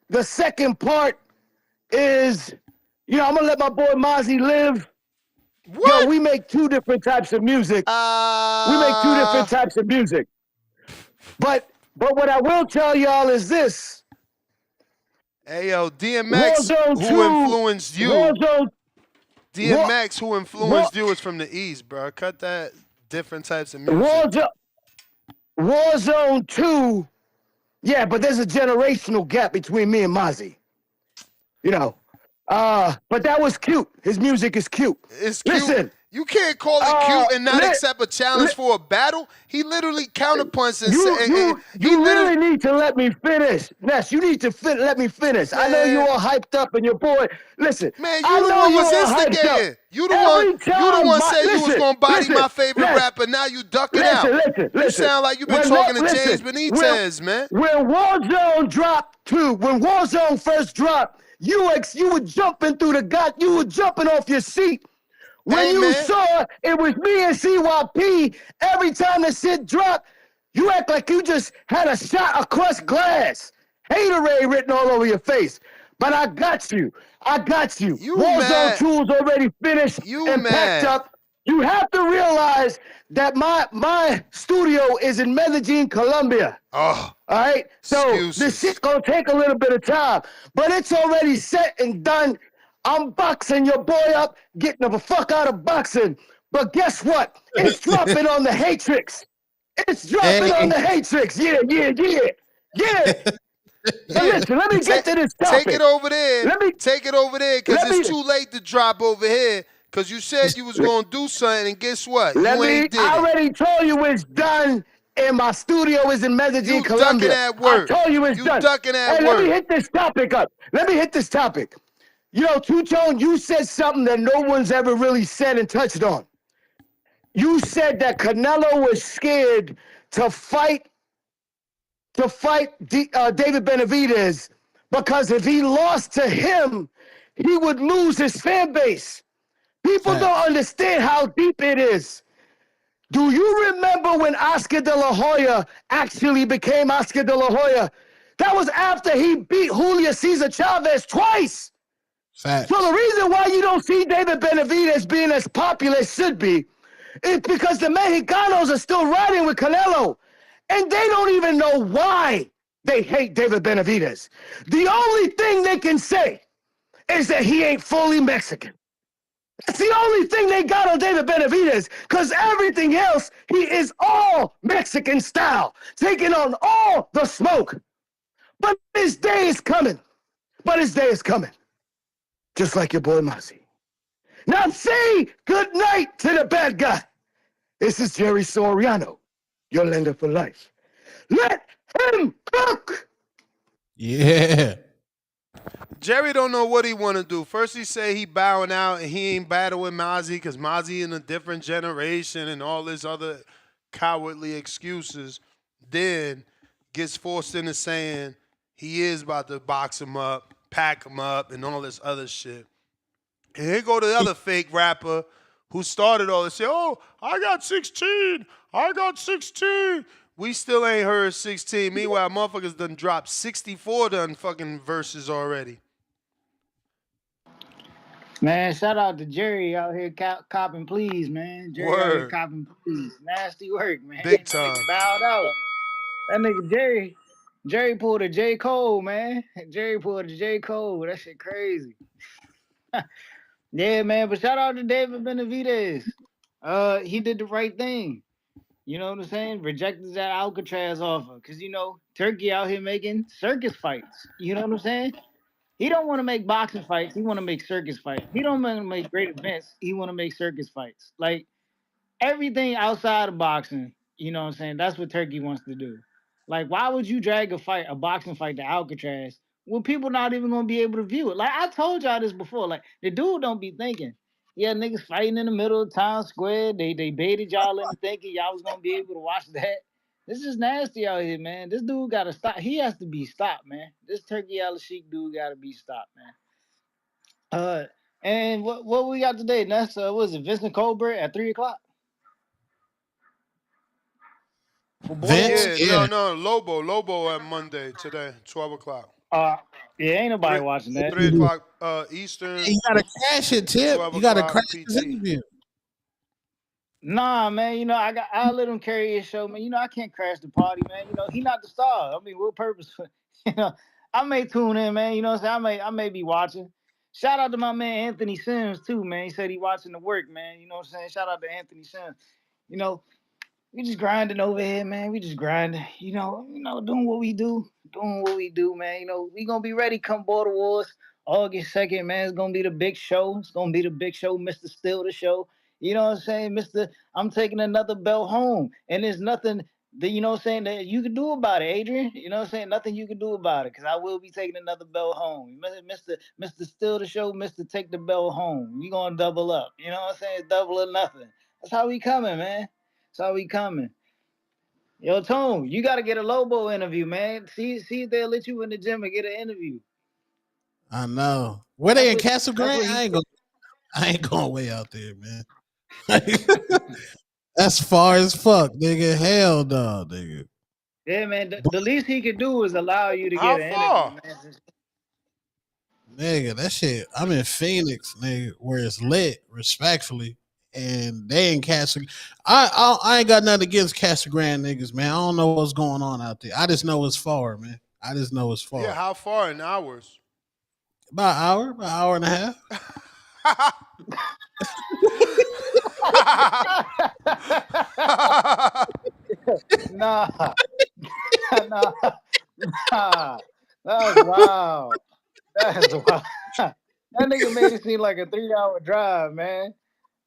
the second part is, you know, I'm going to let my boy Mozzie live. What? Yo, we make 2 different types of music. We make 2 different types of music. But what I will tell y'all is this. Hey, yo, DMX, who influenced you? DMX, who influenced you, is from the East, bro. Cut that different types of music. Warzone 2, yeah, but there's a generational gap between me and Mozzie. You know, but that was cute. His music is cute. It's cute. Listen. You can't call it cute and not accept a challenge for a battle. He literally counterpunched and said... You really need to let me finish. Ness, you need to let me finish. Man. I know you all hyped up and your boy... Listen, man, you the one was instigating. You the one said you was going to body my favorite rapper. Now you ducking out. Listen. You sound like you've been talking to James Benitez, man. When Warzone dropped when Warzone first dropped, you were jumping through the gut. You were jumping off your seat. When you saw it was me and CYP, every time the shit dropped, you act like you just had a shot of crushed glass. Haterade written all over your face. But I got you. Warzone 2 is already finished and packed up. You have to realize that my studio is in Medellin, Colombia. Oh. All right? So this shit's going to take a little bit of time. But it's already set and done. I'm boxing your boy up, getting the fuck out of boxing. But guess what? It's dropping on the Hatrix. It's dropping on the Hatrix. Yeah. But listen, let me get to this topic. Take it over there. Because it's too late to drop over here. Because you said you was going to do something, and guess what? You ain't did it. I already told you it's done, and my studio is in Medellin, Colombia. You ducking at work. I told you it's done. You ducking at work. Let me hit this topic up. You know, Two-Tone, you said something that no one's ever really said and touched on. You said that Canelo was scared to fight David Benavidez because if he lost to him, he would lose his fan base. People don't understand how deep it is. Do you remember when Oscar De La Hoya actually became Oscar De La Hoya? That was after he beat Julio Cesar Chavez twice. Facts. So the reason why you don't see David Benavidez being as popular as should be is because the Mexicanos are still riding with Canelo. And they don't even know why they hate David Benavidez. The only thing they can say is that he ain't fully Mexican. That's the only thing they got on David Benavidez, because everything else, he is all Mexican style, taking on all the smoke. But his day is coming. Just like your boy Mozzie. Now say good night to the bad guy. This is Jerry Soriano, your lender for life. Let him cook. Yeah. Jerry don't know what he want to do. First he say he bowing out and he ain't battling Mozzie because Mozzie in a different generation and all this other cowardly excuses. Then gets forced into saying he is about to box him up, pack him up, and all this other shit. And here go the other fake rapper who started all this. Say, oh, I got 16. We still ain't heard 16. Meanwhile, motherfuckers done dropped 64 done fucking verses already. Man, shout out to Jerry out here copping please, man. Jerry out here Word. copping please. Nasty work, man. Big That time. nigga bowed out. That nigga Jerry pulled a J. Cole, man. Jerry pulled a J. Cole. That shit crazy. Yeah, man. But shout out to David Benavidez. He did the right thing. You know what I'm saying? Rejected that Alcatraz offer. Cause Turkey out here making circus fights. You know what I'm saying? He don't want to make boxing fights. He want to make circus fights. He don't want to make great events. He want to make circus fights. Like everything outside of boxing, you know what I'm saying? That's what Turkey wants to do. Like, why would you drag a boxing fight to Alcatraz when people not even gonna be able to view it? Like I told y'all this before. Like the dude don't be thinking. Yeah, niggas fighting in the middle of Times Square. They baited y'all into thinking y'all was gonna be able to watch that. This is nasty out here, man. This dude gotta stop. He has to be stopped, man. This Turki Alalshikh dude gotta be stopped, man. And what we got today? That's what is it? Vincent Colbert at 3:00 for Border Vince, Wars. Yeah, yeah. no, Lobo at Monday today, 12:00. Yeah, ain't nobody watching that. 3:00 Hey, Eastern, you gotta crash it, Tip. 12 You gotta o'clock crash his PT. interview. Nah, man. I let him carry his show, man. I can't crash the party, man. He not the star. I mean, what purpose? I may tune in, man. You know what I'm saying? I may be watching. Shout out to my man Anthony Sims too, man. He said he watching the work, man. You know what I'm saying? Shout out to Anthony Sims. You know, we just grinding over here, man. We just grinding. Doing what we do. Doing what we do, man. We gonna be ready come Border Wars. August 2nd, man. It's gonna be the big show. It's gonna be the big show, Mr. Still the show. You know what I'm saying? Mr. I'm taking another belt home. And there's nothing that that you can do about it, Adrian. You know what I'm saying? Nothing you can do about it. Cause I will be taking another belt home. Mr. Still the show, Mr. Take the belt home. We gonna double up. You know what I'm saying? Double or nothing. That's how we coming, man. That's how we coming. Yo, Tone, you got to get a Lobo interview, man. See if they'll let you in the gym and get an interview. I know. Where they in Castle Grant? I ain't going way out there, man. That's far as fuck, nigga. Hell no, nigga. Yeah, man. The least he could do is allow you to How get an far? interview, man. Nigga, that shit. I'm in Phoenix, nigga, where it's lit, respectfully. And they ain't Castle. I ain't got nothing against Castle Grande niggas, man. I don't know what's going on out there. I just know it's far, man. I just know it's far. Yeah, how far in hours? About an hour and a half. Nah. That's wild. That's wild. That nigga made it seem like a 3-hour drive, man.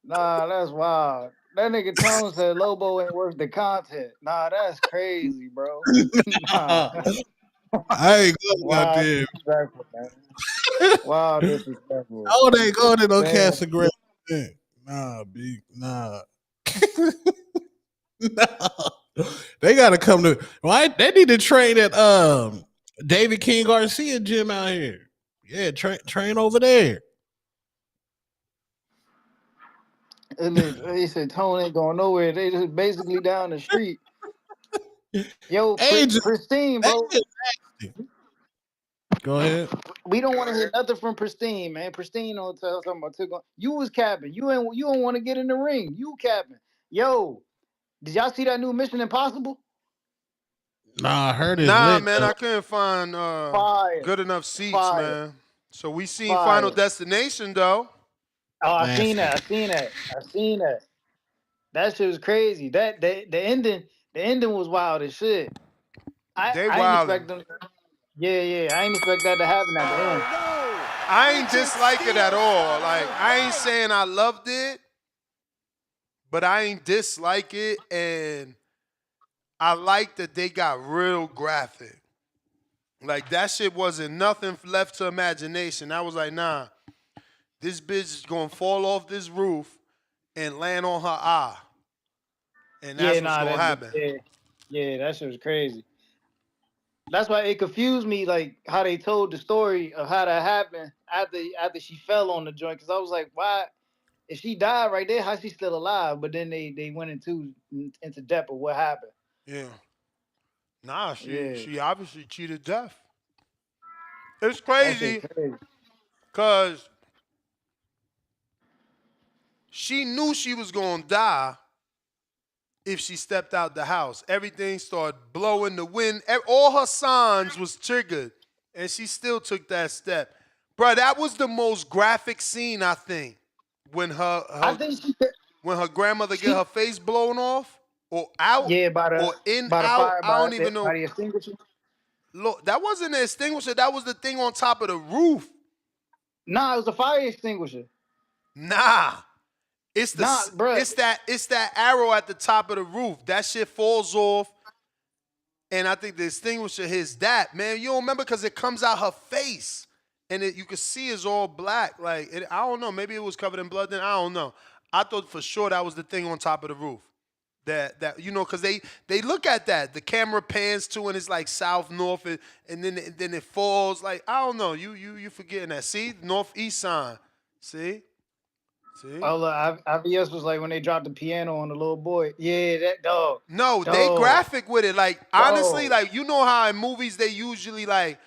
Nah, that's wild. That nigga Tone said Lobo ain't worth the content. Nah, that's crazy, bro. Nah. I ain't going out Wild there. disrespectful, man. Wild disrespectful. Oh, they ain't going to no Damn. Castle Grande. Nah, B. Nah. Nah. They gotta come to they need to train at David King Garcia gym out here. Yeah, train over there. They said Tone ain't going nowhere. They just basically down the street. Yo, Pristine, bro. Go ahead. We don't want to hear nothing from Pristine, man. Pristine don't tell something about took on. You was capping. You don't want to get in the ring. You capping. Yo, did y'all see that new Mission Impossible? Nah, I heard it's Nah, lit. man, I couldn't find Fire. good enough seats, Fire. man. So we seen Fire. Final Destination though. Oh, I seen that. That shit was crazy. The ending was wild as shit. I didn't expect them. Yeah. I didn't expect that to happen at the end. I ain't dislike it at all. Like I ain't saying I loved it, but I ain't dislike it, and I like that they got real graphic. Like that shit wasn't nothing left to imagination. I was like, nah, this bitch is gonna fall off this roof and land on her eye. And that's what's gonna happen. Yeah, that shit was crazy. That's why it confused me, like how they told the story of how that happened after she fell on the joint. Because I was like, why? If she died right there, how's she still alive? But then they went into depth of what happened. Yeah. Nah, she obviously cheated death. It's crazy because She knew she was going to die if she stepped out the house. Everything started blowing, the wind. All her signs was triggered, and she still took that step. Bro, that was the most graphic scene, I think, when her grandmother get her face blown off or out or in out. I don't even know. By the extinguisher. Look, that wasn't the extinguisher. That was the thing on top of the roof. Nah, it was a fire extinguisher. Nah. It's that arrow at the top of the roof. That shit falls off. And I think the extinguisher hits that. Man, you don't remember because it comes out her face. And you can see it's all black. Like, I don't know. Maybe it was covered in blood then. I don't know. I thought for sure that was the thing on top of the roof. That you know, because they look at that. The camera pans to and it's like south, north, and then it falls. Like, I don't know. You forgetting that. See? Northeast sign. See? Oh, look, IVS was like when they dropped the piano on the little boy. Yeah, that dog. No, dog. they graphic with it. Like, honestly, like, you know how in movies they usually, like,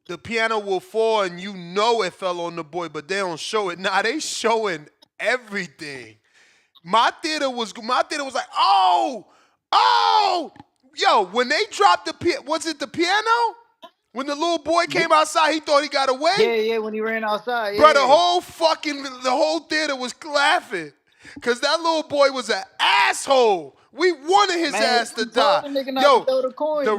the piano will fall and you know it fell on the boy, but they don't show it. Nah, they showing everything. My theater was like, oh, yo, when they dropped the piano, was it the piano? When the little boy came outside, he thought he got away? Yeah, when he ran outside. Bro, the whole theater was laughing. Because that little boy was an asshole. We wanted his ass to die. Yo, the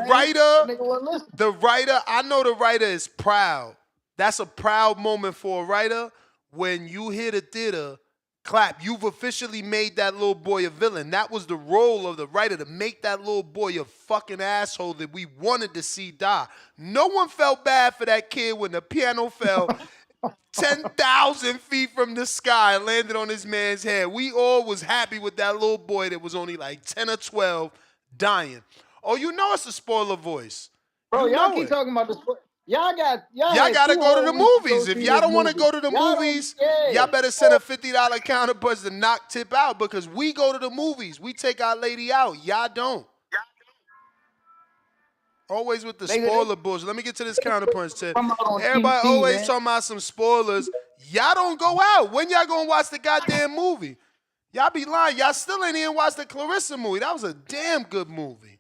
writer, I know the writer is proud. That's a proud moment for a writer. When you hear the theater clap, you've officially made that little boy a villain. That was the role of the writer, to make that little boy a fucking asshole that we wanted to see die. No one felt bad for that kid when the piano fell 10,000 feet from the sky and landed on this man's head. We all was happy with that little boy that was only like 10 or 12 dying. Oh, you know it's a spoiler voice. Bro, y'all keep talking about the spoiler. Y'all gotta go to the movies. If y'all don't want to go to the movies, y'all better send a $50 counterpunch to knock Tip out, because we go to the movies. We take our lady out. Y'all don't. Always with the spoiler bullshit. Let me get to this counterpunch, Tip. Everybody always talking about some spoilers. Y'all don't go out. When y'all gonna watch the goddamn movie? Y'all be lying. Y'all still ain't even watched the Clarissa movie. That was a damn good movie.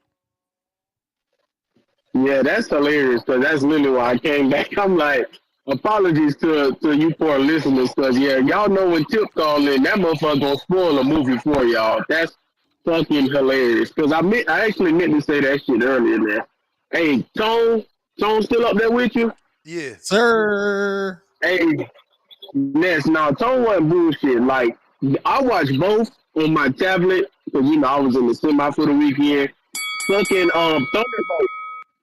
Yeah, that's hilarious, because that's literally why I came back. I'm like, apologies to you poor listeners, because, yeah, y'all know when Tip called in, that motherfucker gonna spoil a movie for y'all. That's fucking hilarious, because I actually meant to say that shit earlier there. Hey, Tone still up there with you? Yeah. Sir. Hey, Nes, now Tone wasn't bullshit. Like, I watched both on my tablet, because, you know, I was in the semi for the weekend. Fucking Thunderbolt.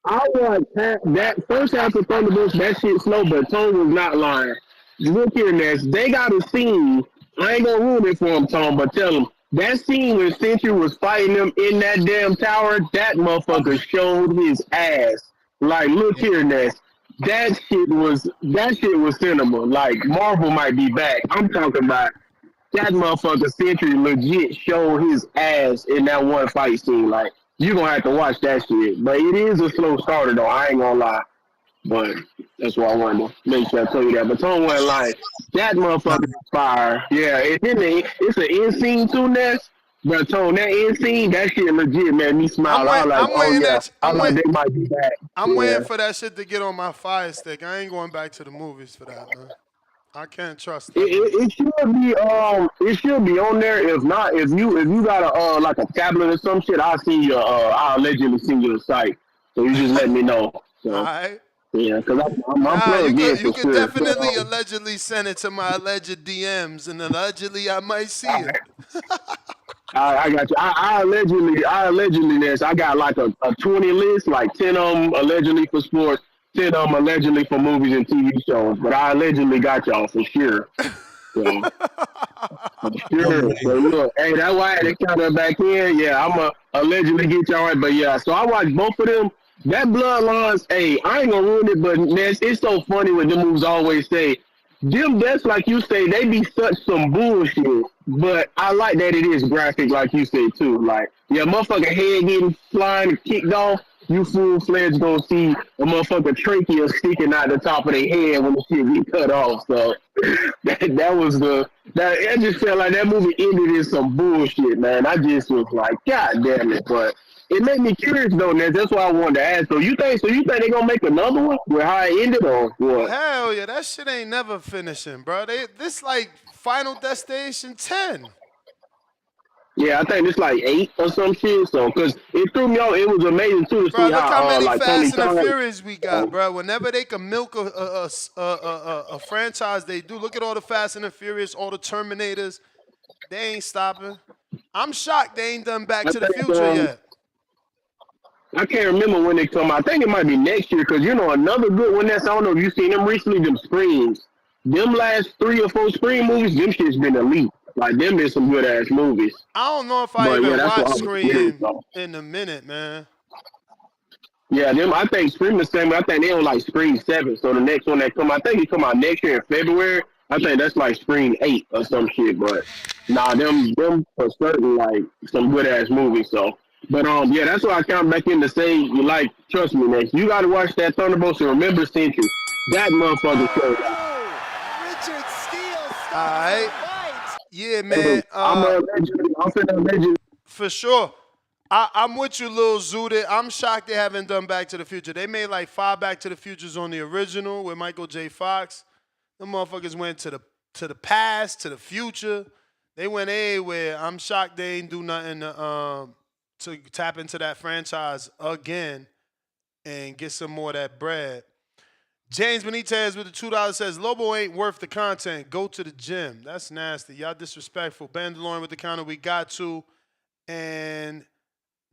I watched that first half of Thunderbolts. That shit slow, but Tone was not lying. Look here, Ness. They got a scene. I ain't gonna ruin it for him, Tone, but tell him that scene when Sentry was fighting them in that damn tower. That motherfucker showed his ass. Like, look here, Ness. That shit was cinema. Like, Marvel might be back. I'm talking about that motherfucker Sentry legit showed his ass in that one fight scene. Like, you're going to have to watch that shit. But it is a slow starter, though. I ain't going to lie. But that's why I wanted to make sure I tell you that. But Tone wasn't lying. That motherfucker is fire. Yeah, it's an end scene too, Ness. But Tone, that end scene, that shit legit made me smile. They might be back. I'm waiting for that shit to get on my Fire Stick. I ain't going back to the movies for that, man. I can't trust that. It should be on there. If not, if you got a like a tablet or some shit, I'll allegedly send you a site. So you just let me know. So, all right. Yeah, because I'm plugged in. You can definitely allegedly send it to my alleged DMs, and allegedly I might see it. I got you. I allegedly this. I got like a 20 list, like 10 of them allegedly for sports, 10 of them allegedly for movies and TV shows. But I allegedly got y'all for sure. So, for sure. So look, hey, that's why I had to count her back in. Yeah, I'm going to allegedly get y'all right. But yeah, so I watched both of them. That Bloodlines, hey, I ain't going to ruin it, but Ness, it's so funny when them moves always say, them deaths, like you say, they be such some bullshit. But I like that it is graphic, like you said, too. Like, yeah, motherfucking head getting flying and kicked off. you full-fledged gonna see a motherfucker trachea sticking out the top of their head when the shit get cut off. So I just felt like that movie ended in some bullshit, man. I just was like, God damn it. But it made me curious though, Ness. That's why I wanted to ask. So you think they're gonna make another one with how it ended or what? Hell yeah, that shit ain't never finishing, bro. This like Final Destination 10. Yeah, I think it's like 8 or some shit. So, cause it threw me off. It was amazing too to Bro, see look how many like Fast Tony and the Khan. Furious we got, bro. Whenever they can milk a franchise, they do. Look at all the Fast and the Furious, all the Terminators. They ain't stopping. I'm shocked they ain't done Back to the Future yet. I can't remember when they come out. I think it might be next year because, another good one I don't know if you've seen them recently, them Screams. Them last 3 or 4 Scream movies, them shit's been elite. Like, them been some good-ass movies. I don't know if I even watched Scream in a minute, man. Yeah, I think Scream the same way. I think they on like Scream 7. So the next one that come out, I think it come out next year in February. I think that's like Scream 8 or some shit. But nah, them for certain like some good ass movies. So, but yeah, that's why I count back in to say you like. Trust me, man. You got to watch that Thunderbolts and remember Century. That motherfucker showed out. Richard Steele. All right. Yeah, man. I'm a legend. For sure. I'm with you, Lil Zooted. I'm shocked they haven't done Back to the Future. They made like 5 Back to the Futures on the original with Michael J. Fox. Them motherfuckers went to the past, to the future. They went everywhere. I'm shocked they ain't do nothing to tap into that franchise again and get some more of that bread. James Benitez with the $2 says, Lobo ain't worth the content. Go to the gym. That's nasty. Y'all disrespectful. Bandalorian with the counter. We got to. And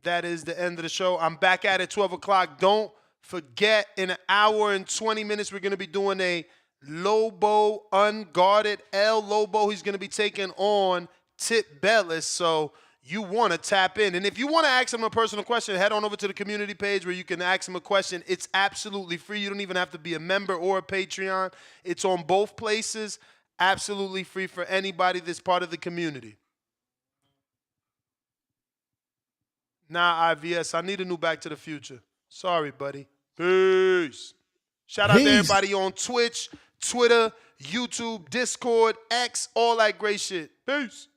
that is the end of the show. I'm back at it 12 o'clock. Don't forget, in an hour and 20 minutes, we're going to be doing a Lobo Unguarded. El Lobo, he's going to be taking on Tip Bellis. So you want to tap in. And if you want to ask him a personal question, head on over to the community page where you can ask him a question. It's absolutely free. You don't even have to be a member or a Patreon. It's on both places. Absolutely free for anybody that's part of the community. Nah, IVS, I need a new Back to the Future. Sorry, buddy. Peace. Shout out to everybody on Twitch, Twitter, YouTube, Discord, X, all that great shit. Peace.